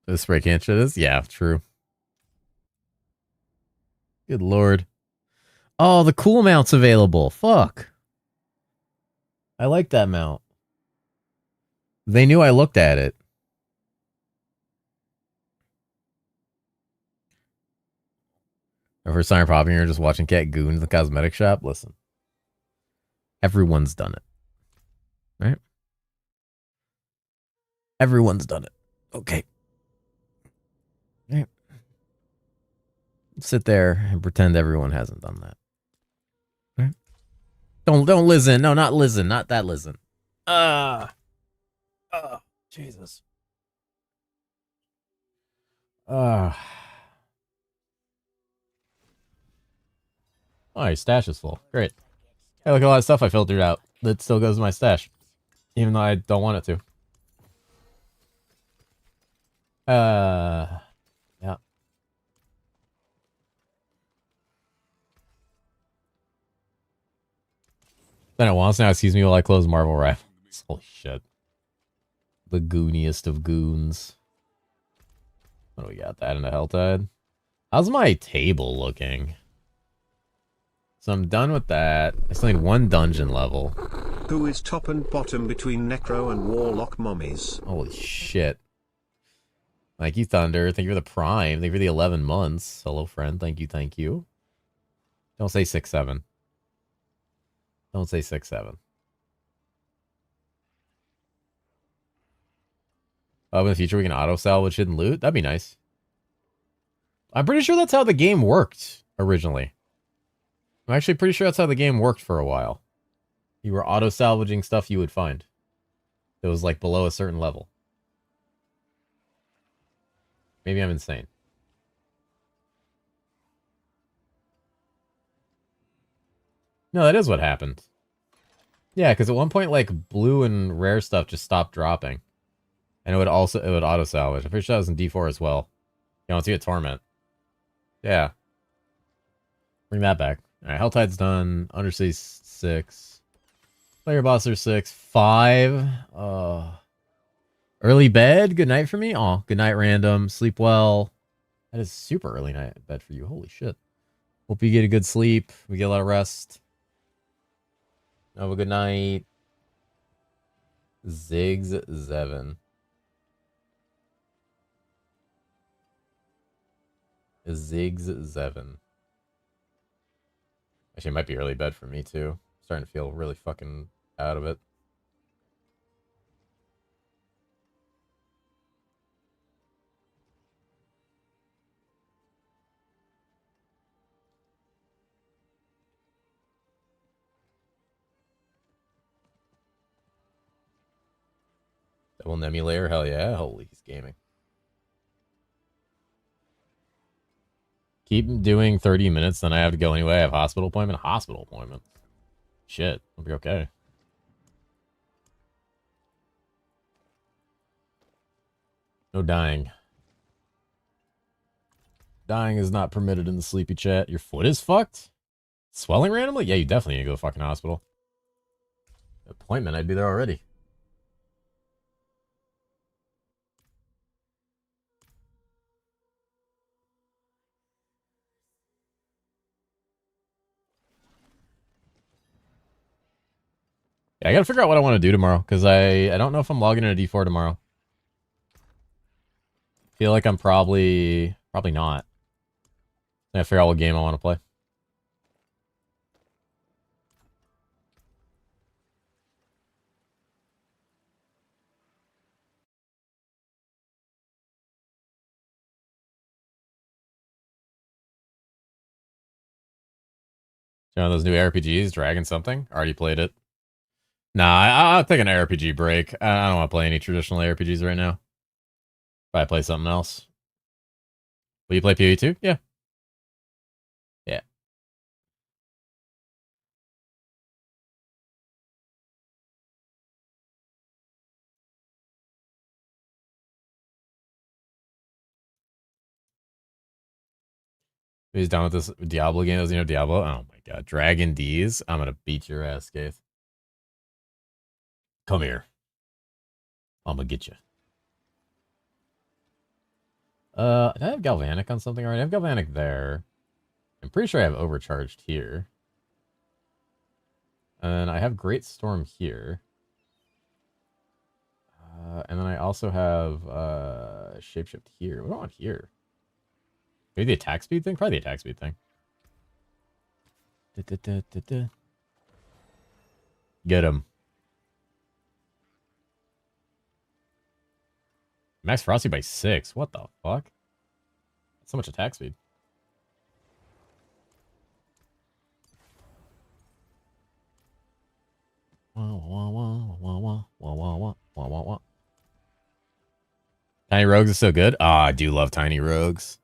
The spray can shit is? Yeah, true. Good lord. Oh, the cool mount's available. Fuck. I like that mount. They knew I looked at it. My first time popping here, just watching Cat Goons in the cosmetic shop. Listen. Everyone's done it. Right? Everyone's done it. Okay. Right. Sit there and pretend everyone hasn't done that. Right? Don't listen. No, not listen. Not that listen. Jesus. Oh, your stash is full. Great. Hey, look at a lot of stuff I filtered out that still goes to my stash. Even though I don't want it to. Yeah. Then it wants now, excuse me while I close Marvel Rifles. Holy shit. The gooniest of goons. What do we got? That in a Helltide? How's my table looking? So I'm done with that. I still need one dungeon level. Who is top and bottom between Necro and Warlock mummies? Holy shit. Thank you, Thunder. Thank you for the Prime. Thank you for the 11 months. Hello, friend. Thank you, thank you. Don't say 6-7. Don't say 6-7. Oh, in the future we can auto-salvage hidden loot? That'd be nice. I'm pretty sure that's how the game worked originally. I'm actually pretty sure that's how the game worked for a while. You were auto-salvaging stuff you would find. It was like below a certain level. Maybe I'm insane. No, that is what happened. Yeah, because at one point, like, blue and rare stuff just stopped dropping. And it would auto-salvage. I'm pretty sure that was in D4 as well. You don't see a Torment. Yeah. Bring that back. Alright, Helltide's done. Undersea 6. Player boss are 6. 5. Early bed? Good night for me? Oh, good night, random. Sleep well. That is super early night bed for you. Holy shit. Hope you get a good sleep. We get a lot of rest. Have a good night. Ziggs Zevin. Ziggs Zevin. Actually, it might be early bed for me, too. Starting to feel really fucking out of it. Double Nemulator? Hell yeah. Holy, he's gaming. Keep doing 30 minutes, then I have to go anyway. I have hospital appointment. Hospital appointment. Shit. I'll be okay. No dying. Dying is not permitted in the sleepy chat. Your foot is fucked? Swelling randomly? Yeah, you definitely need to go to fucking hospital. Appointment, I'd be there already. Yeah, I gotta figure out what I want to do tomorrow, because I don't know if I'm logging in a D4 tomorrow. Feel like I'm probably not. I gotta figure out what game I want to play. You know those new RPGs, Dragon something? Already played it. Nah, I'll take an RPG break. I don't want to play any traditional RPGs right now. Probably play something else. Will you play PoE too? Yeah. Yeah. He's done with this Diablo game. Doesn't he know Diablo? Oh my god. Dragon D's. I'm gonna beat your ass, Skaith. Come here. I'm gonna get you. Did I have Galvanic on something already? I have Galvanic there. I'm pretty sure I have Overcharged here. And I have Great Storm here. And then I also have Shapeshift here. What do I want here? Maybe the attack speed thing? Probably the attack speed thing. Get him. Max Frosty by 6. What the fuck? That's so much attack speed. Tiny Rogues is so good. Ah, I do love Tiny Rogues.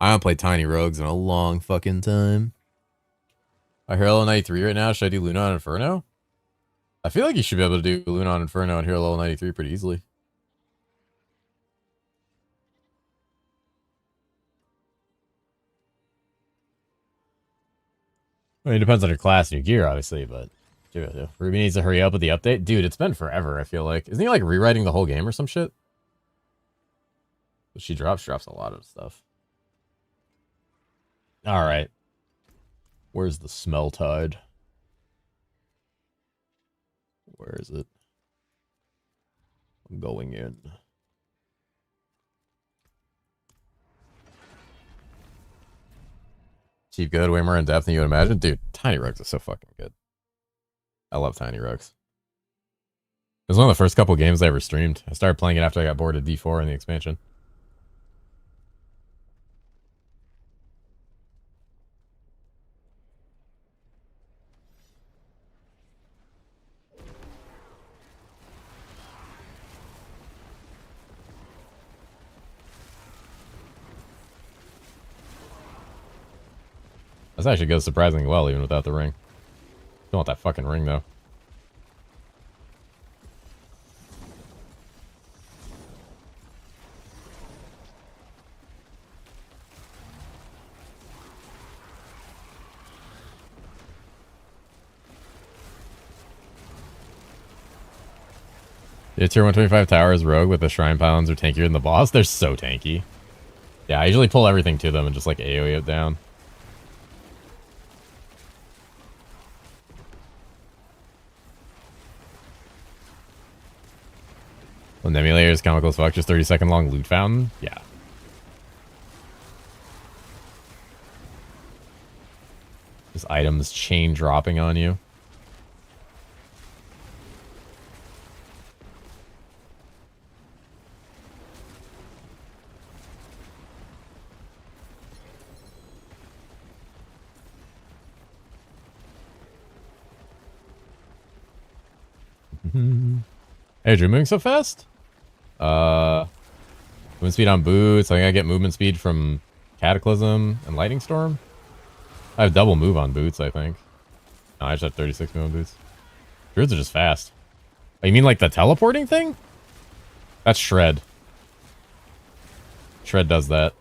I haven't played Tiny Rogues in a long fucking time. I hear level 93 right now. Should I do Luna on Inferno? I feel like you should be able to do Luna on Inferno and hero level 93 pretty easily. I mean, it depends on your class and your gear, obviously, but... Dude, Ruby needs to hurry up with the update. Dude, it's been forever, I feel like. Isn't he, like, rewriting the whole game or some shit? What she drops a lot of stuff. Alright. Where's the smell tide? Where is it? I'm going in. Cheap good, way more in depth than you would imagine. Dude, Tiny Rogues is so fucking good. I love Tiny Rogues. It was one of the first couple games I ever streamed. I started playing it after I got bored of D4 in the expansion. This actually goes surprisingly well, even without the ring. Don't want that fucking ring, though. Yeah, tier 125 towers rogue with the shrine pylons are tankier than the boss. They're so tanky. Yeah, I usually pull everything to them and just like AoE it down. Well, Nemulator is comical as fuck. Just 30-second long loot fountain. Yeah. Just items chain dropping on you. Hey, Drew, moving so fast? Movement speed on boots. I think I get movement speed from Cataclysm and Lightning Storm. I have double move on boots, I think. No, I just have 36 move on boots. Druids are just fast. Oh, you mean like the teleporting thing? That's Shred. Shred does that.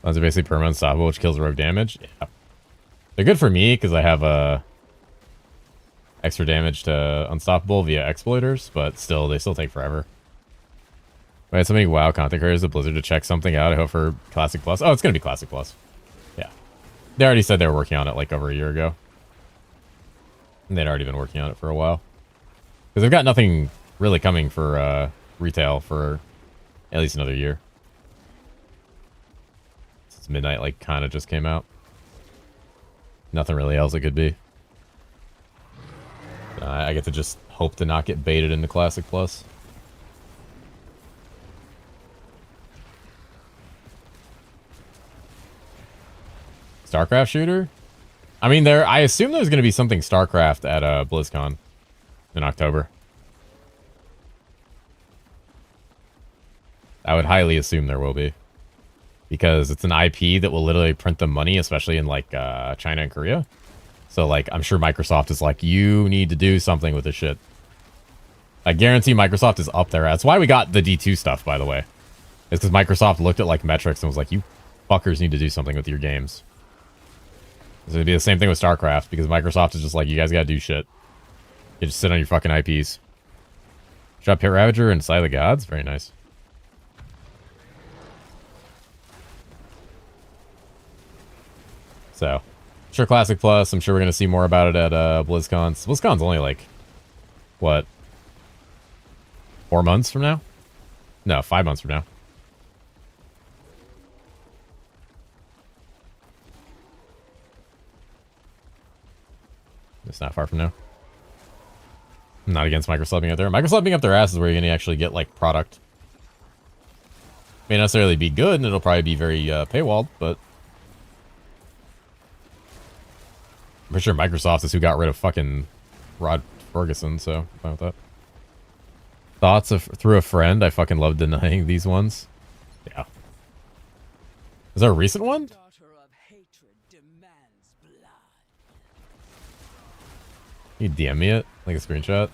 Those are basically permanent unstoppable, which kills rogue damage. Yeah. They're good for me because I have extra damage to unstoppable via exploiters, but still, they still take forever. I had so many WoW content creators at Blizzard to check something out. I hope for Classic Plus. Oh, it's going to be Classic Plus. Yeah. They already said they were working on it like over a year ago. And they'd already been working on it for a while. Because they've got nothing really coming for retail for at least another year. Since Midnight, like, kind of just came out. Nothing really else it could be. I get to just hope to not get baited into Classic Plus. StarCraft shooter? I mean, I assume there's going to be something StarCraft at BlizzCon in October. I would highly assume there will be. because it's an IP that will literally print them money, especially in like China and Korea. So like, I'm sure Microsoft is like, you need to do something with this shit. I guarantee Microsoft is up there. That's why we got the D2 stuff, by the way. It's because Microsoft looked at like metrics and was like, you fuckers need to do something with your games. It's going to be the same thing with StarCraft, because Microsoft is just like, you guys got to do shit. You just sit on your fucking IPs. Shot Pit Ravager and Sight of the Gods. Very nice. So, sure, Classic Plus. I'm sure we're going to see more about it at BlizzCon. BlizzCon's only like, what? 4 months from now? No, 5 months from now. It's not far from now. I'm not against Microsoft being up there. Microsoft being up their ass is where you're going to actually get, like, product. May not necessarily be good, and it'll probably be very paywalled, but... I'm pretty sure Microsoft is who got rid of fucking Rod Ferguson, so I'm fine with that. Thoughts of through a friend. I fucking love denying these ones. Yeah. Is there a recent one? Daughter of hatred demands blood. You DM me it? Like a screenshot?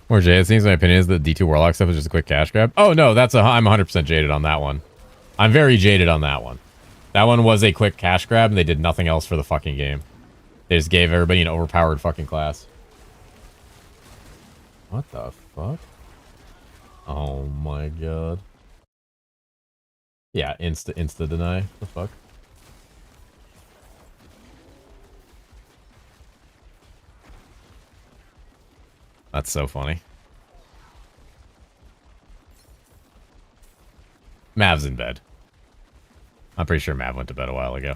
More Jay, it seems my opinion is that D2 Warlock stuff is just a quick cash grab. Oh no, I'm 100% jaded on that one. I'm very jaded on that one. That one was a quick cash grab and they did nothing else for the fucking game. They just gave everybody an overpowered fucking class. What the fuck? Oh my god. Yeah, insta deny. The fuck? That's so funny. Mav's in bed. I'm pretty sure Mav went to bed a while ago.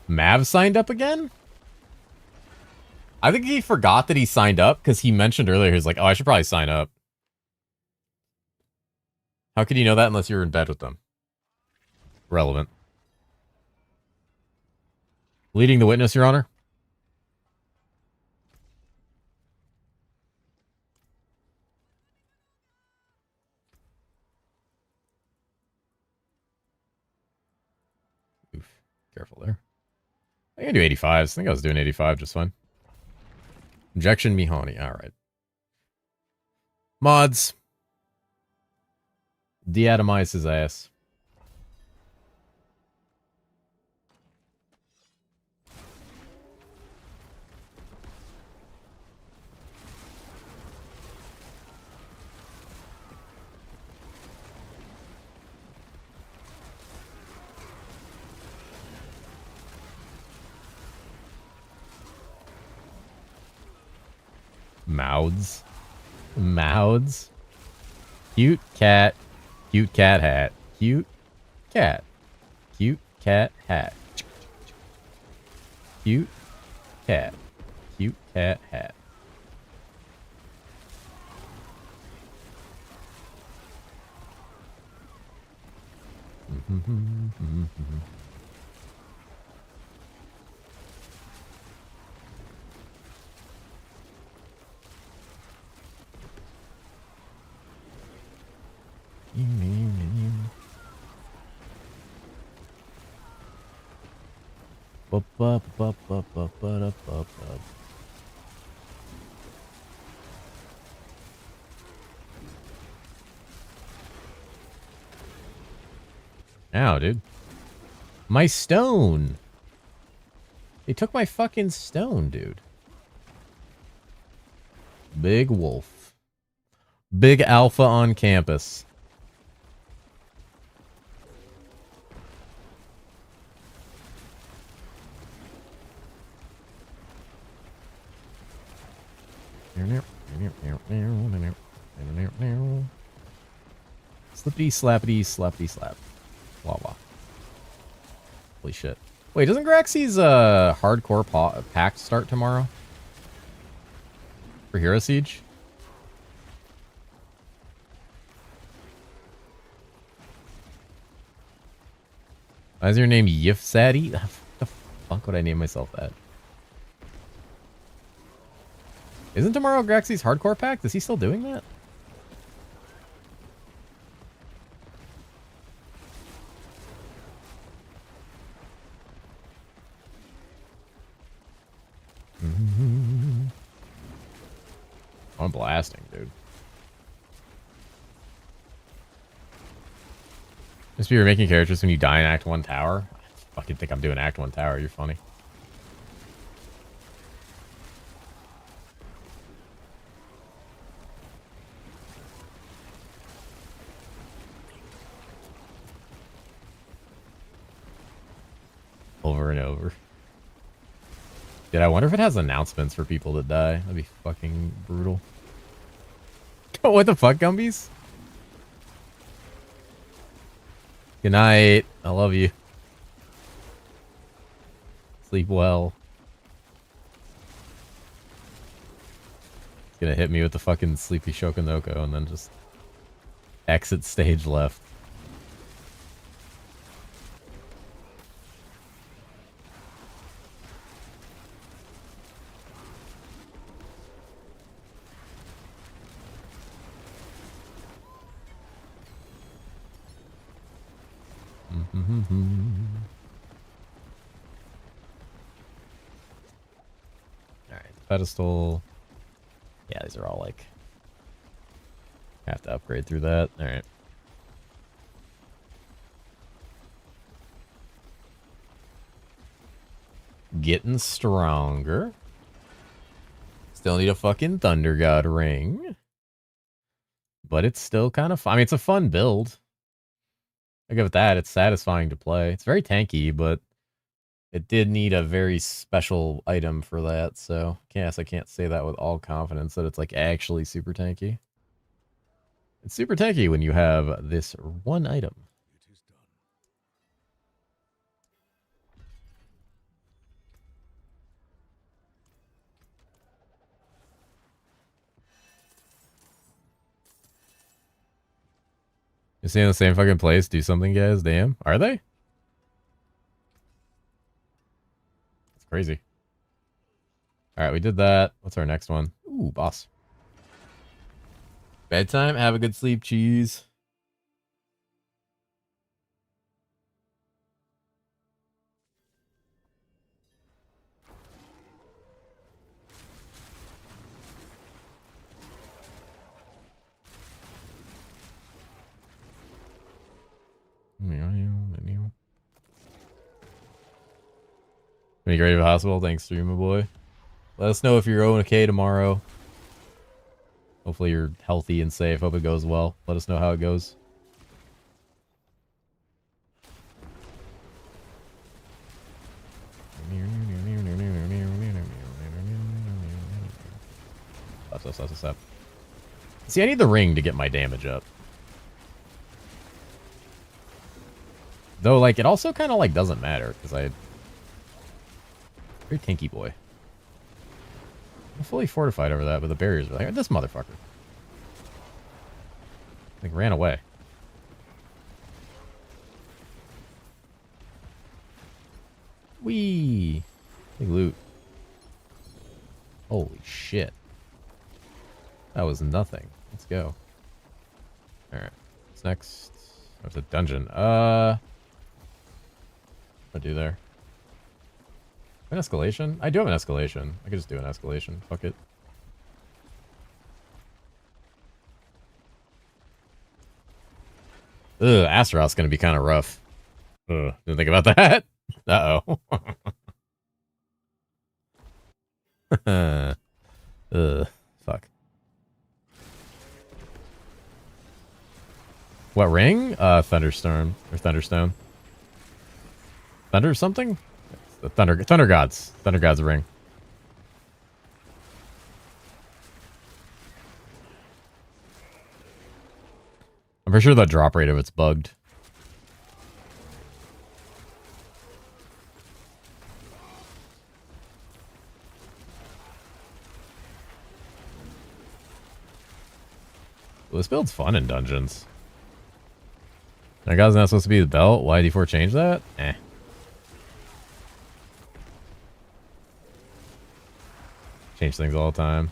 Mav signed up again? I think he forgot that he signed up because he mentioned earlier, he was like, oh, I should probably sign up. How could you know that unless you were in bed with them? Relevant. Leading the witness, Your Honor. Oof. Careful there. I can do 85s. I think I was doing 85 just fine. Injection Mihani. Alright. Mods. Deatomize his ass. Mouths. Mouths. Cute cat hat. Cute cat. Cute cat hat. Cute cat. Cute cat hat. Ow, dude. My stone. They took my fucking stone, dude. Big wolf. Big alpha on campus. Slippity slappity slappity slap. Wah wah. Holy shit. Wait, doesn't Graxy's hardcore pack start tomorrow? For Hero Siege? Why is your name Yifsadi? What the fuck would I name myself that? Isn't tomorrow Graxy's hardcore pack? Is he still doing that? I'm blasting, dude. Just be making characters when you die in Act 1 Tower? I fucking think I'm doing Act 1 Tower. You're funny. Over and over. Dude, I wonder if it has announcements for people that die. That'd be fucking brutal. What the fuck, Gumbies? Good night. I love you. Sleep well. It's gonna hit me with the fucking sleepy Shokunoko and then just exit stage left. Alright, pedestal. Yeah, these are all like... I have to upgrade through that. Alright. Getting stronger. Still need a fucking Thunder God ring. But it's still kind of fun. I mean, it's a fun build. I give it that. It's satisfying to play. It's very tanky, but it did need a very special item for that. So, yes, I can't say that with all confidence that it's like actually super tanky. It's super tanky when you have this one item. It is done. You stay in the same fucking place, do something, guys? Damn. Are they? That's crazy. Alright, we did that. What's our next one? Ooh, boss. Bedtime? Have a good sleep, cheese. When you get ready to the hospital, thanks, streamer boy. Let us know if you're okay tomorrow. Hopefully you're healthy and safe. Hope it goes well. Let us know how it goes. Stop. See, I need the ring to get my damage up. Though, like, it also kind of, like, doesn't matter, because I... Very tanky boy. I'm fully fortified over that, but the barriers are like, this motherfucker. Like, ran away. Whee! Big loot. Holy shit. That was nothing. Let's go. Alright. What's next? There's a dungeon. What do I do there? An escalation? I do have an escalation. I could just do an escalation. Fuck it. Ugh, Astaroth's gonna be kind of rough. Ugh, didn't think about that. Uh-oh. Fuck. What ring? Thunderstorm. Or Thunderstone. Thunder something? The Thunder Gods. Thunder Gods ring. I'm pretty sure the drop rate of it's bugged. Well, this build's fun in dungeons. That guy's not supposed to be the belt. Why did D4 change that? Eh. Change things all the time.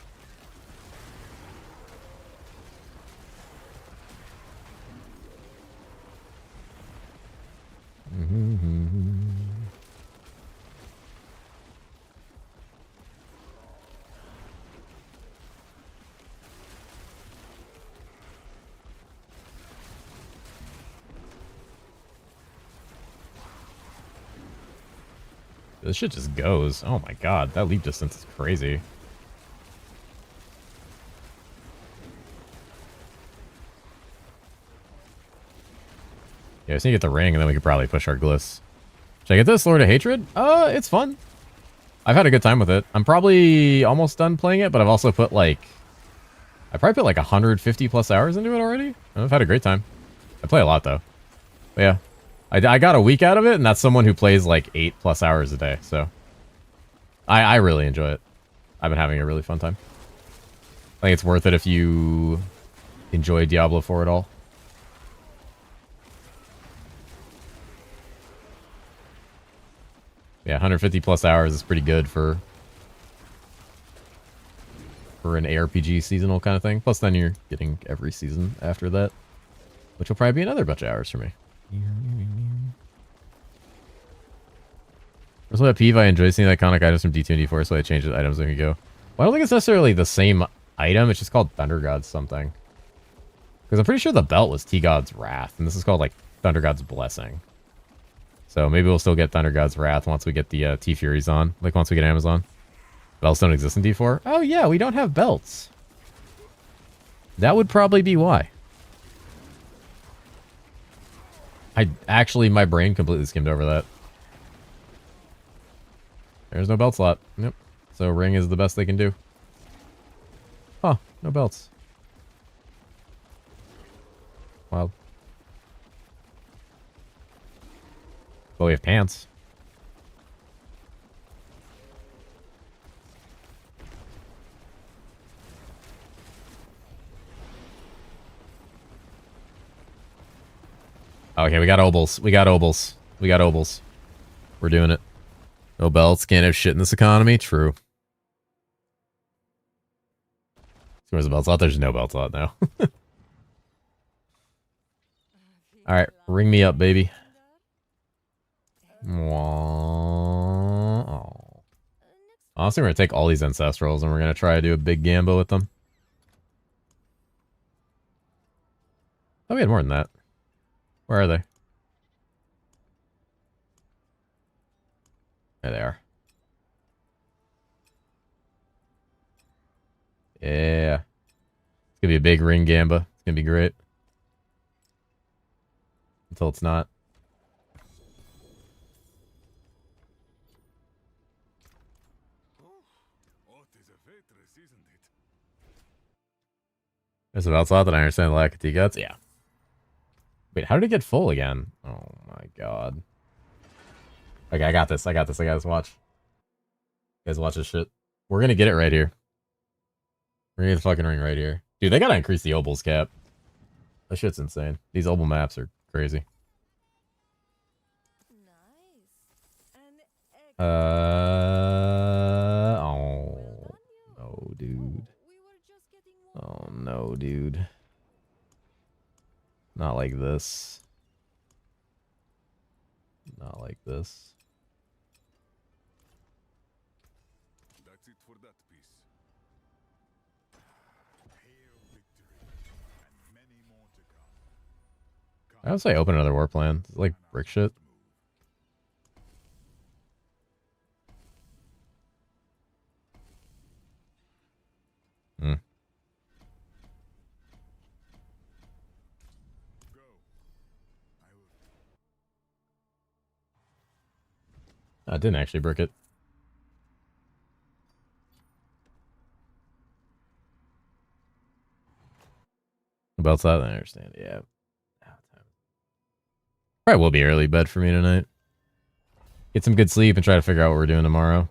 This shit just goes. Oh my god, that leap distance is crazy. Yeah, I just need to get the ring and then we could probably push our glyphs. Should I get this Lord of Hatred? It's fun. I've had a good time with it. I'm probably almost done playing it, but I've also put like... I probably put like 150 plus hours into it already. I've had a great time. I play a lot though. But yeah. I got a week out of it, and that's someone who plays like 8+ hours a day, so... I really enjoy it. I've been having a really fun time. I think it's worth it if you enjoy Diablo 4 at all. Yeah, 150 plus hours is pretty good for an ARPG seasonal kind of thing. Plus then you're getting every season after that, which will probably be another bunch of hours for me. That's what peeve. I enjoy seeing iconic items from D2 and D4, so I changed the items when we go. Well, I don't think it's necessarily the same item. It's just called Thunder God's something. Because I'm pretty sure the belt was T God's Wrath, and this is called like Thunder God's Blessing. So maybe we'll still get Thunder God's Wrath once we get the T Furies on. Like once we get Amazon. Belts don't exist in D4. Oh yeah, we don't have belts. That would probably be why. My brain completely skimmed over that. There's no belt slot. Yep. So ring is the best they can do. Huh, no belts. Wild. But we have pants. Okay, we got obols. We got obols. We got obols. We're doing it. No belts. Can't have shit in this economy. True. Where's the belt slot? There's no belt slot now. Alright, ring me up, baby. Oh. Honestly, we're going to take all these Ancestrals and we're going to try to do a big Gambo with them. Oh, we had more than that. Where are they? There they are. Yeah. It's going to be a big ring Gamba. It's going to be great. Until it's not. There's a belt slot that I understand the lack of T-Guts? Yeah. Wait, how did it get full again? Oh my god. Okay, I got this. I got this. I got this. Watch. You guys watch this shit. We're gonna get it right here. We're gonna get the fucking ring right here. Dude, they gotta increase the obols cap. That shit's insane. These obol maps are crazy. Oh. No, dude. Oh, no, dude. Not like this. Not like this. That's it for that piece. I would say open another war plan. It's like brick shit. Hmm. I didn't actually brick it. About that, I understand. Yeah. Probably will be early bed for me tonight. Get some good sleep and try to figure out what we're doing tomorrow.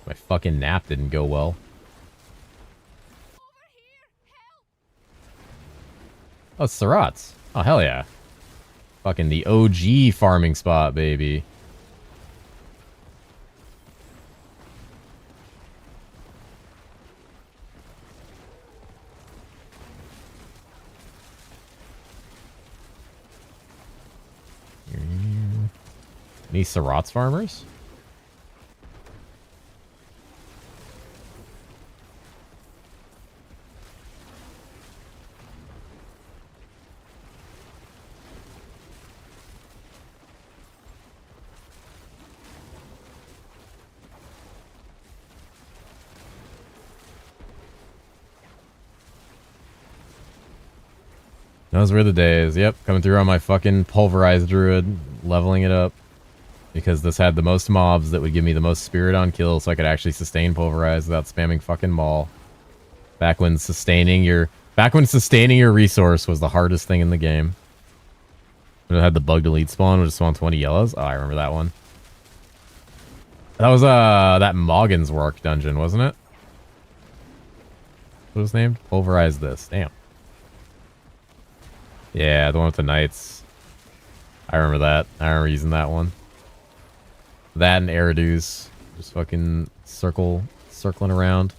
My fucking nap didn't go well. Oh, it's Sirats. Oh, hell yeah. Fucking the OG farming spot, baby. Any Sirats farmers? Those were the days. Yep, coming through on my fucking pulverized druid, leveling it up. Because this had the most mobs that would give me the most spirit on kill, so I could actually sustain pulverize without spamming fucking maul. Back when sustaining your resource was the hardest thing in the game. When it had the bug delete spawn, which spawned 20 yellows. Oh, I remember that one. That was that Moggin's Work dungeon, wasn't it? What was it named? Pulverize this. Damn. Yeah, the one with the knights. I remember that. I remember using that one. That and Eridu's. Just fucking circling around.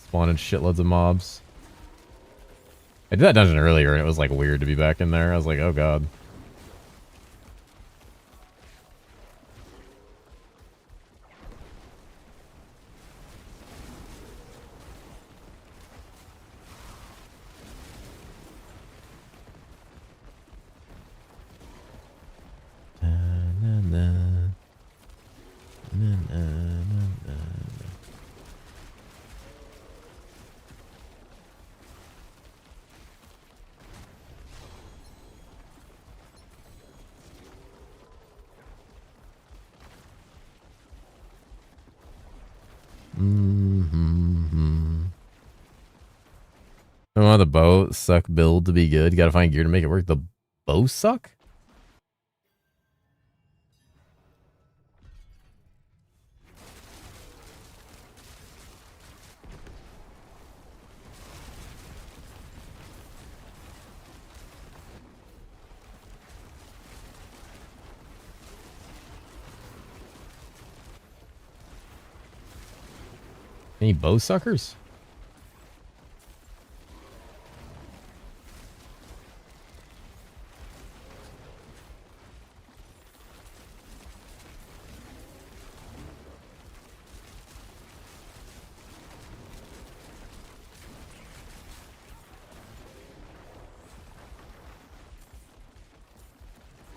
Spawning shitloads of mobs. I did that dungeon earlier and it was like weird to be back in there. I was like, oh god. I want the bow suck build to be good. You gotta find gear to make it work. The bow suck? Any bow suckers?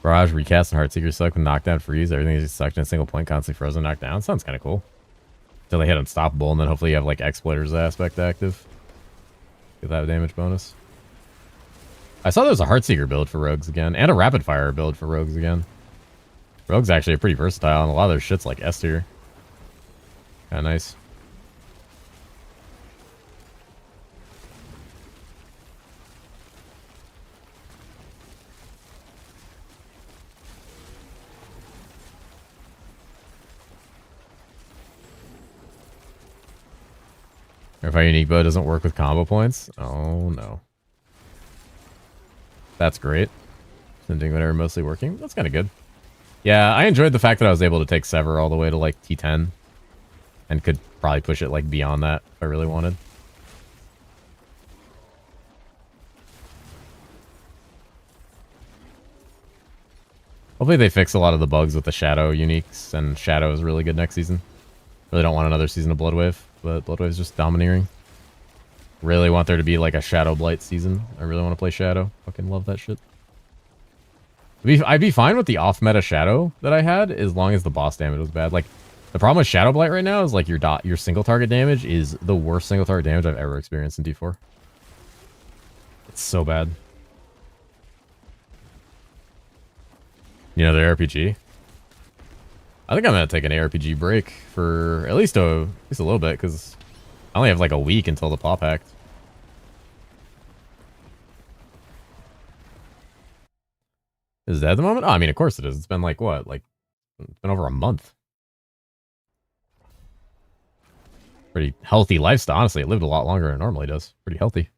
Barrage, recast, and Heartseeker suck with knockdown freeze. Everything is sucked in a single point, constantly frozen, knocked down. Sounds kind of cool. Until they hit unstoppable, and then hopefully you have like Exploiter's aspect active. Get that damage bonus. I saw there was a Heartseeker build for rogues again, and a rapid fire build for rogues again. Rogues actually are pretty versatile, and a lot of their shit's like S tier. Kinda nice. Or if our unique bow doesn't work with combo points. Oh no. That's great. Doing whatever mostly working. That's kind of good. Yeah, I enjoyed the fact that I was able to take Sever all the way to like T10. And could probably push it like beyond that if I really wanted. Hopefully they fix a lot of the bugs with the Shadow uniques, and Shadow is really good next season. Really don't want another season of Bloodwave, but Bloodwave is just domineering. Really want there to be like a Shadow Blight season. I really want to play Shadow. Fucking love that shit. I'd be fine with the off-meta Shadow that I had, as long as the boss damage was bad. Like, the problem with Shadow Blight right now is like your single target damage is the worst single target damage I've ever experienced in D4. It's so bad. You know, the RPG. I think I'm gonna take an ARPG break for at least a little bit, because I only have like a week until the Pop Act. Is that the moment? Oh, I mean, of course it is. It's been like what? Like, it's been over a month. Pretty healthy lifestyle. Honestly, it lived a lot longer than it normally does. Pretty healthy.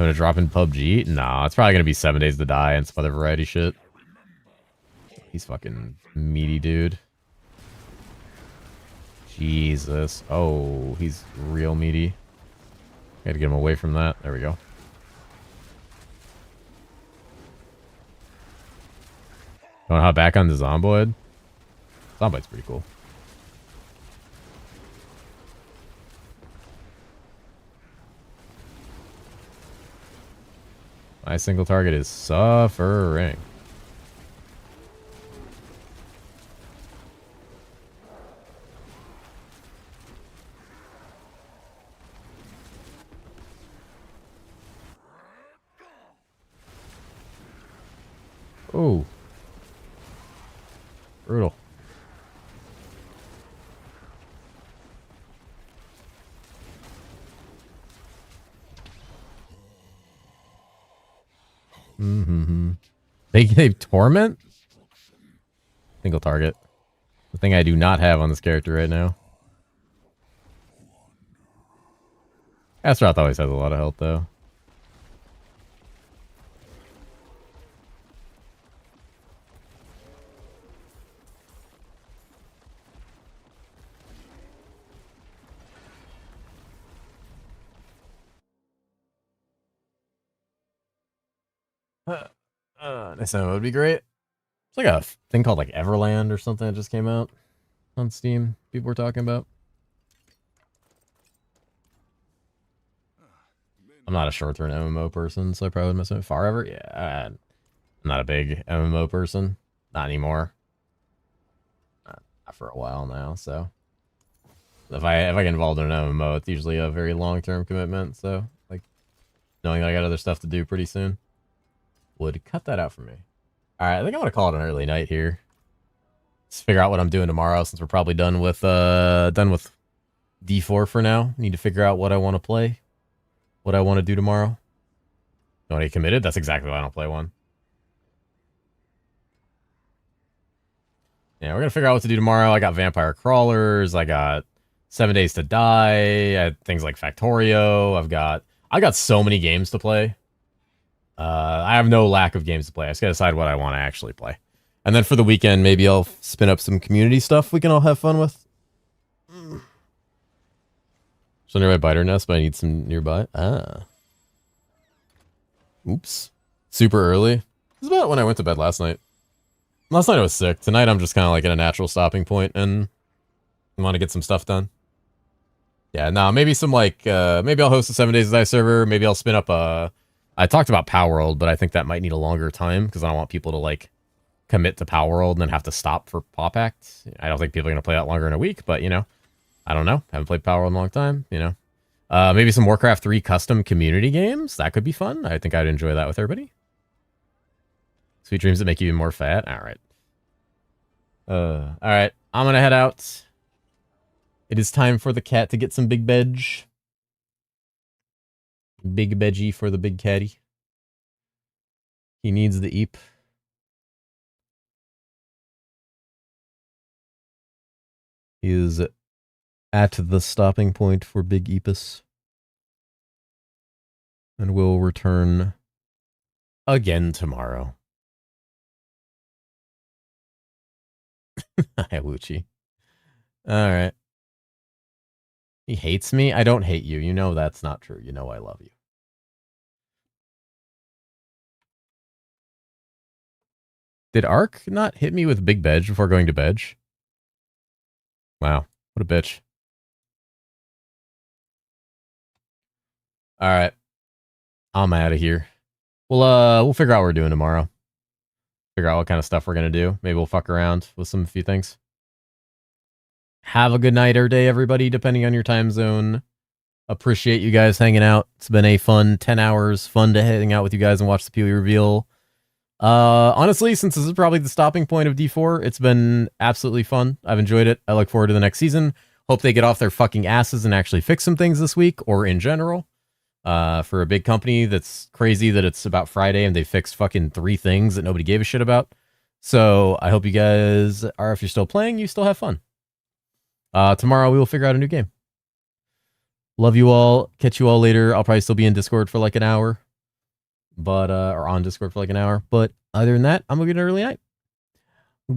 Gonna drop in PUBG? Nah, it's probably gonna be 7 Days to Die and some other variety shit. He's fucking meaty, dude. Jesus. Oh, he's real meaty. Gotta get him away from that. There we go. You wanna hop back on the Zomboid? Zomboid's pretty cool. My single target is suffering. Oh. Brutal. They torment? Single target. The thing I do not have on this character right now. Astaroth always has a lot of health though. Nice ammo would be great. It's like a thing called like Everland or something that just came out on Steam. People were talking about. I'm not a short-term MMO person, so I probably would mess with it. Forever? Yeah, I'm not a big MMO person. Not anymore. Not for a while now, so. If I get involved in an MMO, it's usually a very long-term commitment, so like knowing that I got other stuff to do pretty soon would cut that out for me. Alright, I think I'm gonna call it an early night here. Let's figure out what I'm doing tomorrow since we're probably done with D4 for now. Need to figure out what I want to play. What I want to do tomorrow. You want to get committed? That's exactly why I don't play one. Yeah, we're gonna figure out what to do tomorrow. I got Vampire Crawlers, I got 7 Days to Die, I had things like Factorio, I got so many games to play. I have no lack of games to play. I just gotta decide what I want to actually play. And then for the weekend, maybe I'll spin up some community stuff we can all have fun with. So near my biter nest, but I need some nearby. Ah. Oops. Super early. This is about when I went to bed last night. Last night I was sick. Tonight I'm just kind of like at a natural stopping point and I want to get some stuff done. Yeah, no, maybe some like, maybe I'll host a 7 Days to Die server. Maybe I'll spin up a... I talked about Power World, but I think that might need a longer time because I don't want people to like commit to Power World and then have to stop for Pop Act. I don't think people are going to play that longer in a week, but you know, I don't know. Haven't played Power World in a long time, you know. Maybe some Warcraft 3 custom community games. That could be fun. I think I'd enjoy that with everybody. Sweet dreams that make you even more fat. All right. All right. I'm going to head out. It is time for the cat to get some big veg. Big veggie for the big catty. He needs the eep. He is at the stopping point for Big Epus. And will return again tomorrow. Hi, Wuchi. Alright. He hates me? I don't hate you. You know that's not true. You know I love you. Did Ark not hit me with Big Bedge before going to bed? Wow. What a bitch. Alright. I'm out of here. We'll figure out what we're doing tomorrow. Figure out what kind of stuff we're gonna do. Maybe we'll fuck around with some few things. Have a good night or day, everybody, depending on your time zone. Appreciate you guys hanging out. It's been a fun 10 hours. Fun to hang out with you guys and watch the PoE reveal. Honestly, since this is probably the stopping point of D4, it's been absolutely fun. I've enjoyed it. I look forward to the next season. Hope they get off their fucking asses and actually fix some things this week, or in general. For a big company that's crazy that it's about Friday and they fixed fucking 3 things that nobody gave a shit about. So I hope you guys are, if you're still playing, you still have fun. Tomorrow we will figure out a new game. Love you all. Catch you all later. I'll probably still be in Discord for like an hour. but or on Discord for like an hour. But other than that, I'm gonna get an early night.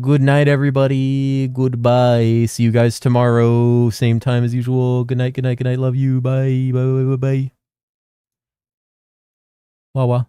Good night, everybody. Goodbye. See you guys tomorrow. Same time as usual. Good night, good night, good night. Love you. Bye. Bye, bye, bye, bye. Wah, wah.